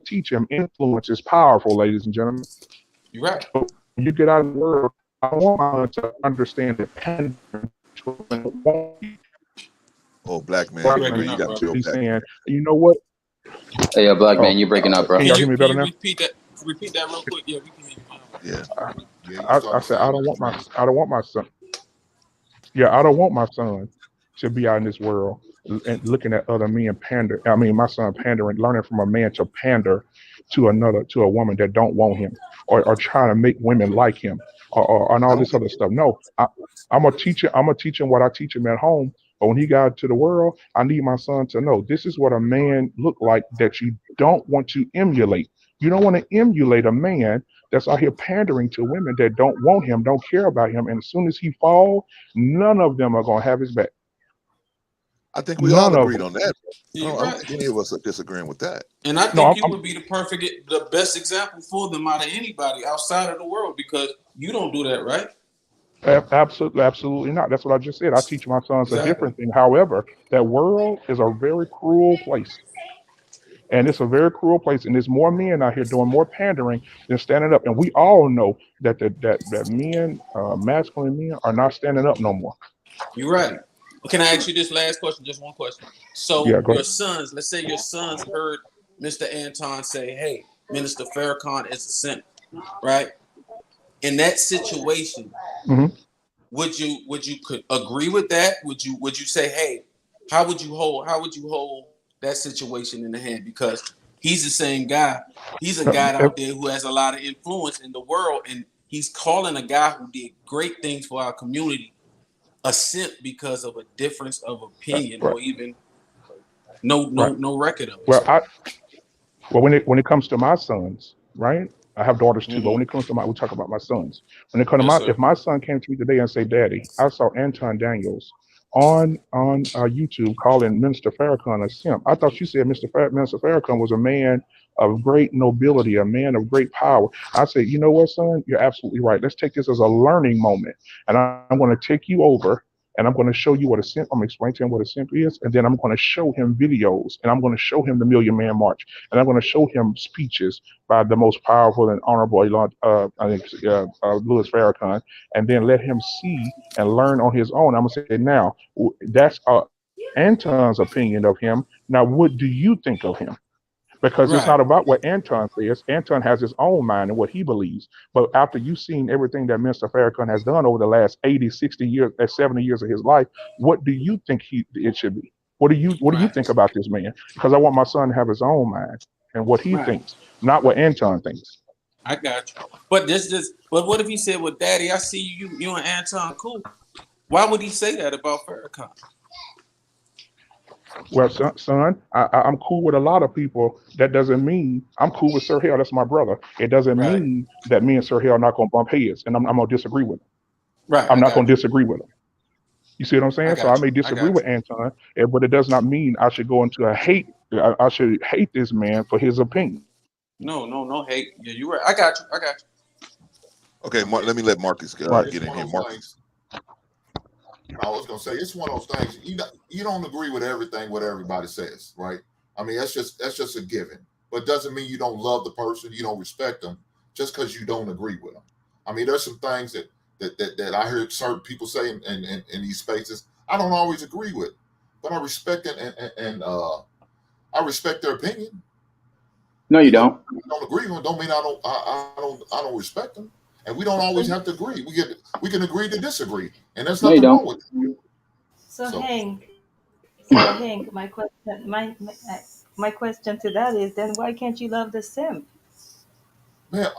teach him. Influence is powerful, ladies and gentlemen. You're right. So when you get out of the world, I want my son to understand that pandering. Oh, black man, you got to He's saying, you know what? Hey, black man, you're breaking up, bro. Can y'all hear me better now? Repeat that real quick? Yeah, we can hear you. Yeah. I said I don't want my son. Yeah, I don't want my son to be out in this world and looking at other men pander. I mean, my son pandering, learning from a man to pander to a woman that don't want him, or trying to make women like him, or and all this other stuff. No, I'm gonna teach him what I teach him at home. But when he got out to the world, I need my son to know this is what a man look like that you don't want to emulate. You don't want to emulate a man that's out here pandering to women that don't want him, don't care about him, and as soon as he falls, none of them are gonna have his back. I think we all agreed on that. I don't think any of us are disagreeing with that. And I think you would be the best example for them out of anybody outside of the world, because you don't do that, right? Absolutely not. That's what I just said. I teach my sons a different thing. However, that world is a very cruel place. And it's a very cruel place, and there's more men out here doing more pandering than standing up. And we all know that that men, masculine men, are not standing up no more. You're right. Can I ask you this last question? Just one question. So Yeah, go your ahead. sons, let's say your sons heard Mr. Anton say, "Hey, Minister Farrakhan is a simp," right? In that situation, Mm-hmm. would you could agree with that? Would you say, hey, how would you hold that situation in the hand? Because he's the same guy. He's a guy out there who has a lot of influence in the world, and he's calling a guy who did great things for our community a simp because of a difference of opinion or even no record of it. Well, when it comes to my sons, right? I have daughters too, but when Mhm. it comes to we talk about my sons. When it comes to Yes, sir. if my son came to me today and say, "Daddy, I saw Anton Daniels on YouTube calling Minister Farrakhan a simp," I thought you said Minister Farrakhan was a man of great nobility, a man of great power. I said, you know what, son, you're absolutely right. Let's take this as a learning moment, and I'm going to take you over. And I'm going to show you what a simp. I'm going to explain to him what a simp is, and then I'm going to show him videos, and I'm going to show him the Million Man March, and I'm going to show him speeches by the most powerful and honorable, Louis Farrakhan, and then let him see and learn on his own. I'm going to say, now, that's Anton's opinion of him. Now, what do you think of him? Because it's Right. not about what Anton says. Anton has his own mind and what he believes. But after you've seen everything that Mr. Farrakhan has done over the last 80, 60 years, 70 years of his life, what do you think it should be? What do you think about this man? Because I want my son to have his own mind and what he Right. thinks, not what Anton thinks. I got you. But but what if he said, "Well, Daddy, I see you and Anton cool." Why would he say that about Farrakhan? Well, son, I'm cool with a lot of people. That doesn't mean I'm cool with Sir Hale. That's my brother. It doesn't Right. mean that me and Sir Hale are not going to bump heads, and I'm going to disagree with him. Right. I'm I not got going to you. disagree with him. You see what I'm I saying? So got I may you. I disagree got with you. Anton, but it does not mean I should go into a hate. I should hate this man for his opinion. No hate. Yeah, you're right. I got you. Okay, let me let Marcus get It's in one here. of those Marcus. things. I was gonna say it's one of those things. You don't agree with everything what everybody says, right? I mean, that's just a given. But it doesn't mean you don't love the person, you don't respect them, just because you don't agree with them. I mean, there's some things that I heard certain people say in these spaces I don't always agree with, but I respect it and I respect their opinion. No, you don't. I don't agree with them. Don't mean I don't respect them. And we don't always have to agree. We can agree to disagree, and there's No, you nothing wrong don't. with it. So Hank, my question to that is then why can't you love the simp? Ma'am,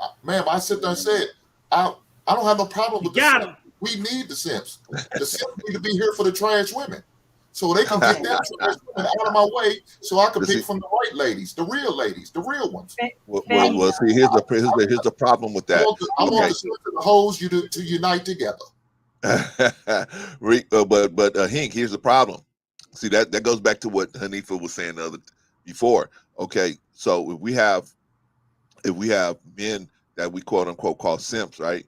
I sit there and said, I don't have no problem with the got simps. We need the simps. The simps need to be here for the trash women. So they can get that trash women out of my way so I can pick from the right ladies, the real ones. Well, see, here's the problem with I that. want the simps and the hoes to unite together. But Hink, here's the problem. See, that goes back to what Hanifa was saying before. Okay, so if we have men that we quote unquote call simps, right?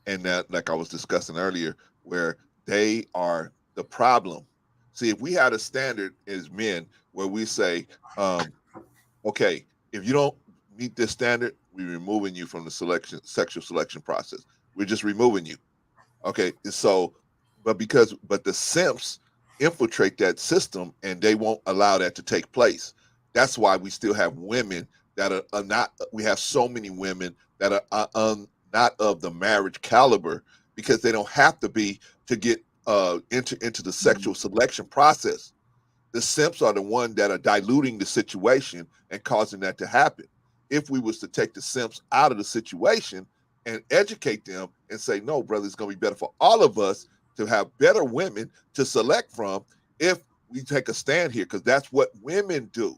And that, like I was discussing earlier, where they are the problem. See, if we had a standard as men where we say, okay, if you don't meet this standard, we're removing you from the sexual selection process. We're just removing you. Okay, so, but the simps infiltrate that system and they won't allow that to take place. That's why we still have women that are not. We have so many women that are not of the marriage caliber because they don't have to be to get into the sexual selection process. The simps are the one that are diluting the situation and causing that to happen. If we was to take the simps out of the situation and educate them and say, no, brother, it's going to be better for all of us to have better women to select from if we take a stand here, because that's what women do.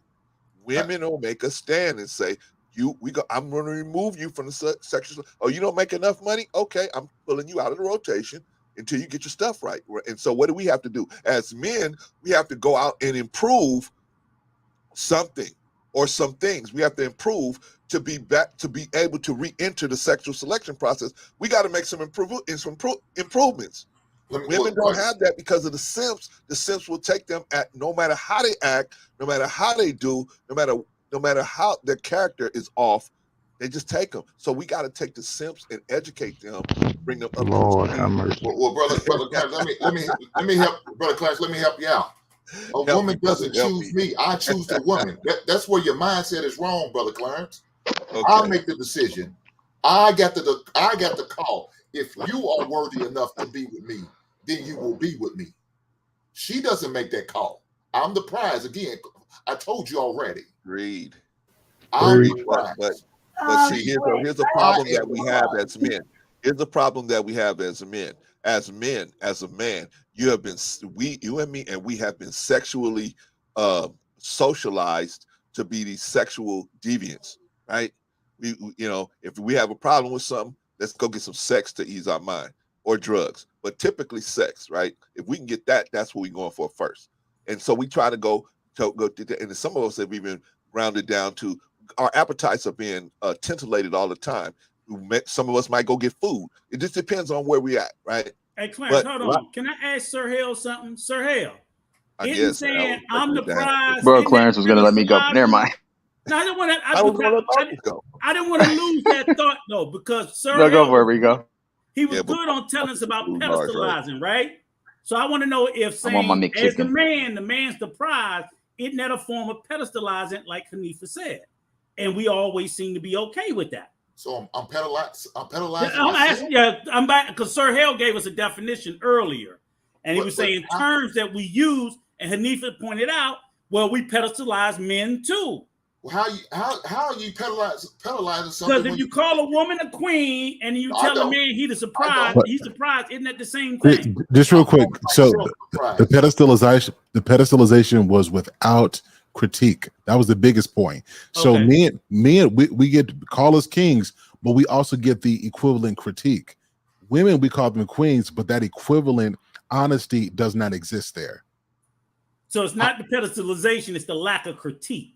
Women will make a stand and say, I'm going to remove you from the sexual. Oh, you don't make enough money? Okay, I'm pulling you out of the rotation until you get your stuff right. And so what do we have to do? As men, we have to go out and improve something or some things. We have to improve to be able to re-enter the sexual selection process. We got to make some improvements. Women don't have that because of the simps. The simps will take them at no matter how they act, no matter how they do, no matter how their character is off, they just take them. So we got to take the simps and educate them, bring them up Lord to have mercy. Well, brother Clarence, let me help, brother Clarence. Let me help you out. A woman doesn't choose me; I choose the woman. That's where your mindset is wrong, brother Clarence. Okay. I'll make the decision. I got the call. if you are worthy enough to be with me, then you will be with me. She doesn't make that call. I'm the prize. Again, I told you already. Read. I'm Agreed. the But prize. see, here's a I problem am that the we have prize. as men. Here's the problem that we have as men. As men, as a man, you and me, and we have been sexually socialized to be these sexual deviants, right? If we have a problem with something, let's go get some sex to ease our mind, or drugs, but typically sex, right? If we can get that, that's what we're going for first. And so we try to go to that. And some of us have even rounded down to our appetites are being titillated all the time. Some of us might go get food. It just depends on where we at, right? Hey, Clarence, But hold on. Can I ask Sir Hale something? Sir Hale, I isn't guess I saying was I'm the expecting that. prize, Bro, isn't that Clarence was gonna let me go. Never pedestalizing? mind. No, I don't want to. I was gonna let Marcus go. I didn't want to lose that thought though, because Sir No, go Hale for it, Rico. he was Yeah, but good on telling us about food bars, right? pedestalizing, right? So I want to know if I'm on my saying as the McChicken. man's the prize, isn't that a form of pedestalizing, like Hanifa said? And we always seem to be okay with that. So I'm penalizing I'm myself. asking, I'm back because Sir Hale gave us a definition earlier, and he was saying terms that we use, and Hanifa pointed out, well, we pedestalize men too. Well, how are you penalizing something? Because if you call a woman a queen and you tell a man he's surprised, isn't that the same thing? Just real quick. So the pedestalization was without critique. That was the biggest point. So Okay. we get call us kings, but we also get the equivalent critique. Women, we call them queens, but that equivalent honesty does not exist there. So it's not the pedestalization, it's the lack of critique.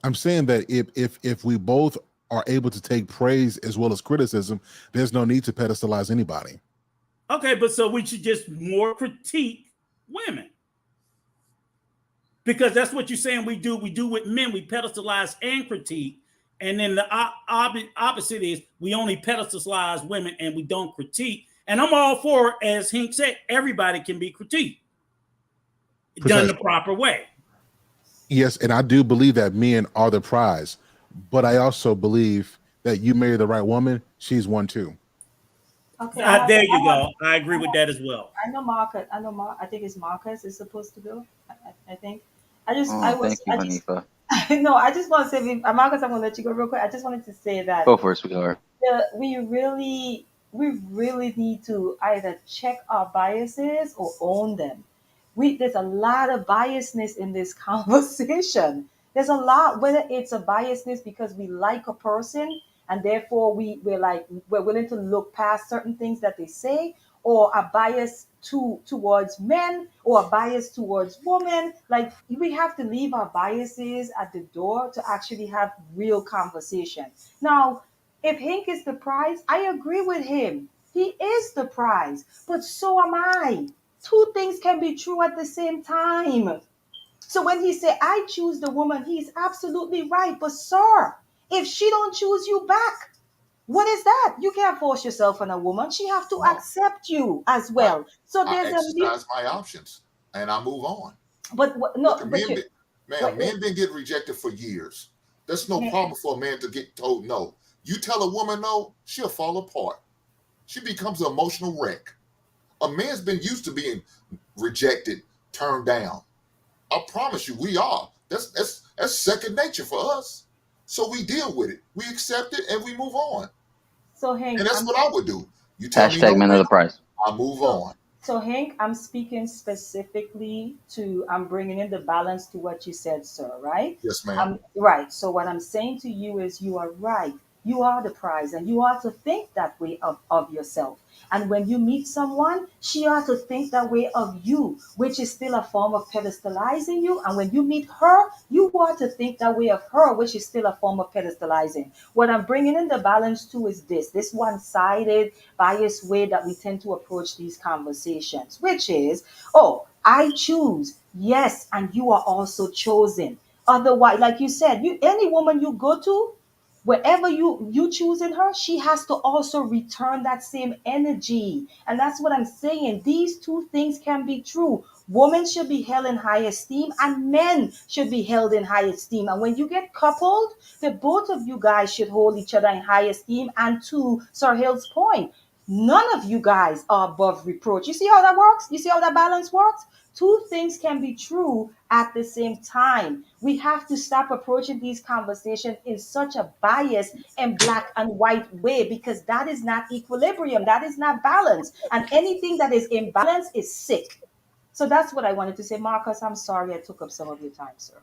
I'm saying that if we both are able to take praise as well as criticism, there's no need to pedestalize anybody. Okay, but so we should just more critique women. Because that's what you're saying we do. We do with men, we pedestalize and critique. And then the opposite is we only pedestalize women and we don't critique. And I'm all for, as Hink said, everybody can be critiqued. Done the proper way. Yes, and I do believe that men are the prize, but I also believe that you marry the right woman, she's one too. Okay, There you go. I agree with that as well. I know Marcus. I think it's Marcus is supposed to go. I think. Thank you, Hanifa. No, I just want to say, Marcus, I'm gonna let you go real quick. I just wanted to say that Go for it, sweetheart. we really need to either check our biases or own them. There's a lot of biasness in this conversation. There's a lot, whether it's a biasness because we like a person and therefore we're willing to look past certain things that they say, or a bias towards men or a bias towards women. Like, we have to leave our biases at the door to actually have real conversation. Now, if Hank is the prize, I agree with him. He is the prize, but so am I. Two things can be true at the same time. So when he said, I choose the woman, he's absolutely right. But sir, if she don't choose you back, what is that? You can't force yourself on a woman. She have to accept you as well. So I there's exercise my options and I move on. But men been getting rejected for years. There's no problem for a man to get told no. You tell a woman no, she'll fall apart. She becomes an emotional wreck. A man's been used to being rejected, turned down. I promise you, we are. That's second nature for us. So we deal with it. We accept it and we move on. So Hank, and that's what I would do. You tell me Hashtag no, men of the prize. I move on. So Hank, I'm speaking specifically I'm bringing in the balance to what you said, sir, right? Yes, ma'am. Right. So what I'm saying to you is you are right. You are the prize and you ought to think that way of yourself. And when you meet someone, she ought to think that way of you, which is still a form of pedestalizing you. And when you meet her, you ought to think that way of her, which is still a form of pedestalizing. What I'm bringing in the balance to is this one-sided, biased way that we tend to approach these conversations, which is, oh, I choose. Yes, and you are also chosen. Otherwise, like you said, any woman you go to, wherever you choose in her, she has to also return that same energy. And that's what I'm saying. These two things can be true. Women should be held in high esteem and men should be held in high esteem. And when you get coupled, the both of you guys should hold each other in high esteem. And to Sir Hill's point, None of you guys are above reproach. You see how that works? You see how that balance works? Two things can be true at the same time. We have to stop approaching these conversations in such a biased and black and white way, because that is not equilibrium. That is not balance. And anything that is imbalance is sick. So that's what I wanted to say. Marcus, I'm sorry I took up some of your time, sir.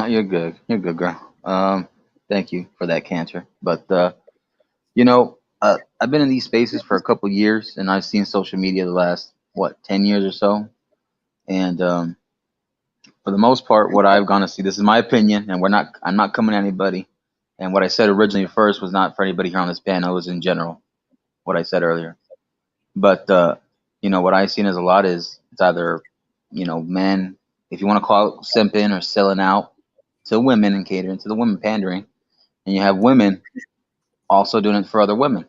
You're good. You're good, girl. Thank you for that cancer. But you know, I've been in these spaces for a couple years, and I've seen social media the last 10 years or so. And for the most part, what I've gone to see, this is my opinion, and I'm not coming at anybody. And what I said originally first was not for anybody here on this panel; it was in general. What I said earlier. But you know, what I've seen is a lot is it's either, men, if you want to call it simping or selling out to women and catering to the women, pandering, and you have women also doing it for other women.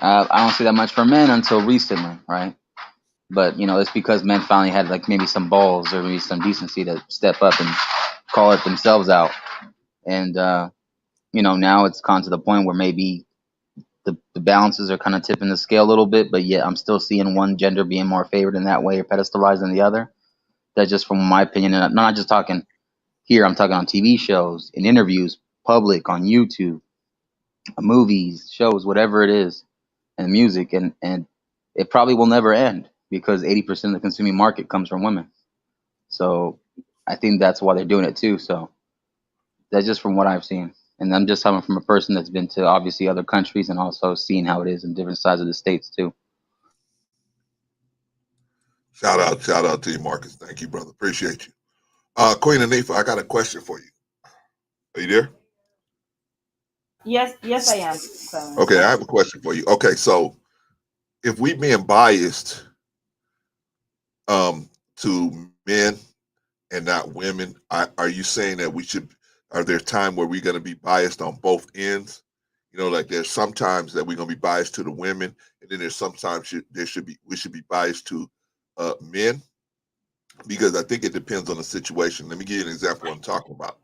I don't see that much for men until recently, right? But it's because men finally had like maybe some balls or maybe some decency to step up and call it themselves out. And now it's gone to the point where maybe the balances are kind of tipping the scale a little bit, but yet I'm still seeing one gender being more favored in that way or pedestalized than the other. That's just from my opinion. And I'm not just talking here, I'm talking on TV shows, in interviews, public, on YouTube, movies, shows, whatever it is, and music. And it probably will never end because 80% of the consuming market comes from women. So I think that's why they're doing it too. So that's just from what I've seen. And I'm just coming from a person that's been to obviously other countries and also seen how it is in different sides of the states too. Shout out to you, Marcus. Thank you, brother. Appreciate you. Queen Anifa, I got a question for you. Are you there? Yes, I am, Clarence. Okay, I have a question for you. Okay, so if we being biased to men and not women, are you saying that are there time where we're going to be biased on both ends? Like there's sometimes that we're going to be biased to the women, and then there's sometimes we should be biased to men, because I think it depends on the situation. Let me give you an example of what I'm talking about.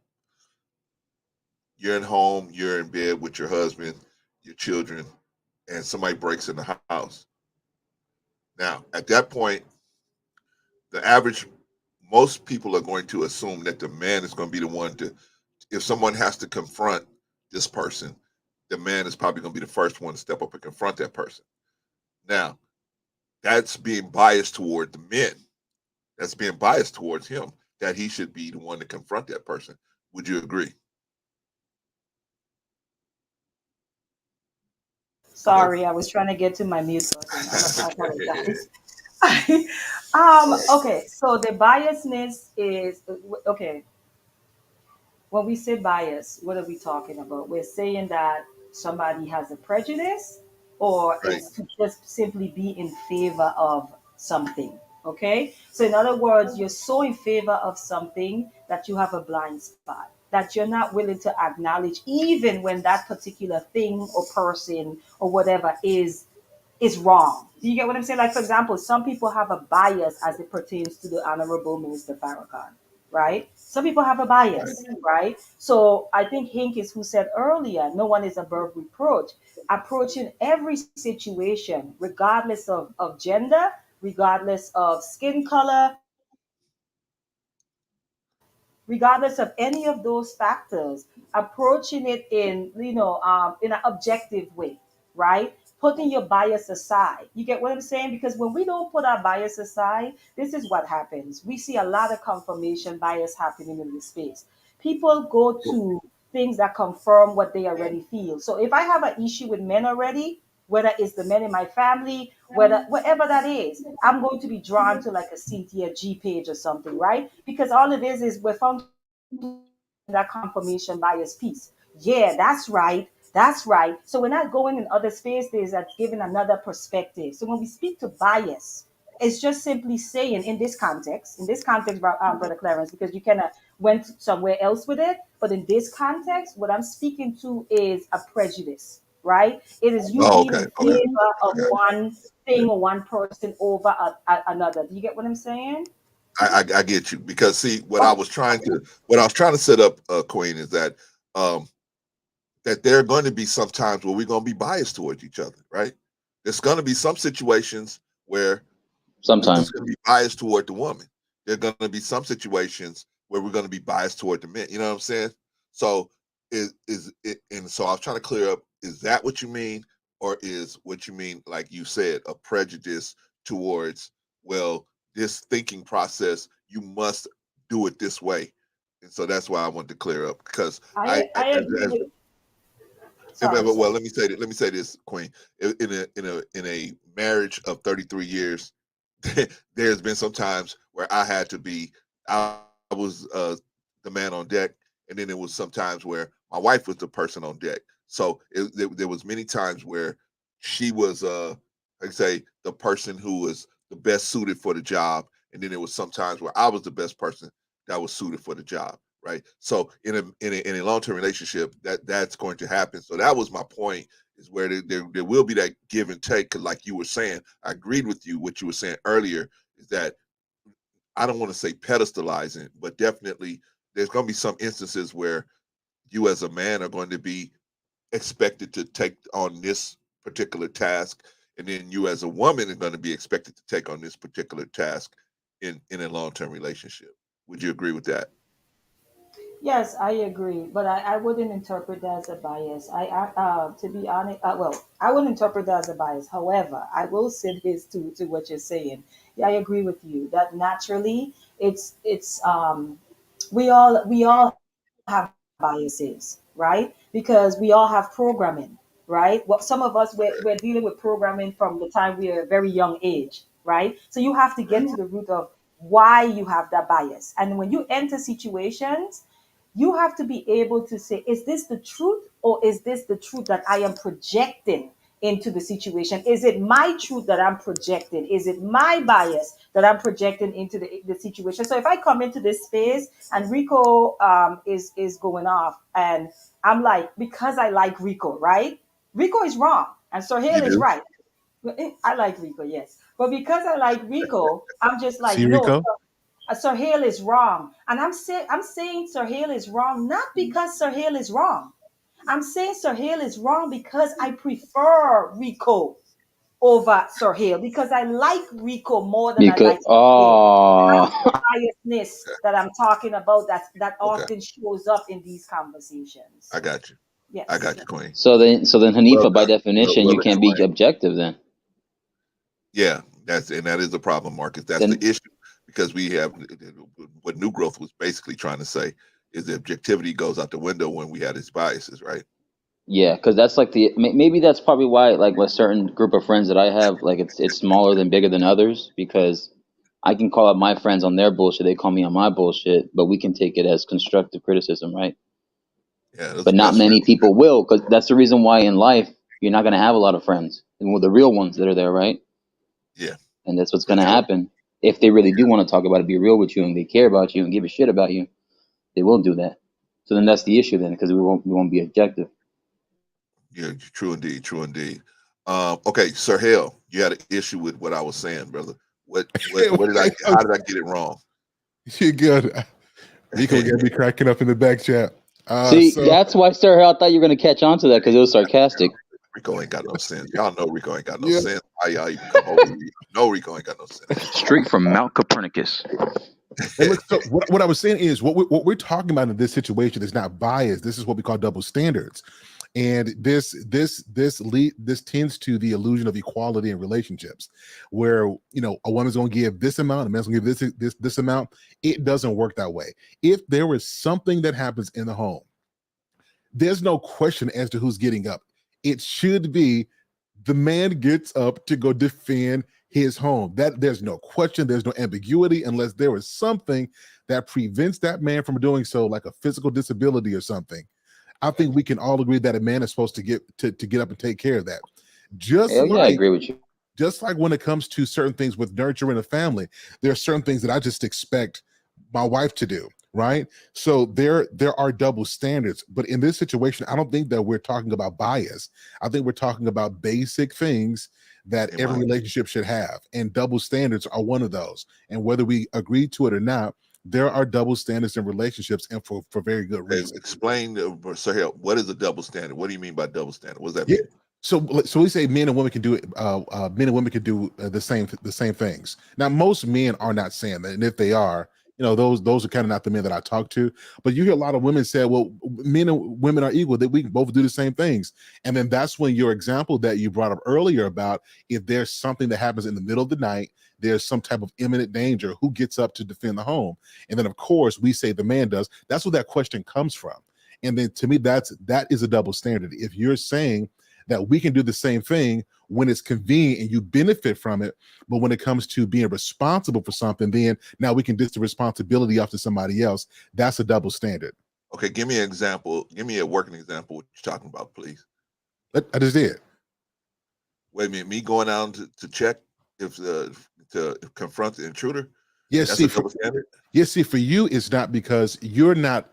You're at home, you're in bed with your husband, your children, and somebody breaks in the house. Now, at that point, most people are going to assume that the man is going to be the one if someone has to confront this person, the man is probably going to be the first one to step up and confront that person. Now, that's being biased toward the men. That's being biased towards him, that he should be the one to confront that person. Would you agree? Sorry, I was trying to get to my mute button. I apologize. Okay, so the biasness is okay. When we say bias, what are we talking about? We're saying that somebody has a prejudice, or Right. it's to just simply be in favor of something. Okay, so in other words, you're so in favor of something that you have a blind spot, that you're not willing to acknowledge, even when that particular thing or person or whatever is wrong. Do you get what I'm saying? Like, for example, some people have a bias as it pertains to the Honorable Minister Farrakhan, right? Some people have a bias, right? So I think Hink is who said earlier, no one is above reproach. Approaching every situation, regardless of gender, regardless of skin color, regardless of any of those factors, approaching it in an objective way, right? Putting your bias aside. You get what I'm saying? Because when we don't put our bias aside, this is what happens. We see a lot of confirmation bias happening in this space. People go to things that confirm what they already feel. So if I have an issue with men already, whether it's the men in my family, whatever that is, I'm going to be drawn to like a Cynthia G page or something, right? Because all it is we're functioning that confirmation bias piece. Yeah, that's right. That's right. So we're not going in other spaces that's giving another perspective. So when we speak to bias, it's just simply saying in this context, Brother Clarence, because you kind of went somewhere else with it, but in this context, what I'm speaking to is a prejudice, right? It is you being in favor of one thing or one person over another. Do you get what I'm saying? I get you, because see what I was trying to set up, Queen, is that that there are going to be some times where we're going to be biased towards each other, right? There's going to be some situations where Sometimes it's going to be biased toward the woman. There are going to be some situations where we're going to be biased toward the men. You know what I'm saying? So is it? And so I was trying to clear up: is that what you mean, or is what you mean, like you said, a prejudice towards, well, this thinking process, you must do it this way? And so that's why I wanted to clear up, because I agree with. Sorry, well, sorry. let me say this, Queen. In a marriage of 33 years, there's been some times where I was the man on deck, and then there was some times where my wife was the person on deck. So there was many times where she was, like I say, the person who was the best suited for the job, and then there was some times where I was the best person that was suited for the job. Right. So in a long-term relationship, that's going to happen. So that was my point, is where there will be that give and take. Because like you were saying, I agreed with you. What you were saying earlier is that I don't want to say pedestalizing, but definitely there's going to be some instances where you as a man are going to be expected to take on this particular task, and then you as a woman are going to be expected to take on this particular task in a long-term relationship. Would you agree with that? Yes, I agree, but I wouldn't interpret that as a bias. To be honest, well, I wouldn't interpret that as a bias. However, I will say this to what you're saying. Yeah, I agree with you that naturally it's we all have biases, right? Because we all have programming, right? What some of us we're dealing with programming from the time we are a very young age, right? So you have to get to the root of why you have that bias, and when you enter situations you have to be able to say, is this the truth or is this the truth that I am projecting into the situation? Is it my truth that I'm projecting? Is it my bias that I'm projecting into the situation? So if I come into this space and Rico is going off and I'm like, because I like Rico, right? Rico is wrong and Sir You Hale is do? right. I like Rico, yes. But because I like Rico, I'm just like, See, no, Rico? Sir Hale is wrong. And I'm saying Sir Hale is wrong, not because Sir Hale is wrong. I'm saying Sir Hale is wrong because I prefer Rico over Sir Hale because I like Rico more than I because like Sir Hale. That's the oh biasness that I'm talking about that Okay. often shows up in these conversations. I got you. I Yes. got you, Queen. so then Well Hanifa, by done. definition, you Well can't be explained. objective then. Yeah, that is the problem, Marcus. That's the Then issue, because we have what New Growth was basically trying to say is the objectivity goes out the window when we have these biases, right? yeah, because that's like maybe that's probably why like with certain group of friends that I have, like it's smaller than bigger than others because I can call out my friends on their bullshit, they call me on my bullshit, but we can take it as constructive criticism, right? Yeah, those But are not best friends. many people will, because that's the reason why in life you're not gonna have a lot of friends, and with the real ones that are there, right? Yeah, And that's what's for gonna sure. happen if they really do want to talk about it, be real with you, and they care about you and give a shit about you. They will do that. So then that's the issue then, because we won't be objective. Yeah, true indeed, true indeed. Okay, Sir Hale, you had an issue with what I was saying, brother. What did how did I get it wrong? You're good. Rico got me cracking up in the back chat. See, So that's why, Sir, I thought you were gonna catch on to that because it was sarcastic. Rico ain't got no sense. Y'all know Rico ain't got no yeah, sense. Why y'all even come over here? No, Rico ain't got no sense. Straight from Mount Copernicus. and look, so what I was saying is what we're talking about in this situation is not bias. This is what we call double standards, and this tends to the illusion of equality in relationships, where a woman's going to give this amount, a man's going to give this amount. It doesn't work that way. If there is something that happens in the home, there's no question as to who's getting up. It should be the man gets up to go defend his home. That there's no question, there's no ambiguity, unless there is something that prevents that man from doing so, like a physical disability or something. I think we can all agree that a man is supposed to get up and take care of that. Hell yeah, I agree with you. Just like when it comes to certain things with nurturing a family, there are certain things that I just expect my wife to do. Right. So there are double standards. But in this situation, I don't think that we're talking about bias. I think we're talking about basic things that every relationship should have. And double standards are one of those. And whether we agree to it or not, there are double standards in relationships, and for very good reason. Explain, Sir Hale, what is a double standard? What do you mean by double standard? What does that Yeah. mean? So we say men and women can do it. Men and women can do the same things. Now, most men are not saying that, and if they are, those are kind of not the men that I talk to. But you hear a lot of women say, "Well, men and women are equal; that we can both do the same things." And then that's when your example that you brought up earlier about if there's something that happens in the middle of the night, there's some type of imminent danger, who gets up to defend the home? And then, of course, we say the man does. That's where that question comes from. And then, to me, that is a double standard. If you're saying that we can do the same thing when it's convenient and you benefit from it, but when it comes to being responsible for something, then now we can dish the responsibility off to somebody else. That's a double standard. Okay, give me an example. Give me a working example. What you're talking about, please. I just did. Wait a minute. Me going out to check if to confront the intruder. Yes, That's a double standard. Yes, see, for you, it's not, because you're not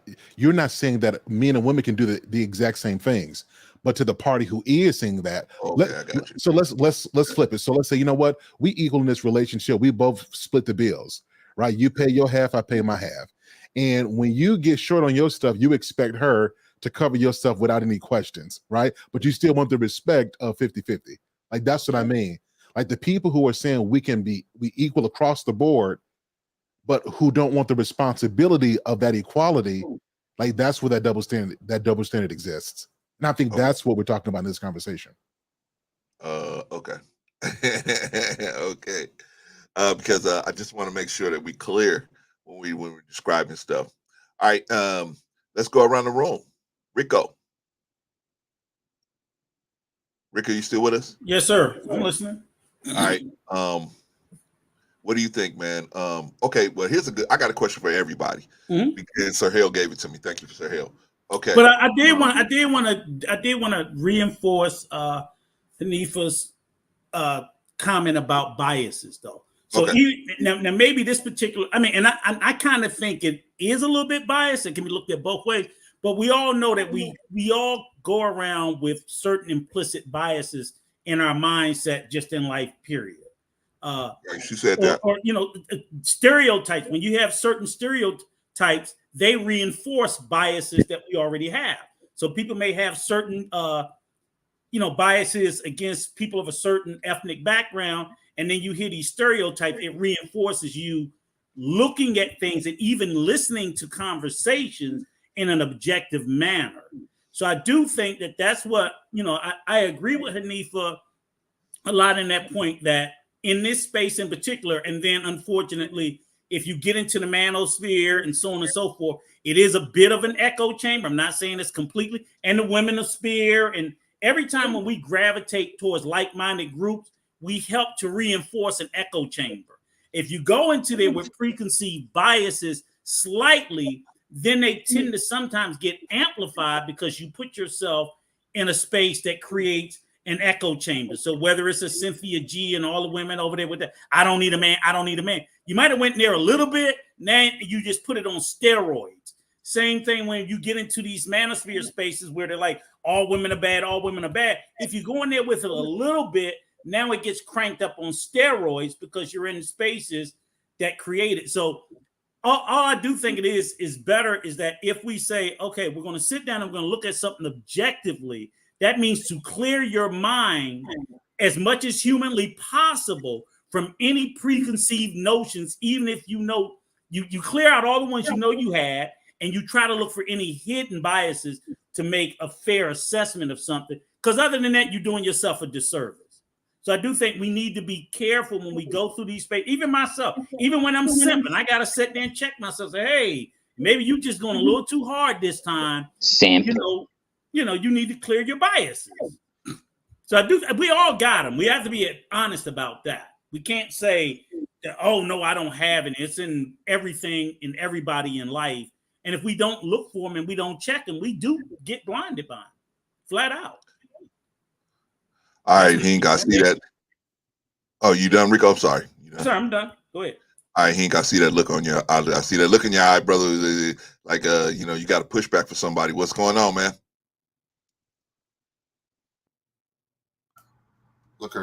saying that men and women can do the exact same things. But to the party who is saying that, Okay, I got you. so let's flip it. So let's say, you know what, we equal in this relationship. We both split the bills, right? You pay your half, I pay my half. And when you get short on your stuff, you expect her to cover your stuff without any questions, right? But you still want the respect of 50-50. Like, that's what I mean. Like, the people who are saying we equal across the board, but who don't want the responsibility of that equality, like, that's where that double standard exists. And I think that's what we're talking about in this conversation. Okay. Okay. Because I just want to make sure that we clear when we're describing stuff. All right. Let's go around the room. Rico, you still with us? Yes, sir. I'm listening. All right. What do you think, man? Okay. Well, I got a question for everybody. Because Sir Hale gave it to me. Thank you for Sir Hale. Okay. But I did want to reinforce Hanifa's comment about biases, though. So now maybe this particular, and I kind of think it is a little bit biased. It can be looked at both ways, but we all know that we all go around with certain implicit biases in our mindset, just in life, period. She said that. Or stereotypes. When you have certain stereotypes, they reinforce biases that we already have. So people may have certain biases against people of a certain ethnic background, and then you hear these stereotypes, it reinforces you looking at things and even listening to conversations in an objective manner. So I do think that that's what, I agree with Hanifa a lot in that point, that in this space in particular, and then unfortunately, if you get into the manosphere and so on and so forth, it is a bit of an echo chamber. I'm not saying it's completely, and the women-sphere, and every time when we gravitate towards like-minded groups, we help to reinforce an echo chamber. If you go into there with preconceived biases slightly, then they tend to sometimes get amplified because you put yourself in a space that creates an echo chamber. So whether it's a Cynthia G and all the women over there with that, I don't need a man, I don't need a man. You might have went there a little bit, now you just put it on steroids. Same thing when you get into these manosphere spaces where they're like, all women are bad, all women are bad. If you go in there with it a little bit, now it gets cranked up on steroids because you're in spaces that create it. So all I do think it is better is that if we say, okay, we're going to sit down and we're going to look at something objectively, that means to clear your mind as much as humanly possible from any preconceived notions, even if you clear out all the ones you had, and you try to look for any hidden biases to make a fair assessment of something. Because other than that, you're doing yourself a disservice. So I do think we need to be careful when we go through these spaces. Even myself, even when I'm simping, I got to sit there and check myself. Say, hey, maybe you just going a little too hard this time. Simp. You need to clear your biases. So we all got them. We have to be honest about that. We can't say that, oh, no, I don't have it. It's in everything, in everybody in life. And if we don't look for them and we don't check them, we do get blinded by them, flat out. All right, he ain't got to see that. Oh, you done, Rico? I'm sorry. Sorry, I'm done. Go ahead. All right, he ain't got to see that look on your eye. I see that look in your eye, brother. Like, you got to push back for somebody. What's going on, man? Look,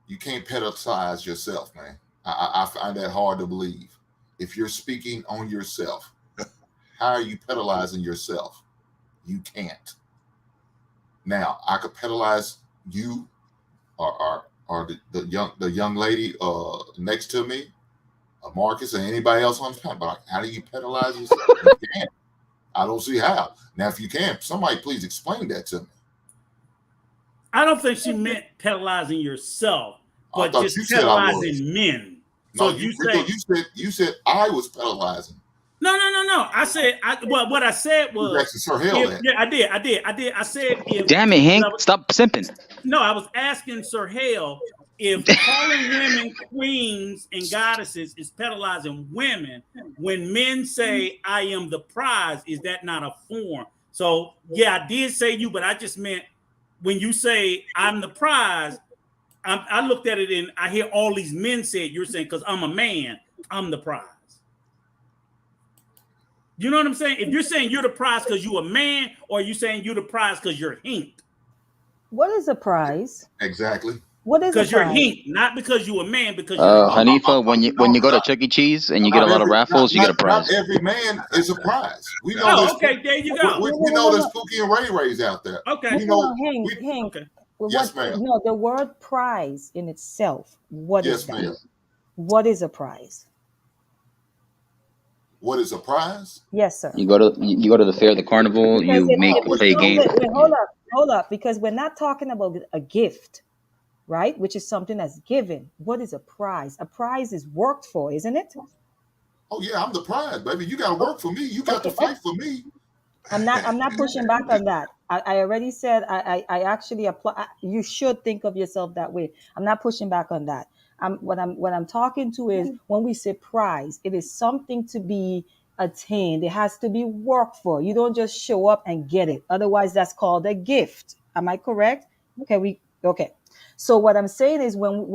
you can't pedestalize yourself, man. I find that hard to believe. If you're speaking on yourself, how are you pedalizing yourself? You can't. Now I could penalize you or the young lady next to me, Marcus, or anybody else on the panel. But how do you penalize yourself? You can't. I don't see how. Now, if you can, somebody please explain that to me. I don't think she meant penalizing yourself, I but thought just you said I was. penalizing men. No, So if you said I was penalizing. No. I said what I said You was asking Sir Hale that. yeah, I did. I said if Damn it, Hank! Stop simping. No, I was asking Sir Hale if calling women queens and goddesses is penalizing women when men say I am the prize, is that not a form? So yeah, I did say you, but I just meant when you say I'm the prize, I looked at it and I hear all these men say it. You're saying because I'm a man, I'm the prize. You know what I'm saying? If you're saying you're the prize because you're a man, or are you saying you're the prize because you're Hink? What is a prize? Exactly. What is a Because you're prize? Hink, not because you're a man, because you're Hanifa, when you go to Chuck E. Cheese and you get a lot of raffles, you get a prize. Not every man is a prize. We know okay, there you go. We know there's Pookie and Ray Rays out there. Okay. We know. Hank. Okay. Yes, ma'am. No, the word prize in itself. What is that? Ma'am. What is a prize? What is a prize? Yes, sir. You go to the fair, the carnival. Because You play a game. Wait, hold up, because we're not talking about a gift, right? Which is something that's given. What is a prize? A prize is worked for, isn't it? Oh yeah, I'm the prize, baby. You got to work for me. You got to fight for me. I'm not pushing back on that. I already said I actually apply. You should think of yourself that way. I'm not pushing back on that. What I'm talking to is when we say prize, it is something to be attained. It has to be worked for. You don't just show up and get it. Otherwise, that's called a gift. Am I correct? Okay. So what I'm saying is when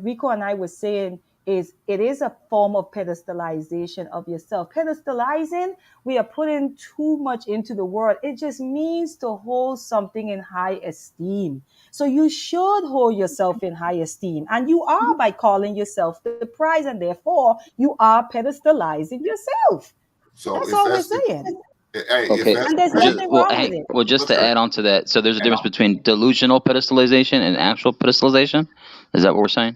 Rico and I were saying is it is a form of pedestalization of yourself. Pedestalizing, we are putting too much into the word. It just means to hold something in high esteem. So you should hold yourself in high esteem. And you are by calling yourself the prize, and therefore you are pedestalizing yourself. So that's all we're saying. Okay. And there's nothing wrong with it. Well, just to add on to that, so there's a difference between delusional pedestalization and actual pedestalization. Is that what we're saying?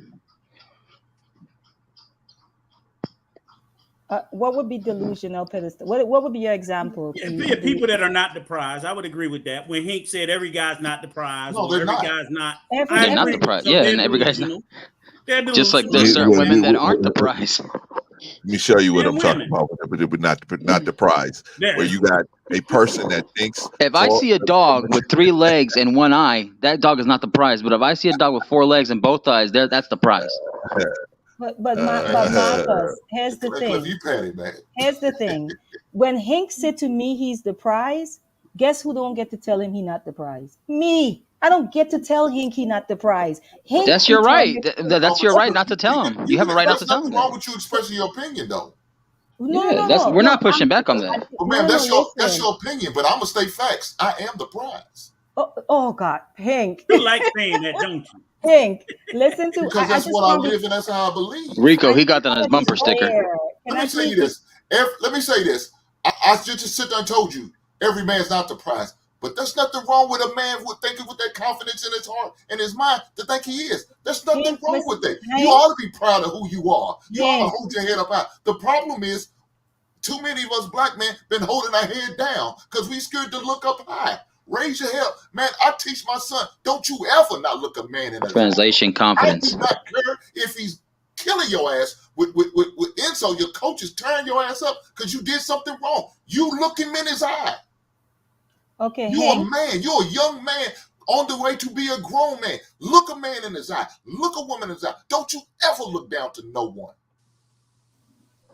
What would be delusional pedestal? What would be your example? Yeah, people that are not the prize. I would agree with that. When Hink said every guy's not the prize, No, or they're every not. guy's not. They're not the prize. Yeah, and every guy's not. They're Just like there's certain women that aren't the prize. Let me show you what I'm talking about, but not the prize. Where you got a person that thinks. If I see a dog with 3 legs and 1 eye, that dog is not the prize. But if I see a dog with 4 legs and both eyes, that's the prize. But Marcus, here's the thing. Here's the thing. When Hink said to me he's the prize, guess who don't get to tell him he not the prize? Me. I don't get to tell Hink he not the prize. Hink, that's your right. That's your right not to tell him. You have a right not to tell him. What's wrong with you expressing your opinion, though? No. We're not pushing back on that. Well, ma'am, that's your opinion, but I'm gonna state facts. I am the prize. Oh God, Hink. You like saying that, don't you? Hink, listen to because that's what I live and that's how I believe. Rico, he got that on his bumper sticker. Let me say this. Let me say this. I just sit there and told you every man's not the prize. But there's nothing wrong with a man who thinking with that confidence in his heart and his mind to think he is. There's nothing wrong with that. You ought to be proud of who you are. You ought to hold your head up high. The problem is too many of us black men been holding our head down because we scared to look up high. Raise your head. Man, I teach my son, don't you ever not look a man in the Translation confidence. I do not care if he's killing your ass with insult. Your coach is tearing your ass up because you did something wrong. You look him in his eye. Okay. You're a man. You're a young man on the way to be a grown man. Look a man in his eye. Look a woman in his eye. Don't you ever look down to no one.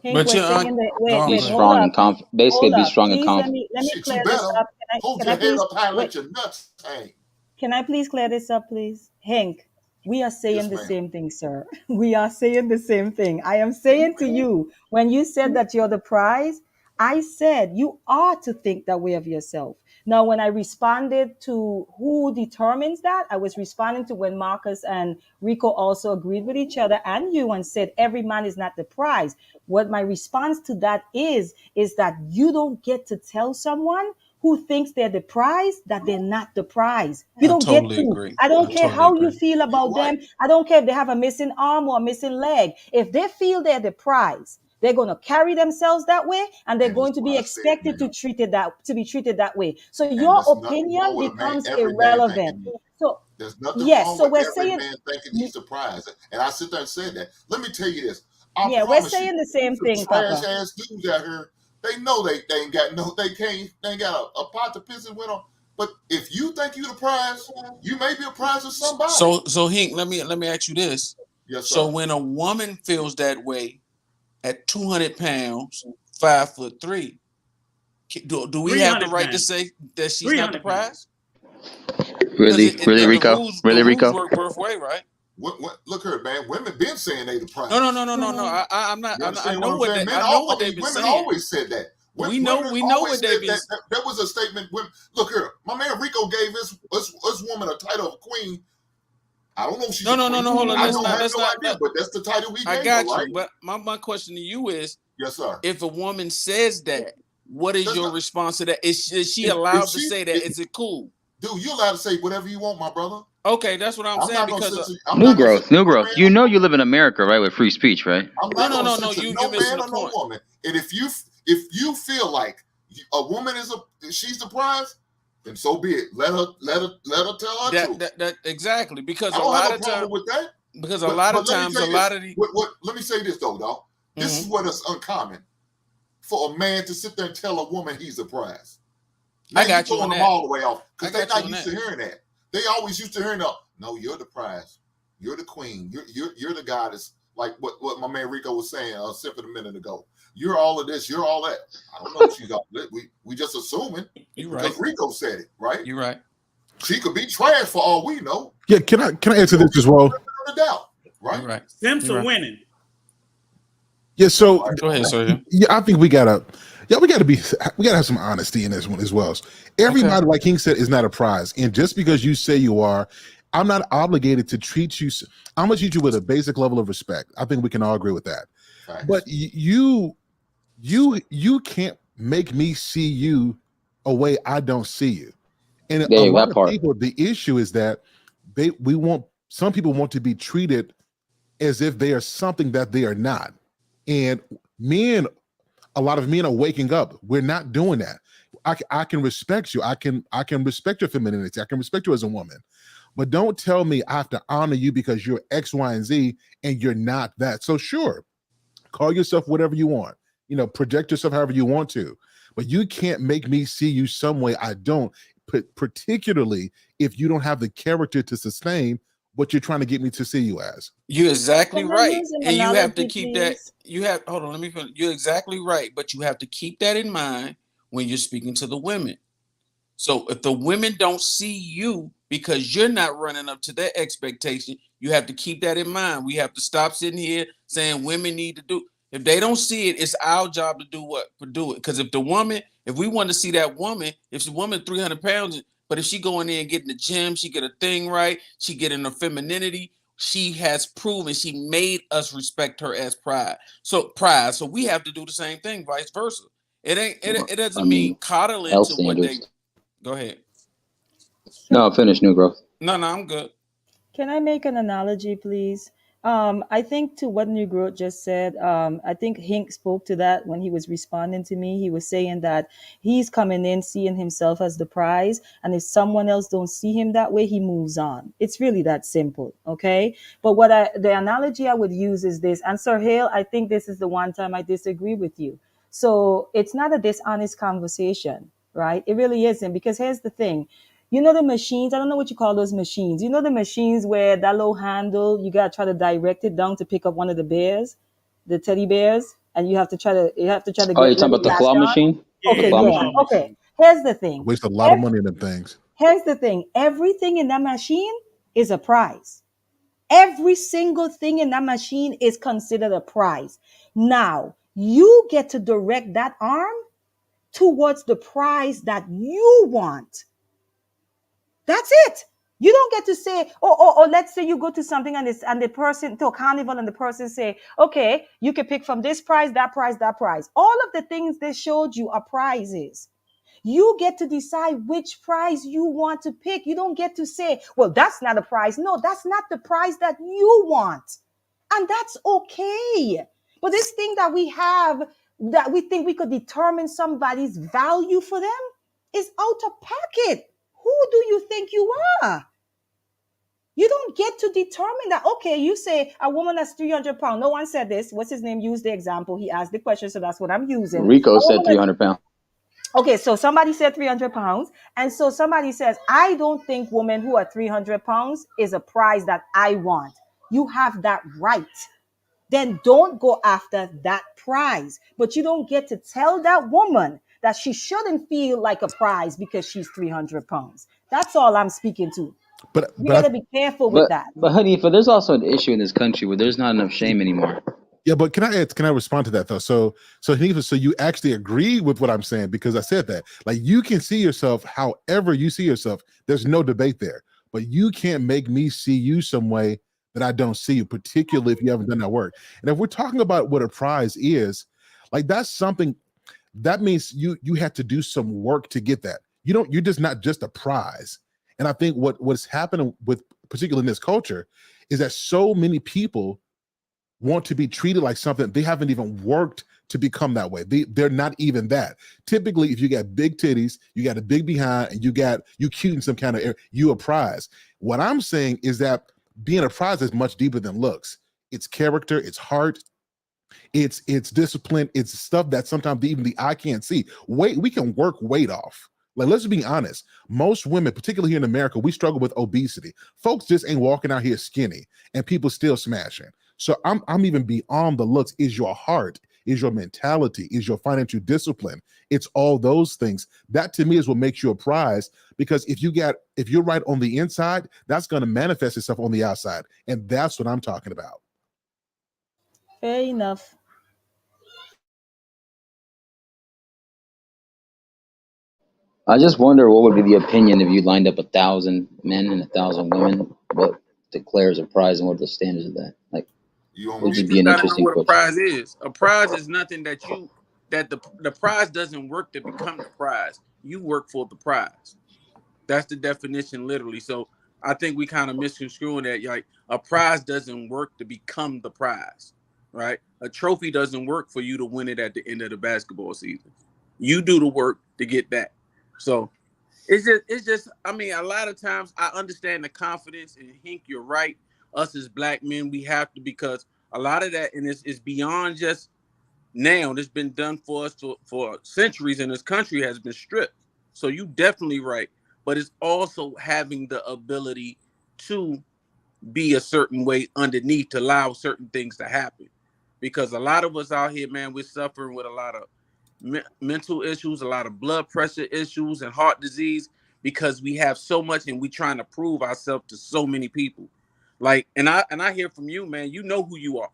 But be strong and confident. Basically, be strong and confident. Let me clear this up. Hold your head up high and let your nuts hang. Can I please clear this up, please? Hank, we are saying the same thing, sir. We are saying the same thing. I am saying to you, when you said that you're the prize, I said you are to think that way of yourself. Now, when I responded to who determines that, I was responding to when Marcus and Rico also agreed with each other and you and said every man is not the prize. What my response to that is that you don't get to tell someone who thinks they're the prize that they're not the prize. You don't totally get to. agree. I don't I care totally how you agree. feel about them. I don't care if they have a missing arm or a missing leg. If they feel they're the prize, they're going to carry themselves that way, and they're going to be expected to be treated that way. So your there's nothing opinion wrong with a man, becomes every man irrelevant. thinking. So There's nothing yes, wrong so with we're every saying, man thinking he's surprised. And I sit there and say that. Let me tell you this. I yeah, we're promise you, saying the same some thing, trash Papa. ass dudes out here, they know they ain't got they ain't got a pot to piss and win on. But if you think you the prize, you may be a prize to somebody. So Hink, let me ask you this. Yes, So sir. when a woman feels that way at 200 pounds, 5'3", do we have the 300 right to pounds. say that she's not the 300 pounds. prize? Really, really, The Rico? rules, Really, the rules Rico? work both way, right? Look here, man. Women been saying they the prize. No. I'm not. You I understand know what I'm saying? I know what they've been women saying. always said that. We know always what they've been. That was a statement. Look here, my man Rico gave this woman a title of queen. I don't know if she's a queen. Hold on. I don't have no idea, but that's the title he I gave got her, you. right? But my question to you is, yes, sir. If a woman says that, what is your response to that? Is she allowed to say that? Is it cool? Dude, you're allowed to say whatever you want, my brother. Okay, that's what I'm saying. Not gonna Because I'm New not gonna growth, new growth. You know you live in America, right, with free speech, right? I'm not gonna no. censor You're missing man the or point. no woman. And if you feel like a woman she's the prize, then so be it. Let her tell her truth. That exactly, because I a don't lot have a of problem times, with that. because a lot of times, a lot of the let me say this though, dog. This is what is uncommon for a man to sit there and tell a woman he's a prize. Now I got you on them that. all the way off because they're got not you on used to hearing that. They always used to hearing, no, you're the prize, you're the queen, you're the goddess. Like what my man Rico was saying a minute ago. You're all of this, you're all that. I don't know if she's all that. We just assuming because Rico said it, right? You're right. She could be trash for all we know. Yeah, can I answer this as well? No doubt, right? You're right. Simps are winning. Yeah, so go ahead, sir. Yeah, I think we gotta have some honesty in this one as well. Everybody, like King said, is not a prize, and just because you say you are, I'm not obligated to treat you. I'm gonna treat you with a basic level of respect. I think we can all agree with that. Facts. But you can't make me see you a way I don't see you. And a lot of people, the issue is that some people want to be treated as if they are something that they are not. And a lot of men are waking up. We're not doing that. I can respect you. I can respect your femininity. I can respect you as a woman. But don't tell me I have to honor you because you're X, Y, and Z, and you're not that. So sure, call yourself whatever you want. Project yourself however you want to. But you can't make me see you some way I don't, particularly if you don't have the character to sustain what you're trying to get me to see you as. You're exactly Can I right. use an And you have to analogy, keep please? that. Hold on, let me finish. You're exactly right. But you have to keep that in mind when you're speaking to the women. So if the women don't see you because you're not running up to their expectation, you have to keep that in mind. We have to stop sitting here saying women need to do. If they don't see it, it's our job to do what? To do it. Because if we want to see that woman, if the woman 300 pounds, but if she go in there and get in the gym, she get a thing right, she get in her femininity, she has proven she made us respect her as pride. So we have to do the same thing, vice versa. It doesn't mean coddling to what they. Go ahead. No, finish, new growth. No, I'm good. Can I make an analogy, please? I think to what New Growth just said, I think Hink spoke to that when he was responding to me. He was saying that he's coming in seeing himself as the prize, and if someone else don't see him that way, he moves on. It's really that simple, okay? But the analogy I would use is this, and Sir Hale, I think this is the one time I disagree with you. So it's not a dishonest conversation, right? It really isn't, because here's the thing. You know the machines, I don't know what you call those machines. You know the machines where that little handle, you got to try to direct it down to pick up one of the bears, the teddy bears, and you have to try to Oh, get you're talking about the claw machine? Okay, The claw yeah. machine? Okay. Here's the thing. Waste a lot of money in them things. Here's the thing. Everything in that machine is a prize. Every single thing in that machine is considered a prize. Now, you get to direct that arm towards the prize that you want. That's it. You don't get to say, or let's say you go to something and the person to a carnival and the person say, okay, you can pick from this prize, that prize, that prize. All of the things they showed you are prizes. You get to decide which prize you want to pick. You don't get to say, well, that's not a prize. No, that's not the prize that you want. And that's okay. But this thing that we have, that we think we could determine somebody's value for them, is out of pocket. Who do you think you are? You don't get to determine that. Okay, you say a woman that's 300 pounds. No one said this. What's his name? Used the example. He asked the question, so that's what I'm using. Rico said 300 pounds. Okay, so somebody said 300 pounds. And so somebody says, I don't think women who are 300 pounds is a prize that I want. You have that right. Then don't go after that prize. But you don't get to tell that woman that she shouldn't feel like a prize because she's 300 pounds. That's all I'm speaking to. But You got to be careful with that. But Hanifa, there's also an issue in this country where there's not enough shame anymore. Yeah, but can I respond to that though? So Hanifa, so you actually agree with what I'm saying, because I said that. Like, you can see yourself however you see yourself. There's no debate there. But you can't make me see you some way that I don't see you, particularly if you haven't done that work. And if we're talking about what a prize is, like, that's something that means you have to do some work to get that. You're just not just a prize. And I think what's happening with, particularly in this culture, is that so many people want to be treated like something they haven't even worked to become that way. They're not even that. Typically, if you got big titties, you got a big behind, and you cute in some kind of area, you a prize. What I'm saying is that being a prize is much deeper than looks. It's character, it's heart, it's discipline, it's stuff that sometimes even the eye can't see. We can work weight off. Like, let's be honest. Most women, particularly here in America, we struggle with obesity. Folks just ain't walking out here skinny, and people still smashing. So I'm even beyond the looks. Is your heart, is your mentality, is your financial discipline. It's all those things. That to me is what makes you a prize, because if you're right on the inside, that's going to manifest itself on the outside. And that's what I'm talking about. Fair enough. I just wonder what would be the opinion if you lined up 1,000 men and 1,000 women. What declares a prize, and what are the standards of that? Like, would just be an gotta know interesting what a question. prize is. A prize is nothing that the prize doesn't work to become the prize. You work for the prize. That's the definition, literally. So I think we kind of misconstruing that. Like, a prize doesn't work to become the prize, right? A trophy doesn't work for you to win it at the end of the basketball season. You do the work to get that. So it's just. I mean, a lot of times I understand the confidence, and Hink, you're right. Us as black men, we have to, because a lot of that, and it's beyond just now. It's been done for us for centuries, and this country has been stripped. So you definitely right. But it's also having the ability to be a certain way underneath to allow certain things to happen. Because a lot of us out here, man, we're suffering with a lot of mental issues, a lot of blood pressure issues, and heart disease, because we have so much and we trying to prove ourselves to so many people. Like, and I hear from you, man, you know who you are,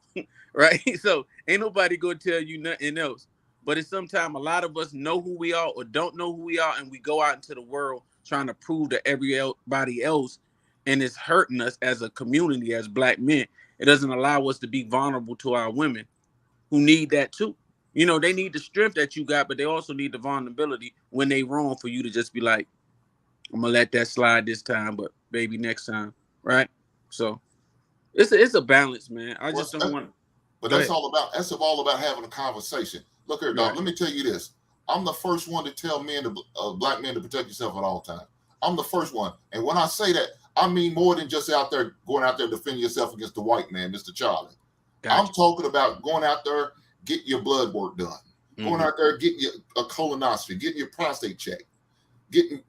right? So ain't nobody gonna tell you nothing else. But it's sometimes a lot of us know who we are or don't know who we are, and we go out into the world trying to prove to everybody else, and it's hurting us as a community, as black men. It doesn't allow us to be vulnerable to our women, who need that too. You know, they need the strength that you got, but they also need the vulnerability when they wrong, for you to just be like, I'm gonna let that slide this time, but baby, next time, right? So it's a balance, man. I just don't want. But that's all about having a conversation. Look here, dog. Let me tell you this. I'm the first one to tell black men to protect yourself at all times. I'm the first one, and when I say that, I mean more than just going out there defending yourself against the white man, Mr. Charlie. Gotcha. I'm talking about going out there, getting your blood work done, going out there, getting a colonoscopy, getting your prostate checked, getting,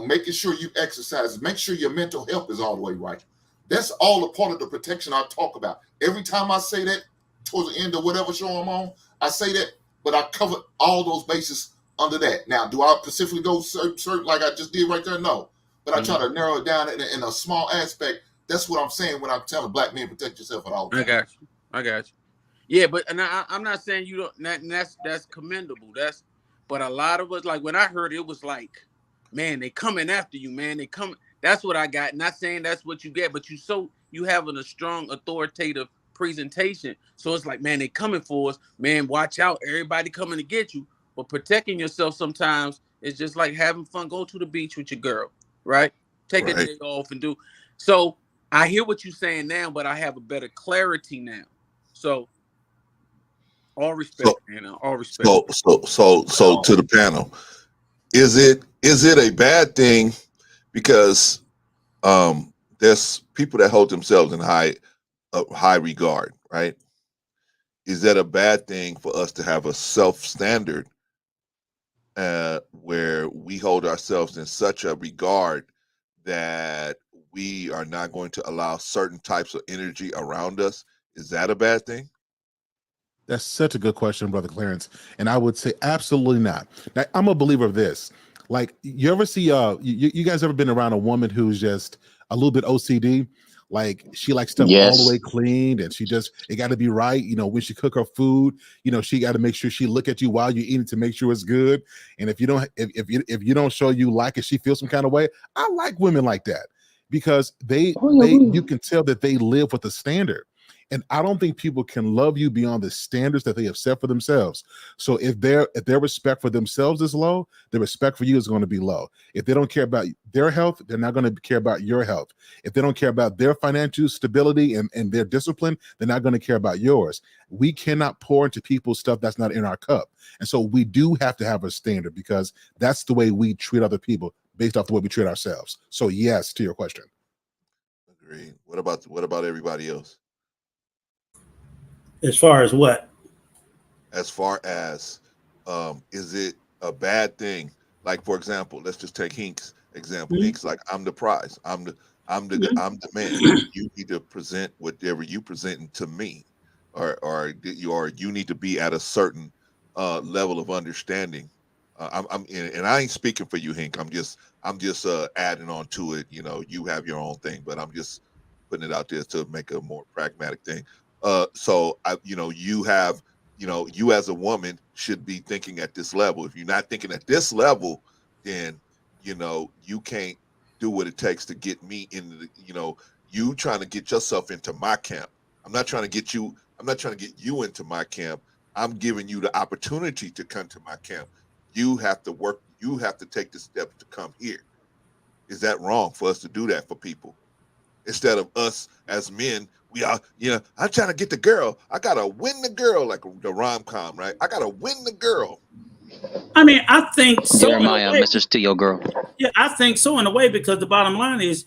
making sure you exercise, make sure your mental health is all the way right. That's all a part of the protection I talk about. Every time I say that towards the end of whatever show I'm on, I say that, but I cover all those bases under that. Now, do I specifically go certain like I just did right there? No. But I try to narrow it down in a small aspect. That's what I'm saying when I'm telling black men protect yourself at all times. I got you. Yeah, but and I'm not saying you don't. That's commendable. But a lot of us, like, when I heard it was like, man, they coming after you, man. They come. That's what I got. Not saying that's what you get, but you having a strong authoritative presentation. So it's like, man, they coming for us. Man, watch out. Everybody coming to get you. But protecting yourself sometimes It's just like having fun. Go to the beach with your girl, right? Take a Right. day off and do. So I hear what you're saying now, but I have a better clarity now. So all respect, man. All respect. So to the panel, is it a bad thing because there's people that hold themselves in high regard, right? Is that a bad thing for us to have a self standard where we hold ourselves in such a regard that we are not going to allow certain types of energy around us? Is that a bad thing? That's such a good question, Brother Clarence. And I would say absolutely not. Now, I'm a believer of this. Like, you ever see you guys ever been around a woman who's just a little bit OCD? Like, she likes stuff all the way cleaned, and it got to be right. You know, when she cook her food, you know, she got to make sure she look at you while you eat it to make sure it's good. And if you don't show you like it, she feels some kind of way. I like women like that because you can tell that they live with a standard. And I don't think people can love you beyond the standards that they have set for themselves. So if their respect for themselves is low, their respect for you is going to be low. If they don't care about their health, they're not going to care about your health. If they don't care about their financial stability and their discipline, they're not going to care about yours. We cannot pour into people's stuff that's not in our cup. And so we do have to have a standard because that's the way we treat other people based off the way we treat ourselves. So yes, to your question. Agreed. What about everybody else? As far as what? As far as, is it a bad thing? Like, for example, let's just take Hink's example. Hink's like, I'm the prize. I'm the man. You need to present whatever you presenting to me, or you need to be at a certain level of understanding. And I ain't speaking for you, Hink. I'm just adding on to it. You know, you have your own thing, but I'm just putting it out there to make a more pragmatic thing. So you as a woman should be thinking at this level. If you're not thinking at this level, then you can't do what it takes to get me into the, you trying to get yourself into my camp. I'm not trying to get you into my camp. I'm giving you the opportunity to come to my camp. You have to work, you have to take the steps to come here. Is that wrong for us to do that for people? Instead of us as men, we are, I'm trying to get the girl. I gotta win the girl, like the rom-com, right? I gotta win the girl. I mean, I think so. Jeremiah, Mr. Steal Girl. Yeah, I think so in a way, because the bottom line is,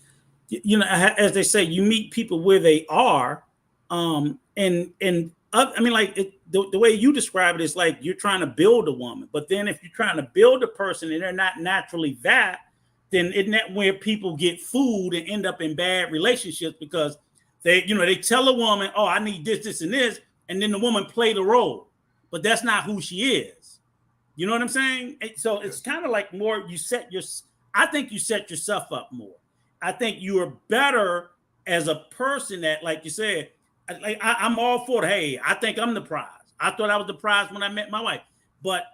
as they say, you meet people where they are. I mean, like the way you describe it is like you're trying to build a woman, but then if you're trying to build a person and they're not naturally that, then isn't that where people get fooled and end up in bad relationships? Because they tell a woman, oh, I need this, this, and this, and then the woman play the role, but that's not who she is. You know what I'm saying? So it's kind of like more I think you set yourself up more. I think you are better as a person that, like you said, I'm all for it. Hey, I think I'm the prize. I thought I was the prize when I met my wife, but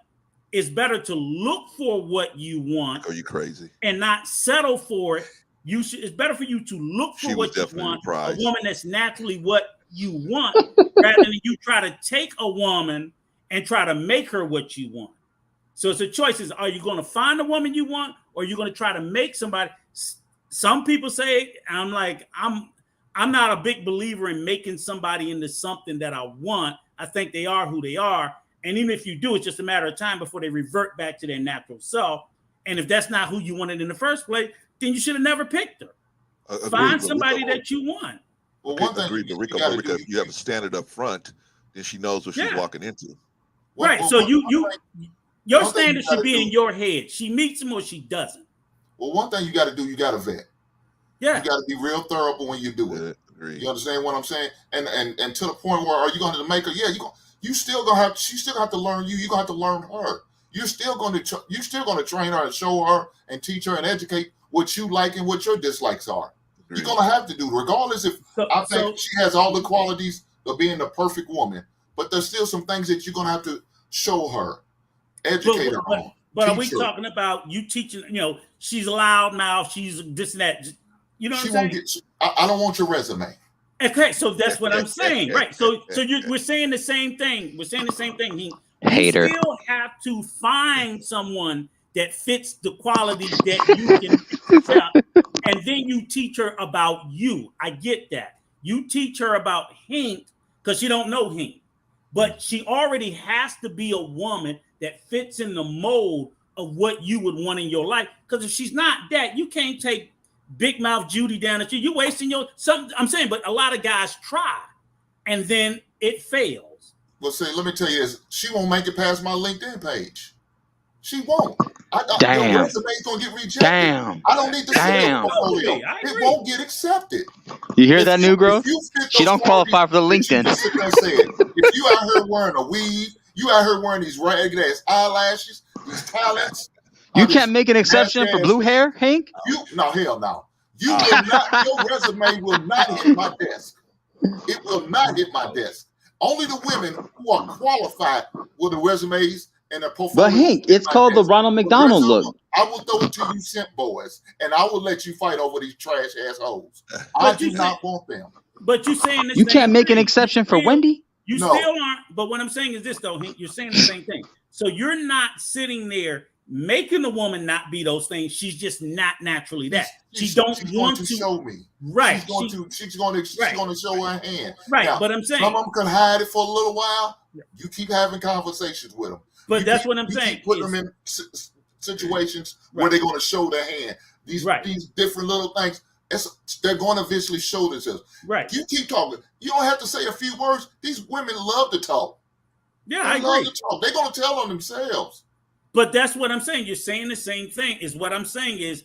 it's better to look for what you want. Are you crazy? And not settle for it. It's better for you to look for what you want. A woman that's naturally what you want, rather than you try to take a woman and try to make her what you want. So it's a choice. Are you going to find the woman you want, or are you going to try to make somebody? Some people say, I'm not a big believer in making somebody into something that I want. I think they are who they are. And even if you do, it's just a matter of time before they revert back to their natural self. And if that's not who you wanted in the first place, then you should have never picked her. Find somebody that you want. Well, one thing, Rico, if you have a standard up front, then she knows what she's walking into. Right. So your standard should be in your head. She meets him or she doesn't. Well, one thing you got to do, you got to vet. Yeah. You got to be real thorough when you do it. Agreed. You understand what I'm saying? And to the point where, are you going to make her? Yeah, she's still gonna have to learn you. You're gonna have to learn her. You're still going to train her and show her and teach her and educate what you like and what your dislikes are. Agreed. You're gonna have to do, regardless if I think she has all the qualities of being the perfect woman, but there's still some things that you're gonna have to show her, educate her on. But are we talking about you teaching? She's a loud mouth. She's this and that. You know what I'm saying? I don't want your resume. Okay, so that's what I'm saying, right? So we're saying the same thing. We're saying the same thing. You Hater. still have to find someone that fits the quality that you can accept, and then you teach her about you. I get that. You teach her about Hank because she don't know Hank, but she already has to be a woman that fits in the mold of what you would want in your life. Because if she's not that, you can't take Big Mouth Judy down the street. You're wasting your something. I'm saying, but a lot of guys try, and then it fails. Well, see, let me tell you this: she won't make it past my LinkedIn page. She won't. Damn. Your resume's gonna get rejected. Damn. I don't need to see Damn. the portfolio. It won't get accepted. You hear that, new growth? If you fit She those don't qualify for the qualities that you LinkedIn. just sit there and said, if you out here wearing a weave, you out here wearing these ragged ass eyelashes, these talents. You can't make an exception for blue hair, Hank? No, hell no. You will not. Your resume will not hit my desk. It will not hit my desk. Only the women who are qualified with the resumes and their portfolio. But Hank, it's called the Ronald McDonald look. I will throw it to you, simp boys, and I will let you fight over these trash assholes. I do not want them. But you saying the You same can't make an thing. exception for Wendy? You No. still aren't. But what I'm saying is this, though, Hank, you're saying the same thing. So you're not sitting there making the woman not be those things. She's just not naturally that. She's want going to show me. Right. She's going to show her hand. Right. Now, but I'm saying some of them can hide it for a little while. You keep having conversations with them. But that's what I'm saying. Keep putting them in situations where they're going to show their hand. These different little things. They're going to eventually show themselves. Right. You keep talking. You don't have to say a few words. These women love to talk. Yeah, I I love agree. to talk. They're going to tell on themselves. But that's what I'm saying. You're saying the same thing. Is what I'm saying is,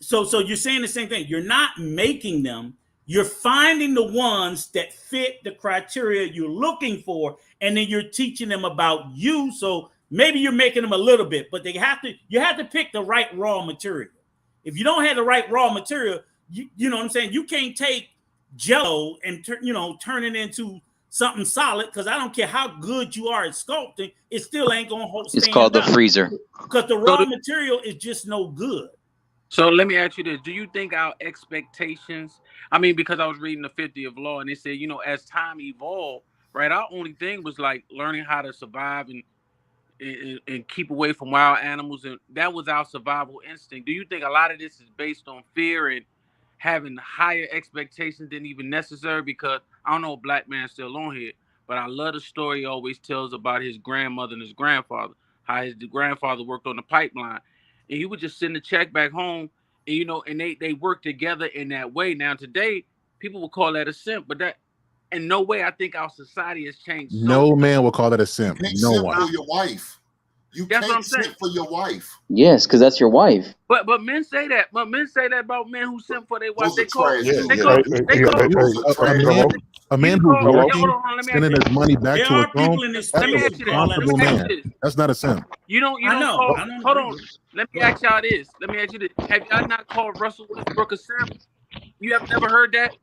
so you're saying the same thing. You're not making them. You're finding the ones that fit the criteria you're looking for, and then you're teaching them about you. So maybe you're making them a little bit, but you have to pick the right raw material. If you don't have the right raw material, you know what I'm saying? You can't take Jello and turn it into something solid, because I don't care how good you are at sculpting, it still ain't gonna hold. It's called the freezer. Because the raw material is just no good. So let me ask you this: do you think our expectations? I mean, because I was reading the 50th law, and it said, as time evolved, right? Our only thing was like learning how to survive and keep away from wild animals, and that was our survival instinct. Do you think a lot of this is based on fear and having higher expectations than even necessary? Because I don't know a black man still on here, but I love the story he always tells about his grandmother and his grandfather, how his grandfather worked on the pipeline, and he would just send a check back home, and they worked together in that way. Now today, people would call that a simp, but that in no way I think our society has changed. No man will call that a simp. You can't No simp one. for your wife. You That's what I'm can't saying. simp for your wife. Yes, because that's your wife. But men say that. But men say that about men who simp for their wife. Those are A man who's working, sending his money back to his home, that's a responsible man. That's not a simp. You don't hold on. Let me ask y'all this. Have y'all not called Russell Westbrook a simp? You have never heard that?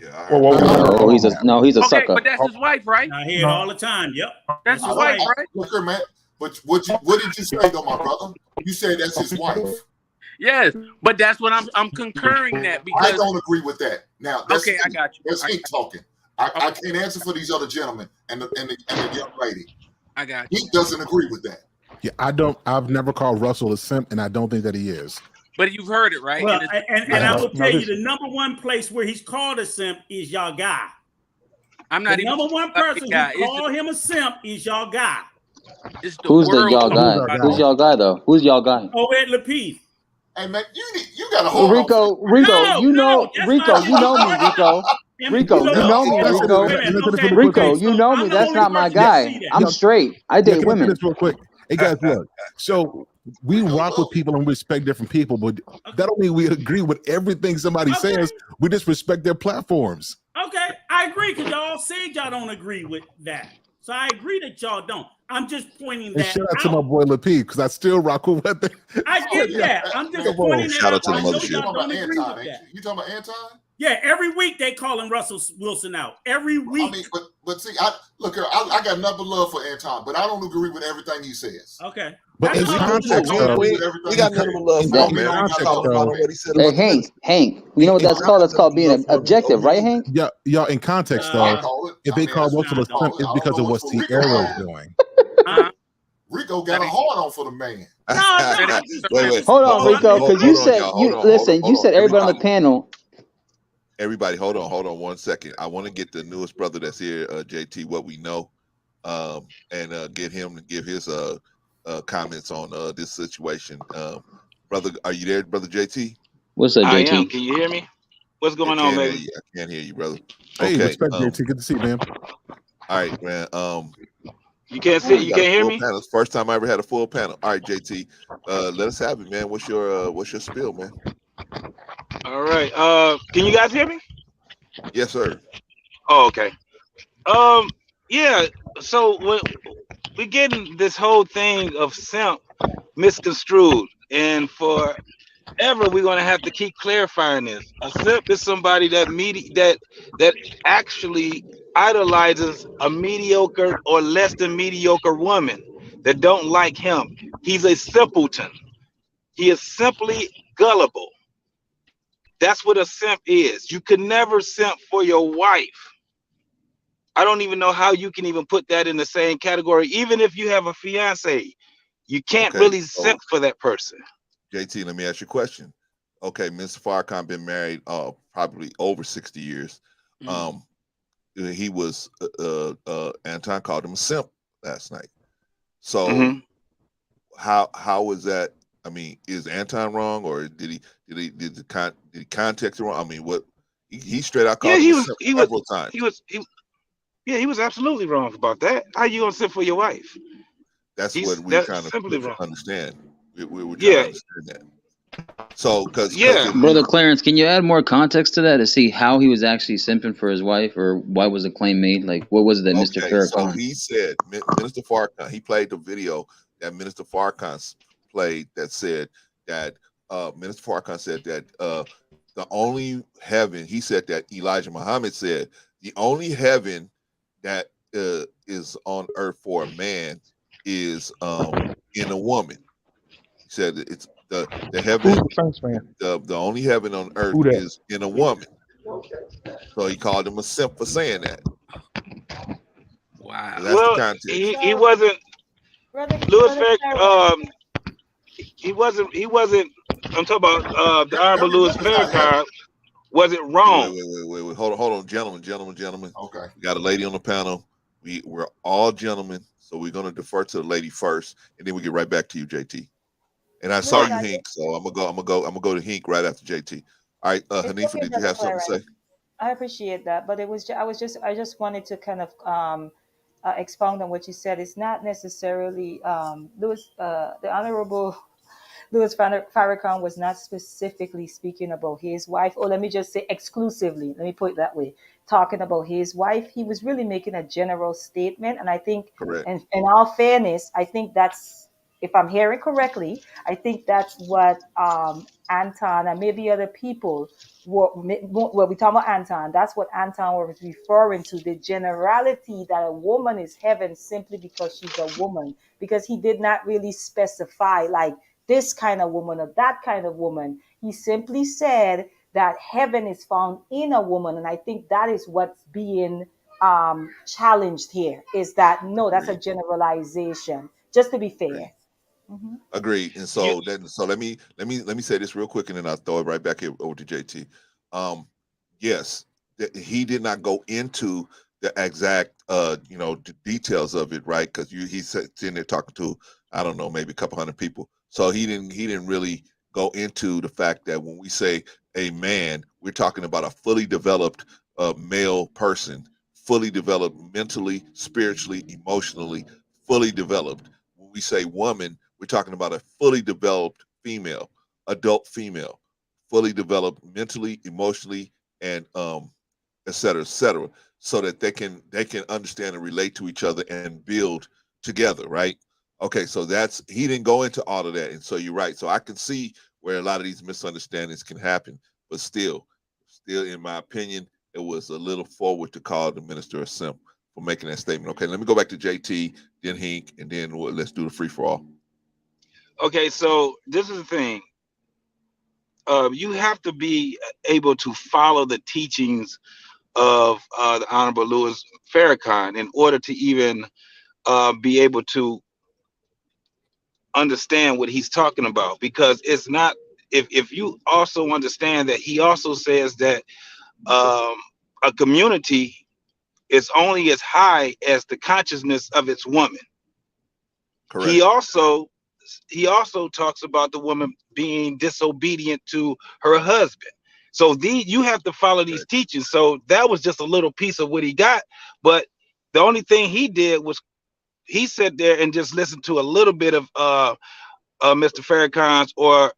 Yeah. Oh, he's a okay, sucker. but that's his wife, right? I hear it all the time. Yep. That's his wife, right? Look here, man. But what did you say, though, my brother? You said that's his wife. Yes, but that's what I'm concurring that because I don't agree with that. Now, okay, I got you. Let's keep talking. I can't answer for these other gentlemen and the young lady. I got you. He doesn't agree with that. Yeah, I've never called Russell a simp, and I don't think that he is. But you've heard it, right? Well, and I will tell you, the number one place where he's called a simp is y'all guy. I'm not the even number one person who call him a simp is y'all guy. Who's the y'all guy? Who's y'all guy though? Who's y'all guy? Ed Lapeef. Hey man, you gotta hold Rico, on. Rico, No, you know, no, Rico, you know me, Rico. Rico, you know me, Rico. Rico, you know me. That's not my guy. I'm straight. I date women. This real quick. Hey guys, look. So we rock with people and respect different people, but that don't mean we agree with everything somebody says. We just respect their platforms. Okay, I agree, because y'all said y'all don't agree with that. So I agree that y'all don't. I'm just pointing And that shout out to my boy Lapeef, because I still rock with what they. I get that. I'm just pointing that Shout out out. to the I know mothership. y'all don't agree with that. You talking about Anton? Yeah, every week they calling Russell Wilson out. Every week. I mean, but see, I got nothing but love for Anton, but I don't agree with everything he says. Okay. But in context, though, we got nothing but love for him, man. Hey, Hank, you know what that's called? That's called being objective, right, Hank? Yeah, y'all. In context, though, if they call Russell a simp, it's because of what Sierra's doing. Rico got a hard on for the man. Wait. Hold on, Rico, because you said you said everybody on the Everybody. panel. Everybody, hold on 1 second. I want to get the newest brother that's here, JT, what we know, and get him to give his comments on this situation. Brother, are you there, brother JT? What's up, I JT? am. Can you hear me? What's going on, baby? I can't hear you, brother. Hey, Okay. respect, JT. Good to see you, man. All right, man. You can't see. You got a can't hear full me. panel. It's the first time I ever had a full panel. All right, JT. Let us have it, man. What's your spiel, man? All right. Can you guys hear me? Yes, sir. Oh, okay. Yeah. So we're getting this whole thing of simp misconstrued, and forever we're gonna have to keep clarifying this. A simp is somebody that actually idolizes a mediocre or less than mediocre woman that don't like him. He's a simpleton. He is simply gullible. That's what a simp is. You could never simp for your wife. I don't even know how you can even put that in the same category. Even if you have a fiance, you can't really simp for that person. JT, let me ask you a question. Okay, Mr. Farrakhan been married probably over 60 years. He was Anton called him a simp last night. So how was that? I mean, is Anton wrong, or did the context wrong? I mean, what he straight out called him a simp several times. He was absolutely wrong about that. How you gonna simp for your wife? That's what we're trying simply to wrong. understand. We're trying to understand that. So, because Brother Clarence, can you add more context to that to see how he was actually simping for his wife, or why was the claim made? Like, what was it that Mr. Okay, so Farrakhan? he said, Minister Farrakhan, he played the video that Minister Farrakhan played that said that Minister Farrakhan said that the only heaven, he said that Elijah Muhammad said, the only heaven that is on earth for a man is in a woman. He said that it's the heaven, the only heaven on earth is in a woman. So he called him a simp for saying that. Wow. So that's the context. He wasn't. Louis Farrakhan. He wasn't. I'm talking about the Honorable Louis Farrakhan. Was it wrong? Wait. Hold on, gentlemen. Okay. We got a lady on the panel. We're all gentlemen, so we're gonna defer to the lady first, and then we get right back to you, JT. And I saw you, Hink, so I'm gonna go to Hink right after JT. All right, Hanifa, did you have something to say? I appreciate that, but it was I just wanted to kind of expound on what you said. It's not necessarily the Honorable Louis Farrakhan was not specifically speaking about his wife, or let me just say exclusively, let me put it that way, talking about his wife. He was really making a general statement. And I think, in all fairness, I think that's, if I'm hearing correctly, I think that's what Anton and maybe other people were we talking about Anton. That's what Anton was referring to, the generality that a woman is heaven simply because she's a woman, because he did not really specify like this kind of woman or that kind of woman. He simply said that heaven is found in a woman. And I think that is what's being challenged here, is that no, that's a generalization, just to be fair. Agreed. And so let me say this real quick, and then I'll throw it right back over to JT. Yes, he did not go into the exact details of it, right? Because he's sitting there talking to, I don't know, maybe a couple hundred people. So he didn't really go into the fact that when we say a man, we're talking about a fully developed male person, fully developed mentally, spiritually, emotionally, fully developed. When we say woman, we're talking about a fully developed female, adult female, fully developed mentally, emotionally, and et cetera, so that they can understand and relate to each other and build together, right? Okay, so he didn't go into all of that, and so you're right. So I can see where a lot of these misunderstandings can happen, but still, in my opinion, it was a little forward to call the minister a simp for making that statement. Okay, let me go back to JT, then Hink, and then let's do the free for all. Okay, so this is the thing. You have to be able to follow the teachings of the Honorable Louis Farrakhan in order to even be able to understand what he's talking about, because it's not, if you also understand that he also says that um, a community is only as high as the consciousness of its woman. Correct. He also talks about the woman being disobedient to her husband. So you have to follow these teachings. So that was just a little piece of what he got. But the only thing he did was he sat there and just listened to a little bit of Mr. Farrakhan's or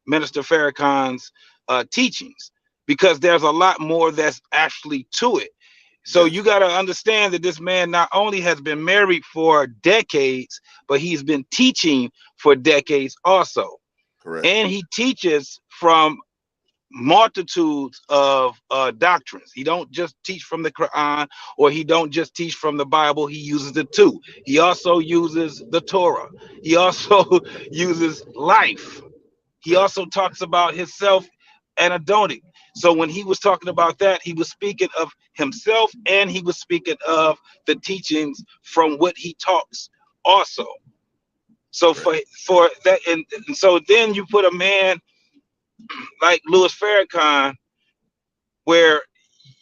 Minister Farrakhan's teachings, because there's a lot more that's actually to it. So you got to understand that this man not only has been married for decades, but he's been teaching for decades also. Correct. And he teaches from multitudes of doctrines. He don't just teach from the Quran, or he don't just teach from the Bible. He uses it too. He also uses the Torah. He also uses life. He also talks about himself anecdotic. So when he was talking about that, he was speaking of himself, and he was speaking of the teachings from what he talks also. So for that, and so then you put a man like Louis Farrakhan, where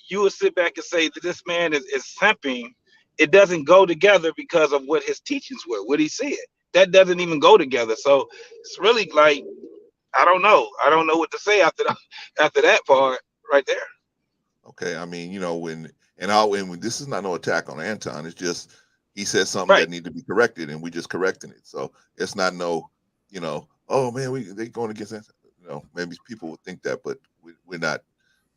you would sit back and say that this man is simping. It doesn't go together because of what his teachings were, what he said. That doesn't even go together. So it's really like, I don't know what to say after that part right there. Okay, I mean, you know, when this is not no attack on Anton. It's just he said something that need to be corrected, and we just correcting it. So it's not no, you know, oh man, they going against Anton. You know, maybe people would think that, but we're not.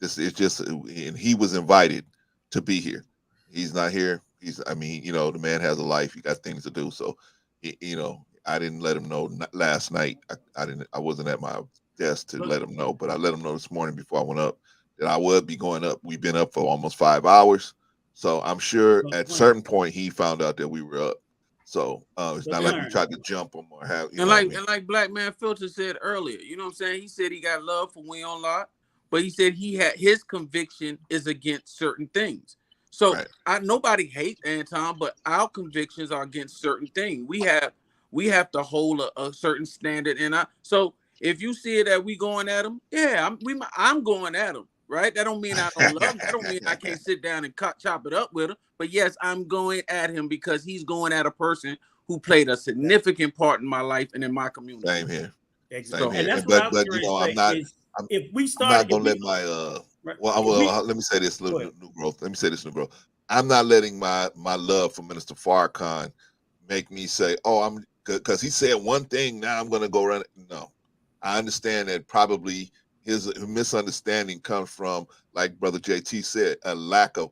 This is just, and he was invited to be here. He's not here. I mean, you know, the man has a life. He got things to do. So, you know, I didn't let him know last night. I wasn't at my desk to let him know, but I let him know this morning before I went up that I would be going up. We've been up for almost 5 hours. So I'm sure at a certain point he found out that we were up. So it's not like we tried to jump him or have, and like Black Man Filter said earlier, you know what I'm saying? He said he got love for We On Lot, but he said he had his conviction is against certain things. So nobody hates Anton, but our convictions are against certain things. We have to hold a certain standard, so if you see it that we going at him, I'm going at him, right? That don't mean I don't love him. That don't mean I can't sit down and chop it up with him. But yes, I'm going at him because he's going at a person who played a significant part in my life and in my community. Same here. Exactly. And that's what I was going to say. If we start, I'm not gonna let my let me say this, new growth. Let me say this, new growth. I'm not letting my love for Minister Farrakhan make me say, oh, I'm because he said one thing, now I'm gonna go run it. No, I understand that probably his misunderstanding comes from, like Brother JT said, a lack of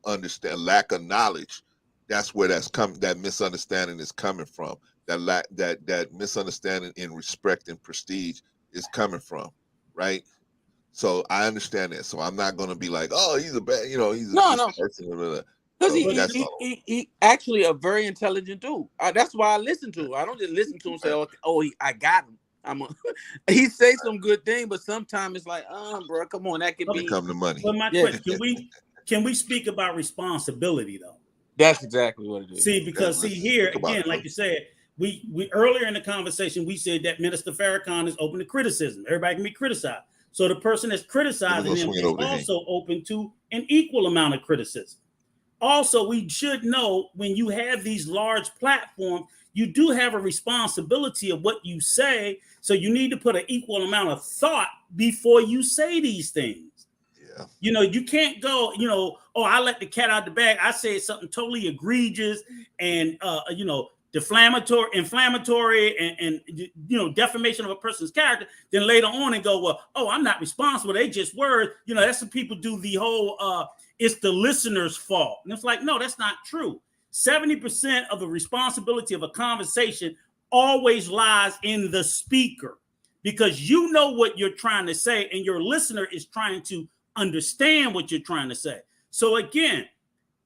lack of knowledge. That's where that misunderstanding is coming from. That misunderstanding in respect and prestige is coming from, right? So I understand that. So I'm not going to be like, oh, he's a bad, he's a person. Because he actually a very intelligent dude. That's why I listen to him. I don't just listen to him and say, I got him. He say some good thing, but sometimes it's like, bro, come on, that could become the money. But my question, can we speak about responsibility though? That's exactly what it is. See, because here again, like you said, we earlier in the conversation we said that Minister Farrakhan is open to criticism. Everybody can be criticized. So the person that's criticizing him is also open to an equal amount of criticism. Also, we should know when you have these large platforms, you do have a responsibility of what you say. So you need to put an equal amount of thought before you say these things. Yeah. You know, you can't go, I let the cat out the bag. I said something totally egregious and, inflammatory and defamation of a person's character, then later on and go, well, I'm not responsible. They just words. That's what people do the whole it's the listener's fault. And it's like, no, that's not true. 70% of the responsibility of a conversation always lies in the speaker, because you know what you're trying to say and your listener is trying to understand what you're trying to say. So again,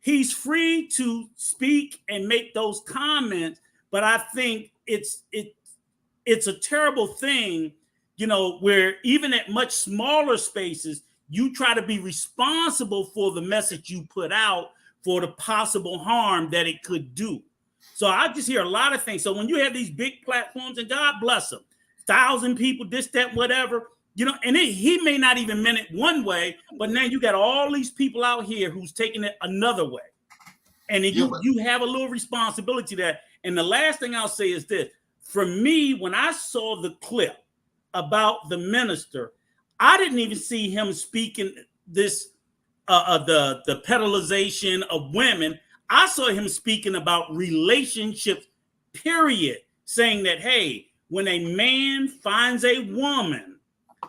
he's free to speak and make those comments, but I think it's a terrible thing, where even at much smaller spaces, you try to be responsible for the message you put out, for the possible harm that it could do. So I just hear a lot of things. So when you have these big platforms, and God bless them, 1,000 people, this, that, whatever, you know, and he may not even meant it one way, but now you got all these people out here who's taking it another way. And then you have a little responsibility there. And the last thing I'll say is this. For me, when I saw the clip about the minister, I didn't even see him speaking this, the pedalization of women. I saw him speaking about relationships, period, saying that, hey, when a man finds a woman,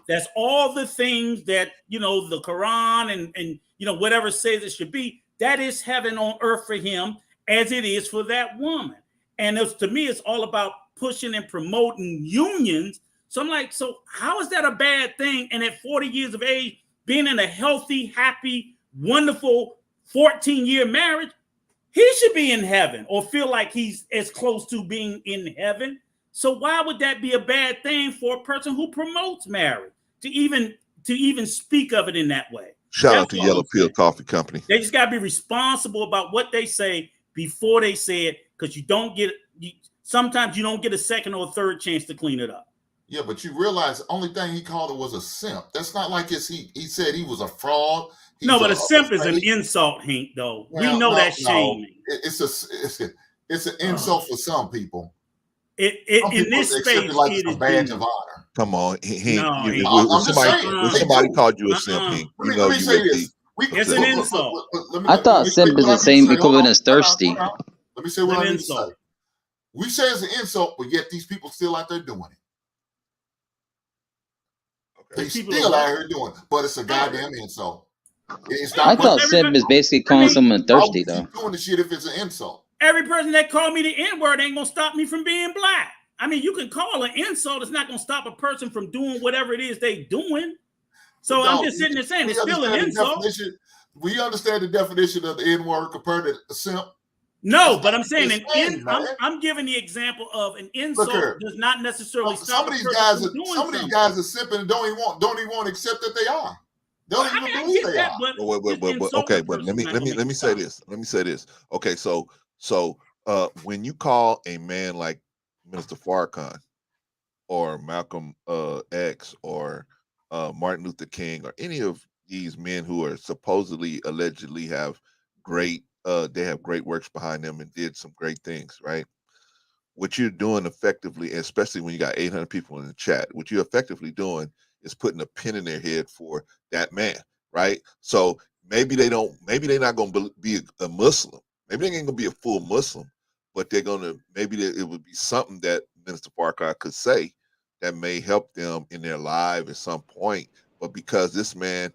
that's all the things that, you know, the Quran and you know, whatever says it should be, that is heaven on earth for him as it is for that woman. And to me, it's all about pushing and promoting unions. So I'm like, so how is that a bad thing? And at 40 years of age, being in a healthy, happy, wonderful 14-year marriage, he should be in heaven or feel like he's as close to being in heaven. So why would that be a bad thing for a person who promotes marriage to even speak of it in that way? Shout out to Yellow Pill Coffee Company. They just got to be responsible about what they say before they say it, because sometimes you don't get a second or a third chance to clean it up. Yeah, but you realize the only thing he called it was a simp. That's not like he said he was a fraud. No, but a simp is an insult, Hank, though. Well, we know that's shaming. It's an insult for some people. In this space, like it a is badge of honor. Come on, Hank. When somebody called you a simp, Hank, you know you would be. It's an insult. I thought simp is the same equivalent as thirsty. Let me say what I need to say. We say it's an insult, but yet these people still out there doing it. They still out here doing it, but it's a goddamn insult. I thought simp is basically calling someone thirsty, though. Doing the shit if it's an insult. Every person that called me the N-word ain't gonna stop me from being black. I mean, you can call an insult. It's not gonna stop a person from doing whatever it is they doing. So I'm just sitting there saying it's still an insult. We understand the definition of the N-word compared to a simp. No, but I'm saying I'm giving the example of an insult does not necessarily stop. Some of these guys are simping and don't even want to accept that they are. Don't even believe they are. Okay, but let me say this. Okay, so when you call a man like Minister Farrakhan or Malcolm X or Martin Luther King or any of these men who are supposedly allegedly have great they have great works behind them and did some great things, right? What you're doing effectively, especially when you got 800 people in the chat, what you're effectively doing is putting a pin in their head for that man, right? So maybe they're not going to be a Muslim. Maybe they ain't going to be a full Muslim, but they're going to, it would be something that Minister Farrakhan could say that may help them in their life at some point. But because this man,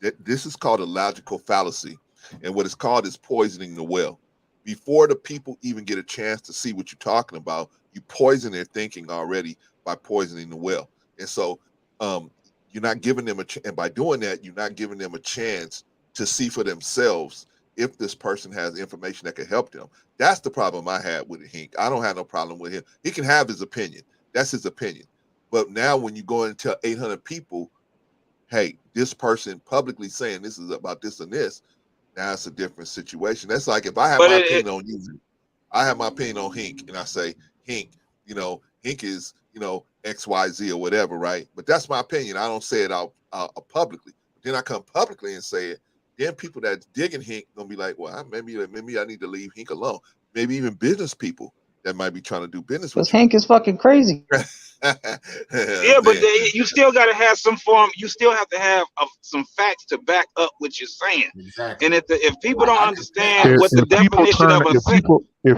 this is called a logical fallacy. And what it's called is poisoning the well. Before the people even get a chance to see what you're talking about, you poison their thinking already by poisoning the well. And so you're not giving them and by doing that, you're not giving them a chance to see for themselves if this person has information that can help them. That's the problem I had with it, Hank. I don't have no problem with him. He can have his opinion. That's his opinion. But now when you go and tell 800 people, hey, this person publicly saying this is about this and this, now it's a different situation. That's like if I have my opinion on you, I have my opinion on Hink, and I say, Hink, Hink is, XYZ or whatever, right? But that's my opinion. I don't say it out publicly. Then I come publicly and say it. Then people that's digging Hink gonna be like, well, maybe I need to leave Hink alone. Maybe even business people that might be trying to do business with Hank is fucking crazy. Yeah, but you still got to have some form. You still have to have some facts to back up what you're saying. Exactly. And if people don't understand what the definition of a if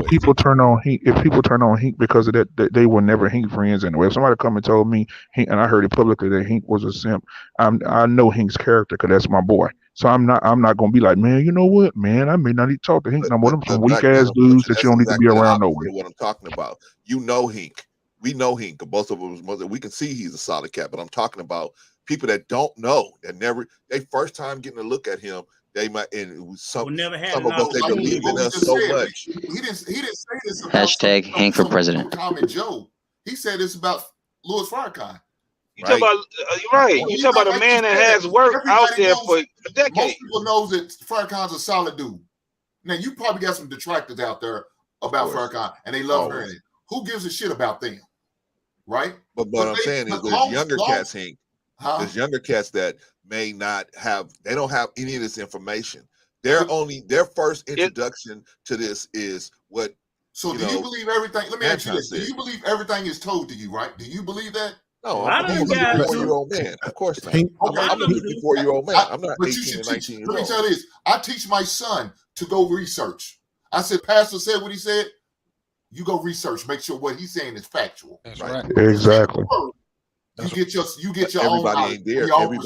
people turn on Hink because of that, they were never Hink friends anyway. If somebody come and told me Hink, and I heard it publicly that Hink was a simp, I know Hink's character because that's my boy. So I'm not gonna be like, man, you know what, man, I may not need to talk to Hink. I'm one of them some weak ass dudes that you don't need to be around nowhere. What I'm talking about, you know Hink. We know Hink. Both of us, we can see he's a solid cat. But I'm talking about people that don't know, that they first time getting a look at him. They might, and some of us they believe in us so much. He didn't say this about Hashtag Hank for president. Tom and Joe. He said this about Louis Farrakhan. You talk about You talk about a man that has worked out there for a decade. Most people know that Farrakhan's a solid dude. Now you probably got some detractors out there about Farrakhan, and they love hearing it. Who gives a shit about them, right? But what I'm saying is, there's younger cats, Hank. There's younger cats that may not have. They don't have any of this information. Their first introduction to this is what. So do you believe everything? Let me ask you this: do you believe everything is told to you? Right? Do you believe that? No, I'm a 54-year-old man. Of course not. I'm a 54-year-old man. I'm not 18 and 19 years old. Let me tell you this: I teach my son to go research. I said, Pastor said what he said. You go research. Make sure what he's saying is factual. That's right. Exactly. You get your everybody own. Ain't there.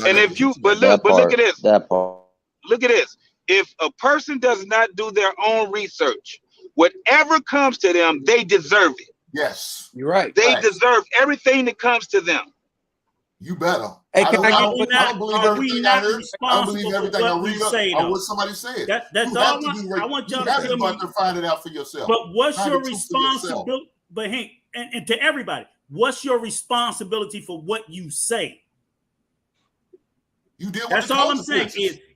And if you, but look at this. That part. Look at this. If a person does not do their own research, whatever comes to them, they deserve it. Yes, you're right. They deserve everything that comes to them. You better. Hey, I don't believe everything I hear. I don't believe everything I read or what somebody said. That's all I want y'all to tell me. You have to find it out for yourself. But what's your responsibility? But Hank, and to everybody, what's your responsibility for what you say? You deal with That's all I'm saying.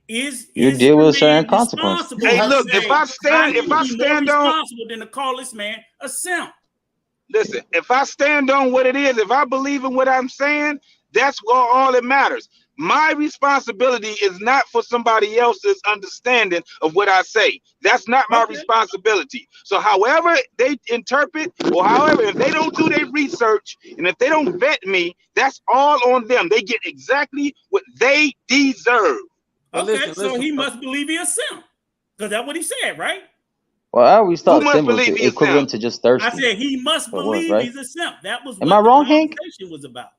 You deal with certain consequences. Hey, look, if I stand on, than to call this man a simp. Listen, if I stand on what it is, if I believe in what I'm saying, that's all that matters. My responsibility is not for somebody else's understanding of what I say. That's not my responsibility. So however they interpret, or however, if they don't do their research, and if they don't vet me, that's all on them. They get exactly what they deserve. Okay, so he must believe he's a simp. Because that's what he said, right? Well, I always thought simp was equivalent to just thirsty. I said he must believe he's a simp. That was Am I wrong, Hank? conversation was about.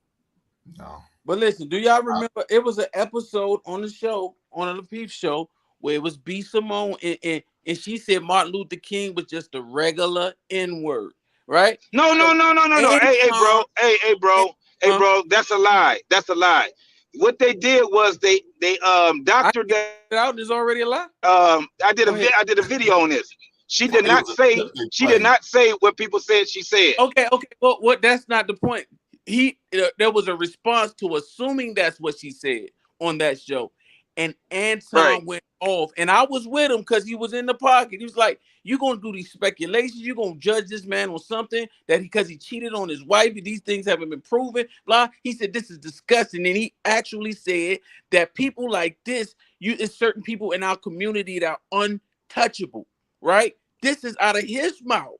No. But listen, do y'all remember it was an episode on the show, on the Peep Show, where it was B. Simone and she said Martin Luther King was just a regular N-word, right? No. Hey, bro. That's a lie. That's a lie. What they did was they doctored that out. Is already a lie. I did a video on this. She did not say what people said she said. Okay. Well, what? That's not the point. There was a response to assuming that's what she said on that show, and Anton went off, and I was with him because he was in the pocket. He was like, "You're gonna do these speculations. You're gonna judge this man on something that because he cheated on his wife. These things haven't been proven." Blah. He said this is disgusting, and he actually said that people like this, it's certain people in our community that are untouchable. Right? This is out of his mouth.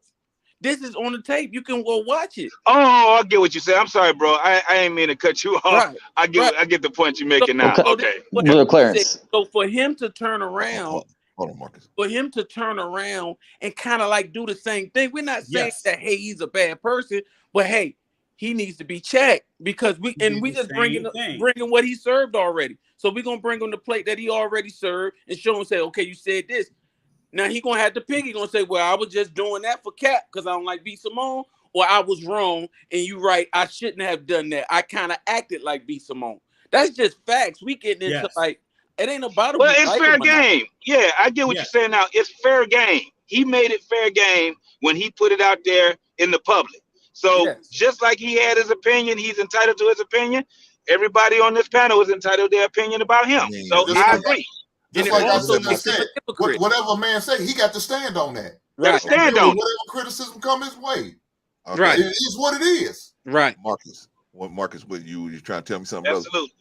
This is on the tape. You can go watch it. Oh, I get what you say. I'm sorry, bro. I ain't mean to cut you off. Right. I get the point you're making now. Okay. Clarence. So for him to turn around, hold on, Marcus. For him to turn around and kind of like do the same thing. We're not saying that hey, he's a bad person, but hey, he needs to be checked because we just bringing what he served already. So we're gonna bring him the plate that he already served and show him, say, okay, you said this. Now he gonna have to pick. He gonna say, "Well, I was just doing that for Cap because I don't like B. Simone," or "I was wrong and you right. I shouldn't have done that. I kind of acted like B. Simone." That's just facts. We getting into like it ain't about it. Well, it's fair game. Yeah, I get what you're saying now. It's fair game. He made it fair game when he put it out there in the public. So just like he had his opinion, he's entitled to his opinion. Everybody on this panel is entitled to their opinion about him. So I agree. Just like I said, whatever a man say, he got to stand on that. Right. Stand on whatever criticism come his way. Okay. Right. It is what it is. Right. Marcus, what you trying to tell me something, brother? Absolutely.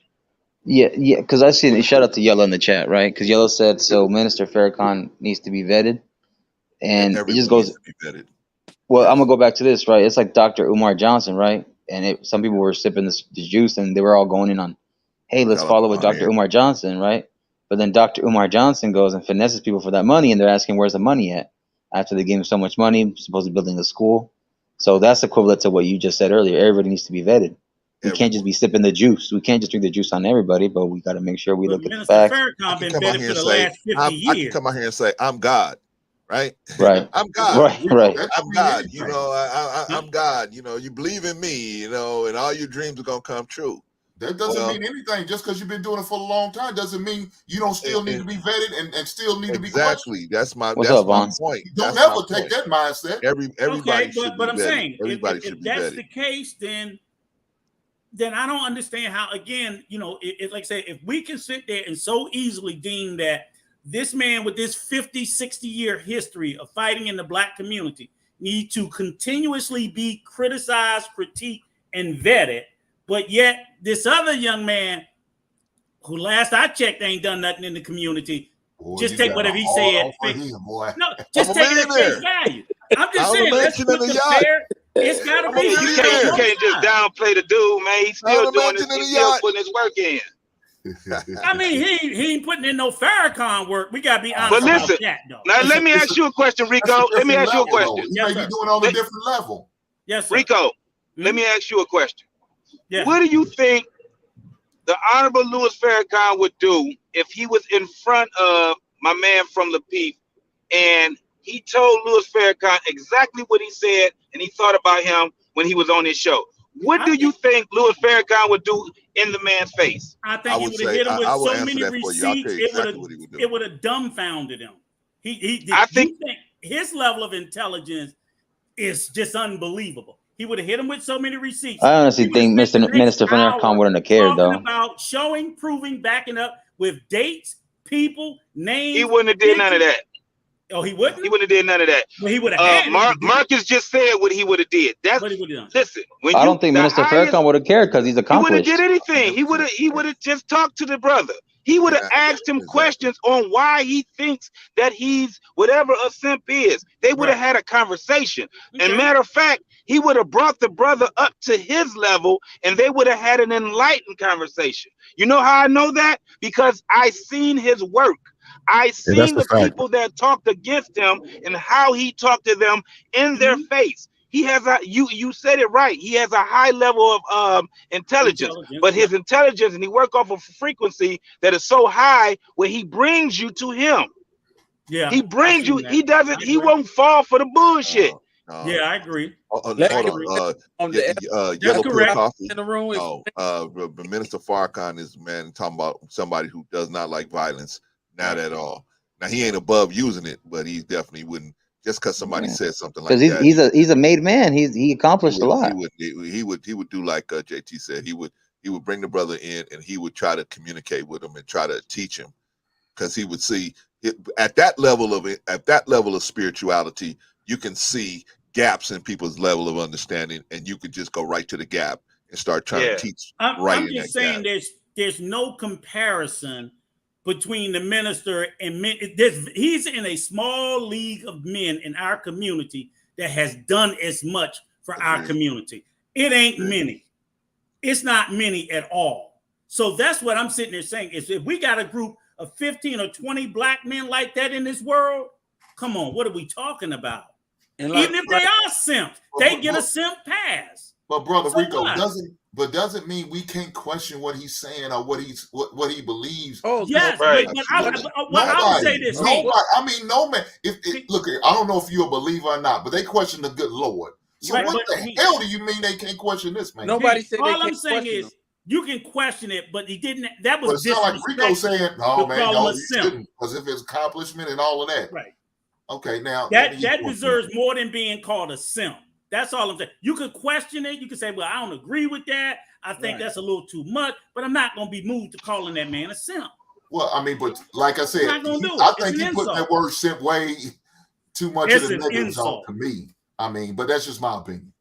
Yeah, because I seen shout out to Yellow in the chat, right? Because Yellow said so Minister Farrakhan needs to be vetted. And it just goes well, I'm gonna go back to this, right? It's like Dr. Umar Johnson, right? And some people were sipping the juice and they were all going in on, hey, let's follow with Dr. Umar Johnson, right? But then Dr. Umar Johnson goes and finesses people for that money, and they're asking, where's the money at? After they gave him so much money, supposedly building a school. So that's equivalent to what you just said earlier. Everybody needs to be vetted. We can't just be sipping the juice. We can't just drink the juice on everybody, but we got to make sure we look at the facts. I can come out here and say, I can come out here and say, I'm God, right? Right. I'm God. Right. I'm God. You know, I'm God. You know, you believe in me, you know, and all your dreams are going to come true. That doesn't mean anything. Just because you've been doing it for a long time doesn't mean you don't still need to be vetted and still need to be questioned. That's my What's up, my Vaughn? point. Don't ever take that mindset. Everybody should be but I'm vetted. saying Everybody if should be that's vetted. the case, then I don't understand how, again, you know, like I say, if we can sit there and so easily deem that this man with this 50, 60-year history of fighting in the black community need to continuously be criticized, critiqued, and vetted. But yet this other young man, who last I checked ain't done nothing in the community, just take whatever he said. No, just take it at face value. I'm just saying, let's put the fair. It's gotta be. You can't just downplay the dude, man. He's still doing this. He's still putting his work in. I mean, he ain't putting in no Farrakhan work. We gotta be honest But listen, about that, though. now let me ask you a question, Rico. Let me ask you a question. He may be doing on a different level. Yes, sir. Rico, let me ask you a question. Yeah. What do you think the Honorable Louis Farrakhan would do if he was in front of my man from Lapeef and he told Louis Farrakhan exactly what he said and he thought about him when he was on his show? What do you think Louis Farrakhan would do in the man's face? I think he would have hit him with so many receipts, it would have dumbfounded him. I think his level of intelligence is just unbelievable. He would have hit him with so many receipts. I honestly think Minister Farrakhan wouldn't have cared, though. About showing, proving, backing up with dates, people, names. He wouldn't have did none of that. Oh, he wouldn't? He wouldn't have did none of that. Well, he would have Marcus just said what he would have did. That's what he would have done. Listen, I don't think Minister Farrakhan would have cared because he's accomplished. He wouldn't have did anything. He would have just talked to the brother. He would have asked him questions on why he thinks that he's whatever a simp is. They would have had a conversation. And matter of fact, he would have brought the brother up to his level and they would have had an enlightened conversation. You know how I know that? Because I seen his work. I seen the people that talked against him and how he talked to them in their face. He has you said it right. He has a high level of intelligence, but his intelligence, and he work off of a frequency that is so high where he brings you to him. Yeah, he brings you. He doesn't. He won't fall for the bullshit. Yeah, I agree. Hold on. Yellow Pill Coffee. In the room. Minister Farrakhan is talking about somebody who does not like violence. Not at all. Now he ain't above using it, but he definitely wouldn't just because somebody said something like that. Because he's a made man. He accomplished a lot. He would do like JT said. He would bring the brother in and he would try to communicate with him and try to teach him, because he would see at that level of spirituality, you can see gaps in people's level of understanding, and you could just go right to the gap and start trying to teach. I'm just saying there's no comparison between the minister and men. He's in a small league of men in our community that has done as much for our community. It ain't many. It's not many at all. So that's what I'm sitting there saying is if we got a group of 15 or 20 black men like that in this world, come on, what are we talking about? And even if they are simps, they get a simp pass. But brother Rico, doesn't mean we can't question what he's saying or what he believes. Oh, yes, right. But I would say this. I mean, no man. Look, I don't know if you're a believer or not, but they question the good Lord. So what the hell do you mean they can't question this, man? Nobody said all I'm saying is you can question it, but he didn't. That was just like Rico saying, "No, man, no, you shouldn't," because of his accomplishment and all of that. Right. Okay, now that deserves more than being called a simp. That's all I'm saying. You could question it. You could say, well, I don't agree with that. I think that's a little too much, but I'm not going to be moved to calling that man a simp. Well, I mean, but like I said, I think he put that word simp way too much of the negative zone to me. I mean, but that's just my opinion.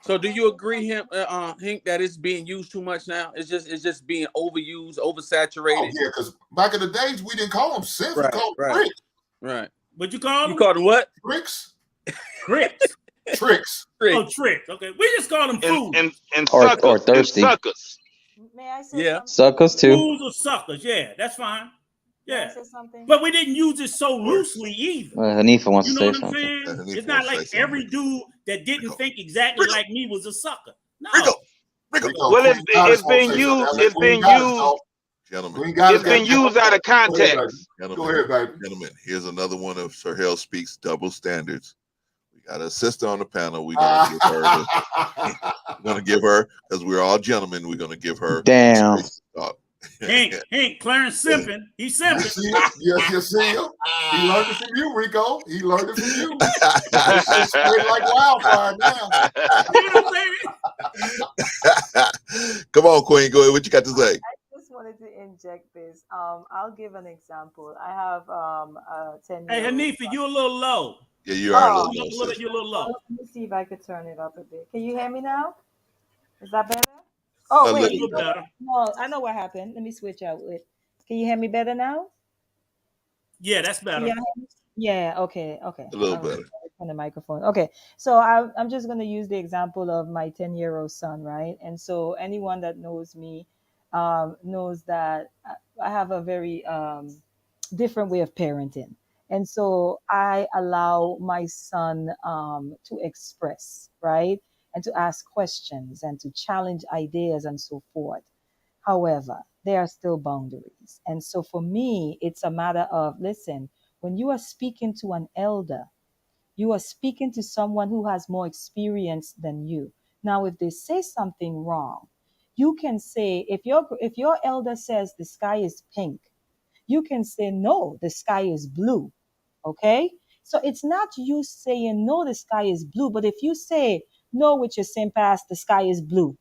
So do you agree, Hank, that it's being used too much now? It's just being overused, oversaturated. Oh, yeah, because back in the days, we didn't call them simps. We called them bricks. Right. What you call them? You called them what? Bricks. Tricks. Tricks. Oh, tricks. Okay, we just call them fools and suckers, or thirsty. And suckers. May I say something? Suckers too. Fools or suckers? Yeah, that's fine. Yeah, say something? But we didn't use it so loosely either. Hanifa wants to say something. It's not like every dude that didn't think exactly like me was a sucker. No. Rico. Well, it's been used. It's been used. Gentlemen, it's been used out of context. Go ahead, baby. Gentlemen, here's another one of Sir Hale Speaks double standards. We got a sister on the panel. We're gonna give her. We're gonna give her, because we're all gentlemen. We're gonna give her. Damn. Hank, Clarence simping. He's simping. You see him? He learned it from you, Rico. He learned it from you. It's spread like wildfire now. You know what I'm saying? Come on, Queen. Go ahead. What you got to say? I just wanted wanted to inject this. I'll give an example. I have a 10-year-old. Hey, Hanifa, you a little low. Yeah, you are a little Come low, up a little bit. sis. You're a little low. Let me see if I could turn it up a bit. Can you hear me now? Is that better? Oh, A wait. little A little better. No, I know what happened. Let me switch out with. Can you hear me better now? Yeah, that's better. Yeah, okay. A little All right. better. On the microphone. Okay. So I'm just going to use the example of my 10-year-old son, right? And so anyone that knows me knows that I have a very different way of parenting. And so I allow my son to express, right? And to ask questions and to challenge ideas and so forth. However, there are still boundaries. And so for me, it's a matter of listen, when you are speaking to an elder, you are speaking to someone who has more experience than you. Now, if they say something wrong, you can say, if your elder says the sky is pink, you can say, no, the sky is blue. Okay? So it's not you saying, no, the sky is blue, but if you say, no, with your same past, the sky is blue.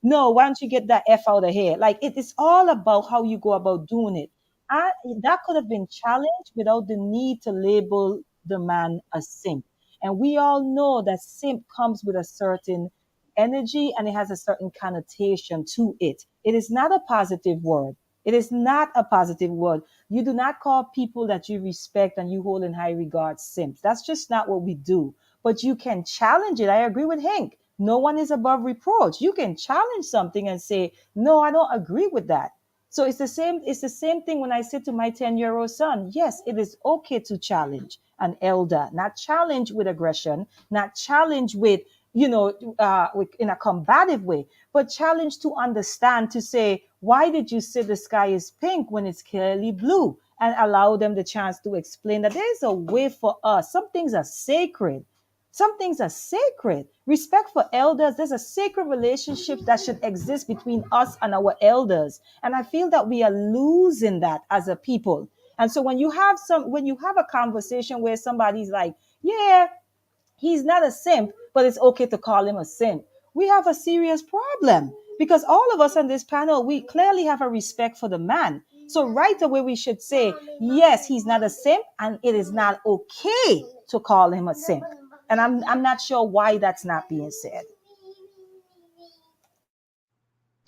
No, why don't you get that F out of here? Like it is all about how you go about doing it. That could have been challenged without the need to label the man a simp. And we all know that simp comes with a certain energy and it has a certain connotation to it. It is not a positive word. It is not a positive word. You do not call people that you respect and you hold in high regard simps. That's just not what we do. But you can challenge it. I agree with Hank. No one is above reproach. You can challenge something and say, no, I don't agree with that. So it's the same thing when I say to my 10-year-old son, yes, it is okay to challenge an elder, not challenge with aggression, not challenge with, in a combative way, but challenge to understand, to say, why did you say the sky is pink when it's clearly blue? And allow them the chance to explain that there is a way for us. Some things are sacred. Some things are sacred. Respect for elders, there's a sacred relationship that should exist between us and our elders. And I feel that we are losing that as a people. And so when you have a conversation where somebody's like, yeah, he's not a simp, but it's okay to call him a simp, we have a serious problem because all of us on this panel, we clearly have a respect for the man. So right away, we should say, yes, he's not a simp, and it is not okay to call him a simp. And I'm not sure why that's not being said.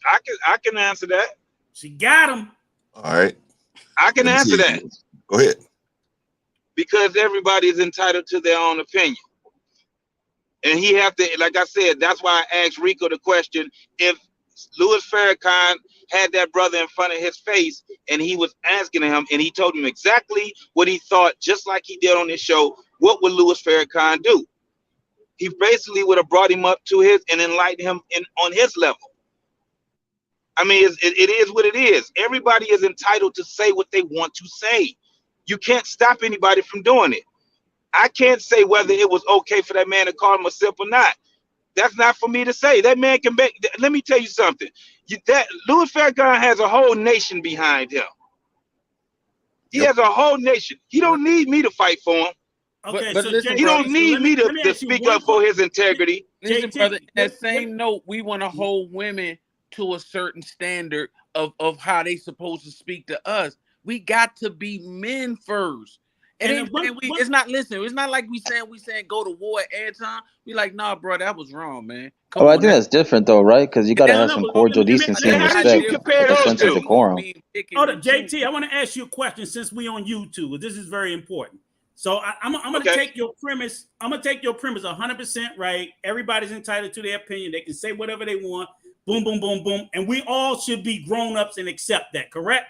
I can answer that. She got him. All right. I can Let me answer see. that Go ahead. because everybody is entitled to their own opinion. And he have to, like I said, that's why I asked Rico the question. If Louis Farrakhan had that brother in front of his face and he was asking him and he told him exactly what he thought, just like he did on this show, what would Louis Farrakhan do? He basically would have brought him up to his and enlightened him on his level. I mean, it is what it is. Everybody is entitled to say what they want to say. You can't stop anybody from doing it. I can't say whether it was okay for that man to call him a simp or not. That's not for me to say. That man can make. Let me tell you something. That Louis Farrakhan has a whole nation behind him. He has a whole nation. He don't need me to fight for him. Okay, but so listen, He don't brother, need me to speak up for his integrity. Listen, brother, in that same note, we want to hold women to a certain standard of how they supposed to speak to us. We got to be men first. It's not like we saying go to war at Anton. We like, nah, bro, that was wrong, man. Come I on, think that's different though, right? Because you got to have some cordial decency and How did you respect, compare like a those sense of two? decorum. Hold on, JT, I want to ask you a question since we on YouTube. This is very important. So I'm going to take your premise. I'm going to take your premise 100% right. Everybody's entitled to their opinion. They can say whatever they want. Boom, boom, boom, boom. And we all should be grown-ups and accept that, correct?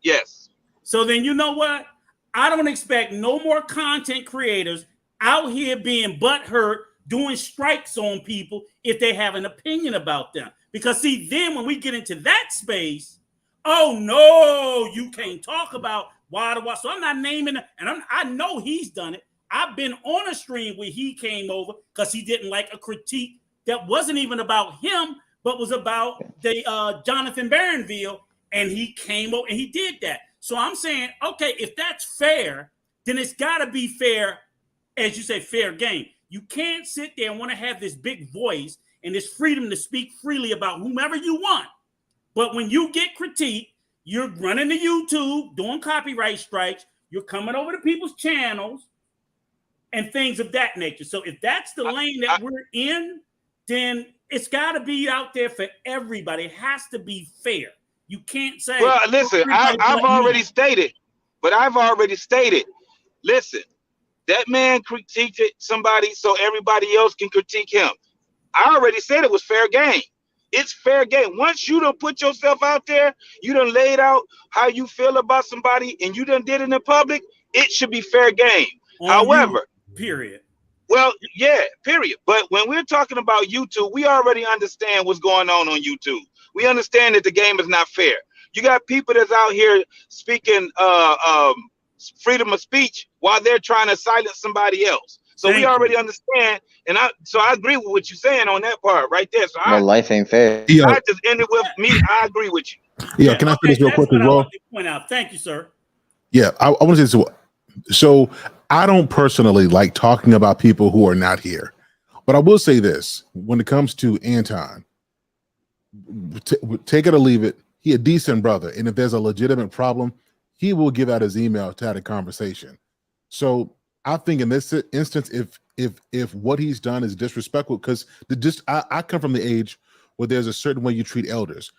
Yes. So then you know what? I don't expect no more content creators out here being butthurt, doing strikes on people if they have an opinion about them. Because see, then when we get into that space, oh no, you can't talk about why. So I'm not naming it, and I know he's done it. I've been on a stream where he came over because he didn't like a critique that wasn't even about him, but was about the Jonathan Barronville, and he came over and he did that. So I'm saying, okay, if that's fair, then it's got to be fair, as you say, fair game. You can't sit there and want to have this big voice and this freedom to speak freely about whomever you want. But when you get critiqued, you're running to YouTube, doing copyright strikes, you're coming over to people's channels and things of that nature. So if that's the lane that we're in, then it's got to be out there for everybody. It has to be fair. You can't say, well, listen, I've already stated, listen, that man critiqued somebody so everybody else can critique him. I already said it was fair game. It's fair game. Once you done put yourself out there, you done laid out how you feel about somebody, and you done did it in public, it should be fair game. However, period. Well, yeah, period. But when we're talking about YouTube, we already understand what's going on YouTube. We understand that the game is not fair. You got people that's out here speaking freedom of speech while they're trying to silence somebody else. So we already understand, and I agree with what you're saying on that part right there. So Well, life ain't fair. I just ended with me. I agree with you. Yeah, can I say this real quick as well? Point out. Thank you, sir. Yeah, I want to say this. So I don't personally like talking about people who are not here, but I will say this: when it comes to Anton, take it or leave it. He a decent brother, and if there's a legitimate problem, he will give out his email to have a conversation. So I think in this instance, if what he's done is disrespectful, because I come from the age where there's a certain way you treat elders,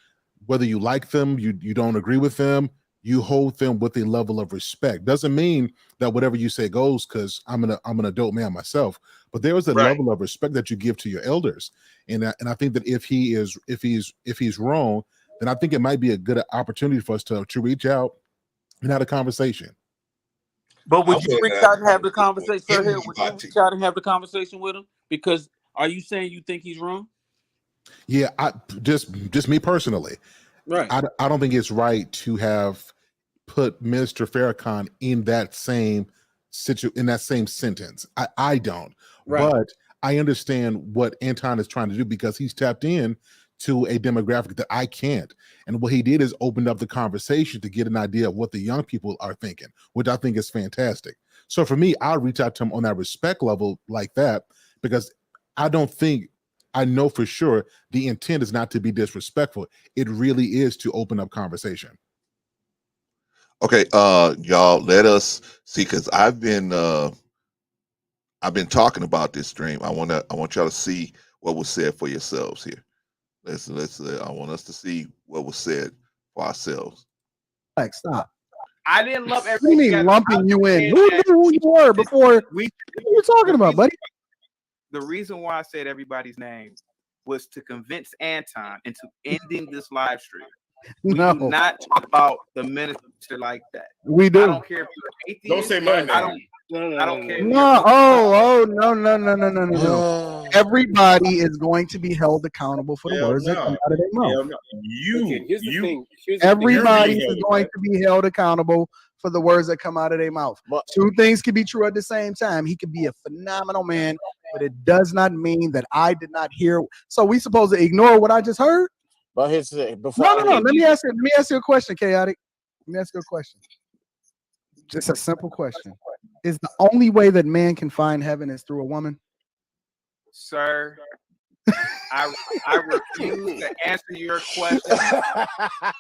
whether you like them, you don't agree with them, you hold them with a level of respect. Doesn't mean that whatever you say goes, because I'm an adult man myself, but there is a level of respect that you give to your elders, and I think that if he's wrong, then I think it might be a good opportunity for us to reach out and have a conversation. But would you reach out and have the conversation, sir? Here, would you reach out and have the conversation with him? Because are you saying you think he's wrong? Yeah, I just me personally, right? I don't think it's right to have put Minister Farrakhan in that same sentence. I don't, but I understand what Anton is trying to do because he's tapped in to a demographic that I can't. And what he did is opened up the conversation to get an idea of what the young people are thinking, which I think is fantastic. So for me, I'll reach out to him on that respect level like that, because I know for sure the intent is not to be disrespectful. It really is to open up conversation. Okay, y'all, let us see, because I've been talking about this stream. I want y'all to see what was said for yourselves here. I want us to see what was said for ourselves. Like, stop. I didn't love What do you mean lumping you in? Who knew who you were before? What are you talking about, buddy? The reason why I said everybody's name was to convince Anton into ending this live stream. We do not talk about the minister like that. We do. I don't care if you're atheist. Don't say my name. I don't care. No. No. Everybody is going to be held accountable for the words that come out of their mouth. Everybody is going to be held accountable for the words that come out of their mouth. Two things can be true at the same time. He could be a phenomenal man, but it does not mean that I did not hear. So we supposed to ignore what I just heard? But before No. Let me ask you a question, Chaotic. Let me ask you a question. Just a simple question. Is the only way that man can find heaven is through a woman? Sir, I refuse to answer your question.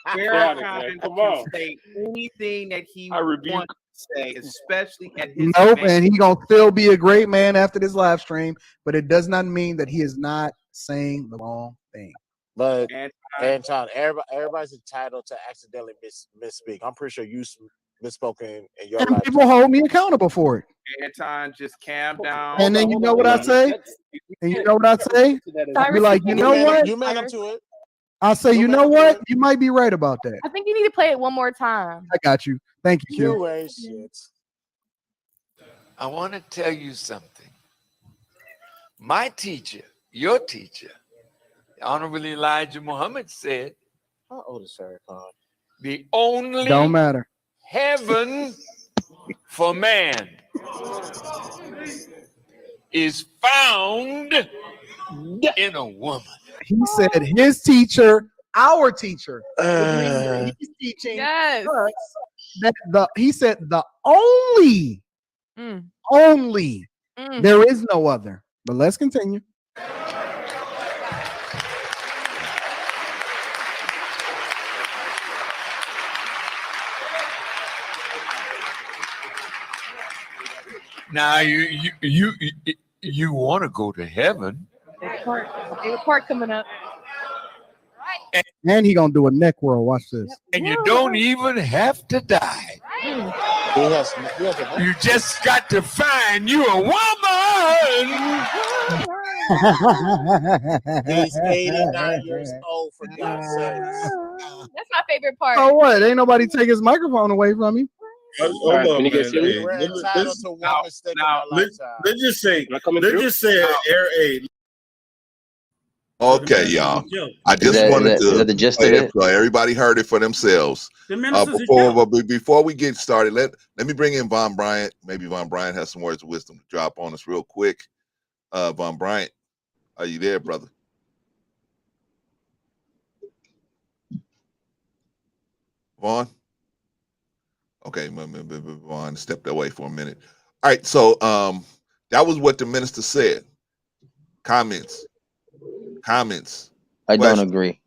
Farrakhan can say anything that he wants to say, especially at his and he gonna still be a great man after this live stream, but it does not mean that he is not saying the wrong thing. But Anton, everybody's entitled to accidentally misspeak. I'm pretty sure you misspoken in your life. People hold me accountable for it. Anton, just calm down. And then you know what I say? And you know what I say? I'll be like, you know what? You made him to it. I'll say, you know what? You might be right about that. I think you need to play it one more time. I got you. Thank you, Q. You ain't shit. I want to tell you something. My teacher, your teacher, the Honorable Elijah Muhammad said, how old is Farrakhan? The only Don't matter. Heaven for man is found in a woman. He said his teacher, our teacher, he's teaching us that he said the only, there is no other. But let's continue. Now you want to go to heaven. Favorite part coming up. And he gonna do a neck roll. Watch this. And you don't even have to die. You just got to find you a woman. He's 89 years old, for God's sake. That's my favorite part. Oh what? Ain't nobody take his microphone away from him. Hold on, man. Let's just say, Okay, y'all. I just Is wanted that to the gist play of it it? so everybody heard it for themselves. Before we get started, let me bring in Von Bryant. Maybe Von Bryant has some words of wisdom to drop on us real quick. Von Bryant, are you there, brother? Vaughn? Okay, Vaughn stepped away for a minute. All right, so that was what the minister said. Comments. I don't agree.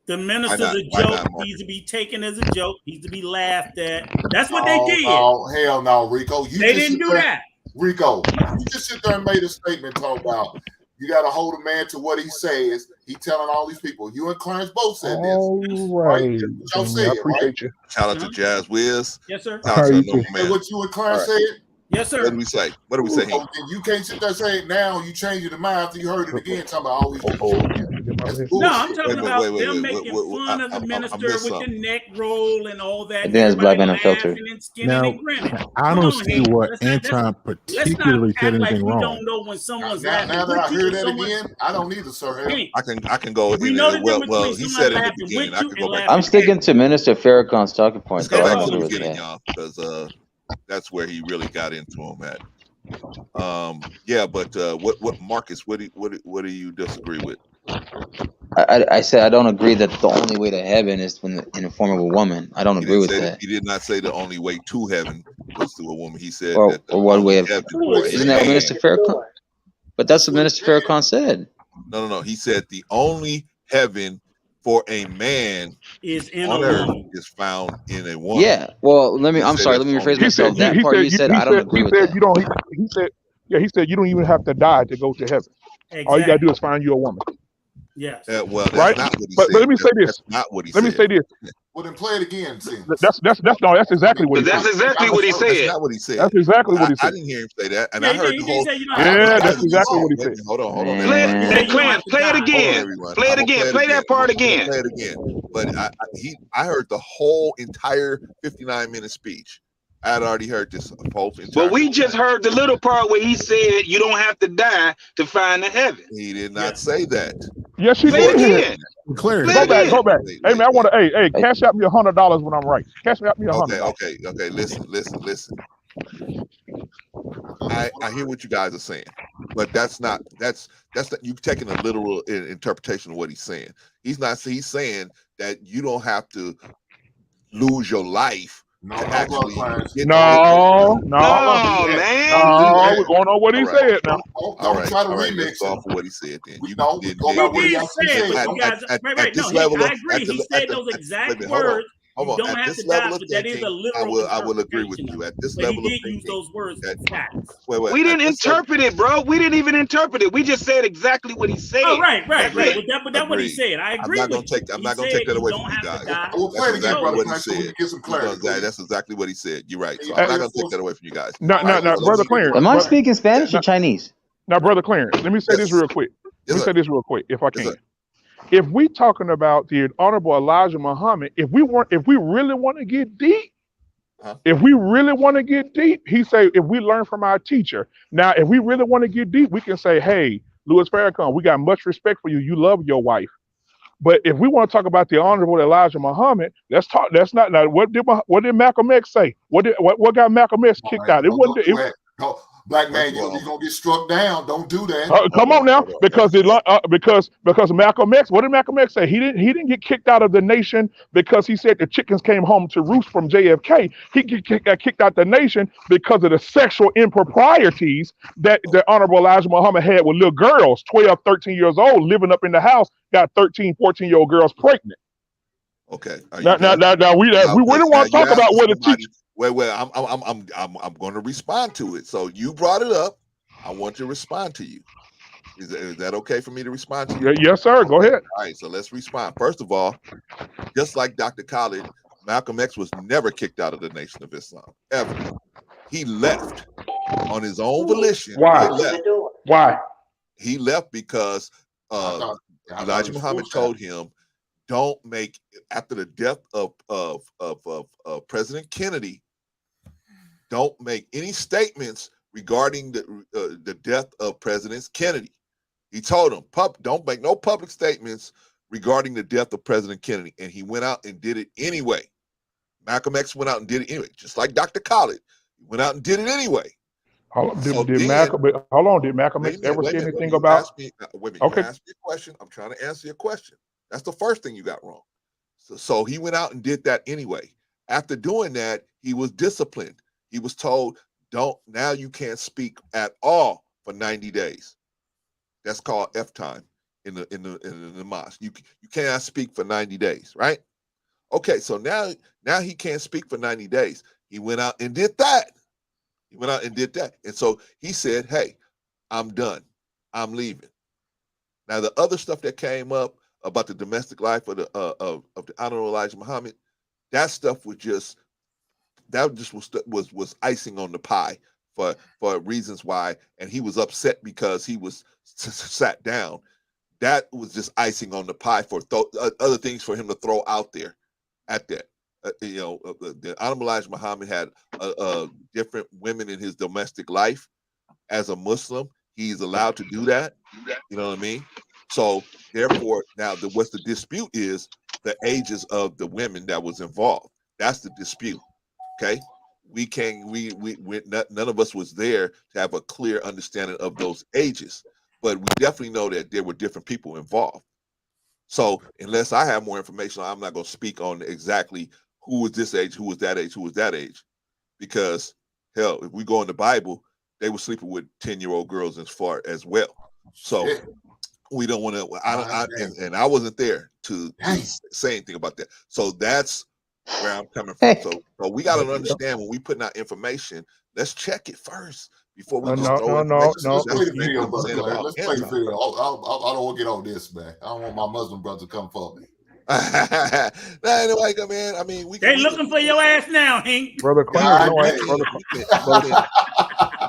The minister's a joke. He's to be taken as a joke. He's to be laughed at. That's what they did. Oh, hell no, Rico. They didn't do that. Rico, you just sit there and made a statement talking about you got to hold a man to what he says. He telling all these people. You and Clarence both said this. Right. Y'all said, I appreciate right? you. Shout out to Jazz Wiz. Yes, sir. Shout out to And what you and Clarence said? Yes, sir. What did we say? What did we say? And you can't sit there and say it now. You change your mind after you heard it again. Talking about all these people. No, I'm talking about them making fun of the minister with the neck roll and all that. I think that's Black Man Unfiltered. Now, I don't see what Anton particularly said anything wrong. Don't know when someone's now that I heard that again, I don't either, sir. I can go. Well, he said it at the beginning. I can go back. I'm sticking to Minister Farrakhan's talking points. Let's go back to the beginning, y'all, because that's where he really got into him at. Yeah, but what Marcus? What do you disagree with? I said I don't agree that the only way to heaven is in the form of a woman. I don't agree with that. He did not say the only way to heaven was through a woman. He said or one way of heaven isn't that what Minister Farrakhan? But that's what Minister Farrakhan said. No. He said the only heaven for a man is in on a earth woman. is found in a woman. Yeah. Well, I'm sorry. Let me rephrase myself. That part you said I don't agree with that. He said you don't even have to die to go to heaven. Exactly. All you gotta do is find you a woman. Yes. Well, that's right. not what he but said. Let me say this. That's not what he let said. me say this. Well, then play it again. That's exactly what he said. That's exactly what he said. That's not what he said. That's exactly what he said. I didn't hear him say that, and I heard the whole. That's exactly what he said. Hold on. Hey, Clarence, play it again. Play it again. Play that part again. Play it again. But I heard the whole entire 59-minute speech. I had already heard this whole entire. But we just heard the little part where he said you don't have to die to find the heaven. He did not say that. Yes, he Play did. it again. Clarence. Go back. Hey man, I want to. Hey, cash out me $100 when I'm right. Cash out me $100. Okay. Listen. I hear what you guys are saying, but that's not you taking a literal interpretation of what he's saying. He's saying that you don't have to lose your life. No, man. No, we're going on what he said now. All right, let's go off of what he said then. He did say it, but you guys, I agree. He said those exact words. You don't have to die, but that is a literal. I will agree with you at this level of thinking. He did use those words. We didn't interpret it, bro. We didn't even interpret it. We just said exactly what he said. Oh, right. But that's what he said. I agree. I'm not gonna take that away from you guys. That's exactly what he said. That's exactly what he said. You're right. So I'm not gonna take that away from you guys. No, brother Clarence. Am I speaking Spanish or Chinese? Now, brother Clarence, let me say this real quick. If I can. If we talking about the Honorable Elijah Muhammad, if we really want to get deep, he say, if we learn from our teacher. Now, if we really want to get deep, we can say, hey, Louis Farrakhan, we got much respect for you. You love your wife. But if we want to talk about the Honorable Elijah Muhammad, let's talk. That's not what did Malcolm X say? What got Malcolm X kicked out? It wasn't. Black man, you're gonna get struck down. Don't do that. Come on now, because Malcolm X. What did Malcolm X say? He didn't get kicked out of the nation because he said the chickens came home to roost from JFK. He got kicked out the nation because of the sexual improprieties that the Honorable Elijah Muhammad had with little girls, 12, 13 years old, living up in the house, got 13, 14-year-old girls pregnant. Okay. Now we really want to talk about what the teacher. I'm going to respond to it. So you brought it up. I want to respond to you. Is that okay for me to respond to you? Yes, sir. Go ahead. All right, so let's respond. First of all, just like Dr. Khalid, Malcolm X was never kicked out of the Nation of Islam, ever. He left on his own volition. Why? He left. Why? He left because Elijah Muhammad told him, don't make, after the death of President Kennedy, don't make any statements regarding the death of President Kennedy. He told him, don't make no public statements regarding the death of President Kennedy. And he went out and did it anyway. Malcolm X went out and did it anyway, just like Dr. Khalid. He went out and did it anyway. Did Malcolm X ever say anything about? Okay. You asked me a question. I'm trying to answer your question. That's the first thing you got wrong. So he went out and did that anyway. After doing that, he was disciplined. He was told, now you can't speak at all for 90 days. That's called F time in the mosque. You cannot speak for 90 days, right? Okay, so now he can't speak for 90 days. He went out and did that. And so he said, hey, I'm done. I'm leaving. Now, the other stuff that came up about the domestic life of the Honorable Elijah Muhammad, that stuff was just icing on the pie for reasons why, and he was upset because he was sat down. That was just icing on the pie for other things for him to throw out there at that. The Honorable Elijah Muhammad had different women in his domestic life. As a Muslim, he's allowed to do that. You know what I mean? So therefore, now what's the dispute is the ages of the women that was involved. That's the dispute. Okay, none of us was there to have a clear understanding of those ages, but we definitely know that there were different people involved. So unless I have more information, I'm not going to speak on exactly who was this age, who was that age, who was that age, because hell, if we go in the Bible, they were sleeping with 10-year-old girls as well. So we don't want to. And I wasn't there to say anything about that. So that's where I'm coming from. So we got to understand when we put out information, let's check it first before we just throw information. Let's play the video, brother. Let's play the video. I don't want to get on this, man. I don't want my Muslim brother to come for me. Man, I mean, they looking for your ass now, Hank. Brother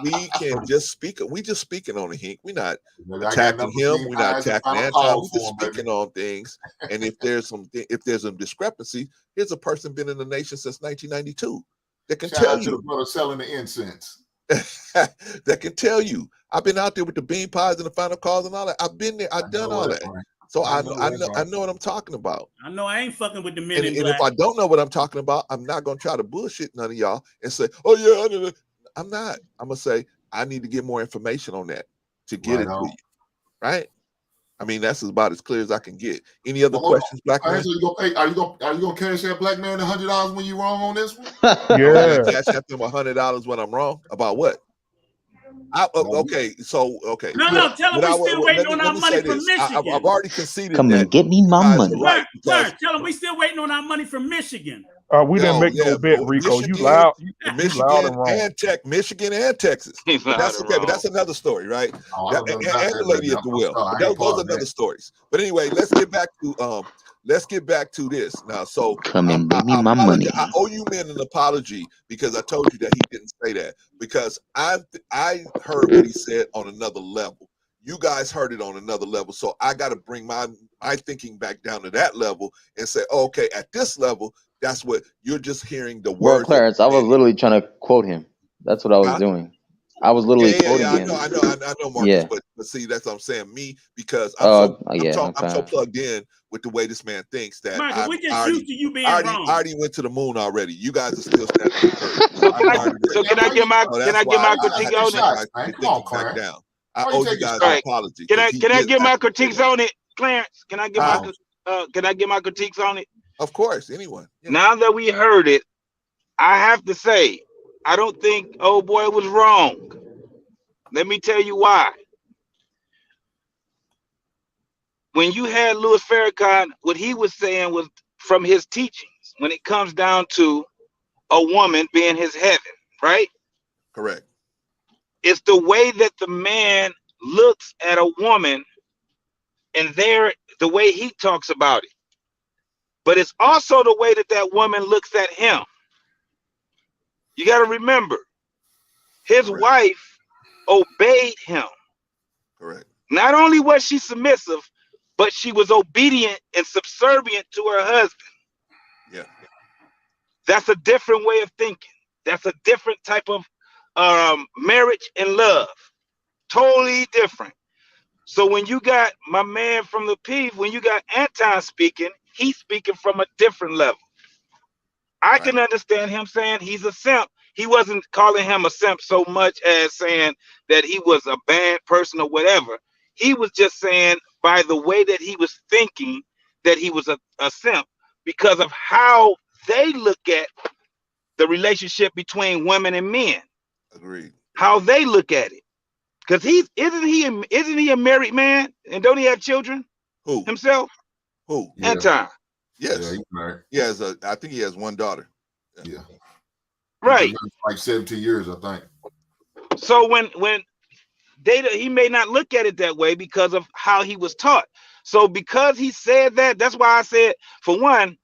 we can just speak. We just speaking on it, Hank. We're not attacking him. We're not attacking Anton. We're just speaking on things. And if there's a discrepancy, here's a person been in the nation since 1992 that can tell you. To the brother selling the incense. That can tell you. I've been out there with the bean pies and the final calls and all that. I've been there. I've done all that. Right. So I know what I'm talking about. I know I ain't fucking with the men in black. And if I don't know what I'm talking about, I'm not gonna try to bullshit none of y'all and say, "Oh yeah, I know." I'm not. I'm gonna say I need to get more information on that to get it to you, right? I mean, that's about as clear as I can get. Any other questions, Black man? Are you gonna cash that Black man $100 when you wrong on this one? Yeah, cash out them $100 when I'm wrong about what? Okay. No, tell him we still waiting on our money from Michigan. I've already conceded. Come and get me my money. Right, tell him we still waiting on our money from Michigan. We didn't make no bet, Rico. Michigan, you loud. Michigan and Texas. But that's okay. But that's another story, right? And the lady at the well. Those are another stories. But anyway, let's get back to this now. So come and bring me my money. I owe you men an apology because I told you that he didn't say that, because I heard what he said on another level. You guys heard it on another level. So I got to bring my thinking back down to that level and say, okay, at this level, that's what you're just hearing the words. Well, Clarence, I was literally trying to quote him. That's what I was doing. I was literally quoting him. I know, Marcus, but see, that's what I'm saying. Me, because I'm so plugged in with the way this man thinks that Michael, we just used to you being wrong. I already went to the moon already. You guys are still standing. So can I get my critique on it? Come on, Clarence. I owe you guys an apology. Can I get my critiques on it, Clarence? Can I get my critiques on it? Of course, anyone. Yeah. Now that we heard it, I have to say, I don't think old boy was wrong. Let me tell you why. When you had Louis Farrakhan, what he was saying was from his teachings when it comes down to a woman being his heaven, right? Correct. It's the way that the man looks at a woman and the way he talks about it. But it's also the way that that woman looks at him. You got to remember, his wife obeyed him. Correct. Not only was she submissive, but she was obedient and subservient to her husband. Yeah. That's a different way of thinking. That's a different type of marriage and love. Totally different. So when you got my man from the P, when you got Anton speaking, he's speaking from a different level. I can understand him saying he's a simp. He wasn't calling him a simp so much as saying that he was a bad person or whatever. He was just saying by the way that he was thinking that he was a simp because of how they look at the relationship between women and men. Agreed. How they look at it. Because isn't he a married man and don't he have children? Who? Himself? Who? Anton. Yes. Yeah, he's married. He has I think he has one daughter. Yeah. Right. Like 17 years, I think. So when he may not look at it that way because of how he was taught. So because he said that, that's why I said, for one,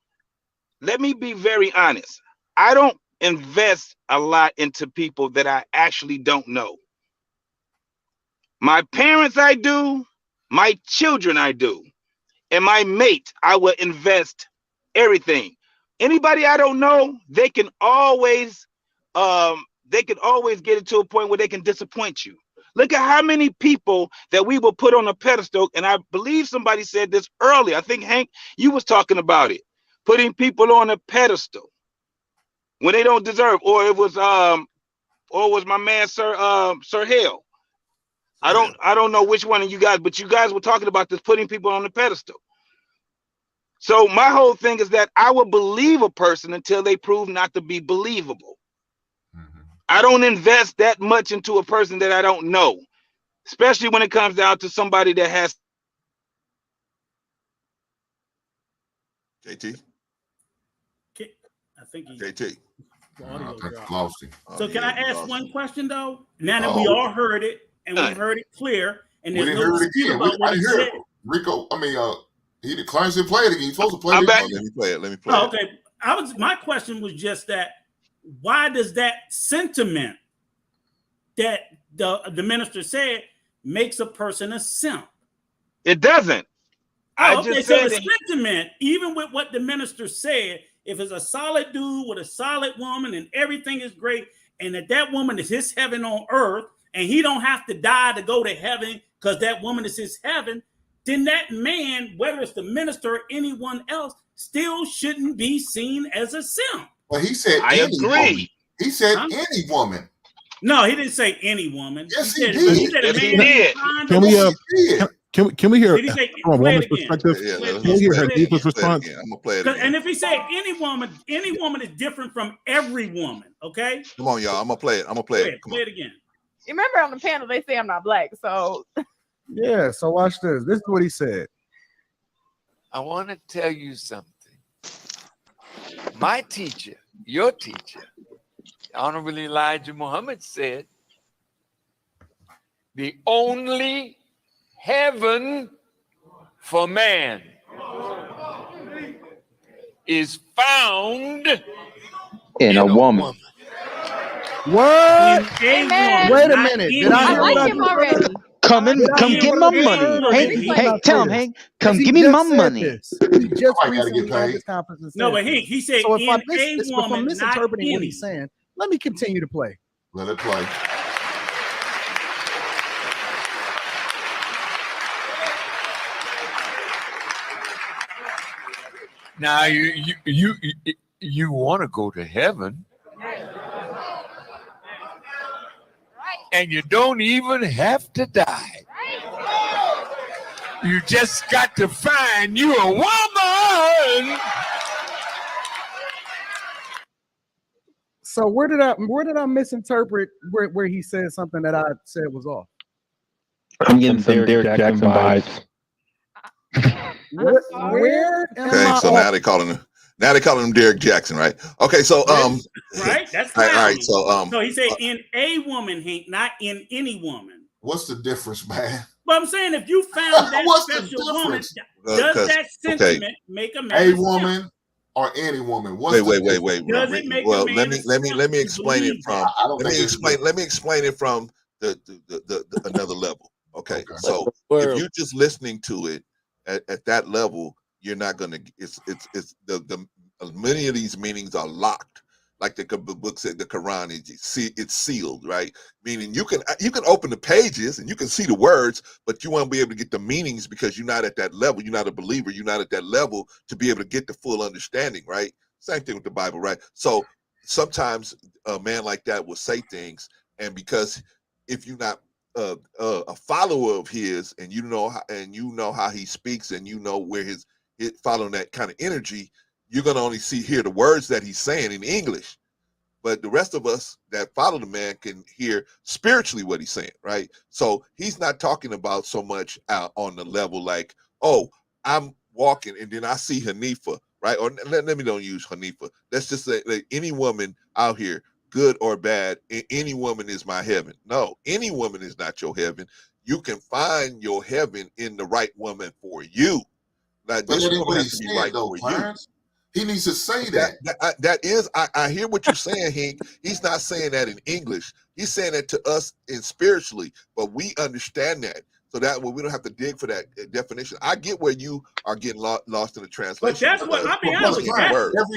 let me be very honest. I don't invest a lot into people that I actually don't know. My parents, I do. My children, I do. And my mate, I will invest everything. Anybody I don't know, they can always get it to a point where they can disappoint you. Look at how many people that we will put on a pedestal, and I believe somebody said this earlier. I think Hank, you was talking about it, putting people on a pedestal when they don't deserve. Or it was my man Sir Hale. I don't know which one of you guys, but you guys were talking about this, putting people on the pedestal. So my whole thing is that I will believe a person until they prove not to be believable. I don't invest that much into a person that I don't know, especially when it comes down to somebody that has. JT. I think he. JT. Audio dropped. Lost him. So can I ask one question though? Now that we all heard it and we've heard it clear, and We there's didn't no hear it dispute again. about what I he didn't hear said. it. Rico, he declines to play it again. He's supposed to play it Let again. me play it. Let me play Oh, it. okay. My question was just that why does that sentiment that the minister said makes a person a simp? It doesn't. Oh, okay. So the sentiment, even with what the minister said, if it's a solid dude with a solid woman and everything is great, and that woman is his heaven on earth, and he don't have to die to go to heaven because that woman is his heaven, then that man, whether it's the minister or anyone else, still shouldn't be seen as a simp. Well, he said I any agree. woman. He said any woman. No, he didn't say any woman. Yes, he he said, did. He said Yes, a he man did. Can we hear Did he say, from a play woman's it again. perspective? Yeah, Can we hear her Play it deepest again. response? I'm gonna play it again. And if he said any woman is different from every woman. Okay. Come on, y'all. I'm gonna play it. I'm gonna play it. Come Play it again. You remember on the panel they say I'm not black, so Yeah, so watch this. This is what he said. I want to tell you something. My teacher, your teacher, Honorable Elijah Muhammad said, the only heaven for man is found in a woman. What? Amen. Wait a minute. Did I hear what I just heard? Come get my money. Hey, tell him, Hank, come give me my money. He just recently had this conference and No, said but this. he said So if in I'm a woman, misinterpreting not what any. he's saying, let me continue to play. Let it play. Now you want to go to heaven, and you don't even have to die. You just got to find you a woman. So where did I misinterpret where he said something that I said was off? I'm getting some Derek Jackson vibes. Where am Okay, I so off? now they calling Now they call him Derek Jackson, right? Okay, so right, that's all right, clowning. so So he said in a woman, Hank, not in any woman. What's the difference, man? But I'm saying if you found that What's the special woman, difference? does that sentiment make a man a woman or any woman? Wait. Does it make well, a man let me explain it from. I don't Let think me explain it from the another level. Okay, so if you're just listening to it at that level, you're not gonna. It's the many of these meanings are locked. Like the book said, the Quran it's sealed, right? Meaning you can open the pages and you can see the words, but you won't be able to get the meanings because you're not at that level. You're not a believer. You're not at that level to be able to get the full understanding, right? Same thing with the Bible, right? So sometimes a man like that will say things, and because if you're not a follower of his, and you know how he speaks, and you know where his following that kind of energy, you're gonna only hear the words that he's saying in English. But the rest of us that follow the man can hear spiritually what he's saying, right? So he's not talking about so much on the level like, oh, I'm walking and then I see Hanifa, right? Or let me don't use Hanifa. Let's just say like, any woman out here, good or bad, any woman is my heaven. No, any woman is not your heaven. You can find your heaven in the right woman for you. Like, but this that ain't woman what has he's to be saying, right though, for you. Clarence. He needs to say that. That is, I hear what you're saying, Hank. He's not saying that in English. He's saying that to us in spiritually, but we understand that. So that way we don't have to dig for that definition. I get where you are getting lost in the translation. But that's what I'll be honest with you.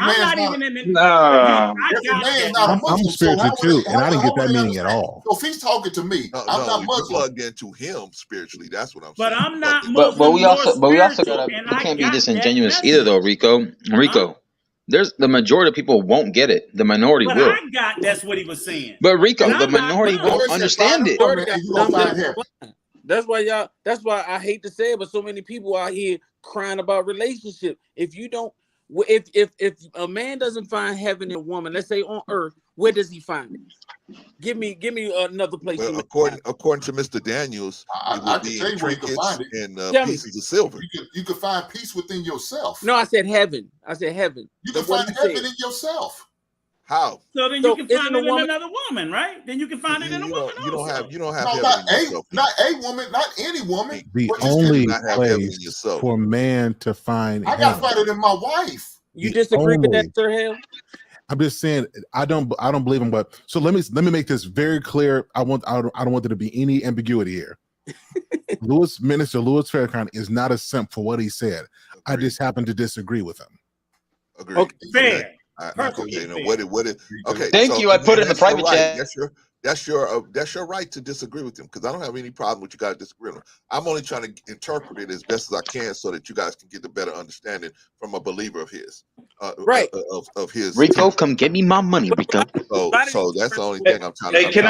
I'm not even in the. Nah. I got that. I'm spiritual too, and I didn't get that meaning at all. So if he's talking to me, I'm not you Muslim. plugged into him spiritually. That's what I'm But saying. I'm not But Muslim we also spiritual, gotta. and You I can't be got disingenuous that either, though, message. Rico. There's the majority of people won't get it. The minority But will. I got that's what he was saying. But Rico, And the I'm not minority blind. won't understand it. That's why I hate to say it, but so many people out here crying about relationship. If you don't, if a man doesn't find heaven in a woman, let's say on earth, where does he find it? Give me another place. Well, according to Mr. Daniels, I can tell you where you can find it. And pieces of silver. You can find peace within yourself. No, I said heaven. You can find heaven in yourself. How? So then you can find it in another woman, right? Then you can find it in a woman. You don't have No, heaven not in yourself. not a woman, not any woman. The but just only not have heaven in place yourself. for man to find I got to heaven. find it in my wife. You disagree with that, Sir Hale? I'm just saying I don't believe him. But so let me make this very clear. I don't want there to be any ambiguity here. Minister Louis Farrakhan is not a simp for what he said. Agreed. I just happen to disagree with him. Agreed. Okay. Fair. Okay. Thank you. I put it in the private chat. That's your right to disagree with him, because I don't have any problem with you guys disagreeing. I'm only trying to interpret it as best as I can so that you guys can get a better understanding from a believer of his. Right. Of his. Rico, come get me my money, Rico. So that's the only thing I'm trying. Hey, can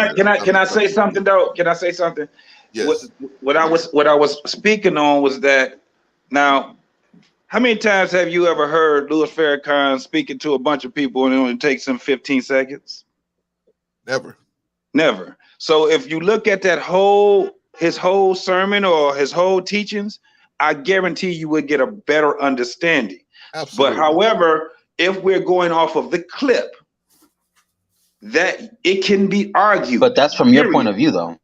I say something though? Can I say something? Yes. What I was speaking on was that now. How many times have you ever heard Louis Farrakhan speaking to a bunch of people and it only takes him 15 seconds? Never. So if you look at his whole sermon or his whole teachings, I guarantee you would get a better understanding. Absolutely. But however, if we're going off of the clip, that it can be argued. But that's from your point of view, though.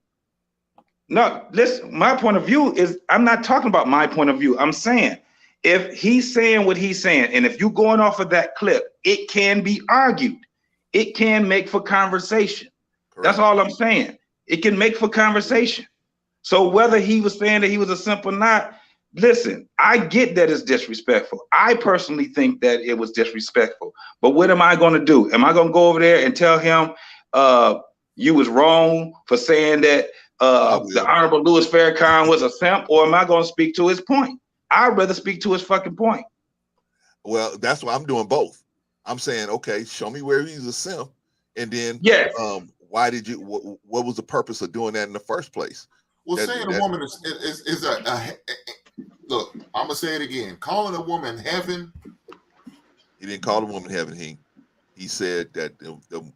No, listen, my point of view is, I'm not talking about my point of view. I'm saying, if he's saying what he's saying, and if you're going off of that clip, it can be argued. It can make for conversation. Correct. That's all I'm saying. It can make for conversation. So whether he was saying that he was a simp or not, listen, I get that it's disrespectful. I personally think that it was disrespectful. But what am I going to do? Am I going to go over there and tell him you was wrong for saying that the Honorable Louis Farrakhan was a simp, or am I going to speak to his point? I'd rather speak to his fucking point. Well, that's why I'm doing both. I'm saying, okay, show me where he's a simp, and then why did you? What was the purpose of doing that in the first place? Well, saying a woman is a look. I'm gonna say it again. Calling a woman heaven. He didn't call a woman heaven. He said that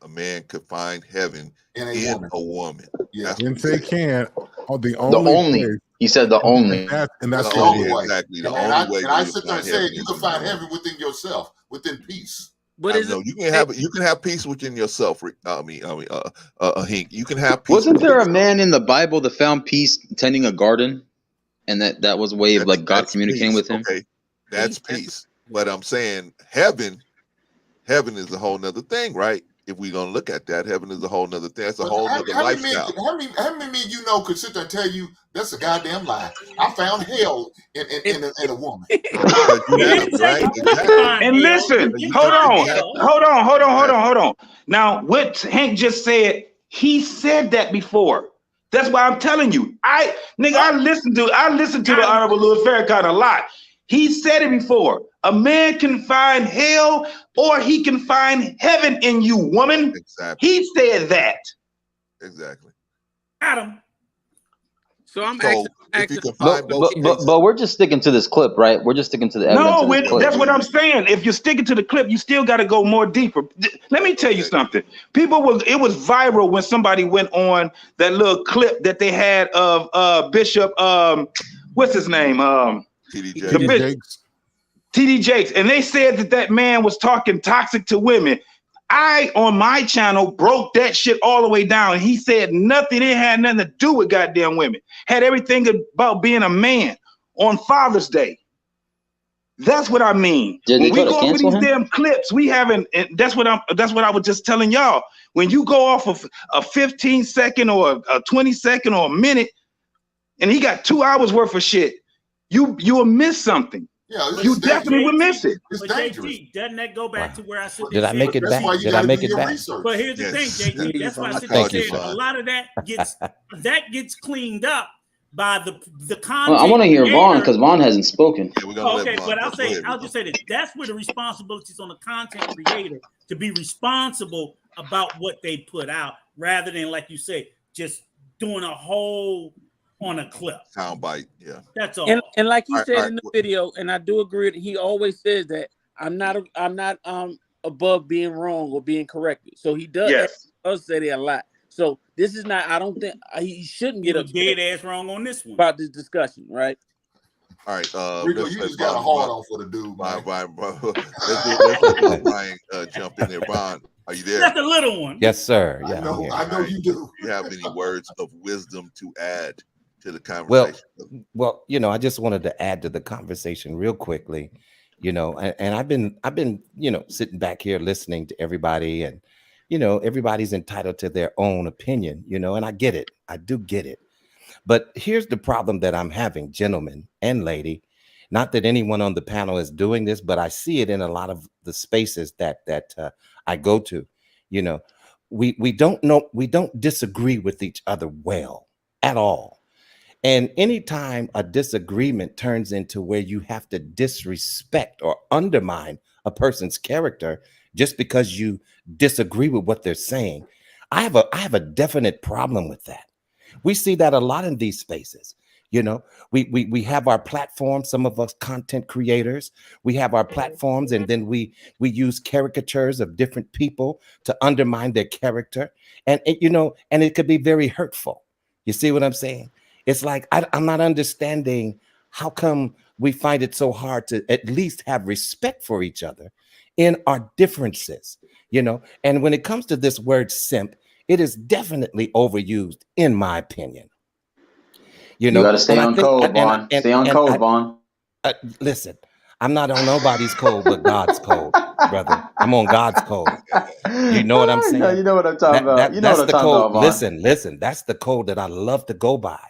a man could find heaven in a woman. Yeah, didn't say can. The only. He said the only. And that's the what only it is. way. Exactly. The And only way I you'll sit there and find say heaven you is can in find your heaven within yourself, within peace. But is it? You can have peace within yourself. Hank, you can have peace. Wasn't within there a yourself. man in the Bible that found peace tending a garden, and that was a way of like God That's communicating peace. with him? Okay, that's peace. But I'm saying heaven is a whole nother thing, right? If we're gonna look at that, heaven is a whole nother thing. It's a whole nother lifestyle. How many men you know could sit there and tell you that's a goddamn lie? I found hell in a woman. You have, right? Exactly. And listen, hold on. Now, what Hank just said, he said that before. That's why I'm telling you. I listen to the Honorable Louis Farrakhan a lot. He said it before. A man can find hell or he can find heaven in you, woman. Exactly. He said that. Exactly. Adam. So I'm So if you can find both cases. But we're just sticking to this clip, right? We're just sticking to the evidence of this clip. That's what I'm saying. If you're sticking to the clip, you still got to go more deeper. Let me tell you something. It was viral when somebody went on that little clip that they had of Bishop, what's his name? TD Jakes. And they said that man was talking toxic to women. I, on my channel, broke that shit all the way down. He said nothing. It had nothing to do with goddamn women. Had everything about being a man on Father's Day. That's what I mean. Did when they we try to go off of cancel these him? damn clips, we haven't. That's what I was just telling y'all. When you go off of a 15-second or a 20-second or a minute, and he got 2 hours worth of shit, you will miss something. Yeah, you definitely would miss it. It's But dangerous. JT, doesn't that go back to where I said? Did I make it back? Did I make it back? But here's the thing, JT. That's why I said Thank you, a sir. lot of that gets cleaned up by the content. Well, I want to hear creator. Vaughn because Vaughn hasn't spoken. Okay, but I'll just say this. That's where the responsibilities on the content creator to be responsible about what they put out, rather than, like you say, just doing a whole on a clip. Soundbite, yeah. That's all. And like he said in the video, and I do agree, he always says that I'm not above being wrong or being corrected. So he does say that a lot. So this is not. I don't think he shouldn't get upset dead ass wrong on this one about this discussion, right? All right, Rico, you just got a hard on for the dude, man. Let's let Brian jump in there. Brian, are you there? That's a little one. Yes, sir. Yeah, I know you do. You have any words of wisdom to add to the Well, conversation? I just wanted to add to the conversation real quickly, and I've been, sitting back here listening to everybody, and, everybody's entitled to their own opinion, and I get it. I do get it. But here's the problem that I'm having, gentlemen and lady. Not that anyone on the panel is doing this, but I see it in a lot of the spaces that I go to. We don't disagree with each other well at all. And anytime a disagreement turns into where you have to disrespect or undermine a person's character just because you disagree with what they're saying, I have a definite problem with that. We see that a lot in these spaces. We have our platforms, some of us content creators, we have our platforms, and then we use caricatures of different people to undermine their character. And it could be very hurtful. You see what I'm saying? It's like, I'm not understanding how come we find it so hard to at least have respect for each other in our differences, And when it comes to this word simp, it is definitely overused, in my opinion. You got to stay on code, Vaughn. Stay on code, Vaughn. Listen, I'm not on nobody's code but God's code, brother. I'm on God's code. You know what I'm saying? No, you know what I'm talking about. That's the code. Listen, that's the code that I love to go by.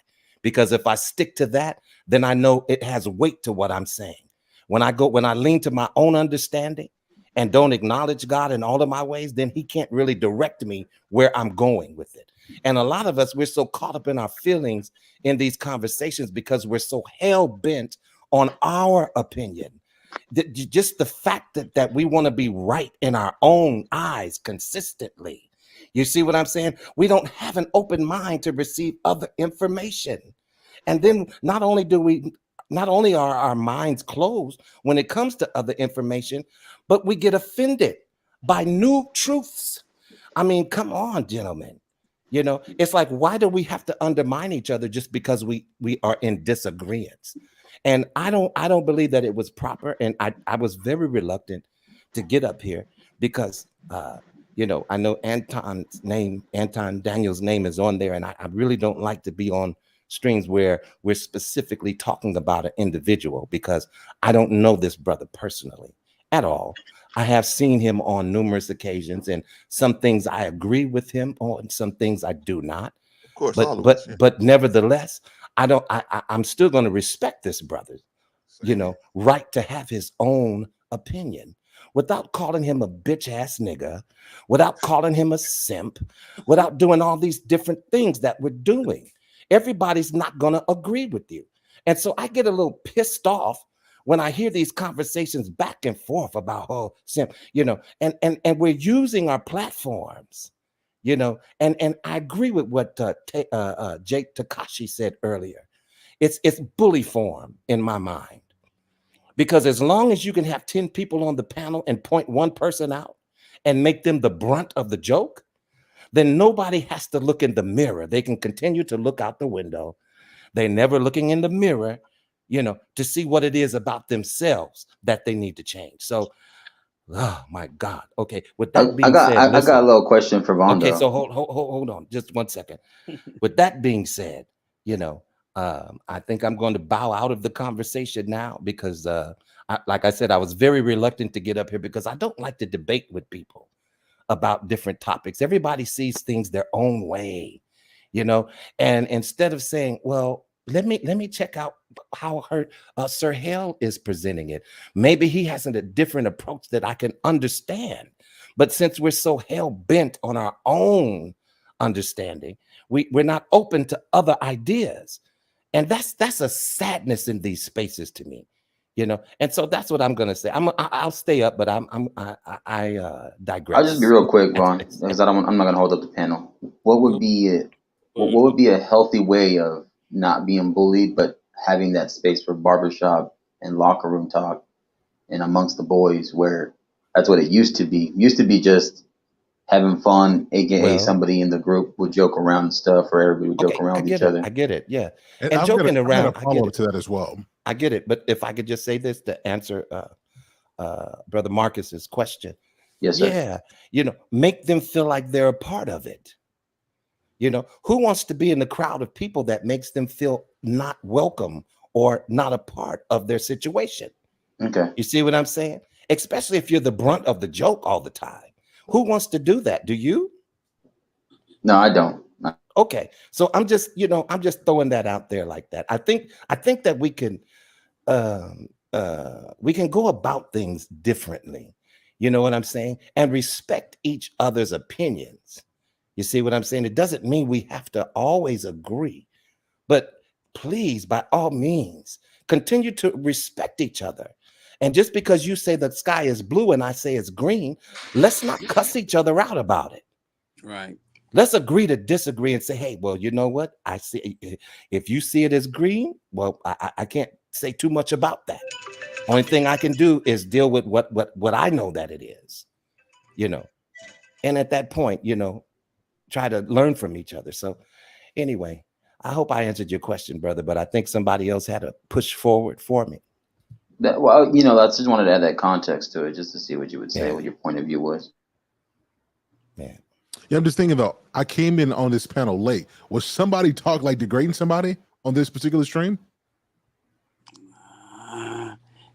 Because if I stick to that, then I know it has weight to what I'm saying. When I lean to my own understanding and don't acknowledge God in all of my ways, then he can't really direct me where I'm going with it. And a lot of us, we're so caught up in our feelings in these conversations because we're so hell-bent on our opinion. Just the fact that we want to be right in our own eyes consistently. You see what I'm saying? We don't have an open mind to receive other information. And then not only are our minds closed when it comes to other information, but we get offended by new truths. I mean, come on, gentlemen. You know, it's like, why do we have to undermine each other just because we are in disagreements? And I don't believe that it was proper. And I was very reluctant to get up here because you know, I know Anton Daniel's name is on there, and I really don't like to be on streams where we're specifically talking about an individual, because I don't know this brother personally at all. I have seen him on numerous occasions, and some things I agree with him on, some things I do not. Of course, but nevertheless, I'm still going to respect this brother, you know, right to have his own opinion without calling him a bitch ass nigga, without calling him a simp, without doing all these different things that we're doing. Everybody's not going to agree with you. And so I get a little pissed off when I hear these conversations back and forth about, oh, simp, you know, and we're using our platforms, you know, and I agree with what Jake Takashi said earlier. It's bully form in my mind, because as long as you can have 10 people on the panel and point one person out and make them the brunt of the joke, then nobody has to look in the mirror. They can continue to look out the window. They're never looking in the mirror, you know, to see what it is about themselves that they need to change. So, oh my God. Okay. With that being said, I got a little question for Von. Okay, so hold on, just 1 second. With that being said, you know, I think I'm going to bow out of the conversation now, because, like I said, I was very reluctant to get up here because I don't like to debate with people about different topics. Everybody sees things their own way, you know, and instead of saying, well, let me check out how Sir Hale is presenting it. Maybe he has a different approach that I can understand. But since we're so hell bent on our own understanding, we're not open to other ideas. And that's a sadness in these spaces to me, you know. And so that's what I'm going to say. I'll stay up, but I digress. I'll just be real quick, Von, because I'm not going to hold up the panel. What would be a healthy way of not being bullied, but having that space for barbershop and locker room talk and amongst the boys, where that's what it used to be? It used to be just having fun, aka somebody in the group would joke around and stuff, or everybody would joke around with each other. I get it, yeah. And And joking around, I follow up to that as well. I get it. But if I could just say this to answer Brother Marcus's question. Yes, sir. Yeah, you know, make them feel like they're a part of it. You know, who wants to be in the crowd of people that makes them feel not welcome or not a part of their situation? Okay. You see what I'm saying? Especially if you're the brunt of the joke all the time. Who wants to do that? Do you? No, I don't. Okay. So I'm just throwing that out there like that. I think that we can go about things differently. You know what I'm saying? And respect each other's opinions. You see what I'm saying? It doesn't mean we have to always agree, but please, by all means, continue to respect each other. And just because you say the sky is blue and I say it's green, let's not cuss each other out about it. Right. Let's agree to disagree and say, hey, well, you know what? I see, if you see it as green, well, I can't say too much about that. Only thing I can do is deal with what I know that it is, you know. And at that point, you know, try to learn from each other. So anyway, I hope I answered your question, brother, but I think somebody else had to push forward for me. Well, you know, I just wanted to add that context to it, just to see what you would say, what your point of view was. Yeah. Yeah, I'm just thinking though, I came in on this panel late. Was somebody talk like degrading somebody on this particular stream?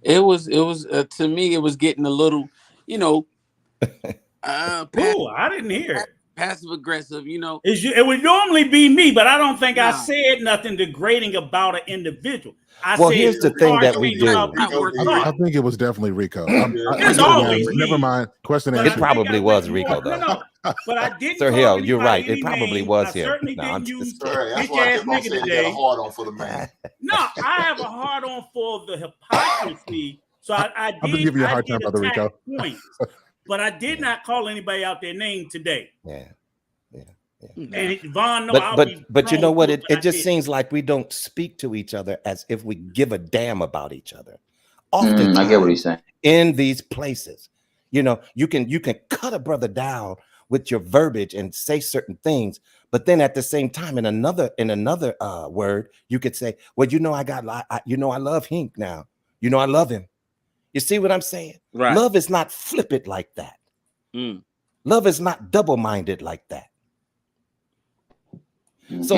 It was to me, it was getting a little, you know, Oh, I didn't hear it. Passive aggressive, you know. It would normally be me, but I don't think I said nothing degrading about an individual. Well, here's the thing that we do. I think it was definitely Rico. It's always never mind. Question It answered. probably was Rico, though. No, but I didn't. Sir call Hill, you're anybody right. It any probably name. was I him. certainly No, didn't I'm use just bitch ass nigga today. Hard on for the man. No, I have a hard on for the hypocrisy. So I I've been giving you a hard time, did Brother attack Rico. points, but I did not call anybody out their name today. Yeah. And Von, no, but you know what? It just seems like we don't speak to each other as if we give a damn about each other. Oftentimes, I get what he's saying. In these places, you know, you can cut a brother down with your verbiage and say certain things, but then at the same time, in another word, you could say, well, I love Hink now. I love him. You see what I'm saying? Right. Love is not flippant like that. Love is not double-minded like that. So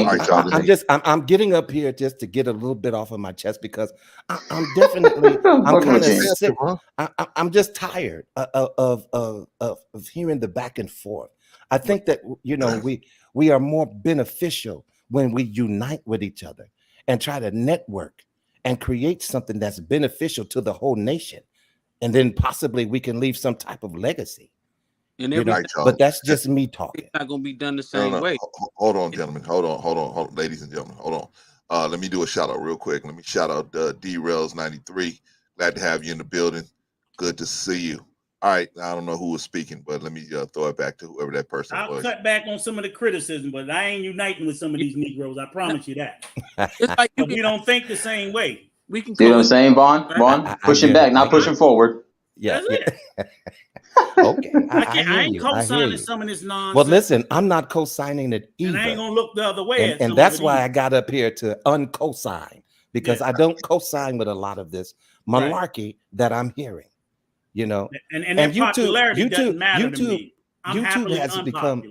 I'm getting up here just to get a little bit off of my chest, because I'm definitely I'm kind of sick. I'm just tired of hearing the back and forth. I think that we are more beneficial when we unite with each other and try to network and create something that's beneficial to the whole nation, and then possibly we can leave some type of legacy. And but that's just me talking. It's not gonna be done the same way. Hold on, gentlemen. Hold on, ladies and gentlemen. Hold on. Let me do a shout out real quick. Let me shout out D-Rails 93. Glad to have you in the building. Good to see you. All right. I don't know who was speaking, but let me throw it back to whoever that person I'll was. cut back on some of the criticism, but I ain't uniting with some of these Negroes. I promise you that. It's like we don't think the same way. We can see what I'm saying, Vaughn? Pushing back, not pushing forward. Yeah. Okay. I ain't I hear co-signing you. some of this nonsense. Well, listen, I'm not co-signing it either. And I ain't gonna look the other way. And that's why I got up here to unco-sign, because I don't co-sign with a lot of this malarkey that I'm hearing. And that popularity doesn't matter to me. I'm YouTube has become,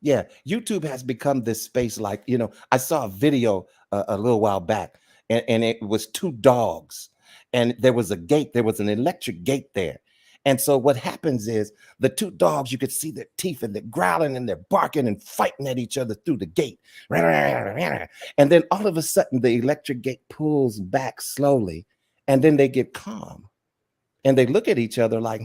YouTube has become this space. Like, I saw a video a little while back, and it was two dogs, and there was a gate. There was an electric gate there. And so what happens is the two dogs, you could see their teeth, and they're growling and they're barking and fighting at each other through the gate. And then all of a sudden the electric gate pulls back slowly, and then they get calm and they look at each other like,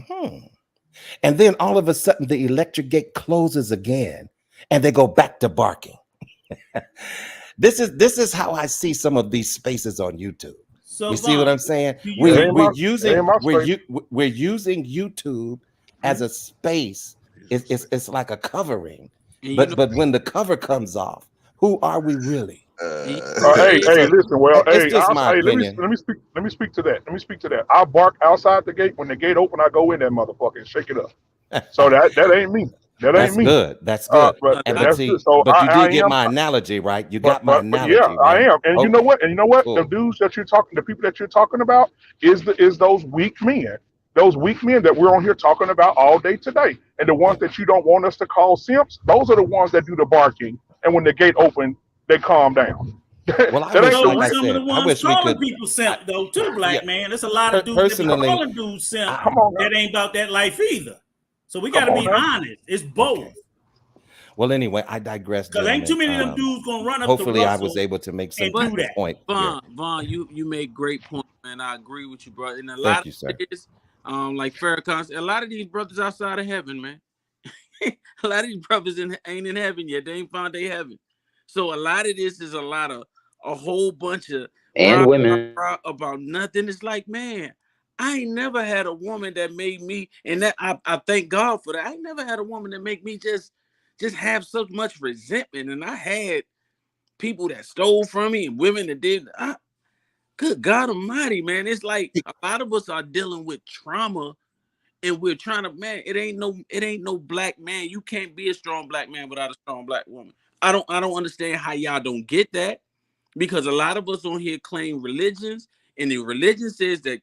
And then all of a sudden the electric gate closes again and they go back to barking. This is how I see some of these spaces on YouTube. So you see what I'm saying? We're using YouTube as a space. It's like a covering, but when the cover comes off, who are we really? Hey, listen. Well, it's just my opinion. Let me speak to that. I bark outside the gate. When the gate open, I go in that motherfucker and shake it up. So that ain't me. That's good. That's good. But but you did get my analogy, right? You got my analogy. Yeah, right? I am. And you know what? Cool. The dudes that you're talking, the people that you're talking about, is those weak men. Those weak men that we're on here talking about all day today. And the ones that you don't want us to call simps, those are the ones that do the barking. And when the gate open, they calm down. Well, I wish we could. People simp though too, black man. There's a lot of dudes that be calling dudes simp that ain't about that life either. So we got to be honest. It's both. Okay. Well, anyway, I digress. Because ain't too many of them dudes gonna run up. Hopefully, I was able to make some point. Vaughn, you made great points, man. I agree with you, brother. And a lot of this, like Farrakhan, a lot of these brothers outside of heaven, man. A lot of these brothers ain't in heaven yet. They ain't found their heaven. So a lot of this is a whole bunch of women about nothing. It's like, man, I ain't never had a woman that made me, and that I thank God for that. I ain't never had a woman that make me just have so much resentment. And I had people that stole from me and women that did. Good God Almighty, man. It's like a lot of us are dealing with trauma, and we're trying to, man, it ain't no black man. You can't be a strong black man without a strong black woman. I don't understand how y'all don't get that, because a lot of us on here claim religions, and the religion says that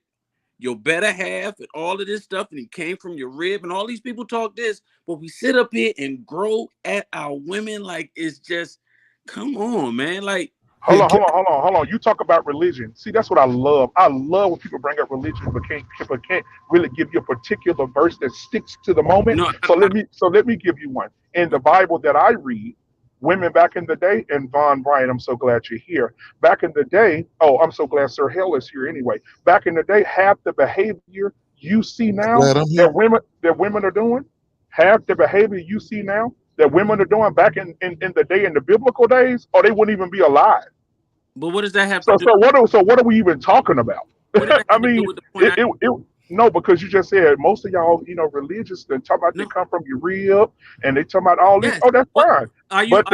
your better half and all of this stuff, and it came from your rib, and all these people talk this, but we sit up here and grow at our women like it's just, come on, man. Like, hold on. You talk about religion. See, that's what I love. I love when people bring up religion, but can't really give you a particular verse that sticks to the moment. So let me give you one. In the Bible that I read, women back in the day, and Von Bryant, I'm so glad you're here. Back in the day, I'm so glad Sir Hell is here anyway. Back in the day, half the behavior you see now that women are doing, half the behavior you see now that women are doing back in the day, in the biblical days, or they wouldn't even be alive. But what does that have to do? So what are we even talking about? I mean, no, because you just said most of y'all, religious, and talk about they come from your rib, and they talk about all this. Oh, that's fine. But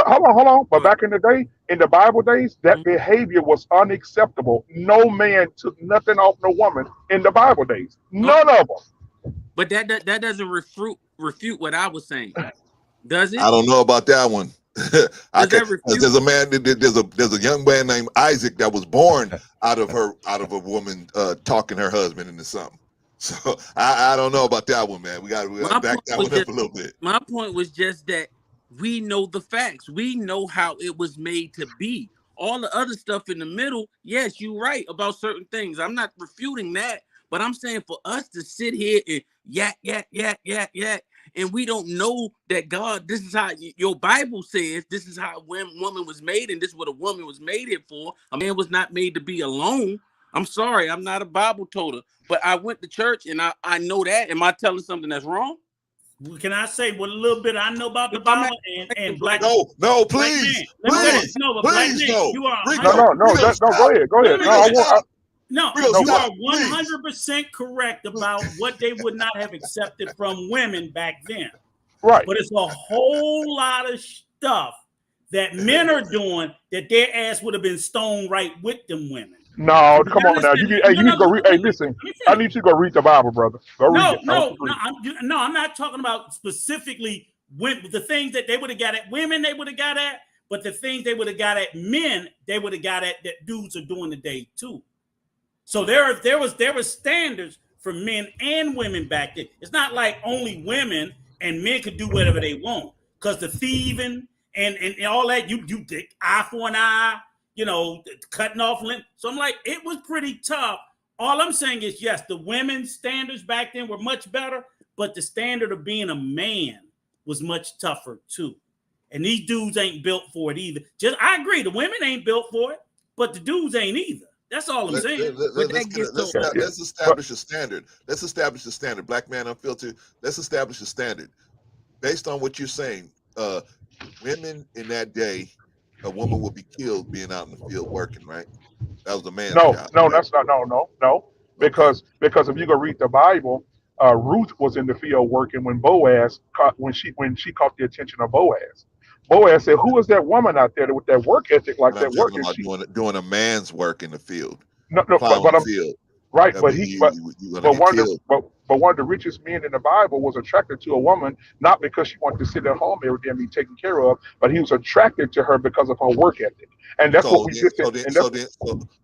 hold on. But back in the day, in the Bible days, that behavior was unacceptable. No man took nothing off no woman in the Bible days. None of them. But that doesn't refute what I was saying? Does it? I don't know about that one. Does that refute? There's a man. There's a young man named Isaac that was born out of a woman talking her husband into something. So I don't know about that one, man. We got to back that one up a little bit. My point was just that we know the facts. We know how it was made to be. All the other stuff in the middle, yes, you're right about certain things. I'm not refuting that, but I'm saying for us to sit here and yak, and we don't know that God, this is how your Bible says, this is how a woman was made, and this is what a woman was made it for. A man was not made to be alone. I'm sorry, I'm not a Bible toter, but I went to church and I know that. Am I telling something that's wrong? Can I say what a little bit I know about the Bible and black? No, please, please, no. You are Go ahead. No, you are 100% correct about what they would not have accepted from women back then. Right. But it's a whole lot of stuff that men are doing that their ass would have been stoned right with them women. No, come on now. You need to go read. Hey, listen. I need you to go read the Bible, brother. Go read it. I'm not talking about specifically the things that they would have got at women. They would have got at, but the things they would have got at men, they would have got at that dudes are doing today too. So there was standards for men and women back then. It's not like only women and men could do whatever they want, because the thieving and all that, you did eye for an eye, cutting off limb. So I'm like, it was pretty tough. All I'm saying is, yes, the women's standards back then were much better, but the standard of being a man was much tougher too. And these dudes ain't built for it either. I agree, the women ain't built for it, but the dudes ain't either. That's all I'm saying. Let's establish a standard. Let's establish a standard. Black Man Unfiltered. Let's establish a standard. Based on what you're saying, women in that day, a woman would be killed being out in the field working, right? That was a man's job. No, that's not. No. Because if you go read the Bible, Ruth was in the field working when she caught the attention of Boaz. Boaz said, "Who is that woman out there with that work ethic like that working?" Doing a man's work in the field. No, but right, but one of the richest men in the Bible was attracted to a woman not because she wanted to sit at home every day and be taken care of, but he was attracted to her because of her work ethic, and that's what we did.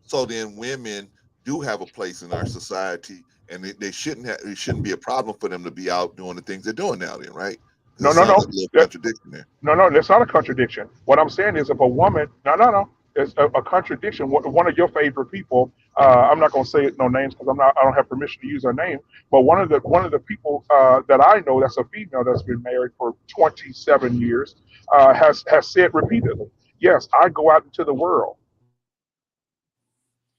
So then, women do have a place in our society, and it shouldn't be a problem for them to be out doing the things they're doing now. Then, right? No. Contradiction there. No, that's not a contradiction. What I'm saying is, if a woman, it's a contradiction. One of your favorite people, I'm not going to say no names because I don't have permission to use her name. But one of the people that I know that's a female that's been married for 27 years has said repeatedly, yes, I go out into the world,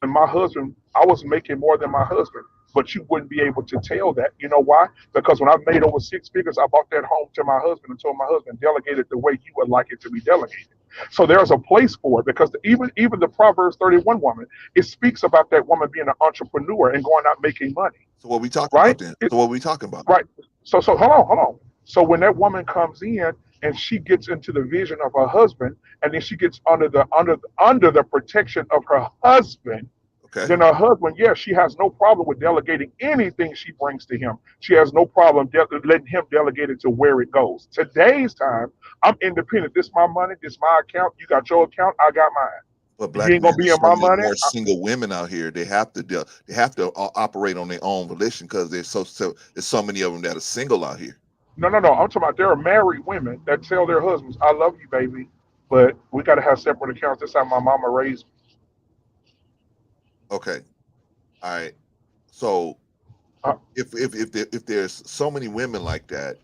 and my husband, I was making more than my husband. But you wouldn't be able to tell that. You know why? Because when I made over 6 figures, I bought that home to my husband and told my husband, delegate it the way you would like it to be delegated. So there's a place for it, because even the Proverbs 31 woman, it speaks about that woman being an entrepreneur and going out making money. So what we talking about then? So what we talking about? Right. So hold on. So when that woman comes in and she gets into the vision of her husband, and then she gets under the protection of her husband, then her husband, yes, she has no problem with delegating anything she brings to him. She has no problem letting him delegate it to where it goes. Today's time, I'm independent. This is my money. This is my account. You got your account. I got mine. But black you ain't gonna be in my money. More single women out here. They have to operate on their own volition, because there's so many of them that are single out here. No. I'm talking about there are married women that tell their husbands, "I love you, baby, but we got to have separate accounts. That's how my mama raised me." Okay, all right. So if there's so many women like that,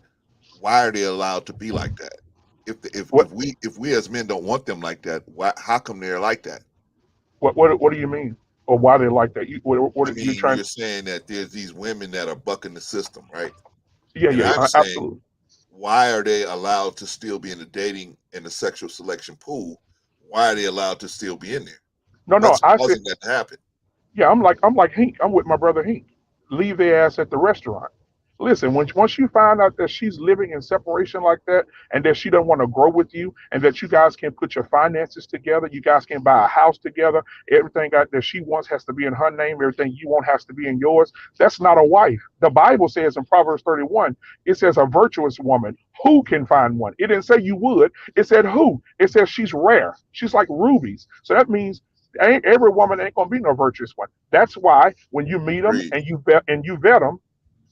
why are they allowed to be like that? If we as men don't want them like that, how come they're like that? What do you mean? Or why they like that? You're saying that there's these women that are bucking the system, right? Yeah, I'm saying, absolutely. Why are they allowed to still be in the dating and the sexual selection pool? Why are they allowed to still be in there? No, I said that to happen. Yeah, I'm like Hink. I'm with my brother Hink. Leave their ass at the restaurant. Listen, once you find out that she's living in separation like that, and that she doesn't want to grow with you, and that you guys can put your finances together, you guys can buy a house together, everything that she wants has to be in her name, everything you want has to be in yours. That's not a wife. The Bible says in Proverbs 31, it says a virtuous woman, who can find one? It didn't say you would. It said who. It says she's rare. She's like rubies. So that means every woman ain't gonna be no virtuous one. That's why when you meet them and you vet them,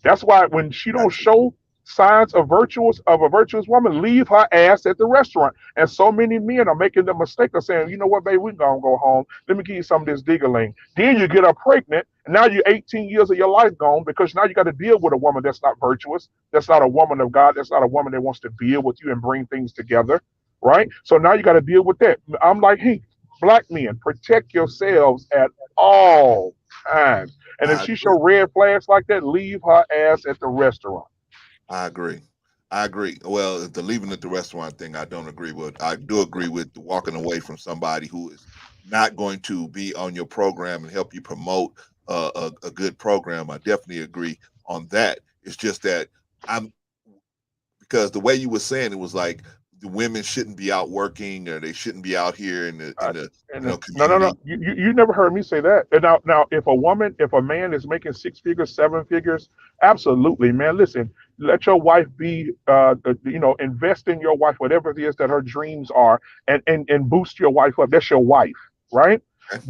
that's why when she don't show signs of a virtuous woman, leave her ass at the restaurant. And so many men are making the mistake of saying, you know what, baby, we gonna go home. Let me give you some of this diggerling. Then you get her pregnant, and now you're 18 years of your life gone because now you got to deal with a woman that's not virtuous, that's not a woman of God, that's not a woman that wants to build with you and bring things together, right? So now you got to deal with that. I'm like, hey, black men, protect yourselves at all times. And if she show red flags like that, leave her ass at the restaurant. I agree. I agree. Well, the leaving at the restaurant thing, I don't agree with. I do agree with walking away from somebody who is not going to be on your program and help you promote a good program. I definitely agree on that. It's just that because the way you were saying it was like the women shouldn't be out working or they shouldn't be out here in the community. No. You never heard me say that. And now, if a man is making 6 figures, 7 figures, absolutely, man. Listen, let your wife be, invest in your wife, whatever it is that her dreams are, and boost your wife up. That's your wife, right? Okay.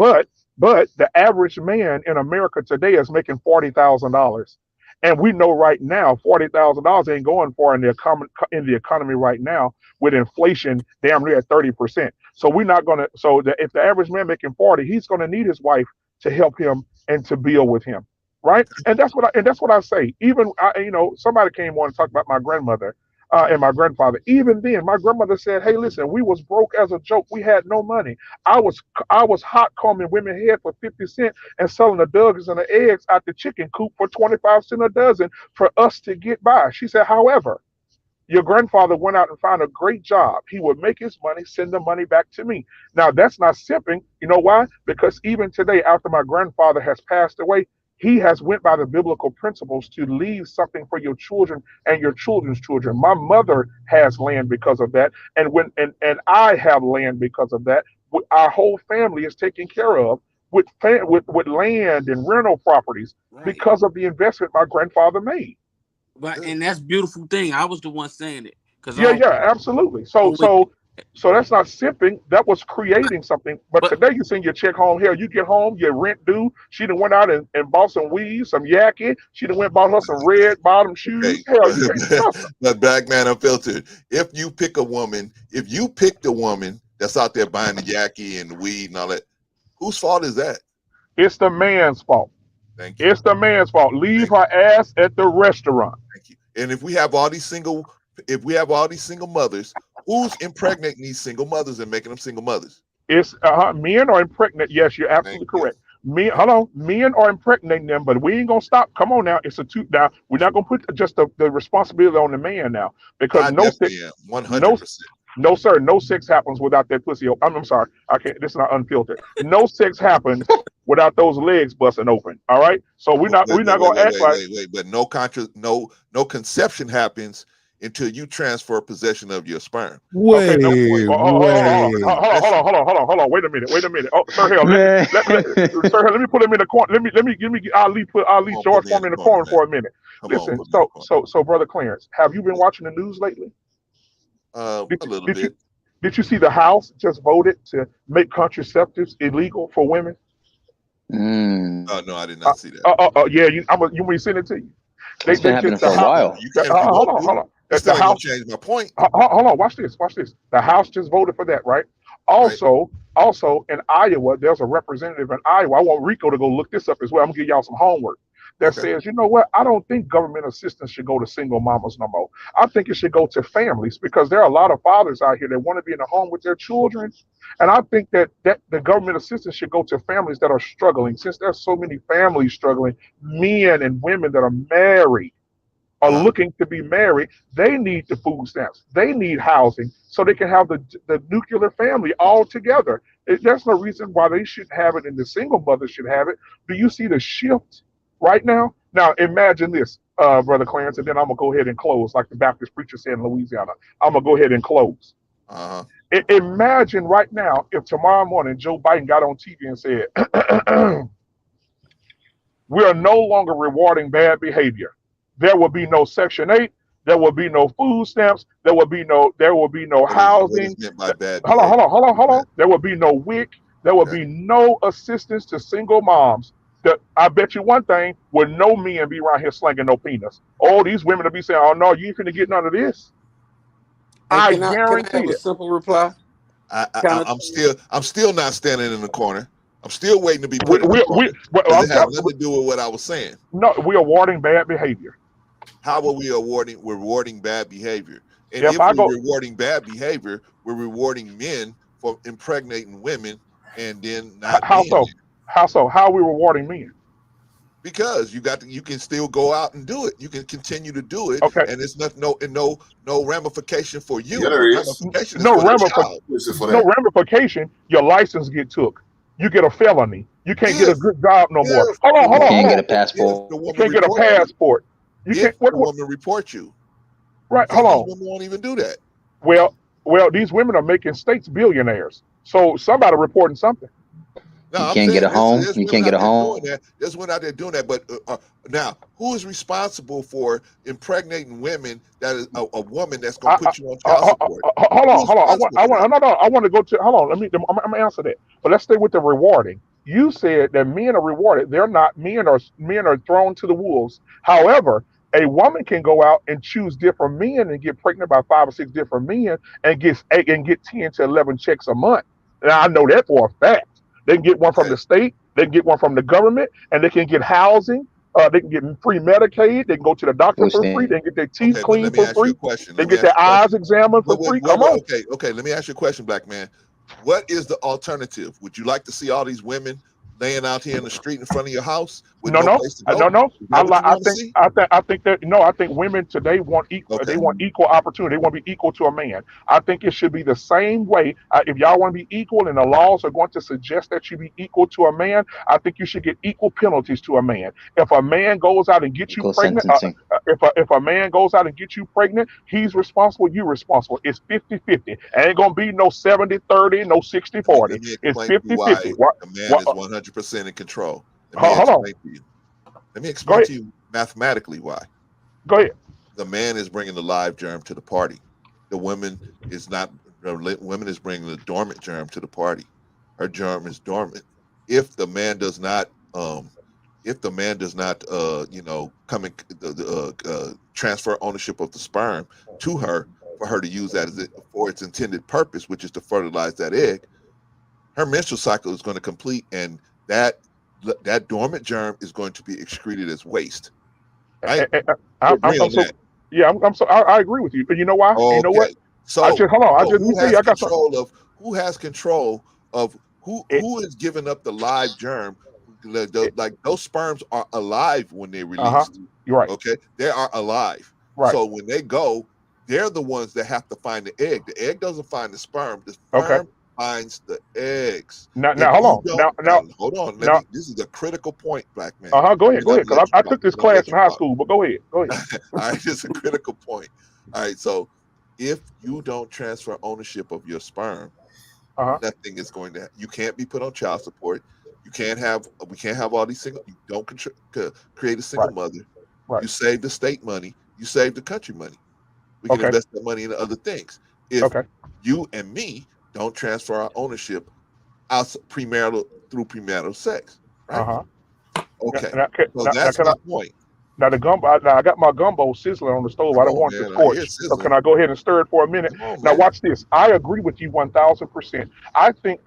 But the average man in America today is making $40,000. And we know right now, $40,000 ain't going far in the economy right now with inflation damn near at 30%. So we're not gonna. If the average man making 40, he's gonna need his wife to help him and to build with him, right? And that's what I say. Even somebody came on and talked about my grandmother and my grandfather. Even then, my grandmother said, "Hey, listen, we was broke as a joke. We had no money. I was hot combing women head for 50 cents and selling the dogs and the eggs out the chicken coop for 25 cents a dozen for us to get by." She said, "However, your grandfather went out and found a great job. He would make his money, send the money back to me." Now, that's not simping. You know why? Because even today, after my grandfather has passed away, he has went by the biblical principles to leave something for your children and your children's children. My mother has land because of that, and I have land because of that. Our whole family is taken care of with land and rental properties because of the investment my grandfather made. But and that's a beautiful thing. I was the one saying it. Yeah, absolutely. So that's not simping. That was creating something. But today you send your check home. Hell, you get home, your rent due. She done went out and bought some weed, some yaki. She done went and bought her some red bottom shoes. Hell, you can't trust her. But Black Man Unfiltered, if you picked the woman that's out there buying the yaki and the weed and all that, whose fault is that? It's the man's fault. Thank you. It's the man's fault. Leave her ass at the restaurant. Thank you. And if we have all these single mothers, who's impregnating these single mothers and making them single mothers? It's men are impregnating. Yes, you're absolutely correct. Men are impregnating them, but we ain't gonna stop. Come on now, it's a two. Now we're not gonna put just the responsibility on the man now because no sex, 100%. No, sir, no sex happens without that pussy. I'm sorry, I can't. This is not unfiltered. No sex happens without those legs busting open. All right, so we're not gonna act like. But no conception happens until you transfer possession of your sperm. Hold on. Wait a minute. Oh, sir, hell, let me put him in the corner. Let me Ali George Foreman in the corner for a minute. Listen, so brother Clarence, have you been watching the news lately? A little bit. Did you see the House just voted to make contraceptives illegal for women? Oh no, I did not see that. Yeah, you want me to send it to you? It's been happening for a while. Hold on. The House changed my point. Hold on, watch this. The House just voted for that, right? Also in Iowa, there's a representative in Iowa. I want Rico to go look this up as well. I'm gonna give y'all some homework. That says, you know what? I don't think government assistance should go to single mamas no more. I think it should go to families because there are a lot of fathers out here that want to be in a home with their children. And I think that the government assistance should go to families that are struggling. Since there's so many families struggling, men and women that are married are looking to be married, they need the food stamps. They need housing so they can have the nuclear family all together. There's no reason why they shouldn't have it and the single mother should have it. Do you see the shift right now? Now imagine this. Brother Clarence, and then I'm gonna go ahead and close, like the Baptist preacher said in Louisiana. I'm gonna go ahead and close. Uh-huh. Imagine right now if tomorrow morning Joe Biden got on TV and said, "We are no longer rewarding bad behavior. There will be no Section 8. There will be no food stamps. There will be no What housing. is meant by bad Hold on, behavior? hold on. There will be no WIC. There will be no assistance to single moms. I bet you one thing, will no men be around here slinging no penis. Oh, these women will be saying, oh no, you ain't finna get none of this. Hey, I can I guarantee have a it. simple reply? I'm still not standing in the corner. I'm still waiting to be put in the corner because it has nothing to do with what I was saying. No, we're awarding bad behavior. How are we rewarding bad behavior? And If if I we're go, rewarding bad behavior, we're rewarding men for impregnating women and then not how being so? there. How so? How are we rewarding men? Because you can still go out and do it. You can continue to do it, Okay. and it's no ramification for you. Yeah, The there is. ramification is for the child. No ramification. Your license get took. You get a felony. You can't get a good job no more. Hold on, hold on, hold on. passport. The You woman can't get a report you. passport. You If can't. the woman report you, Right. some Hold of these on. women won't even do that. Well, these women are making states billionaires. So somebody reporting something. No, You I'm can't saying get a home. there's You women can't get out a there home. doing that. There's women out there doing that. But now, who is responsible for impregnating women? That is a woman that's going to put you on child support. Hold on, Who's hold on. responsible for that? I want to go to. Hold on. I'm gonna answer that. But let's stay with the rewarding. You said that men are rewarded. They're not. Men are thrown to the wolves. However, a woman can go out and choose different men and get pregnant by 5 or 6 different men and get 10 to 11 checks a month. And I know that for a fact. They can get one from the state. They can get one from the government, and they can get housing. They can get free Medicaid. They can go to the doctor for free. They can get their teeth Okay, but cleaned let me for ask you free. a question. They get their eyes examined for free. Come on. Okay. Let me ask you a question, black man. What is the alternative? Would you like to see all these women laying out here in the street in front of your house with no place to go? No. Is that what you want to see? I think that no. I think women today want equal. Okay. They want equal opportunity. They want to be equal to a man. I think it should be the same way. If y'all want to be equal, and the laws are going to suggest that you be equal to a man, I think you should get equal penalties to a man. If a man goes out and gets you Equal pregnant, sentencing. if a man goes out and gets you pregnant, he's responsible. You're responsible. It's 50-50. Ain't gonna be no 70-30, no 60-40. Let me It's explain to you why 50-50. a man is 100% in control. Let me Hold on. explain to you. Let me Go explain ahead. to you mathematically why. Go ahead. The man is bringing the live germ to the party. The woman is not. The woman is bringing the dormant germ to the party. Her germ is dormant. If the man does not, come and transfer ownership of the sperm to her for her to use that for its intended purpose, which is to fertilize that egg, her menstrual cycle is going to complete, and that dormant germ is going to be excreted as waste. Right? We agree on that. I agree with you. But you know why? You know what? Okay. So, Hold on. Let me who tell you, has I got something. control of who is giving up the live germ? Like those sperms are alive when they're released. You're right. Okay, they are alive. Right. So when they go, they're the ones that have to find the egg. The egg doesn't find the sperm. The Okay. sperm finds the eggs. Now, If hold you on. don't, hold on. Now. this is a critical point, black man. Go ahead. I'm gonna Because let you I talk. took this I'm gonna class let in you high talk. school. But go ahead. Go ahead. All right, it's a critical point. All right, so if you don't transfer ownership of your sperm, nothing is going to. You can't be put on child support. We can't have all these single. You don't create a single mother. Right. You save the state money. You save the country money. We can Okay. invest that money into other things. If Okay. you and me don't transfer our ownership out through premarital sex, right? Okay. So that's my point. Now the gumbo. Now I got my gumbo sizzling on the stove. I Come don't on, want it to man. I hear scorch. So can sizzling. I go ahead and stir it for a minute? Come on, Now man. watch this. I agree with you 1,000%. I think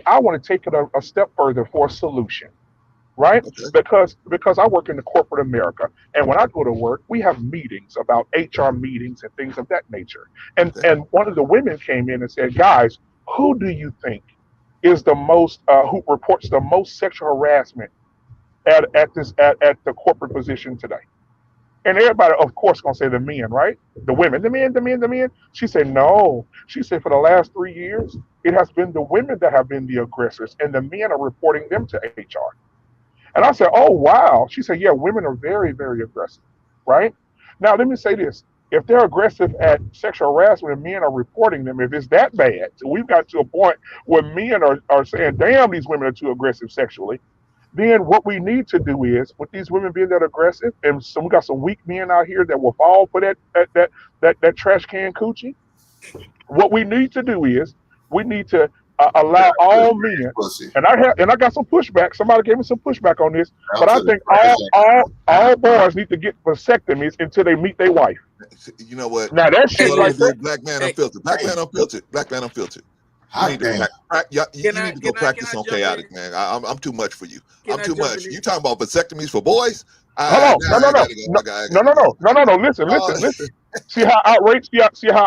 I want to take it a step further for a solution, right? Because I work in the corporate America, and when I go to work, we have meetings about HR meetings and things of that nature. And one of the women came in and said, "Guys, who do you think is the most who reports the most sexual harassment at the corporate position today?" And everybody, of course, gonna say the men, right? The women, the men. She said, no. She said, for the last 3 years, it has been the women that have been the aggressors, and the men are reporting them to HR. And I said, oh, wow. She said, yeah, women are very, very aggressive. right? Now, let me say this. If they're aggressive at sexual harassment and men are reporting them, if it's that bad, so we've got to a point where men are saying, damn, these women are too aggressive sexually, then what we need to do is, with these women being that aggressive, and so we got some weak men out here that will fall for that trash can coochie. What we need to do is we need to allow all men. And I got some pushback. Somebody gave me some pushback on this, but I think all boys need to get vasectomies until they meet their wife. You know what? Now that shit like that. Black man unfiltered. Black man unfiltered. Black man unfiltered. You need to go practice on chaotic, man. I'm too much for you. I'm too much. You talking about vasectomies for boys? Hold on. No. Listen. See how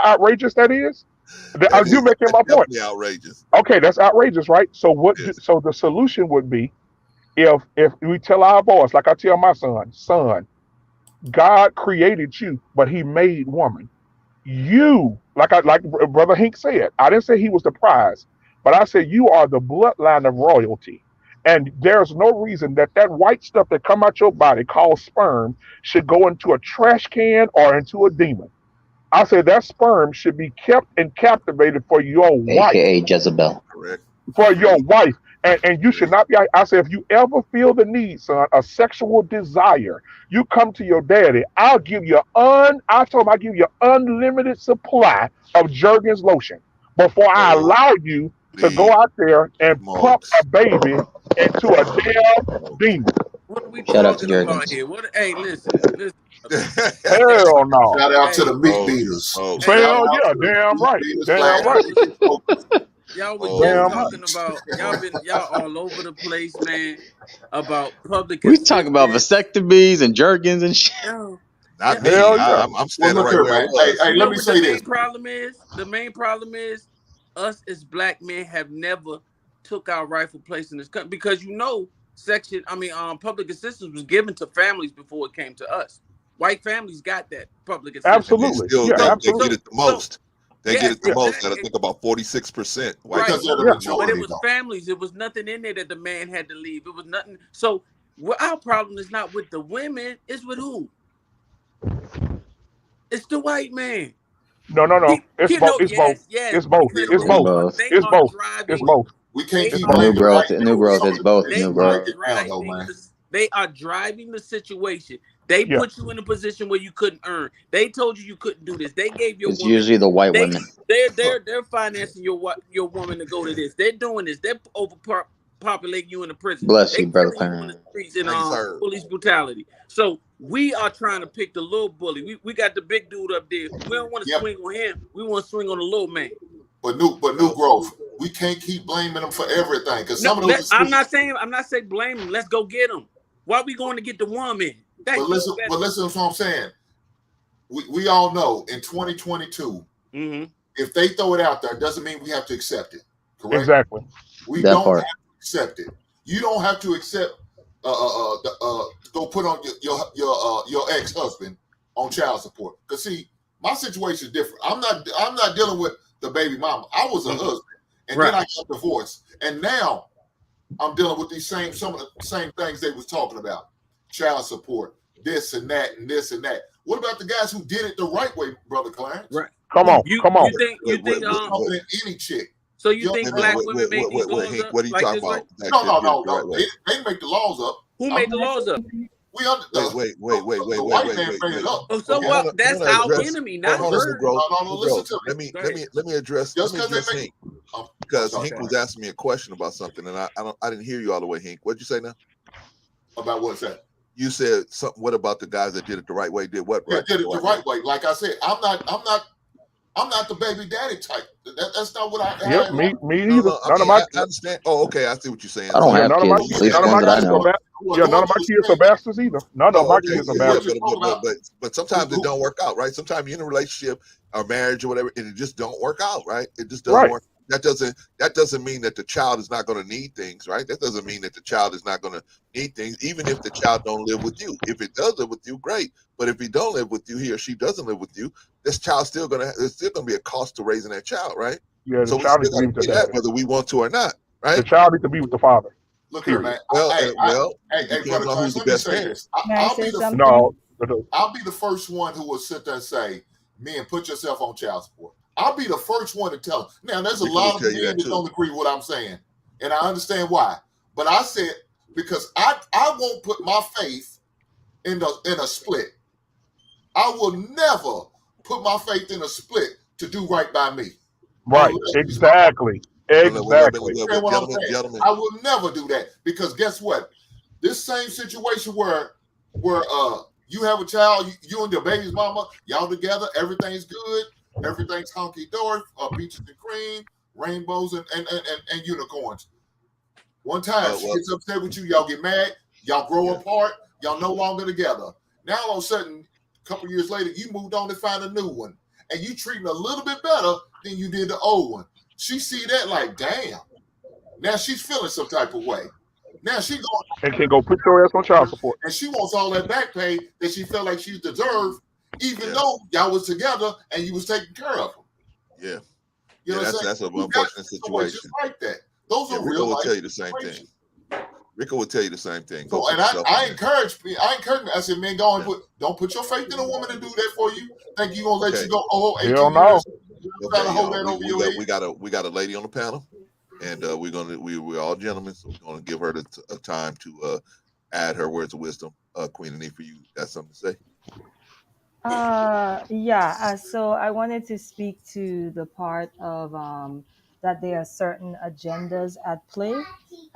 outrageous that is? You making my point. Outrageous. Okay, that's outrageous, right? So so the solution would be if we tell our boys, like I tell my son, God created you, but He made woman. You, like Brother Hink said, I didn't say he was the prize, but I said you are the bloodline of royalty. And there's no reason that white stuff that come out your body called sperm should go into a trash can or into a demon. I said that sperm should be kept and captivated for your wife. AKA Jezebel. Correct. For your wife. And you should not be, I said, if you ever feel the need, son, a sexual desire, you come to your daddy. I told him I'll give you unlimited supply of Jergens lotion before I allow you to go out there and pump a baby into a damn demon. What are we Shout out talking to about Jergens. here? Hey, listen. Hell no. Shout out to the meat beaters. Hell yeah, damn right. Damn right. Y'all was just talking about y'all all over the place, man, about public. We talking about vasectomies and Jergens and shit. Not me. I'm standing right where I was. Hey, let me say this. The main problem is us as black men have never took our rightful place in this country because public assistance was given to families before it came to us. White families got that public assistance. Absolutely. They get it the most. They get it the most. And I think about 46%. Right. But it was families. It was nothing in there that the man had to leave. It was nothing. So our problem is not with the women. It's with who? It's the white man. No. It's both. It's both. It's both. We can't keep New growth. It's both. New growth. They are driving the situation. They put you in a position where you couldn't earn. They told you couldn't do this. They gave your It's usually the white women. They're financing your woman to go to this. They're doing this. They're overpopulating you in the prison. Bless you, brother. In the streets and police brutality. So we are trying to pick the little bully. We got the big dude up there. We don't want to swing on him. We want to swing on the little man. But new growth. We can't keep blaming them for everything because some of those. I'm not saying blame them. Let's go get them. Why are we going to get the woman? But listen to what I'm saying. We all know in 2022, if they throw it out there, it doesn't mean we have to accept it. Correct? Exactly. We don't have to accept it. You don't have to accept go put on your ex-husband on child support. Because see, my situation is different. I'm not dealing with the baby mama. I was a husband, and then I got divorced, and now I'm dealing with some of the same things they was talking about. Child support, this and that, and this and that. What about the guys who did it the right way, Brother Clarence? Right. Come on. You think any chick? So you think black women make these laws up? What are you talking about? No. They make the laws up. Who made the laws up? Wait. So what? That's our enemy, not her. Listen to me. Let me address Hink, because Hink was asking me a question about something, and I didn't hear you all the way, Hink. What'd you say now? About what's that? You said something. What about the guys that did it the right way? Did what? Yeah, did it the right way. Like I said, I'm not the baby daddy type. That's not what I. Yep, me either. None of my. I understand. Oh, okay. I see what you're saying. I don't have kids. None of my kids are bastards either. None of my kids are bastards. But sometimes it don't work out, right? Sometimes you're in a relationship or marriage or whatever, and it just don't work out, right? It just doesn't work. That doesn't mean that the child is not going to need things, right? That doesn't mean that the child is not going to need things, even if the child don't live with you. If it does live with you, great. But if he don't live with you, he or she doesn't live with you, this child's still gonna be a cost to raising that child, right? Yeah, so we still got to pay that whether we want to or not, right? The child needs to be with the father. Look here, man. Well, hey, brother, who's the best parent? Can I say something? No, I'll be the first one who will sit there and say, "Men, put yourself on child support." I'll be the first one to tell them. Now, there's a Rico will lot of tell you men that that too. don't agree with what I'm saying, and I understand why. But I said because I won't put my faith in a split. I will never put my faith in a split to do right by me. Right. Exactly. Exactly. Understand what I'm saying? Gentlemen. I will never do that because guess what? This same situation where you have a child, you and your baby's mama, y'all together, everything's good, everything's honky dory, peaches and cream, rainbows and unicorns. One time she gets upset with you, y'all get mad, y'all grow apart, y'all no longer together. Now all of a sudden, a couple years later, you moved on to find a new one, and you treat her a little bit better than you did the old one. She see that like, damn. Now she's feeling some type of way. Now she going and can go put your ass on child support. And she wants all that back pay that she felt like she deserved, even though y'all was together and you was taking care of them. Yeah. You know what I'm saying? That's an unfortunate situation. Like that. Those are Rico real will life tell you the same thing. Rico will tell you the same thing. So, and I encourage me. I said, man, go and don't put your faith in a woman to do that for you. Think you gonna let you go? Oh, 18 Hell no. years. Okay, Hold that over your head. we got a lady on the panel, and we're all gentlemen, so we're gonna give her the time to add her words of wisdom. Queen Anifa, you got something to say? So I wanted to speak to the part of that there are certain agendas at play.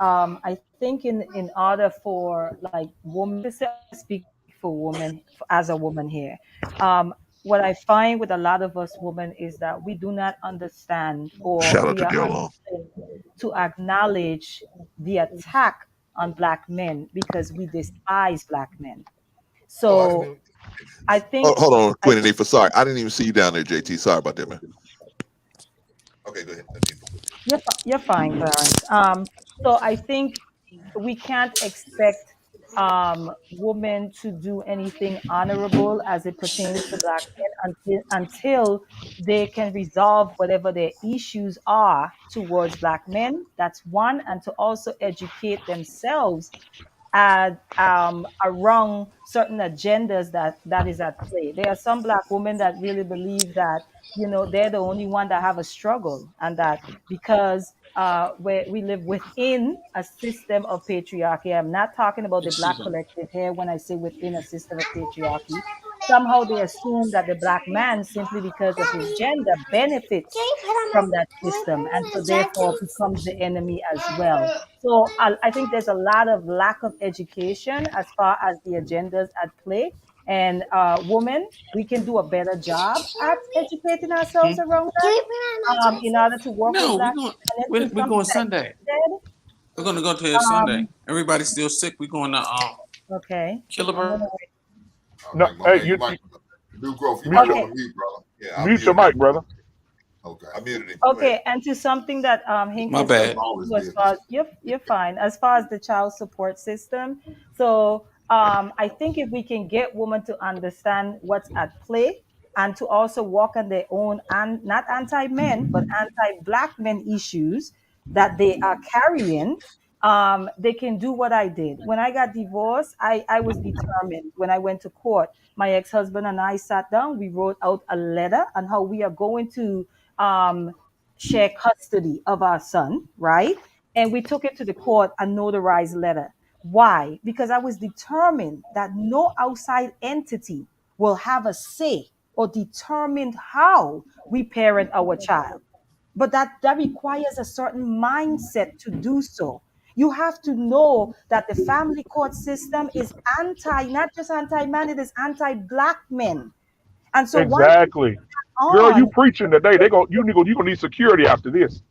I think in order for like women, I speak for women as a woman here. What I find with a lot of us women is that we do not understand, or Shout out we to are Diallo. unwilling to acknowledge the attack on Black men because we despise Black men. So I think Hold on, Queen Anifa. Sorry, I didn't even see you down there, JT. Sorry about that, man. Okay, go ahead. You're fine, Clarence. So I think we can't expect women to do anything honorable as it pertains to Black men until they can resolve whatever their issues are towards Black men. That's one, and to also educate themselves around certain agendas that is at play. There are some Black women that really believe that they're the only one that have a struggle, and that because we live within a system of patriarchy. I'm not talking about the Black collective here when I say within a system of patriarchy. Somehow they assume that the Black man, simply because of his gender, benefits from that system, and so therefore becomes the enemy as well. So I think there's a lot of lack of education as far as the agendas at play. And women, we can do a better job at educating ourselves around that in order to work with No, Black men. And then to we're something going that Sunday. you said, We're gonna go to it Sunday. Everybody's still sick. We're going to okay. Killabird. No, hey, you New growth. You mute might your- want to mute, brother. Yeah, mute your mic, brother. Okay, I muted him. Okay, and to something that Hinky My said bad. too, as far as you're fine as far as the child support system. So I think if we can get women to understand what's at play and to also walk on their own, and not anti-men but anti-Black men issues that they are carrying, they can do what I did when I got divorced. I was determined. When I went to court, my ex-husband and I sat down. We wrote out a letter on how we are going to share custody of our son, right? And we took it to the court, a notarized letter. Why? Because I was determined that no outside entity will have a say or determine how we parent our child. But that requires a certain mindset to do so. You have to know that the family court system is not just anti-man, it is anti-Black men. And so once you Exactly. Girl, you preaching today. You gonna need security after this.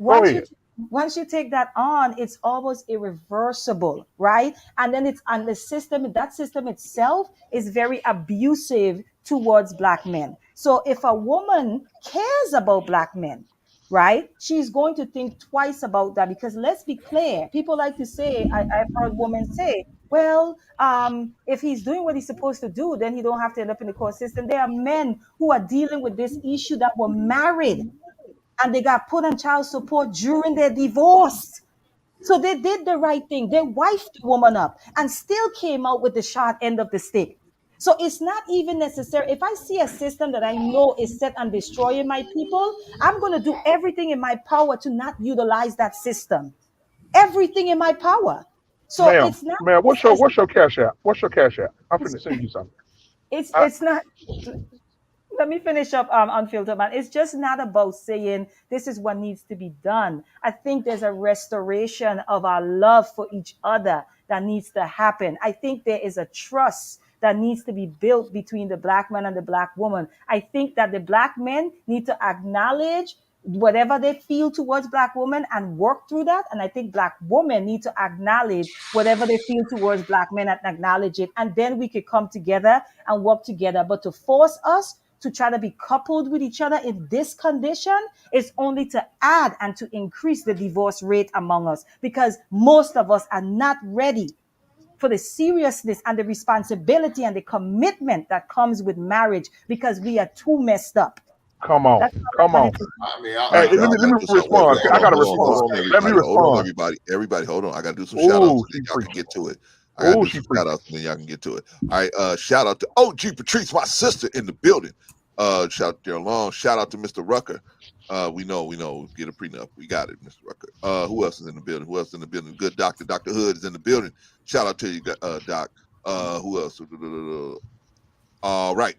Go ahead. once you take that on, it's almost irreversible, right? And then it's on the system. That system itself is very abusive towards Black men. So if a woman cares about Black men, right, she's going to think twice about that. Because let's be clear, people like to say, I've heard women say, well, if he's doing what he's supposed to do, then he don't have to end up in the court system. There are men who are dealing with this issue that were married and they got put on child support during their divorce. So they did the right thing. They wifed the woman up and still came out with the short end of the stick. So it's not even necessary. If I see a system that I know is set on destroying my people, I'm going to do everything in my power to not utilize that system. Everything in my power. So Ma'am, it's not ma'am, just as what's your cash app? What's your cash app? I'm finna send you something. I, it's not. Let me finish up unfiltered man. It's just not about saying this is what needs to be done. I think there's a restoration of our love for each other that needs to happen. I think there is a trust that needs to be built between the black man and the black woman. I think that the black men need to acknowledge whatever they feel towards black women and work through that. And I think black women need to acknowledge whatever they feel towards black men and acknowledge it. And then we could come together and work together. But to force us to try to be coupled with each other in this condition is only to add and to increase the divorce rate among us, because most of us are not ready for the seriousness and the responsibility and the commitment that comes with marriage, because we are too messed up. come on, That's all come I on. wanted to I mean, all Hey, right, let y'all. I me gotta do something. respond. Wait, I gotta hold on, respond. Let me everybody. Hold on, respond. everybody. Hold on. I gotta do some shout Ooh, outs, and she then y'all can preaching. get to it. I gotta Ooh, do she some shout preaching. outs, and then y'all can get to it. All right. Shout out to OG Patrice, my sister in the building. Shout out to Long. Shout out to Mr. Rucker. We know. Get a prenup. We got it, Mr. Rucker. Who else is in the building? Who else is in the building? Good doctor. Dr. Hood is in the building. Shout out to you, Doc. Who else? All right.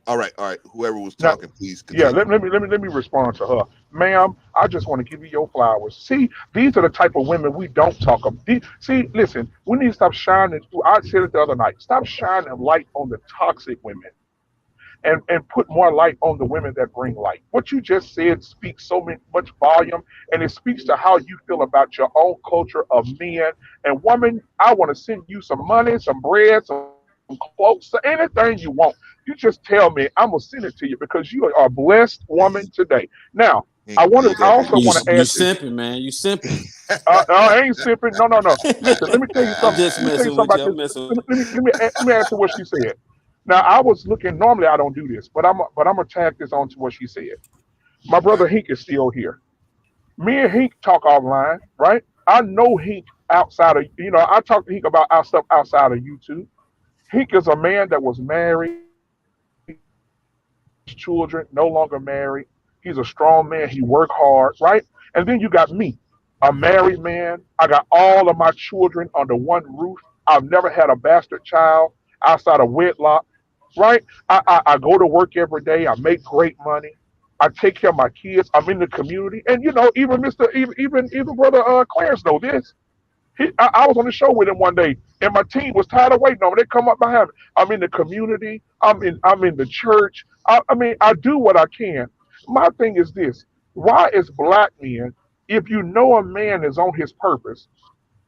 Whoever was Now, talking, please yeah, continue. let me respond to her, ma'am. I just want to give you your flowers. See, these are the type of women we don't talk about. See, listen, we need to stop shining. I said it the other night. Stop shining light on the toxic women, and put more light on the women that bring light. What you just said speaks much volume, and it speaks to how you feel about your own culture of men and women. I want to send you some money, some bread, some clothes, so anything you want. You just tell me, I'm gonna send it to you because you are a blessed woman today. Now, I also You want to you add this. simping, man. You simping. I ain't sipping. No, no, no. Listen, let me tell you I'm something. just Let me tell you messing something with about you. this. I'm messing. Let me add to what she said. Now, I was looking. Normally, I don't do this, but I'm gonna tag this on to what she said. My brother Hink is still here. Me and Hink talk offline, right? I know Hink outside of I talk to Hink about our stuff outside of YouTube. Hink is a man that was married, children, no longer married. He's a strong man. He work hard, right? And then you got me, a married man. I got all of my children under one roof. I've never had a bastard child outside of wedlock, right? I go to work every day. I make great money. I take care of my kids. I'm in the community, and even even brother Clarence know this. I was on the show with him one day, and my team was tired of waiting on me. They come up behind me. I'm in the community. I'm in the church. I mean, I do what I can. My thing is this: why is black men, if you know a man is on his purpose,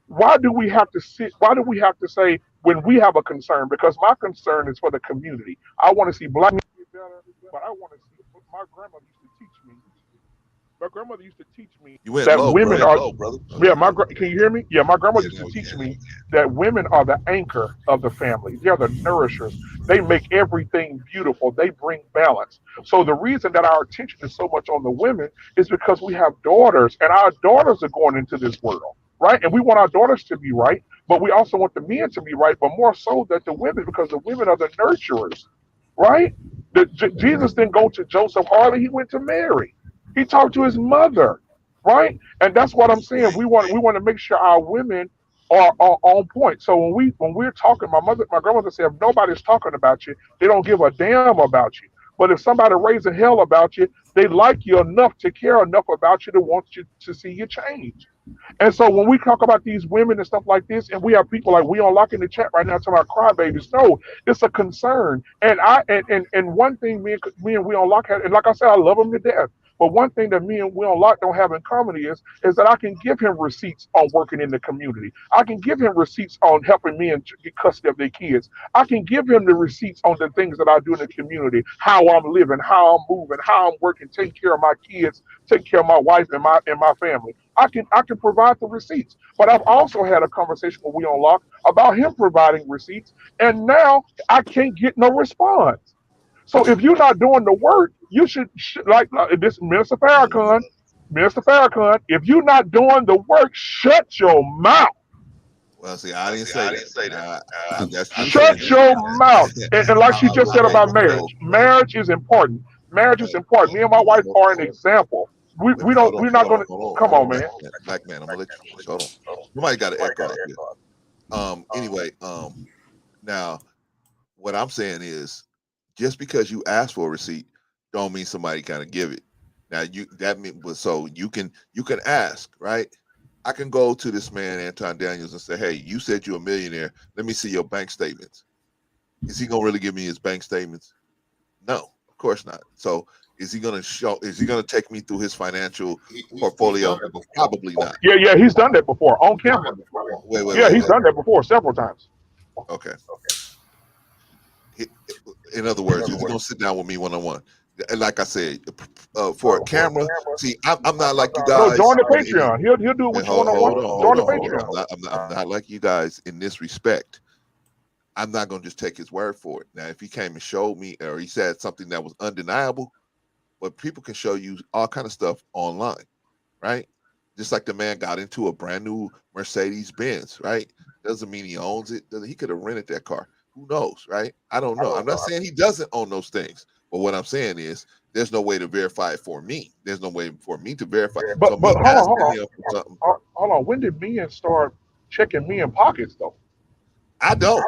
why do we have to sit? Why do we have to say when we have a concern? Because my concern is for the community. I want to see black men get better, but I want to see. My grandmother used to teach me. My grandmother used to teach me You went that low, bro. women are. Low, brother. Yeah, can you hear me? Yeah, my grandmother used to teach me that women are the anchor of the family. They're the nourishers. They make everything beautiful. They bring balance. So the reason that our attention is so much on the women is because we have daughters, and our daughters are going into this world, right? And we want our daughters to be right, but we also want the men to be right, but more so that the women, because the women are the nurturers, right? Jesus didn't go to Joseph Harley; he went to Mary. He talked to his mother, right? And that's what I'm saying. We want to make sure our women are on point. So when we're talking, my grandmother said, if nobody's talking about you, they don't give a damn about you. But if somebody raising hell about you, they like you enough to care enough about you to want you to see you change. And so when we talk about these women and stuff like this, and we have people like we on lock in the chat right now talking about crybabies, no, it's a concern. And one thing me and we on lock had, and like I said, I love them to death. But one thing that me and we on lock don't have in common is that I can give him receipts on working in the community. I can give him receipts on helping me and get custody of their kids. I can give him the receipts on the things that I do in the community, how I'm living, how I'm moving, how I'm working, taking care of my kids, taking care of my wife and my family. I can provide the receipts. But I've also had a conversation with We Unlock about him providing receipts, and now I can't get no response. So if you're not doing the work, you should like this Minister Farrakhan, if you're not doing the work, shut your mouth. Well, see, I didn't say that. That's you saying Shut your mouth. And like she just said about so marriage is important. Marriage is important. Me and my wife are an example. We're not going to come on, man. Black man, I'm gonna let you finish. Hold on. Somebody got an echo out here. Anyway, now what I'm saying is, just because you ask for a receipt, don't mean somebody gotta give it. Now so you can ask, right? I can go to this man Anton Daniels and say, hey, you said you're a millionaire. Let me see your bank statements. Is he gonna really give me his bank statements? No, of course not. So is he gonna take me through his financial portfolio? Probably not. Yeah, he's done that before on camera. He's done that before several times. Okay. In other words, he's gonna sit down with me one-on-one. And like I said, for a camera, see, I'm not like you guys. No, join the Patreon. He'll do what you want. Join the Patreon. I'm not like you guys in this respect. I'm not gonna just take his word for it. Now, if he came and showed me, or he said something that was undeniable, but people can show you all kind of stuff online, right? Just like the man got into a brand new Mercedes Benz, right? Doesn't mean he owns it. He could have rented that car. Who knows, right? I don't know. I'm not saying he doesn't own those things, but what I'm saying is there's no way to verify it for me. There's no way for me to verify it. But hold on. When did men start checking men pockets though? I don't.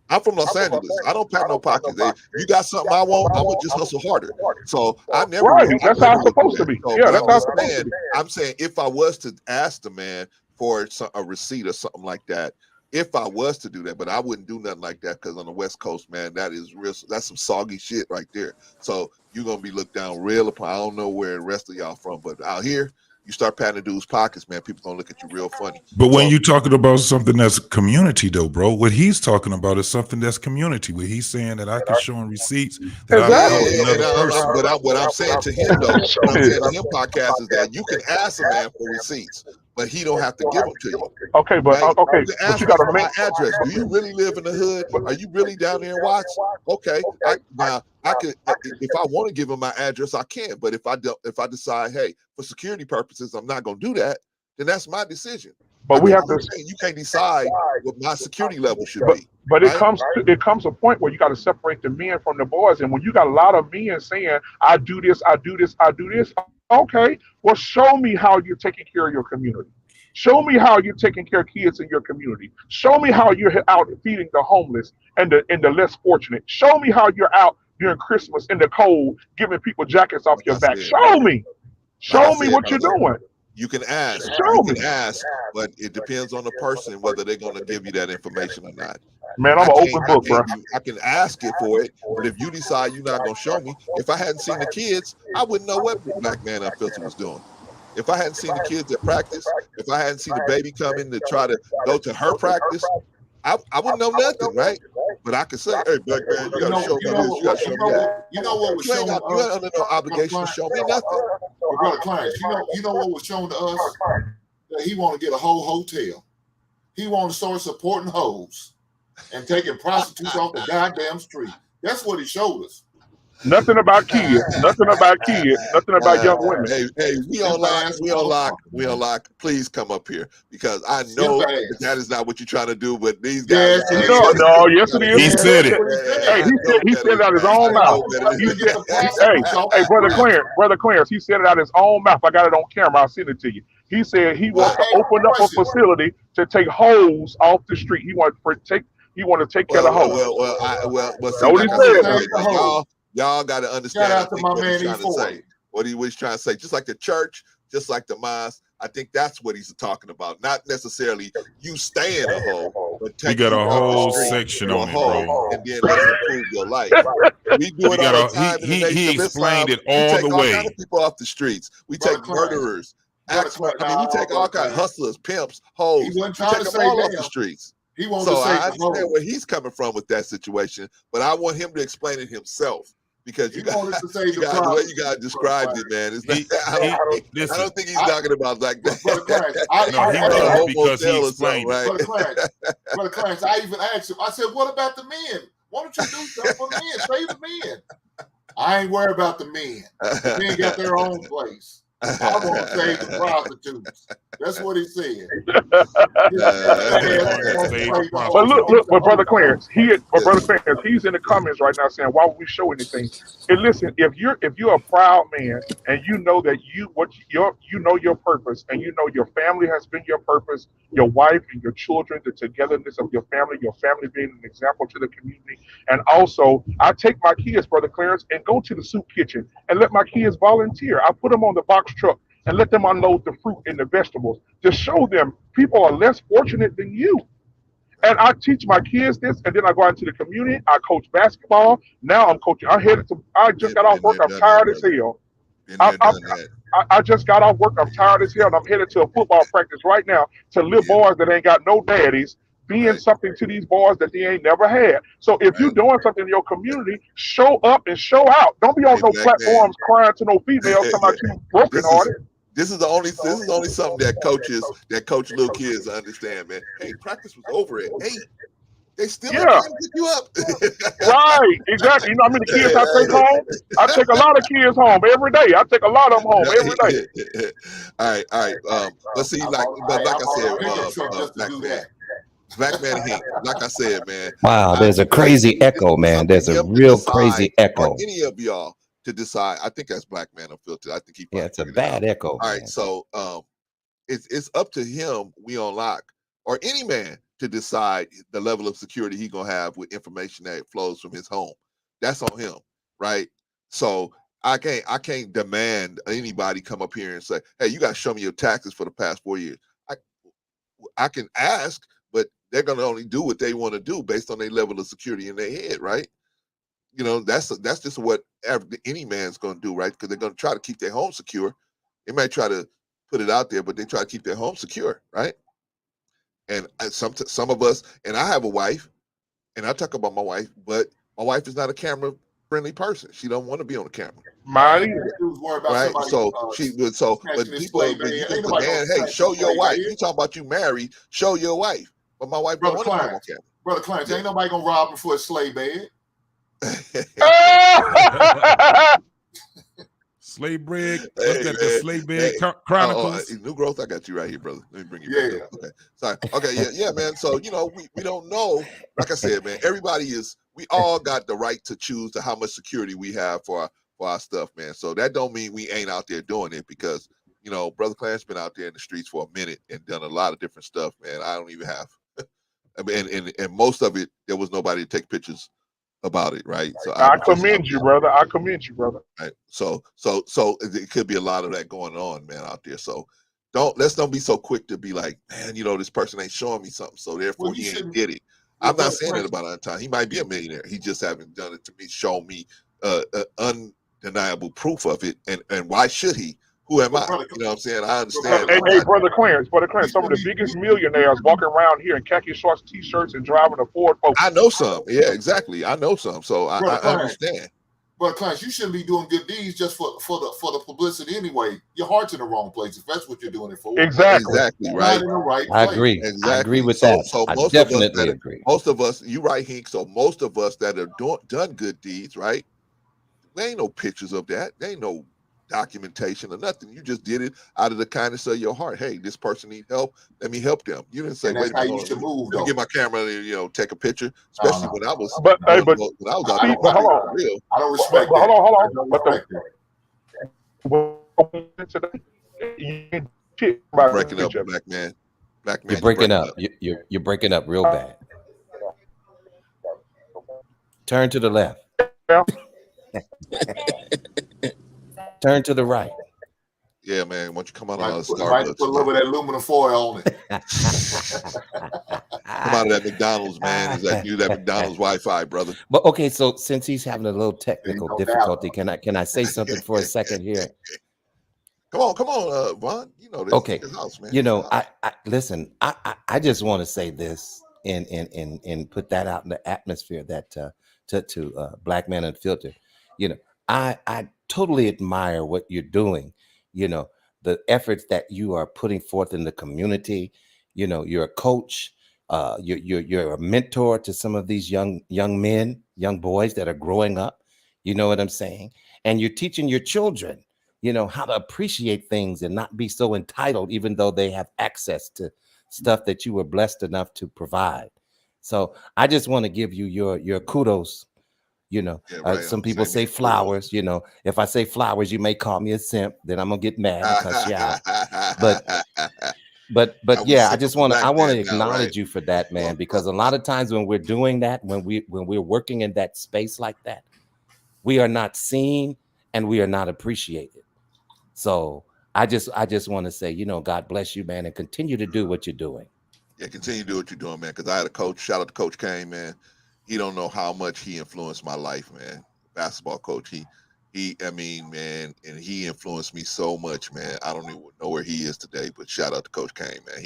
I'm from Los Angeles. I don't pat no pockets. You got something I want, I'm gonna just hustle harder. So I never. Right. That's how it's supposed to be. Yeah, that's how it's supposed to be. I'm saying if I was to ask the man for a receipt or something like that, if I was to do that, but I wouldn't do nothing like that because on the West Coast, man, that is real. That's some soggy shit right there. So you're gonna be looked down real upon. I don't know where the rest of y'all from, but out here, you start patting dudes' pockets, man, people gonna look at you real funny. But when you're talking about something that's community, though, bro, what he's talking about is something that's community. Where he's saying that I can show him receipts that I help another person. But what I'm saying to him, though, what I'm saying to him, podcast, is that you can ask a man for receipts, but he don't have to give them to you. Okay, but right? okay, You can ask but you me got for to my address. Do you really live in the hood? Are you really down there in Watts? Okay, I could, if I want to give him my address, I can. But if I decide, hey, for security purposes, I'm not gonna do that, then that's my decision. But we have to. You can't decide what my security level should be. But right? it comes a point where you got to separate the men from the boys, and when you got a lot of men saying, "I do this, I do this, I do this," okay, well, show me how you're taking care of your community. Show me how you're taking care of kids in your community. Show me how you're out feeding the homeless and the less fortunate. Show me how you're out during Christmas in the cold, giving people jackets off your back. Show me. Show me what you're doing. You can ask. But it depends on the person whether they're going to give you that information or not. Man, I'm an open book, bro. I can ask it for it, but if you decide you're not going to show me, if I hadn't seen the kids, I wouldn't know what Black Man Unfiltered was doing. If I hadn't seen the kids at practice, if I hadn't seen the baby come in to try to go to her practice, I wouldn't know nothing, right? But I could say, hey, Black Man, you got to show me this, you got to show me that. You know what was shown to us? You ain't under no obligation to show me nothing. But Brother Clarence, you know what was shown to us? That he want to get a whole hotel. He want to start supporting hoes and taking prostitutes off the goddamn street. That's what he showed us. Nothing about kids. Nothing about kids. Nothing about young women. Hey, we on lock. Please come up here because I know that is not what you're trying to do. But these guys, no, yes it is. He said it. Hey, he said it out of his own mouth. Hey, brother Clarence, he said it out of his own mouth. I got it on camera. I'll send it to you. He said he wants to open up a facility to take hoes off the street. He want to take care of the hoes. Y'all got to understand what he's trying to say. What he's trying to say, just like the church, just like the mosque. I think that's what he's talking about. Not necessarily you staying a hoe, but you got a whole section on it, bro. And then let's improve your life. We do it all the time. He explained it all the way. We take all kinds of people off the streets. We take murderers. We take all kinds of hustlers, pimps, hoes. We take them all off the streets. So I understand where he's coming from with that situation, but I want him to explain it himself. Because the way you guys described it, man. I don't think he's talking about like that. Because he explained it. Brother Clarence, I even asked him, I said, what about the men? Why don't you do something for the men? Save the men. I ain't worried about the men. The men got their own place. I want to save the prostitutes. That's what he said. But look, but Brother Clarence, he's in the comments right now saying, why would we show anything? And listen, if you're a proud man and you know that you know your purpose, and you know your family has been your purpose, your wife and your children, the togetherness of your family being an example to the community. And also, I take my kids, Brother Clarence, and go to the soup kitchen and let my kids volunteer. I put them on the box truck and let them unload the fruit and the vegetables to show them people are less fortunate than you. And I teach my kids this, and then I go out into the community. I coach basketball. Now I'm coaching. I just got off work. I'm tired as hell. I just got off work. I'm tired as hell, and I'm headed to a football practice right now to little boys that ain't got no daddies, being something to these boys that they ain't never had. So if you're doing something in your community, show up and show out. Don't be on no platforms crying to no females talking about you broken hearted. This is only something that coach little kids understand, man. Hey, practice was over at 8. They still trying to pick you up. Right, exactly. You know how many kids I take home? I take a lot of kids home every day. I take a lot of them home every day. All right. But see, like I said, Black man Hink, like I said, man. Wow, there's a crazy echo, man. There's a real crazy echo. Any of y'all to decide. I think that's Black Man Unfiltered. I think he. Yeah, it's a bad echo. All right, so it's up to him. We on lock, or any man to decide the level of security he gonna have with information that flows from his home. That's on him, right? So I can't demand anybody come up here and say, hey, you gotta show me your taxes for the past 4 years. I can ask, but they're gonna only do what they want to do based on their level of security in their head, right? You know, that's just what any man's gonna do, right? Because they're gonna try to keep their home secure. They might try to put it out there, but they try to keep their home secure, right? And some of us, and I have a wife, and I talk about my wife, but my wife is not a camera friendly person. She don't want to be on the camera. Mine, right? So she would. So, but people, you can demand, hey, show your wife. You talking about you married? Show your wife. But my wife don't want to be on camera. Brother Clarence, ain't nobody gonna rob him for a slave bed. Slave bread. What's that? The Slave Bed Chronicles. New Growth. I got you right here, brother. Let me bring you back up. Okay. Sorry. Okay. Yeah, man. So we don't know. Like I said, man, we all got the right to choose how much security we have for our stuff, man. So that don't mean we ain't out there doing it, because Brother Clarence been out there in the streets for a minute and done a lot of different stuff, man. I don't even have. I mean, and most of it, there was nobody to take pictures about it, right? So I commend you, brother. I commend you, brother. Right. So it could be a lot of that going on, man, out there. So let's don't be so quick to be like, man, this person ain't showing me something, so therefore he ain't did it. I'm not saying that about Anton. He might be a millionaire. He just haven't done it to me, show me undeniable proof of it. And why should he? Who am I? You know what I'm saying? I understand. Hey, Brother Clarence, some of the biggest millionaires walking around here in khaki shorts, t-shirts, and driving a Ford Focus. I know some. Yeah, exactly. I know some. So I understand. But Clarence, you shouldn't be doing good deeds just for the publicity anyway. Your heart's in the wrong place if that's what you're doing it for. Exactly. Right. Not in the right I place. agree. Exactly. I agree with that. So I most definitely agree. Most of us, you right, Hink. So most of us that have done good deeds, right? There ain't no pictures of that. There ain't no documentation or nothing. You just did it out of the kindness of your heart. Hey, this person needs help. Let me help them. You didn't say, wait a minute, let me get my camera and take a picture. Especially when I was when I was out there. Real. I don't respect that. Hold on. Breaking up, black man. You're breaking up. You're breaking up real bad. Turn to the left. Turn to the right. Yeah, man. Why don't you come out of Put Starbucks? a little bit of that aluminum foil on it. Come out of that McDonald's, man. It's like that McDonald's Wi-Fi, brother. But okay, so since he's having a little technical difficulty, can I say something for a second here? Come on, Vaughn. Okay. His house, man. I listen. I just want to say this and put that out in the atmosphere that to Black Man Unfiltered. I totally admire what you're doing. The efforts that you are putting forth in the community. You're a coach. You're a mentor to some of these young men, young boys that are growing up. You know what I'm saying? And you're teaching your children, you know, how to appreciate things and not be so entitled, even though they have access to stuff that you were blessed enough to provide. So I just want to give you your kudos. You know, Yeah, right. some people say Kudos. flowers. You know, if I say flowers, you may call me a simp. Then I'm gonna get mad and cuss you out. But I was yeah, I simp just for want to black I want to man now, right? acknowledge you for that, man, because a lot of times when we're doing that, when we're working in that space like that, we are not seen and we are not appreciated. So I just want to say, you know, God bless you, man, and continue to do what you're doing. Yeah, continue to do what you're doing, man. Because I had a coach. Shout out to Coach Kane, man. He don't know how much he influenced my life, man. Basketball coach. I mean, man, and he influenced me so much, man. I don't even know where he is today, but shout out to Coach Kane, man.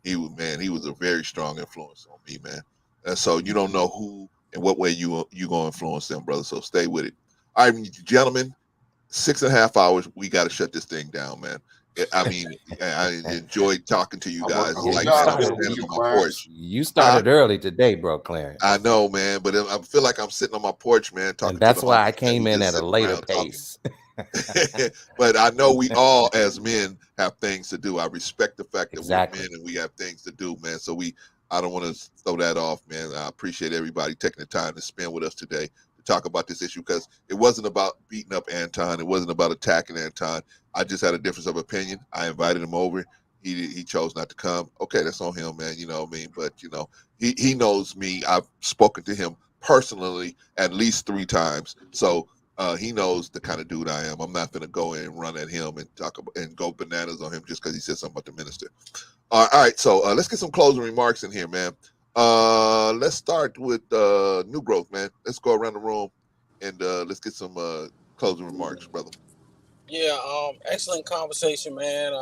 He was a very strong influence on me, man. And so you don't know who and what way you gonna influence them, brother. So stay with it. All right, gentlemen. 6.5 hours. We got to shut this thing down, man. I mean, I enjoyed talking to you guys. Yeah, Like, you man, I'm started standing on my porch. you started early today, bro, Clarence. I know, man, but I feel like I'm sitting on my porch, man, talking And to that's the why I homies, man. came We in just at a sitting later around talking. pace. But I know we all, as men, have things to do. I respect the fact that Exactly. we're men and we have things to do, man. So I don't want to throw that off, man. I appreciate everybody taking the time to spend with us today to talk about this issue, because it wasn't about beating up Anton. It wasn't about attacking Anton. I just had a difference of opinion. I invited him over. He chose not to come. Okay, that's on him, man. You know what I mean? But you know, he knows me. I've spoken to him personally at least 3 times. So he knows the kind of dude I am. I'm not going to go in and run at him and talk about and go bananas on him just because he said something about the minister. All right, so let's get some closing remarks in here, man. Let's start with New Growth, man. Let's go around the room and let's get some closing remarks, brother. Yeah, excellent conversation, man.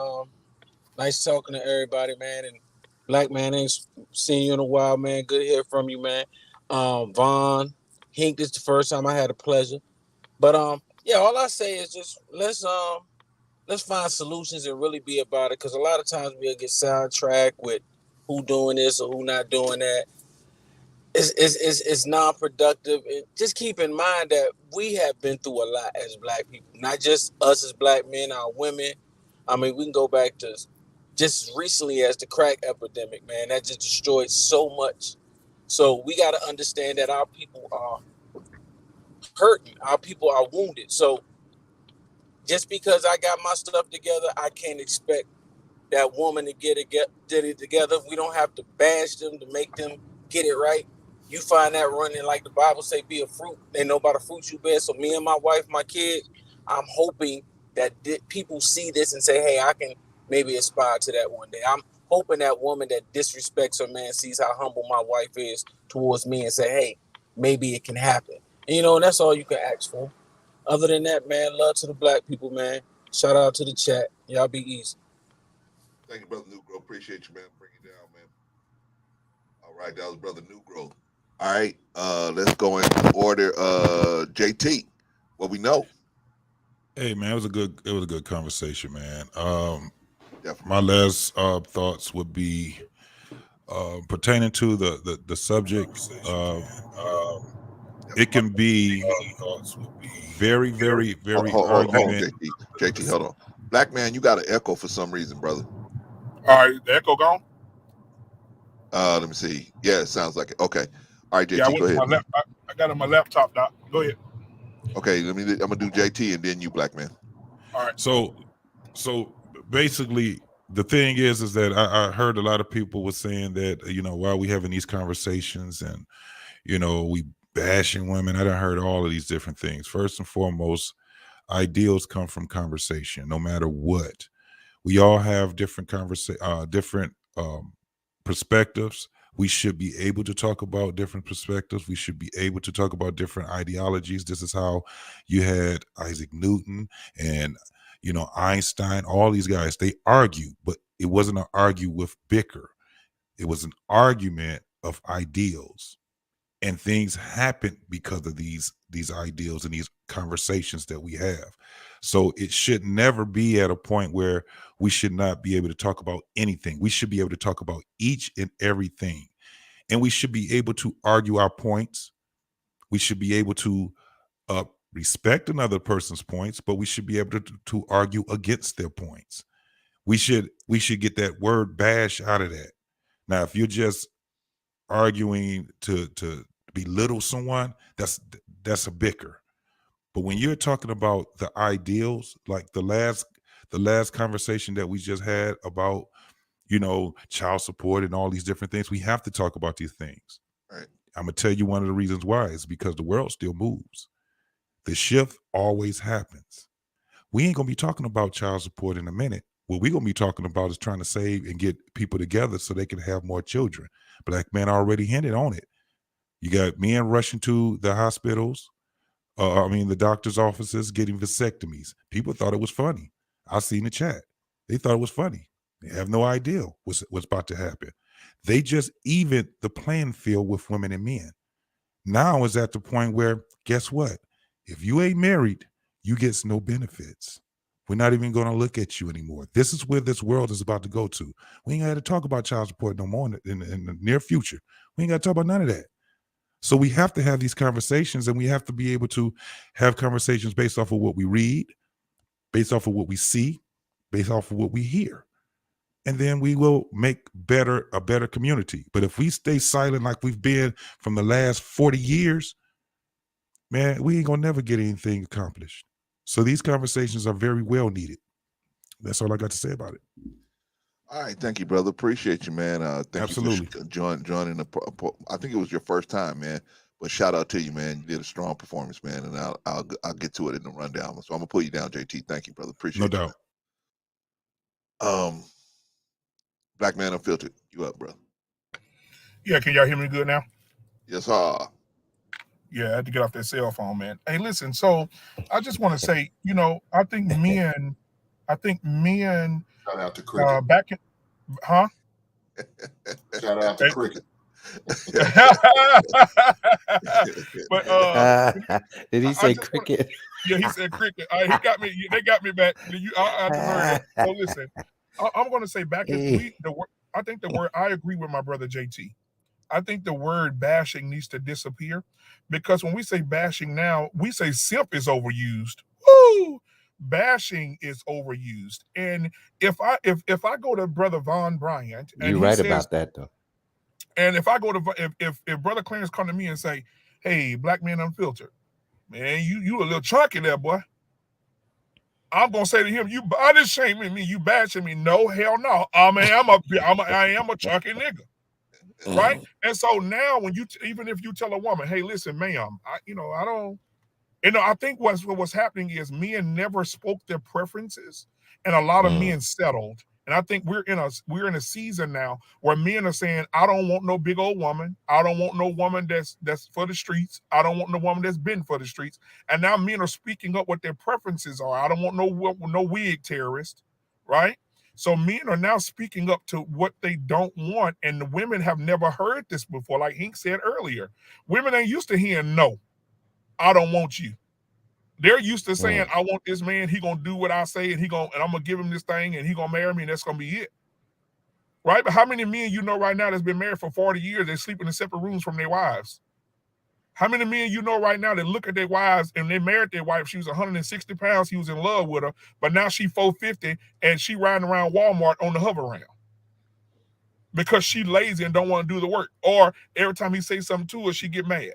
Nice talking to everybody, man. And Black man, ain't seen you in a while, man. Good to hear from you, man. Vaughn, Hink, this is the first time I had a pleasure. But yeah, all I say is just let's find solutions and really be about it, because a lot of times we'll get sidetracked with who doing this or who not doing that. It's non-productive. And just keep in mind that we have been through a lot as Black people, not just us as Black men, our women. I mean, we can go back to just recently as the crack epidemic, man, that just destroyed so much. So we got to understand that our people are hurting, our people are wounded. So just because I got my stuff together, I can't expect that woman to get it together. We don't have to bash them to make them get it right. You find that running, like the Bible say, be a fruit. They know by the fruits you bear. So me and my wife, my kids, I'm hoping that people see this and say, hey, I can maybe aspire to that one day. I'm hoping that woman that disrespects her man sees how humble my wife is towards me and say, hey, maybe it can happen. And, and that's all you can ask for. Other than that, man, love to the Black people, man. Shout out to the chat. Y'all be easy. Thank you, brother Negro. Appreciate you, man. Bring it down, man. All right, that was brother Negro. All right, let's go in order. JT, what we know. Hey man, it was a good conversation, man. My last thoughts would be pertaining to the subject. It can be very, very, very Hold on, argument. JT, hold on. Black man, you got an echo for some reason, brother. All right, the echo gone. Let me see. Yeah, it sounds like it. Okay. All right, JT, Yeah, I went go to ahead. my I got it on my laptop, Doc. Go ahead. Okay, I'm gonna do JT and then you, Black man. All right. So basically, the thing is that I heard a lot of people were saying that, while we having these conversations and we bashing women, I done heard all of these different things. First and foremost, ideals come from conversation, no matter what. We all have different perspectives. We should be able to talk about different perspectives. We should be able to talk about different ideologies. This is how you had Isaac Newton and Einstein, all these guys, they argue, but it wasn't an argue with bicker. It was an argument of ideals. And things happen because of these ideals and these conversations that we have. So it should never be at a point where we should not be able to talk about anything. We should be able to talk about each and everything. And we should be able to argue our points. We should be able to respect another person's points, but we should be able to argue against their points. We should get that word bash out of that. Now, if you're just arguing to belittle someone, that's a bicker. But when you're talking about the ideals, like the last conversation that we just had about, child support and all these different things, we have to talk about these things. Right. I'm gonna tell you one of the reasons why is because the world still moves. The shift always happens. We ain't gonna be talking about child support in a minute. What we're gonna be talking about is trying to save and get people together so they can have more children. Black man already hinted on it. You got men rushing to the hospitals, the doctor's offices getting vasectomies. People thought it was funny. I seen the chat. They thought it was funny. They have no idea what's about to happen. They just evened the playing field with women and men. Now is at the point where, guess what? If you ain't married, you get no benefits. We're not even going to look at you anymore. This is where this world is about to go to. We ain't got to talk about child support no more in the near future. We ain't got to talk about none of that. So we have to have these conversations, and we have to be able to have conversations based off of what we read, based off of what we see, based off of what we hear. And then we will make a better community. But if we stay silent like we've been from the last 40 years, man, we ain't going to never get anything accomplished. So these conversations are very well needed. That's all I got to say about it. All right, thank you, brother. Appreciate you, man. Thank Absolutely. you for joining the. I think it was your first time, man. But shout out to you, man. You did a strong performance, man. And I'll get to it in the rundown. So I'm gonna put you down, JT. Thank you, brother. Appreciate No you. doubt. Black Man Unfiltered, you up, bro? Yeah, can y'all hear me good now? Yes, sir. Yeah, I had to get off that cell phone, man. Hey, listen. So I just want to say, I think men. Shout out to Cricket. Back in, huh? Shout out to Cricket. But did he say cricket? Yeah, he said cricket. He got me. They got me back. I deserve it. So listen, I'm going to say back in I think the word. I agree with my brother JT. I think the word bashing needs to disappear, because when we say bashing now, we say simp is overused. Woo! Bashing is overused. And if I go to Brother Von Bryant, and you're right about that though. And if I go to if Brother Clarence come to me and say, "Hey, Black Man Unfiltered, man, you a little chunky there, boy," I'm gonna say to him, "You body shaming me, you bashing me." No, hell no. I am a chunky nigga. Right. And so now when even if you tell a woman, "Hey, listen, ma'am, I think what's happening is men never spoke their preferences, and a lot of men settled. And I think we're in a season now where men are saying, "I don't want no big old woman. I don't want no woman that's for the streets. I don't want no woman that's been for the streets." And now men are speaking up what their preferences are. "I don't want no wig terrorist," right? So men are now speaking up to what they don't want, and the women have never heard this before. Like Hink said earlier, women ain't used to hearing "No, I don't want you." They're used to saying, "I want this man. He gonna do what I say, and I'm gonna give him this thing, and he gonna marry me, and that's gonna be it." Right? But how many men you know right now that's been married for 40 years? They sleep in separate rooms from their wives. How many men you know right now that look at their wives and they married their wife? She was 160 pounds. He was in love with her, but now she 450 and she riding around Walmart on the hover round because she lazy and don't want to do the work. Or every time he say something to her, she get mad.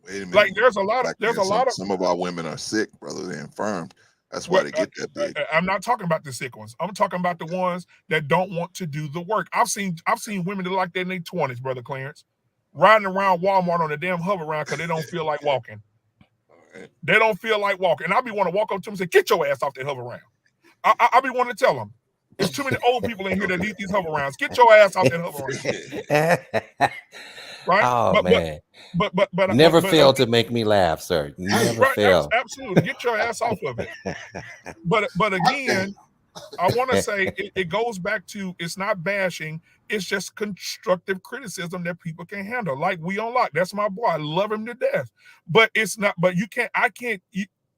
Wait a minute. Like there's a lot of some of our women are sick, brother. They're infirmed. That's why they get that big. I'm not talking about the sick ones. I'm talking about the ones that don't want to do the work. I've seen women that are like that in their 20s, Brother Clarence, riding around Walmart on a damn hover round because they don't feel like walking. Right. They don't feel like walking. And I be want to walk up to them and say, "Get your ass off that hover round." I be wanting to tell them, there's too many old people in here that need these hover rounds. Get your ass off that hover round. Right? Oh man. But never fail to make me laugh, sir. Never fail. Absolutely. Get your ass off of it. But again, I want to say it goes back to, it's not bashing, it's just constructive criticism that people can handle. Like We Unlock. That's my boy. I love him to death. But it's not, but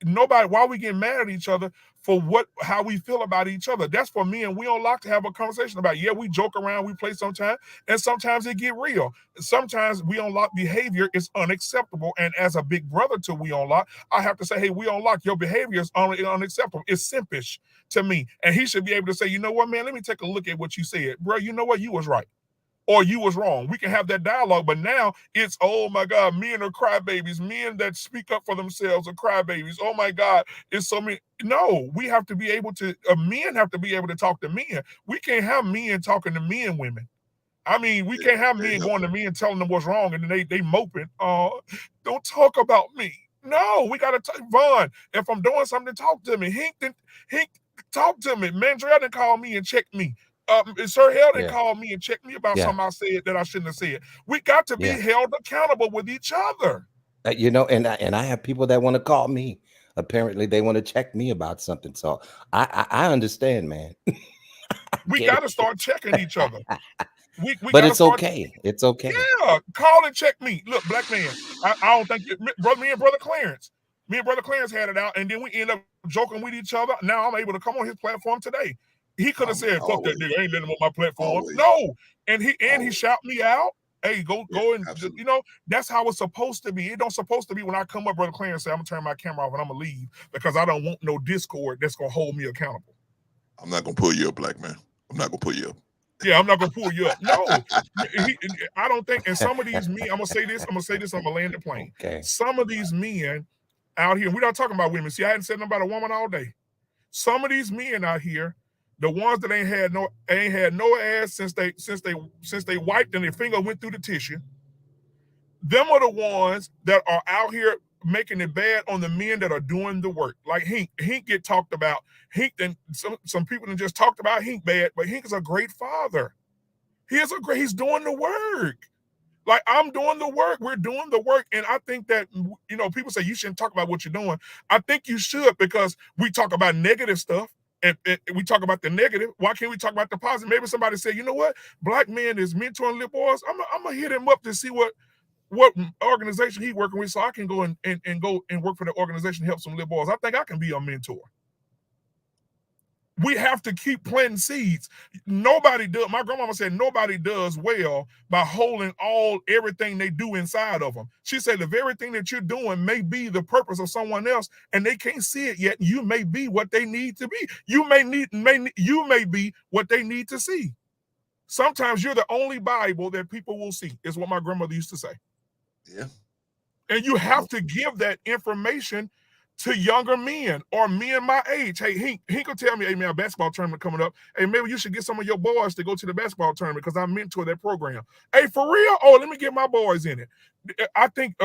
nobody, why we get mad at each other for how we feel about each other. That's for me and we don't like to have a conversation about. Yeah, we joke around, we play sometimes, and sometimes it get real. Sometimes we unlock behavior is unacceptable, and as a big brother to we unlock, I have to say, hey, we unlock your behavior is unacceptable. It's simpish to me, and he should be able to say, you know what, man, let me take a look at what you said, bro. You know what, you was right. Or you was wrong. We can have that dialogue, but now it's, oh my God, men are crybabies. Men that speak up for themselves are crybabies. Oh my God, it's so many. No, we have to be able to, men have to be able to talk to men. We can't have men talking to men, women. I mean, we can't have men going to men telling them what's wrong and then they moping. Don't talk about me. No, we got to, Vaughn, if I'm doing something, talk to me. Hink, talk to me. Mandrell didn't call me and check me. Sir Hell didn't call me and check me about something I said that I shouldn't have said. We got to be held accountable with each other. You know, and I have people that want to call me. Apparently, they want to check me about something. So I understand, man. We got to start checking each other. But it's okay. It's okay. Yeah, call and check me. Look, black man, I don't think me and brother Clarence had it out, and then we end up joking with each other. Now I'm able to come on his platform today. He could have said, "Fuck that nigga, I ain't letting him on my platform." No, and he shout me out. Hey, go and you know, that's how it's supposed to be. It don't supposed to be when I come up, brother Clarence, say I'm gonna turn my camera off and I'm gonna leave because I don't want no discord that's gonna hold me accountable. I'm not gonna pull you up, black man. I'm not gonna pull you up. Yeah, I'm not gonna pull you up. No, I don't think. And some of these men, I'm gonna say this. I'm gonna land the plane. Okay. Some of these men out here, we're not talking about women. See, I hadn't said nothing about a woman all day. Some of these men out here, the ones that ain't had no ass since they wiped and their finger went through the tissue. Them are the ones that are out here making it bad on the men that are doing the work. Like Hink get talked about. Hink, and some people that just talked about Hink bad, but Hink is a great father. He's doing the work. Like, I'm doing the work. We're doing the work. And I think that, you know, people say you shouldn't talk about what you're doing. I think you should, because we talk about negative stuff and we talk about the negative. Why can't we talk about the positive? Maybe somebody say, you know what? Black man is mentoring little boys. I'm going to hit him up to see what organization he working with so I can go and go and work for the organization to help some little boys. I think I can be a mentor. We have to keep planting seeds. Nobody does. My grandmama said nobody does well by holding everything they do inside of them. She said the very thing that you're doing may be the purpose of someone else, and they can't see it yet. You may be what they need to be. You may be what they need to see. Sometimes you're the only Bible that people will see, is what my grandmother used to say. Yeah. And you have to give that information to younger men or men my age. Hey, Hink will tell me, hey man, a basketball tournament coming up. Hey, maybe you should get some of your boys to go to the basketball tournament because I mentor that program. Hey, for real? Oh, let me get my boys in it. I think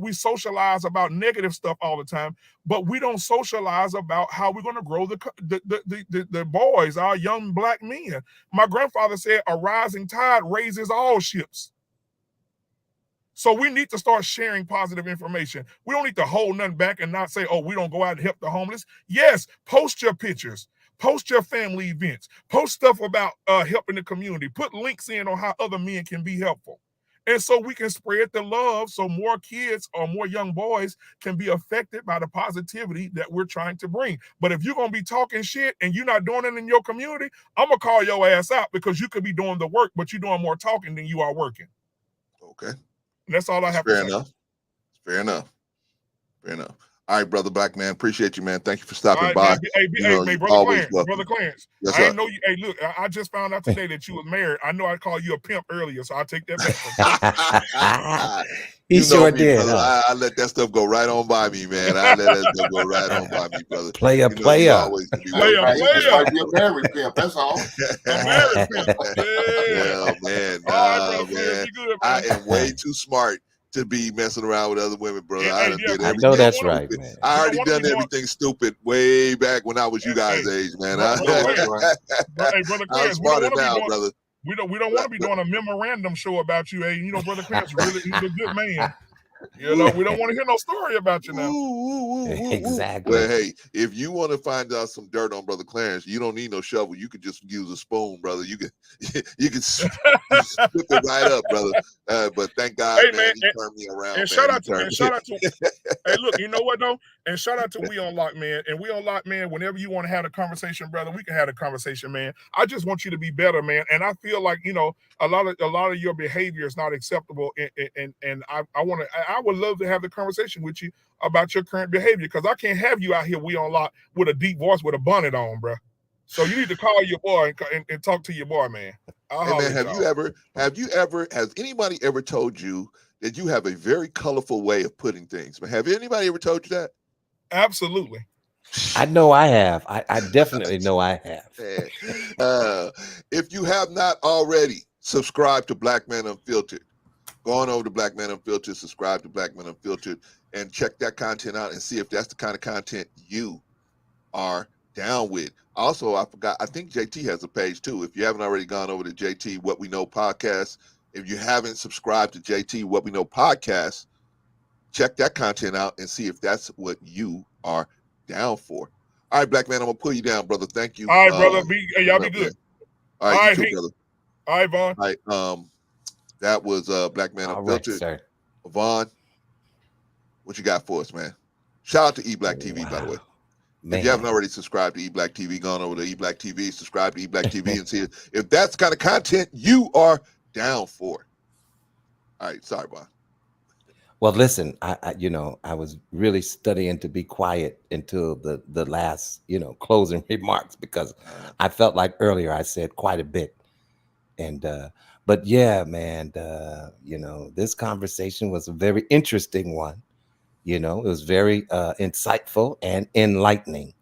we socialize about negative stuff all the time, but we don't socialize about how we're going to grow the boys, our young black men. My grandfather said, a rising tide raises all ships. So we need to start sharing positive information. We don't need to hold nothing back and not say, oh, we don't go out and help the homeless. Yes, post your pictures, post your family events, post stuff about helping the community, put links in on how other men can be helpful. And so we can spread the love so more kids or more young boys can be affected by the positivity that we're trying to bring. But if you're going to be talking shit and you're not doing it in your community, I'm going to call your ass out, because you could be doing the work, but you're doing more talking than you are working. Okay. That's all I have to say. Fair enough. All right, brother Black man. Appreciate you, man. Thank you for stopping right, by. Man, hey, brother Clarence. Yes, I didn't know you. Hey, look, I just found out today that you was married. I know I called you a pimp earlier, so I'll take that back. He sure did. Huh? I let that stuff go right on by me, man. I let that stuff go right on by me, brother. Player. He might be a married pimp. That's all. Married pimp. Yeah, man. Right, man. good, man. I am way too smart to be messing around with other women, brother. I done did everything. I know that's stupid. right, man. I already done everything stupid way back when I was you guys' age, man. Brother Clarence, I'm smarter now, brother. We don't want to be doing a memorandum show about you. Hey, you know, brother Clarence, really, he's a good man. You know, we don't want to hear no story about you now. Exactly. Well, hey, if you want to find out some dirt on Brother Clarence, you don't need no shovel. You could just use a spoon, brother. You can spit it right up, brother. But thank God, Hey, man, man, he turned me around, and man. shout He out to turned hey, look, you know what though? And shout out to We Unlock, man. And We Unlock, man, whenever you want to have a conversation, brother, we can have a conversation, man. I just want you to be better, man. And I feel like, you know, a lot of your behavior is not acceptable. And I would love to have the conversation with you about your current behavior, because I can't have you out here We Unlock with a deep voice with a bonnet on, bro. So you need to call your boy and talk to your boy, man. Hey, man, has anybody ever told you that you have a very colorful way of putting things? But have anybody ever told you that? Absolutely. I know I have. I definitely know I have. If you have not already, subscribe to Black Man Unfiltered. Go on over to Black Man Unfiltered, subscribe to Black Man Unfiltered, and check that content out and see if that's the kind of content you are down with. Also, I forgot, I think JT has a page too. If you haven't already gone over to JT What We Know Podcast, if you haven't subscribed to JT What We Know Podcast, check that content out and see if that's what you are down for. All right, Black Man, I'm gonna pull you down, brother. Thank you. All right, brother. Y'all be good. Man. All right, you too, brother. All right, Vaughn. All right, that was Black Man Unfiltered. Right, Vaughn, what you got for us, man? Shout out to eBlack TV, by the way. Man. If you haven't already subscribed to eBlack TV, gone over to eBlack TV, subscribe to eBlack TV, and see if that's the kind of content you are down for. All right, sorry, Vaughn. Well, listen, I was really studying to be quiet until the last, closing remarks, because I felt like earlier I said quite a bit. And but yeah, man, this conversation was a very interesting one. It was very insightful and enlightening.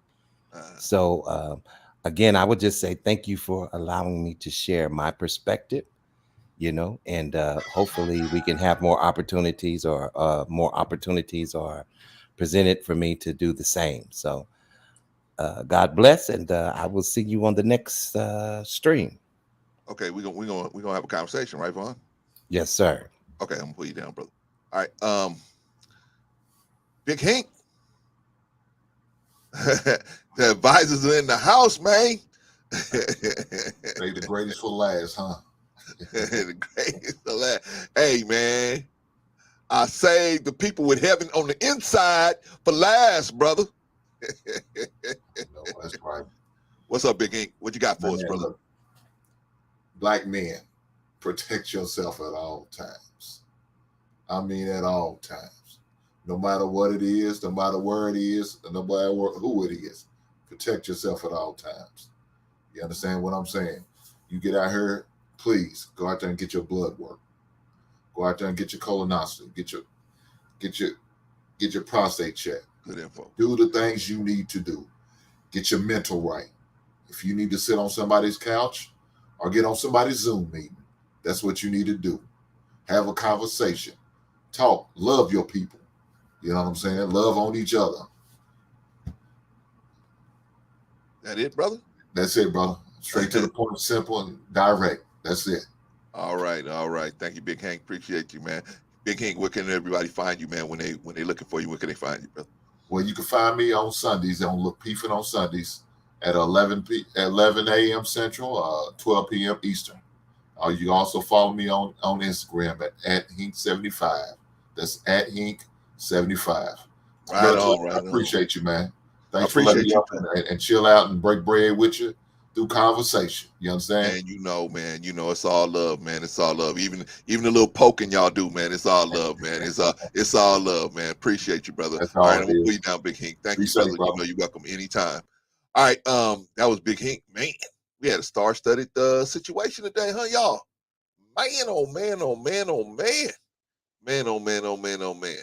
So again, I would just say thank you for allowing me to share my perspective. And hopefully we can have more opportunities are presented for me to do the same. So God bless, and I will see you on the next stream. Okay, we're gonna have a conversation, right, Vaughn? Yes, sir. Okay, I'm gonna put you down, brother. All right, Big Hink. The advisors are in the house, man. Say the greatest for last, huh? The greatest for last. Hey, man, I saved the people with heaven on the inside for last, brother. No, that's right. What's up, Big Ink? What you got for us, brother? Look, Black men, protect yourself at all times. I mean, at all times. No matter what it is, no matter where it is, no matter who it is, protect yourself at all times. You understand what I'm saying? You get out here, please go out there and get your blood work. Go out there and get your colonoscopy. Get your prostate check. Good info. Do the things you need to do. Get your mental right. If you need to sit on somebody's couch or get on somebody's Zoom meeting, that's what you need to do. Have a conversation. Talk. Love your people. You know what I'm saying? Love on each other. That it, brother? That's it, brother. Straight to the point, simple and direct. That's it. All right. Thank you, Big Hank. Appreciate you, man. Big Hank, where can everybody find you, man? When they looking for you, where can they find you, brother? Well, you can find me on Sundays on Peefing on Sundays at 11 a.m. Central, 12 p.m. Eastern. You can also follow me on Instagram at Hink75. That's at Hink75. Right on. I appreciate you, man. Thanks for letting me up and chill out and break bread with you through conversation. You understand? And man, it's all love, man. It's all love. Even the little poking y'all do, man. It's all love, man. It's all love, man. Appreciate you, brother. All right, I'm gonna put you down, Big Hink. Thank you, brother. You're welcome anytime. All right, that was Big Hink, man. We had a star-studded situation today, huh, y'all? Man, oh man, oh man, oh man. Man, oh man, oh man, oh man.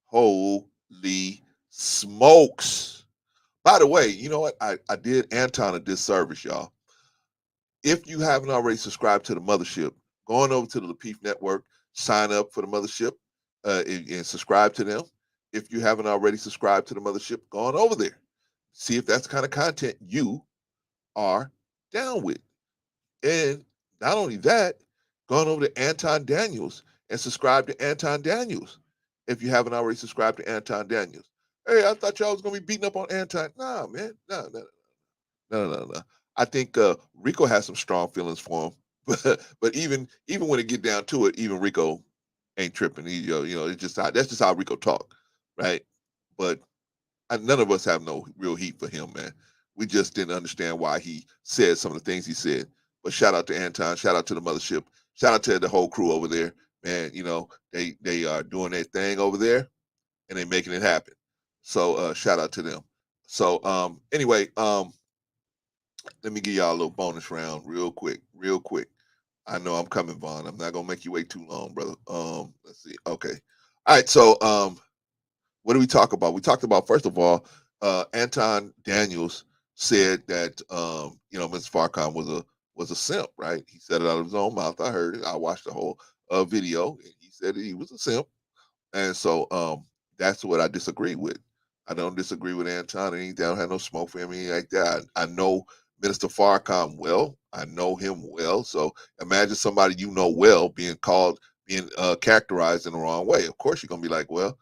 Holy smokes. By the way, you know what? I did Anton a disservice, y'all. If you haven't already subscribed to the mothership, go on over to the Lapeef Network, sign up for the mothership, and subscribe to them. If you haven't already subscribed to the mothership, go on over there. See if that's the kind of content you are down with. And not only that, go on over to Anton Daniels and subscribe to Anton Daniels if you haven't already subscribed to Anton Daniels. Hey, I thought y'all was gonna be beating up on Anton. Nah, man, no. I think Rico has some strong feelings for him, but even when it get down to it, even Rico ain't tripping. He, it's just that's just how Rico talk, right? But none of us have no real heat for him, man. We just didn't understand why he said some of the things he said. But shout out to Anton, shout out to the mothership, shout out to the whole crew over there, man. They are doing their thing over there, and they making it happen. So shout out to them. So anyway, let me give y'all a little bonus round real quick. I know I'm coming, Vaughn. I'm not gonna make you wait too long, brother. Let's see. Okay. All right, so what do we talk about? We talked about, first of all, Anton Daniels said that Mr. Farrakhan was a simp, right? He said it out of his own mouth. I heard it. I watched the whole video, and he said that he was a simp. And so that's what I disagree with. I don't disagree with Anton or anything. I don't have no smoke for him, anything like that. I know Minister Farrakhan well. I know him well. So imagine somebody you know well being characterized in the wrong way. Of course, you're gonna be like, well,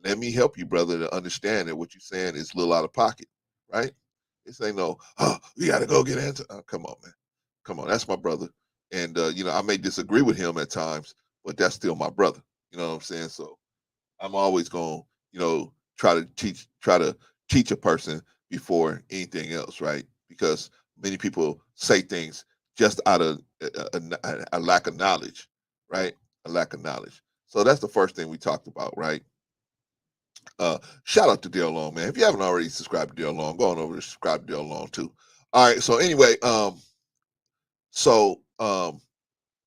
let me help you, brother, to understand that what you're saying is a little out of pocket, right? This ain't no, you gotta go get Anton. Oh, come on, man. Come on, that's my brother. And I may disagree with him at times, but that's still my brother. You know what I'm saying? So I'm always going to, try to teach a person before anything else, right? Because many people say things just out of a lack of knowledge, right? A lack of knowledge. So that's the first thing we talked about, right? Shout out to Dale Long, man. If you haven't already subscribed to Dale Long, go on over to subscribe to Dale Long too. All right. So anyway,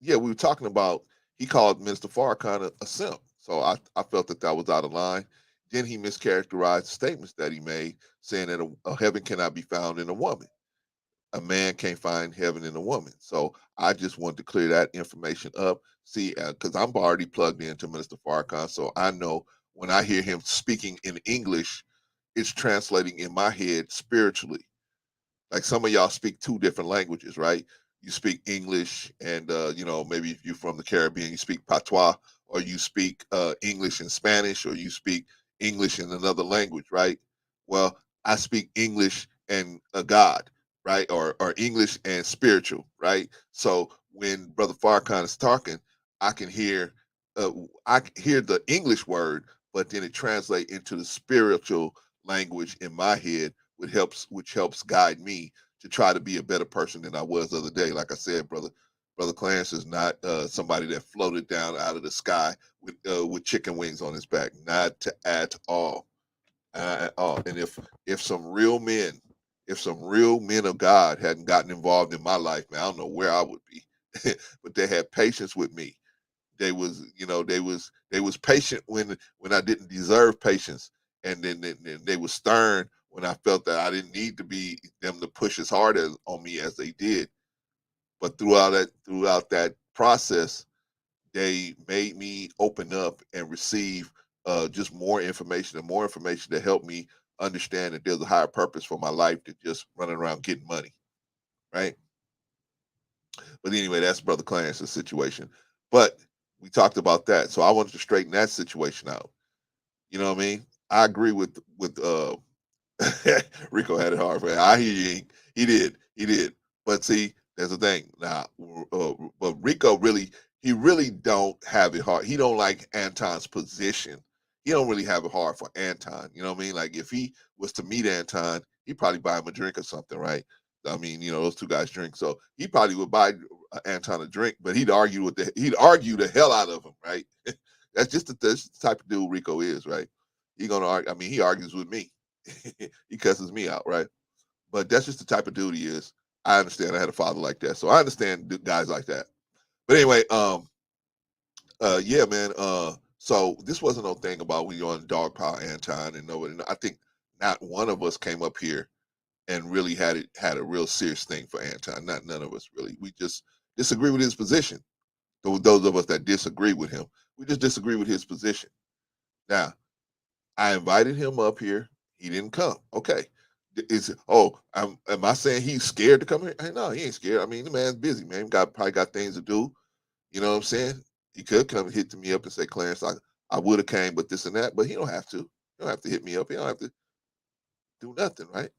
yeah, we were talking about, he called Minister Farrakhan a simp. So I felt that was out of line. Then he mischaracterized the statements that he made, saying that a heaven cannot be found in a woman. A man can't find heaven in a woman. So I just wanted to clear that information up. See, because I'm already plugged into Minister Farrakhan, so I know when I hear him speaking in English, it's translating in my head spiritually. Like some of y'all speak two different languages, right? You speak English, and maybe if you're from the Caribbean, you speak patois, or you speak English and Spanish, or you speak English in another language, right? Well, I speak English and God, right? Or English and spiritual, right? So when Brother Farrakhan is talking, I can hear the English word, but then it translates into the spiritual language in my head, which helps guide me to try to be a better person than I was the other day. Like I said, brother Clarence is not somebody that floated down out of the sky with chicken wings on his back. Not at all. At all. And if some real men of God hadn't gotten involved in my life, man, I don't know where I would be. But they had patience with me. They was patient when I didn't deserve patience, and then they was stern when I felt that I didn't need them to push as hard on me as they did. But throughout that process, they made me open up and receive just more information to help me understand that there's a higher purpose for my life than just running around getting money, right? But anyway, that's Brother Clarence's situation. But we talked about that, so I wanted to straighten that situation out. You know what I mean? I agree with Rico had it hard, man. I hear you. He did. But see, there's the thing. Now, but Rico really don't have it hard. He don't like Anton's position. He don't really have it hard for Anton. You know what I mean? Like if he was to meet Anton, he'd probably buy him a drink or something, right? I mean, those two guys drink, so he probably would buy Anton a drink, but he'd argue the hell out of him, right? That's just the type of dude Rico is, right? He gonna argue. I mean, he argues with me. He cusses me out, right? But that's just the type of dude he is. I understand. I had a father like that, so I understand guys like that. But anyway, yeah, man. So this wasn't no thing about when you're on dog power Anton and nobody. I think not one of us came up here and really had a real serious thing for Anton. None of us really. We just disagree with his position. Those of us that disagree with him, we just disagree with his position. Now, I invited him up here. He didn't come. Okay. Am I saying he's scared to come here? Hey, no, he ain't scared. I mean, the man's busy, man. Probably got things to do. You know what I'm saying? He could come hit me up and say, Clarence, I would have came, but this and that. But he don't have to. He don't have to hit me up. He don't have to do nothing, right?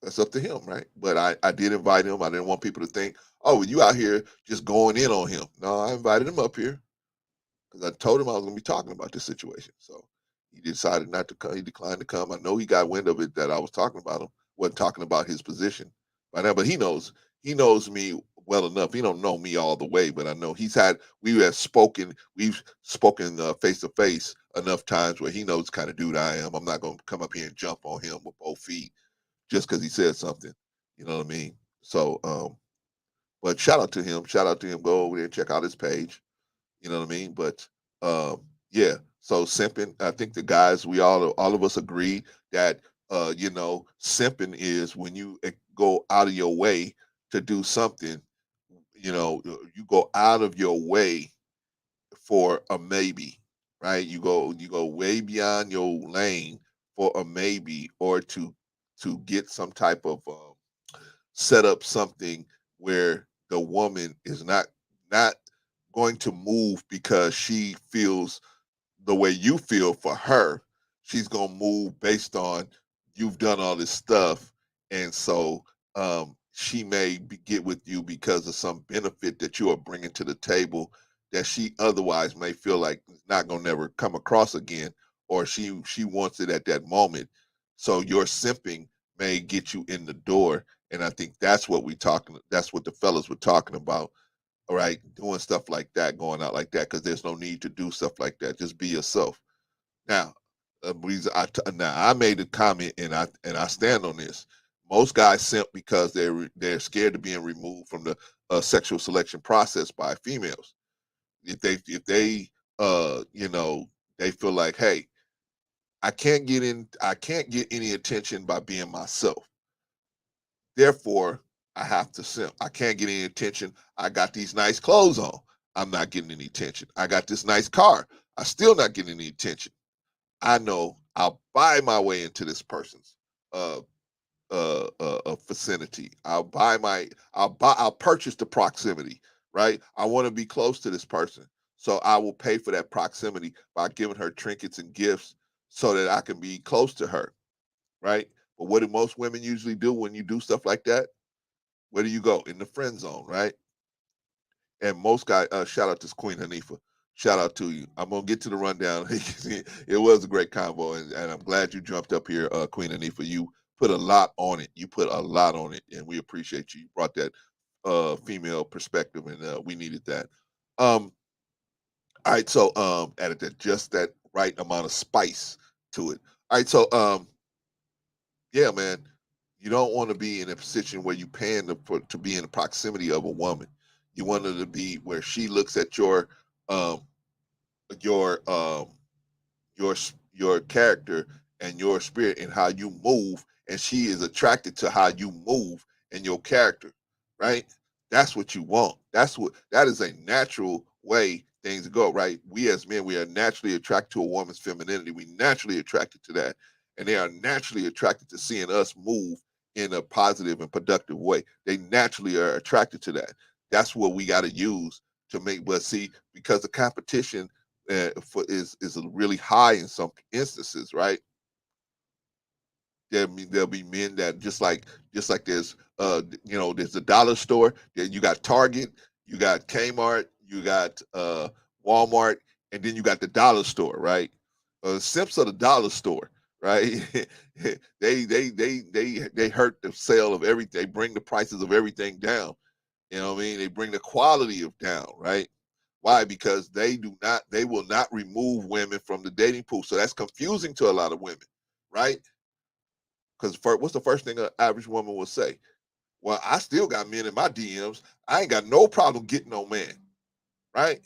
That's up to him, right? But I did invite him. I didn't want people to think, oh, you out here just going in on him. No, I invited him up here because I told him I was going to be talking about this situation. So he decided not to come. He declined to come. I know he got wind of it that I was talking about him. Wasn't talking about his position by now, but he knows me well enough. He don't know me all the way, but I know we've spoken face to face enough times where he knows the kind of dude I am. I'm not going to come up here and jump on him with both feet just because he said something. You know what I mean? So, but shout out to him. Shout out to him. Go over there and check out his page. You know what I mean? But yeah. So simping, I think the guys, all of us agree that simping is when you go out of your way to do something. You go out of your way for a maybe, right? You go way beyond your lane for a maybe, or to get some type of set up something where the woman is not going to move because she feels the way you feel for her. She's gonna move based on you've done all this stuff, and so she may get with you because of some benefit that you are bringing to the table that she otherwise may feel like it's not gonna never come across again, or she wants it at that moment. So your simping may get you in the door, and I think that's what that's what the fellas were talking about. All right, doing stuff like that, going out like that, because there's no need to do stuff like that. Just be yourself. Now, I made a comment, and I stand on this. Most guys simp because they're scared of being removed from the sexual selection process by females. If they they feel like, hey, I can't get any attention by being myself. Therefore, I have to simp. I can't get any attention. I got these nice clothes on. I'm not getting any attention. I got this nice car. I'm still not getting any attention. I know I'll buy my way into this person's vicinity. I'll purchase the proximity, right? I want to be close to this person. So I will pay for that proximity by giving her trinkets and gifts so that I can be close to her, right? But what do most women usually do when you do stuff like that? Where do you go? In the friend zone, right? And most guys, shout out to Queen Hanifa. Shout out to you. I'm gonna get to the rundown. It was a great convo, and I'm glad you jumped up here, Queen Hanifa. You put a lot on it. And we appreciate you. You brought that female perspective, and we needed that. All right, so added that right amount of spice to it. All right, so yeah, man, you don't want to be in a position where you paying to be in the proximity of a woman. You want her to be where she looks at your your um your character and your spirit and how you move, and she is attracted to how you move and your character, right? That's what you want. That is a natural way things go, right? We as men, we are naturally attracted to a woman's femininity. We naturally attracted to that, and they are naturally attracted to seeing us move in a positive and productive way. They naturally are attracted to that. That's what we got to use to make. But see, because the competition is really high in some instances, right? There'll be men that just like there's there's the dollar store. Then you got Target, you got Kmart, you got Walmart, and then you got the dollar store, right? Simps of the dollar store, right? they hurt the sale of everything. They bring the prices of everything down. You know what I mean? They bring the quality of down, right? Why? Because they will not remove women from the dating pool. So that's confusing to a lot of women, right? Because what's the first thing an average woman will say? Well, I still got men in my DMs. I ain't got no problem getting no man, right?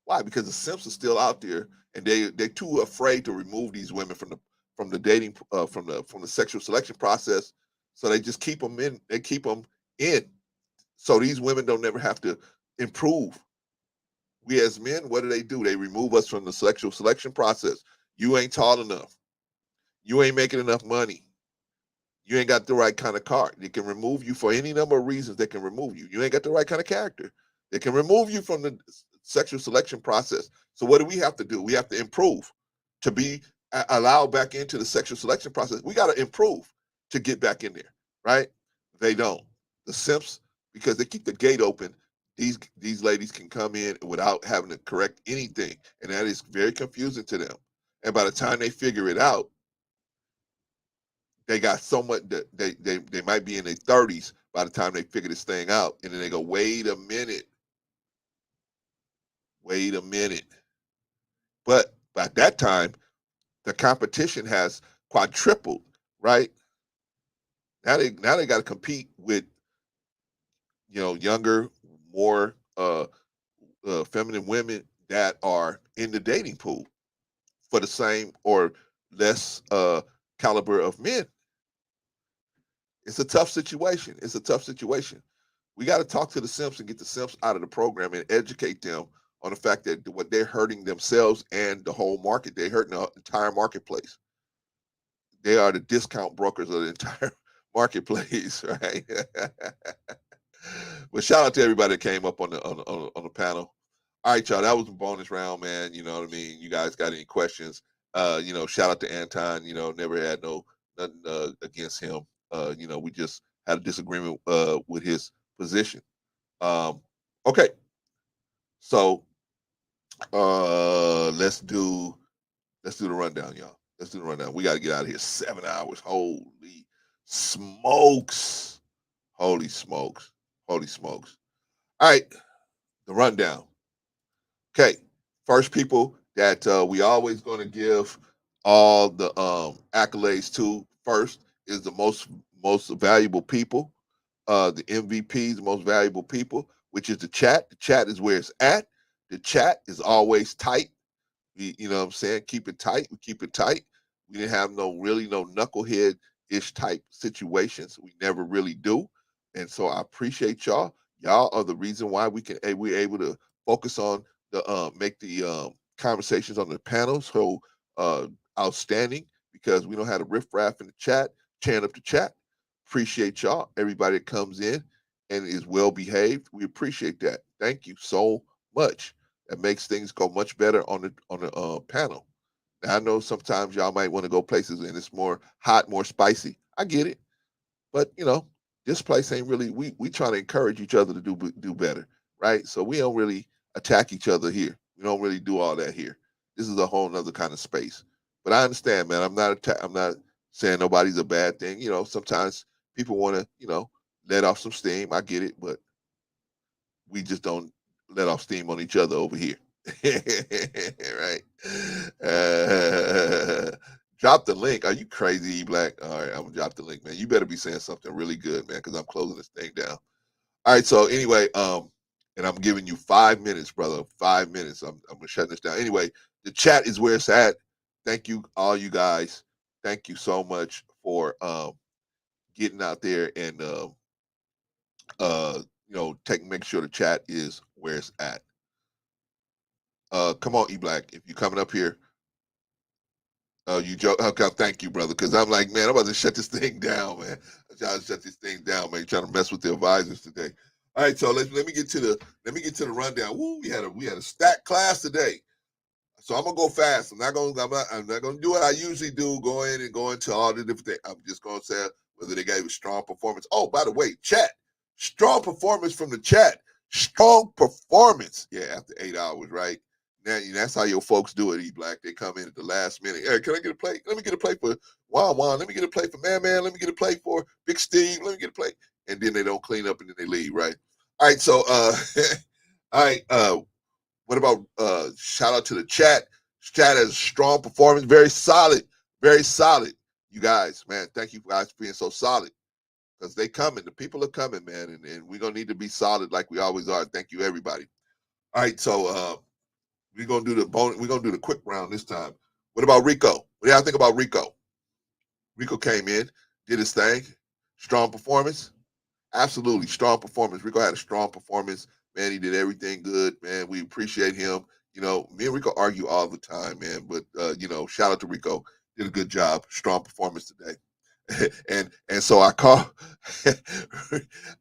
Why? Because the simps are still out there, and they're too afraid to remove these women from the dating from the sexual selection process. So they just keep them in. They keep them in. So these women don't never have to improve. We as men, what do? They remove us from the sexual selection process. You ain't tall enough. You ain't making enough money. You ain't got the right kind of car. They can remove you for any number of reasons. They can remove you. You ain't got the right kind of character. They can remove you from the sexual selection process. So what do we have to do? We have to improve to be allowed back into the sexual selection process. We got to improve to get back in there, right? They don't. The simps, because they keep the gate open, these ladies can come in without having to correct anything, and that is very confusing to them. And by the time they figure it out, they got so much that they might be in their 30s by the time they figure this thing out, and then they go, wait a minute. But by that time, the competition has quadrupled, right? Now they got to compete with, younger, more feminine women that are in the dating pool for the same or less caliber of men. It's a tough situation. We got to talk to the simps and get the simps out of the program and educate them on the fact that what they're hurting themselves and the whole market. They're hurting the entire marketplace. They are the discount brokers of the entire marketplace, right? But shout out to everybody that came up on the panel. All right, y'all, that was a bonus round, man. You know what I mean? You guys got any questions? Shout out to Anton. Never had nothing against him. We just had a disagreement with his position. Okay, so let's do the rundown, y'all. Let's do the rundown. We got to get out of here. 7 hours. Holy smokes! Holy smokes! All right, the rundown. Okay, first people that we always going to give all the accolades to first is the most valuable people, the MVPs, the most valuable people, which is the chat. The chat is where it's at. The chat is always tight. You know what I'm saying? Keep it tight. We keep it tight. We didn't have no knucklehead-ish type situations. We never really do. And so I appreciate y'all. Y'all are the reason why we're able to focus on make the conversations on the panel so outstanding, because we don't have a riffraff in the chat, tearing up the chat. Appreciate y'all. Everybody that comes in and is well behaved, we appreciate that. Thank you so much. That makes things go much better on the panel. Now, I know sometimes y'all might want to go places and it's more hot, more spicy. I get it, but this place ain't really. We trying to encourage each other to do better, right? So we don't really attack each other here. We don't really do all that here. This is a whole nother kind of space. But I understand, man. I'm not saying nobody's a bad thing. Sometimes people want to let off some steam. I get it, but we just don't let off steam on each other over here. Right? Drop the link. Are you crazy, Black? All right, I'm gonna drop the link, man. You better be saying something really good, man, because I'm closing this thing down. All right, so anyway, and I'm giving you 5 minutes, brother. 5 minutes. I'm shutting this down. Anyway, the chat is where it's at. Thank you, all you guys. Thank you so much for getting out there and make sure the chat is where it's at. Come on, E-Black, if you're coming up here. You joke. Okay, thank you, brother. Because I'm like, man, I'm about to shut this thing down, man. I'm trying to shut this thing down, man. Trying to mess with the advisors today. All right, so let me get to the rundown. Woo, we had a stacked class today. So I'm gonna go fast. I'm not gonna do what I usually do, go into all the different things. I'm just gonna say whether they gave a strong performance. Oh, by the way, chat. Strong performance from the chat. Strong performance. Yeah, after 8 hours, right? Now that's how your folks do it, E-Black. They come in at the last minute. Hey, can I get a play? Let me get a play for Juan. Let me get a play for Man. Let me get a play for Big Steve. Let me get a play. And then they don't clean up and then they leave, right? All right, so all right, what about shout out to the chat? Chat has strong performance, very solid, very solid. You guys, man, thank you guys for being so solid. Because they coming, the people are coming, man, and we're gonna need to be solid like we always are. Thank you, everybody. All right, so we're gonna do the quick round this time. What about Rico? What do y'all think about Rico? Rico came in, did his thing, strong performance. Absolutely, strong performance. Rico had a strong performance, man. He did everything good, man. We appreciate him. Me and Rico argue all the time, man. But shout out to Rico. Did a good job. Strong performance today. and so I call.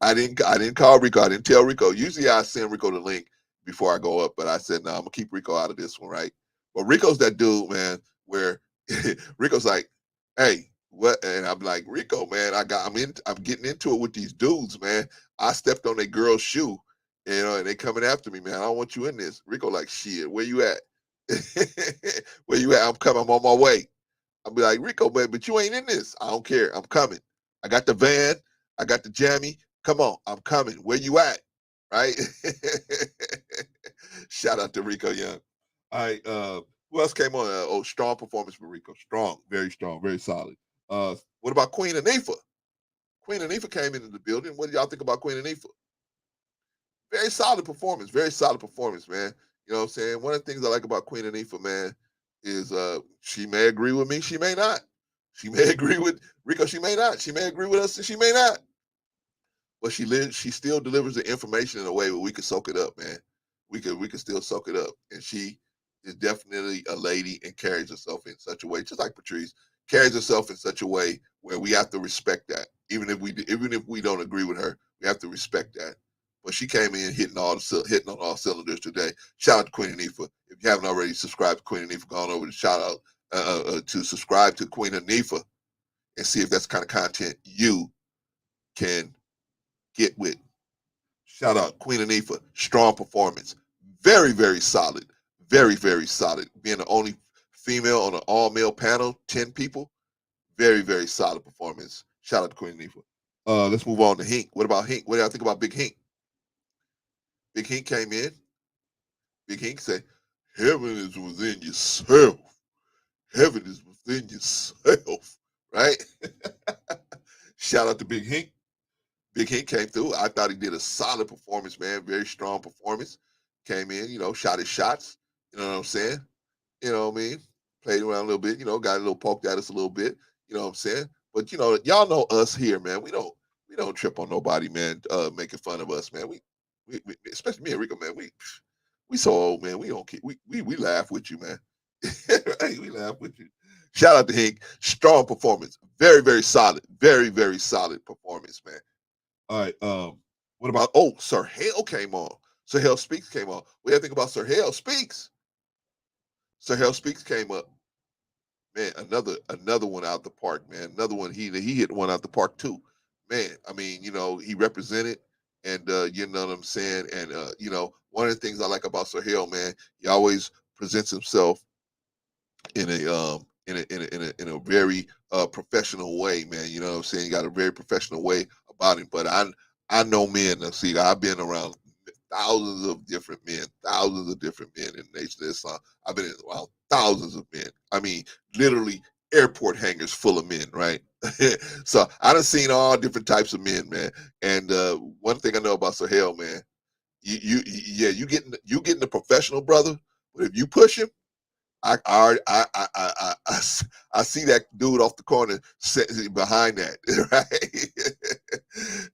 I didn't call Rico. I didn't tell Rico. Usually I send Rico the link, before I go up, but I said, no, I'm gonna keep Rico out of this one, right? But Rico's that dude, man, where Rico's like, hey, what? And I'm like, Rico, man, I'm getting into it with these dudes, man. I stepped on a girl's shoe, and they coming after me, man. I don't want you in this. Rico like, shit, where you at? Where you at? I'm coming, I'm on my way. I'll be like, Rico, man, but you ain't in this. I don't care. I'm coming. I got the van. I got the jammy. Come on, I'm coming. Where you at? Right? Shout out to Rico Young. All right. Who else came on? Strong performance for Rico. Strong, very solid. What about Queen Anifa? Queen Anifa came into the building. What do y'all think about Queen Anifa? Very solid performance, man. You know what I'm saying? One of the things I like about Queen Anifa, man, is she may agree with me, she may not. She may agree with Rico, she may not. She may agree with us, and she may not. But she still delivers the information in a way where we can soak it up, man. We can still soak it up. And she is definitely a lady and carries herself in such a way, just like Patrice, carries herself in such a way where we have to respect that. Even if we don't agree with her, we have to respect that. But she came in hitting on all cylinders today. Shout out to Queen Anifa. If you haven't already subscribed to Queen Anifa, go on over to shout out to subscribe to Queen Anifa and see if that's the kind of content you can get with. Shout out Queen Anifa. Strong performance. Very solid. Very solid. Being the only female on an all-male panel, 10 people. Very solid performance. Shout out to Queen Anifa. Let's move on to Hink. What about Hink? What do y'all think about Big Hink? Big Hink came in. Big Hink said, heaven is within yourself. Heaven is within yourself. Right? Shout out to Big Hink. Big Hink came through. I thought he did a solid performance, man. Very strong performance. Came in, shot his shots. You know what I'm saying? You know what I mean? Played around a little bit, got a little poked at us a little bit. You know what I'm saying? But y'all know us here, man. We don't trip on nobody, man, making fun of us, man. We especially me and Rico, man, we so old, man. We don't keep we laugh with you, man. Right? We laugh with you. Shout out to Hink. Strong performance. Very solid. Very solid performance, man. All right. What about Sir Hale came on. Sir Hale Speaks came on. What do you think about Sir Hale Speaks? Sir Hale Speaks came up. Man, another one out the park, man. Another one, he hit one out the park too. Man, I mean, he represented, and you know what I'm saying? And one of the things I like about Sir Hale, man, he always presents himself in a very professional way, man. You know what I'm saying? He got a very professional way about him. But I know men. See, I've been around thousands of different men in the Nation of Islam. I've been around thousands of men. I mean, literally airport hangars full of men, right? So I done seen all different types of men, man. And one thing I know about Sir Hale, man, you getting the professional brother, but if you push him, I see that dude off the corner sitting behind that, right?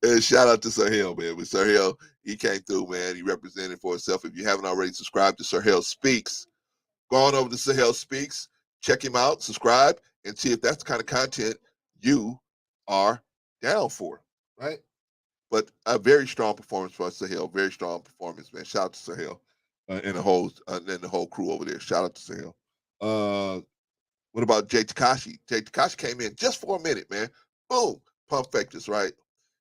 And shout out to Sir Hale, man. But Sir Hale, he came through, man. He represented for himself. If you haven't already subscribed to Sir Hale Speaks, go on over to Sir Hale Speaks, check him out, subscribe, and see if that's the kind of content you are down for, right? But a very strong performance for Sir Hale. Very strong performance, man. Shout out to Sir Hale and the whole crew over there. Shout out to Sir Hale. What about Jay Takashi? Jay Takashi came in just for a minute, man. Boom, pump faked us, right?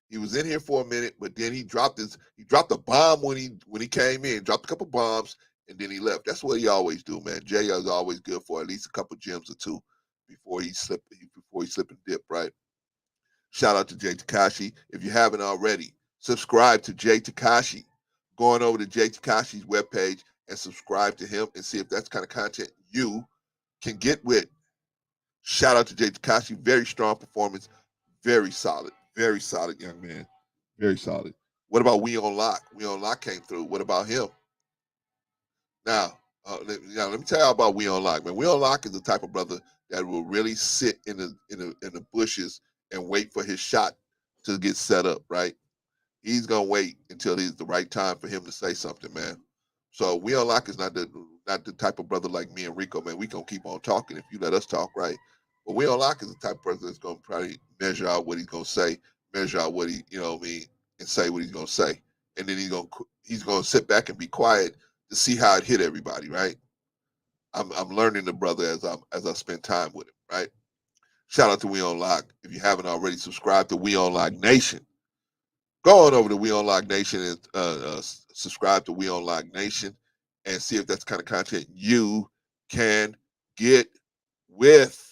He was in here for a minute, but then he dropped a bomb when he came in, dropped a couple bombs, and then he left. That's what he always do, man. Jay is always good for at least a couple gems or two before he slip and dip, right? Shout out to Jay Takashi. If you haven't already, subscribe to Jay Takashi. Going over to Jay Takashi's webpage and subscribe to him and see if that's the kind of content you can get with. Shout out to Jay Takashi. Very strong performance. Very solid young man. Very solid. What about We On Lock? We On Lock came through. What about him? Now, let me tell you about We On Lock, man. We On Lock is the type of brother that will really sit in the bushes and wait for his shot to get set up, right? He's gonna wait until it's the right time for him to say something, man. So We On Lock is not the type of brother like me and Rico, man. We gonna keep on talking if you let us talk, right? But We On Lock is the type of person that's gonna probably measure out what he's gonna say, measure out what he, and say what he's gonna say. and then he's gonna sit back and be quiet to see how it hit everybody, right? I'm learning the brother as I spend time with him, right? Shout out to We On Lock. If you haven't already subscribed to We On Lock Nation, go on over to We On Lock Nation and subscribe to We On Lock Nation and see if that's the kind of content you can get with.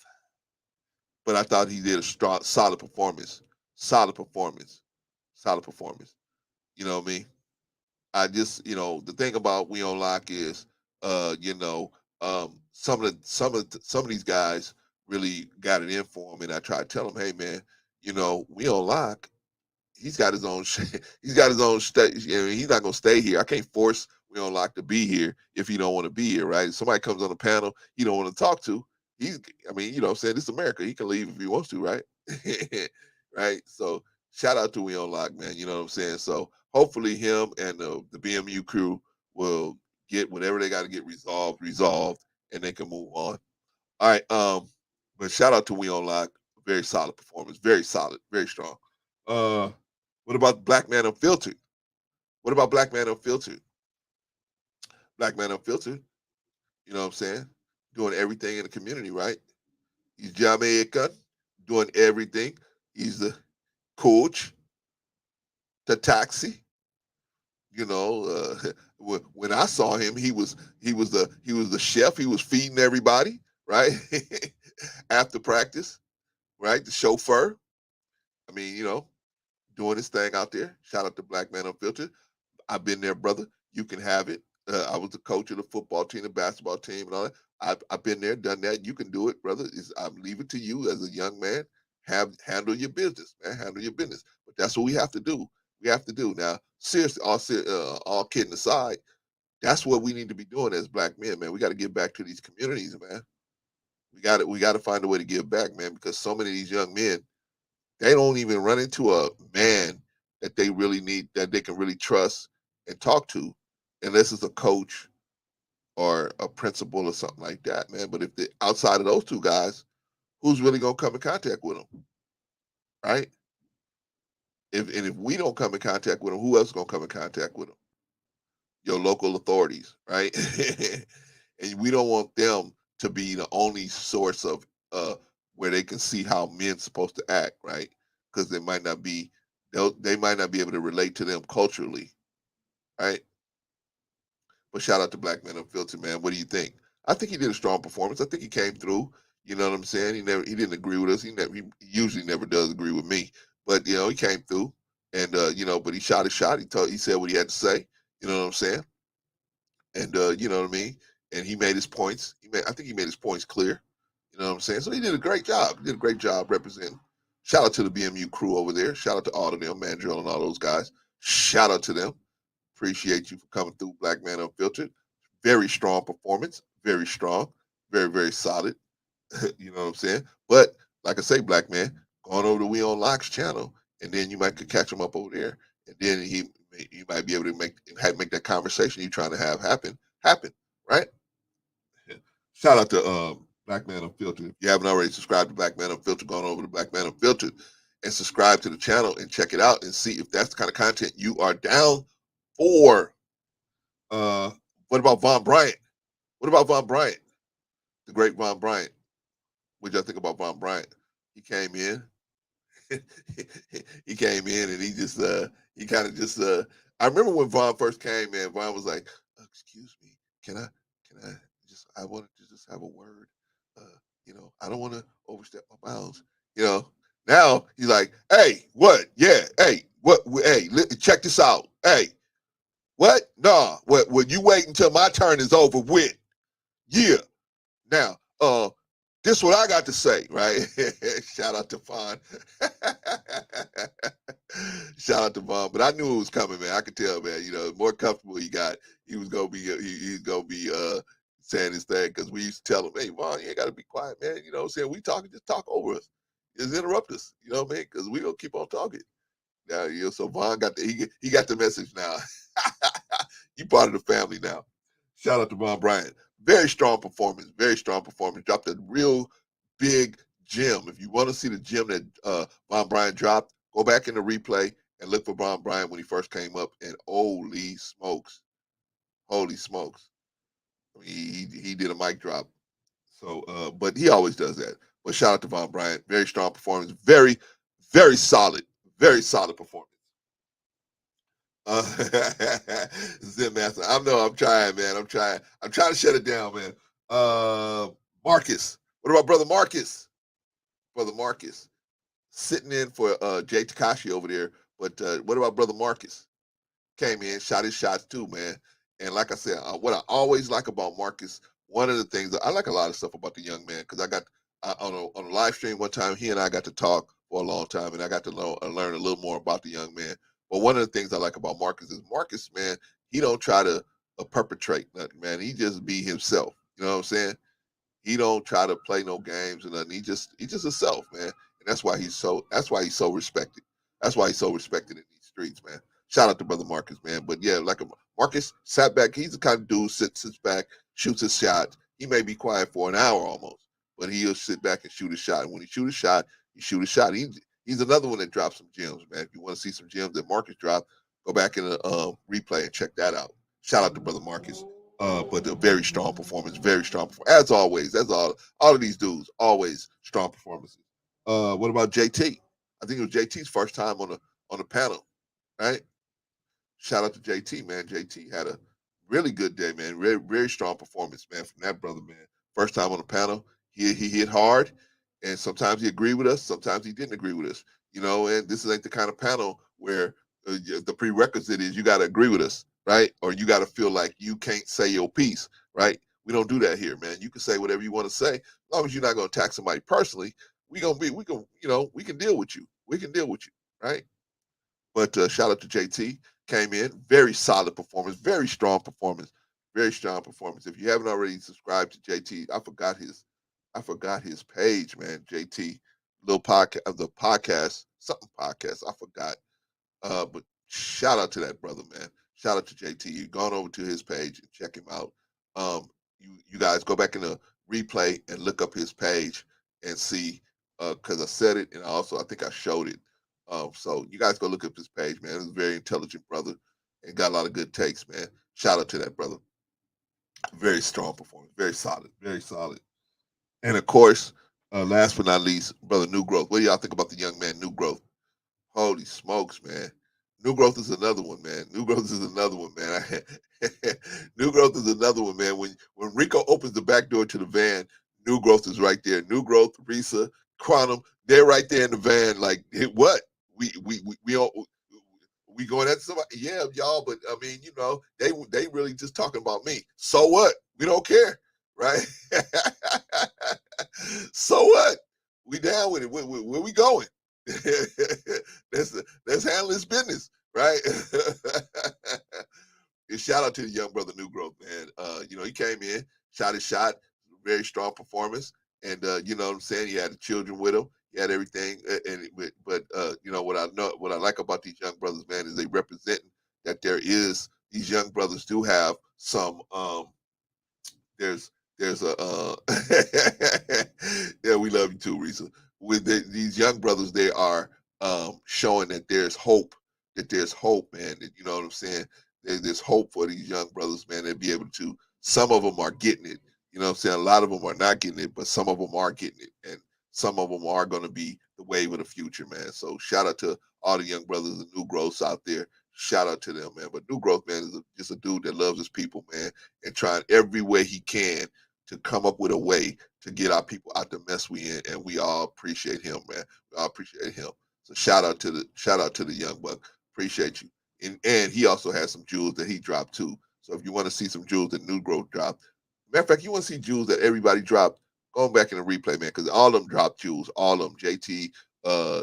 But I thought he did a strong, solid performance. Solid performance. Solid performance. You know what I mean? I just, the thing about We On Lock is, some of these guys really got it in for him, and I try to tell him, hey man, We On Lock, he's got his own he's got his own state. He's not gonna stay here. I can't force We On Lock to be here if he don't want to be here, right? If somebody comes on the panel he don't want to talk to, I'm saying, this is America. He can leave if he wants to, right? Right. So shout out to We On Lock, man. You know what I'm saying? So hopefully him and the BMU crew will get whatever they got to get resolved, and they can move on. All right. But shout out to We On Lock. Very solid performance. Very solid. Very strong. What about Black Man Unfiltered? What about Black Man Unfiltered? Black Man Unfiltered, you know what I'm saying? Doing everything in the community, right? He's Jamaican, doing everything. He's the coach, the taxi. When I saw him, he was the chef. He was feeding everybody, right? After practice, right? The chauffeur. I mean, doing his thing out there. Shout out to Black Man Unfiltered. I've been there, brother. You can have it. I was the coach of the football team, the basketball team, and all that. I've been there, done that. You can do it, brother. I leave it to you as a young man. Handle your business, man. Handle your business. But that's what we have to do. We have to do. Now, seriously, all kidding aside, that's what we need to be doing as Black men, man. We got to get back to these communities, man. We got to find a way to give back, man, because so many of these young men, they don't even run into a man that they really need, that they can really trust and talk to, unless it's a coach or a principal or something like that, man. But if they outside of those two guys, who's really gonna come in contact with them, right? If we don't come in contact with them, who else is gonna come in contact with them? Your local authorities, right? And we don't want them to be the only source of where they can see how men's supposed to act, right? Because they might not be able to relate to them culturally, right? But shout out to Black Man Unfiltered, man. What do you think? I think he did a strong performance. I think he came through. You know what I'm saying? He didn't agree with us. He usually never does agree with me. But he came through, and but he shot his shot. He said what he had to say. You know what I'm saying? And you know what I mean? And he made his points. I think he made his points clear. You know what I'm saying? So he did a great job. He did a great job representing. Shout out to the BMU crew over there. Shout out to all of them, Mandrill and all those guys. Shout out to them. Appreciate you for coming through, Black Man Unfiltered. Very strong performance. Very strong. Very, very solid. You know what I'm saying? But like I say, Black Man, going over to We On Lock's channel, and then you might could catch him up over there, and then you might be able to make that conversation you're trying to have happen, right? Shout out to Black Man Unfiltered. If you haven't already subscribed to Black Man Unfiltered, go on over to Black Man Unfiltered and subscribe to the channel and check it out and see if that's the kind of content you are down for. What about Von Bryant? What about Von Bryant? The great Von Bryant. What y'all think about Von Bryant? He came in. He came in and he kind of just I remember when Von first came, man, Von was like, excuse me, can I wanted to just have a word. I don't want to overstep my bounds. Now he's like, hey, what? Yeah, hey, what? Hey, check this out. Hey, what? Nah, what? You wait until my turn is over with. Yeah. Now, this is what I got to say, right? Shout out to Vaughn. Shout out to Vaughn. But I knew it was coming, man. I could tell, man. The more comfortable he got, he was gonna be saying his thing, because we used to tell him, hey, Vaughn, you ain't gotta be quiet, man. You know what I'm saying? We talking, just talk over us. Just interrupt us. You know what I mean? Because we gonna keep on talking. Now, so Vaughn got he got the message now. You part of the family now. Shout out to Von Bryant. Very strong performance. Very strong performance. Dropped a real big gem. If you want to see the gem that Von Bryant dropped, go back in the replay and look for Von Bryant when he first came up, and holy smokes, holy smokes. I mean, he did a mic drop. So, but he always does that. But shout out to Von Bryant. Very strong performance. Very solid. Very solid performance. Zen Master. I know I'm trying, man. I'm trying to shut it down, man. Marcus. What about Brother Marcus? Brother Marcus. Sitting in for Jay Takashi over there. But what about Brother Marcus? Came in, shot his shots too, man. And like I said, what I always like about Marcus, one of the things I like a lot of stuff about the young man, because I got on a live stream one time, he and I got to talk for a long time, and I got to learn a little more about the young man. But one of the things I like about Marcus is Marcus, man, he don't try to perpetrate nothing, man. He just be himself. You know what I'm saying? He don't try to play no games or nothing. He just himself, man. And that's why he's so respected. That's why he's so respected in these streets, man. Shout out to Brother Marcus, man. But yeah, like Marcus sat back. He's the kind of dude sits back, shoots his shot. He may be quiet for an hour almost, but he'll sit back and shoot a shot. And when he shoot a shot, he shoot a shot. He's another one that drops some gems, man. If you want to see some gems that Marcus dropped, go back in the replay and check that out. Shout out to Brother Marcus. But a very strong performance, very strong performance. As always, that's all of these dudes, always strong performances. What about JT? I think it was JT's first time on the panel, right? Shout out to JT, man. JT had a really good day, man. Very, very strong performance, man, from that brother, man. First time on the panel. He hit hard, and sometimes he agreed with us, sometimes he didn't agree with us. You know, and this ain't the kind of panel where the prerequisite is you got to agree with us, right? Or you got to feel like you can't say your piece, right? We don't do that here, man. You can say whatever you want to say, as long as you're not going to attack somebody personally. We can deal with you. We can deal with you, right? But shout out to JT, came in, very solid performance, very strong performance, very strong performance. If you haven't already subscribed to JT, I forgot his page, man. JT, little podcast, the podcast, something podcast. I forgot. But shout out to that brother, man. Shout out to JT. You've gone over to his page and check him out. You guys go back in the replay and look up his page and see, because I said it and I think I showed it. So you guys go look up his page, man. He's a very intelligent brother and got a lot of good takes, man. Shout out to that brother. Very strong performance, very solid, very solid. And of course, last but not least, brother New Growth. What do y'all think about the young man New Growth? Holy smokes, man. New Growth is another one, man. New Growth is another one, man. New Growth is another one, man. When Rico opens the back door to the van, New Growth is right there. New Growth, Risa, Quantum, they're right there in the van. Like, hey, what? We going at somebody? Yeah, y'all, but I mean, you know, they really just talking about me. So what? We don't care, right? So what? We down with it. Where we going? Let's handle this business, right? And shout out to the young brother New Growth, man. You know, he came in, shot his shot, very strong performance, and you know what I'm saying. He had the children with him, he had everything, but you know what I like about these young brothers, man, is they represent that these young brothers do have some there's a yeah, we love you too, Risa. With these young brothers, they are showing that there's hope, man. That, you know what I'm saying? There's hope for these young brothers, man. They'll be able to. Some of them are getting it. You know what I'm saying? A lot of them are not getting it, but some of them are getting it, and some of them are going to be the wave of the future, man. So shout out to all the young brothers and new growths out there. Shout out to them, man. But New Growth, man, is just a dude that loves his people, man, and trying every way he can to come up with a way to get our people out the mess we in, and we all appreciate him, man. We all appreciate him. So shout out to the young buck. Appreciate you. And he also has some jewels that he dropped too. So if you want to see some jewels that New Growth dropped, matter of fact, you want to see jewels that everybody dropped, going back in the replay, man, because all of them dropped jewels. All of them, JT,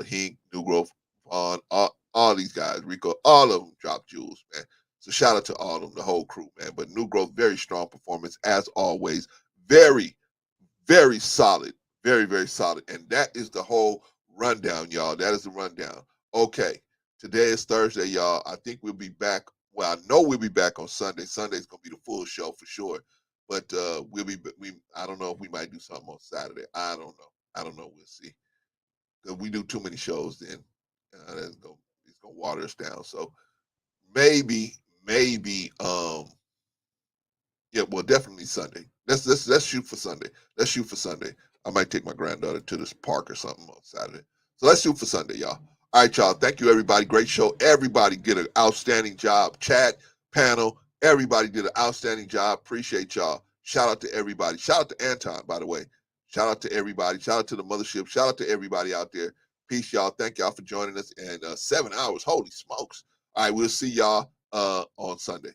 Hink, New Growth, Vaughn, all these guys, Rico, all of them dropped jewels, man. So shout out to all of them, the whole crew, man. But New Growth, very strong performance as always. Very, very solid. Very, very solid. And that is the whole rundown, y'all. That is the rundown. Okay. Today is Thursday, y'all. I think we'll be back. Well, I know we'll be back on Sunday. Sunday's gonna be the full show for sure. But I don't know if we might do something on Saturday. I don't know. We'll see. Because we do too many shows then. It's gonna gonna water us down. So maybe, yeah, well, definitely Sunday. Let's shoot for Sunday. Let's shoot for Sunday. I might take my granddaughter to this park or something on Saturday. So let's shoot for Sunday, y'all. All right, y'all. Thank you, everybody. Great show. Everybody did an outstanding job. Chat, panel, everybody did an outstanding job. Appreciate y'all. Shout out to everybody. Shout out to Anton, by the way. Shout out to everybody. Shout out to the mothership. Shout out to everybody out there. Peace, y'all. Thank y'all for joining us. And 7 hours. Holy smokes. All right, we'll see y'all on Sunday.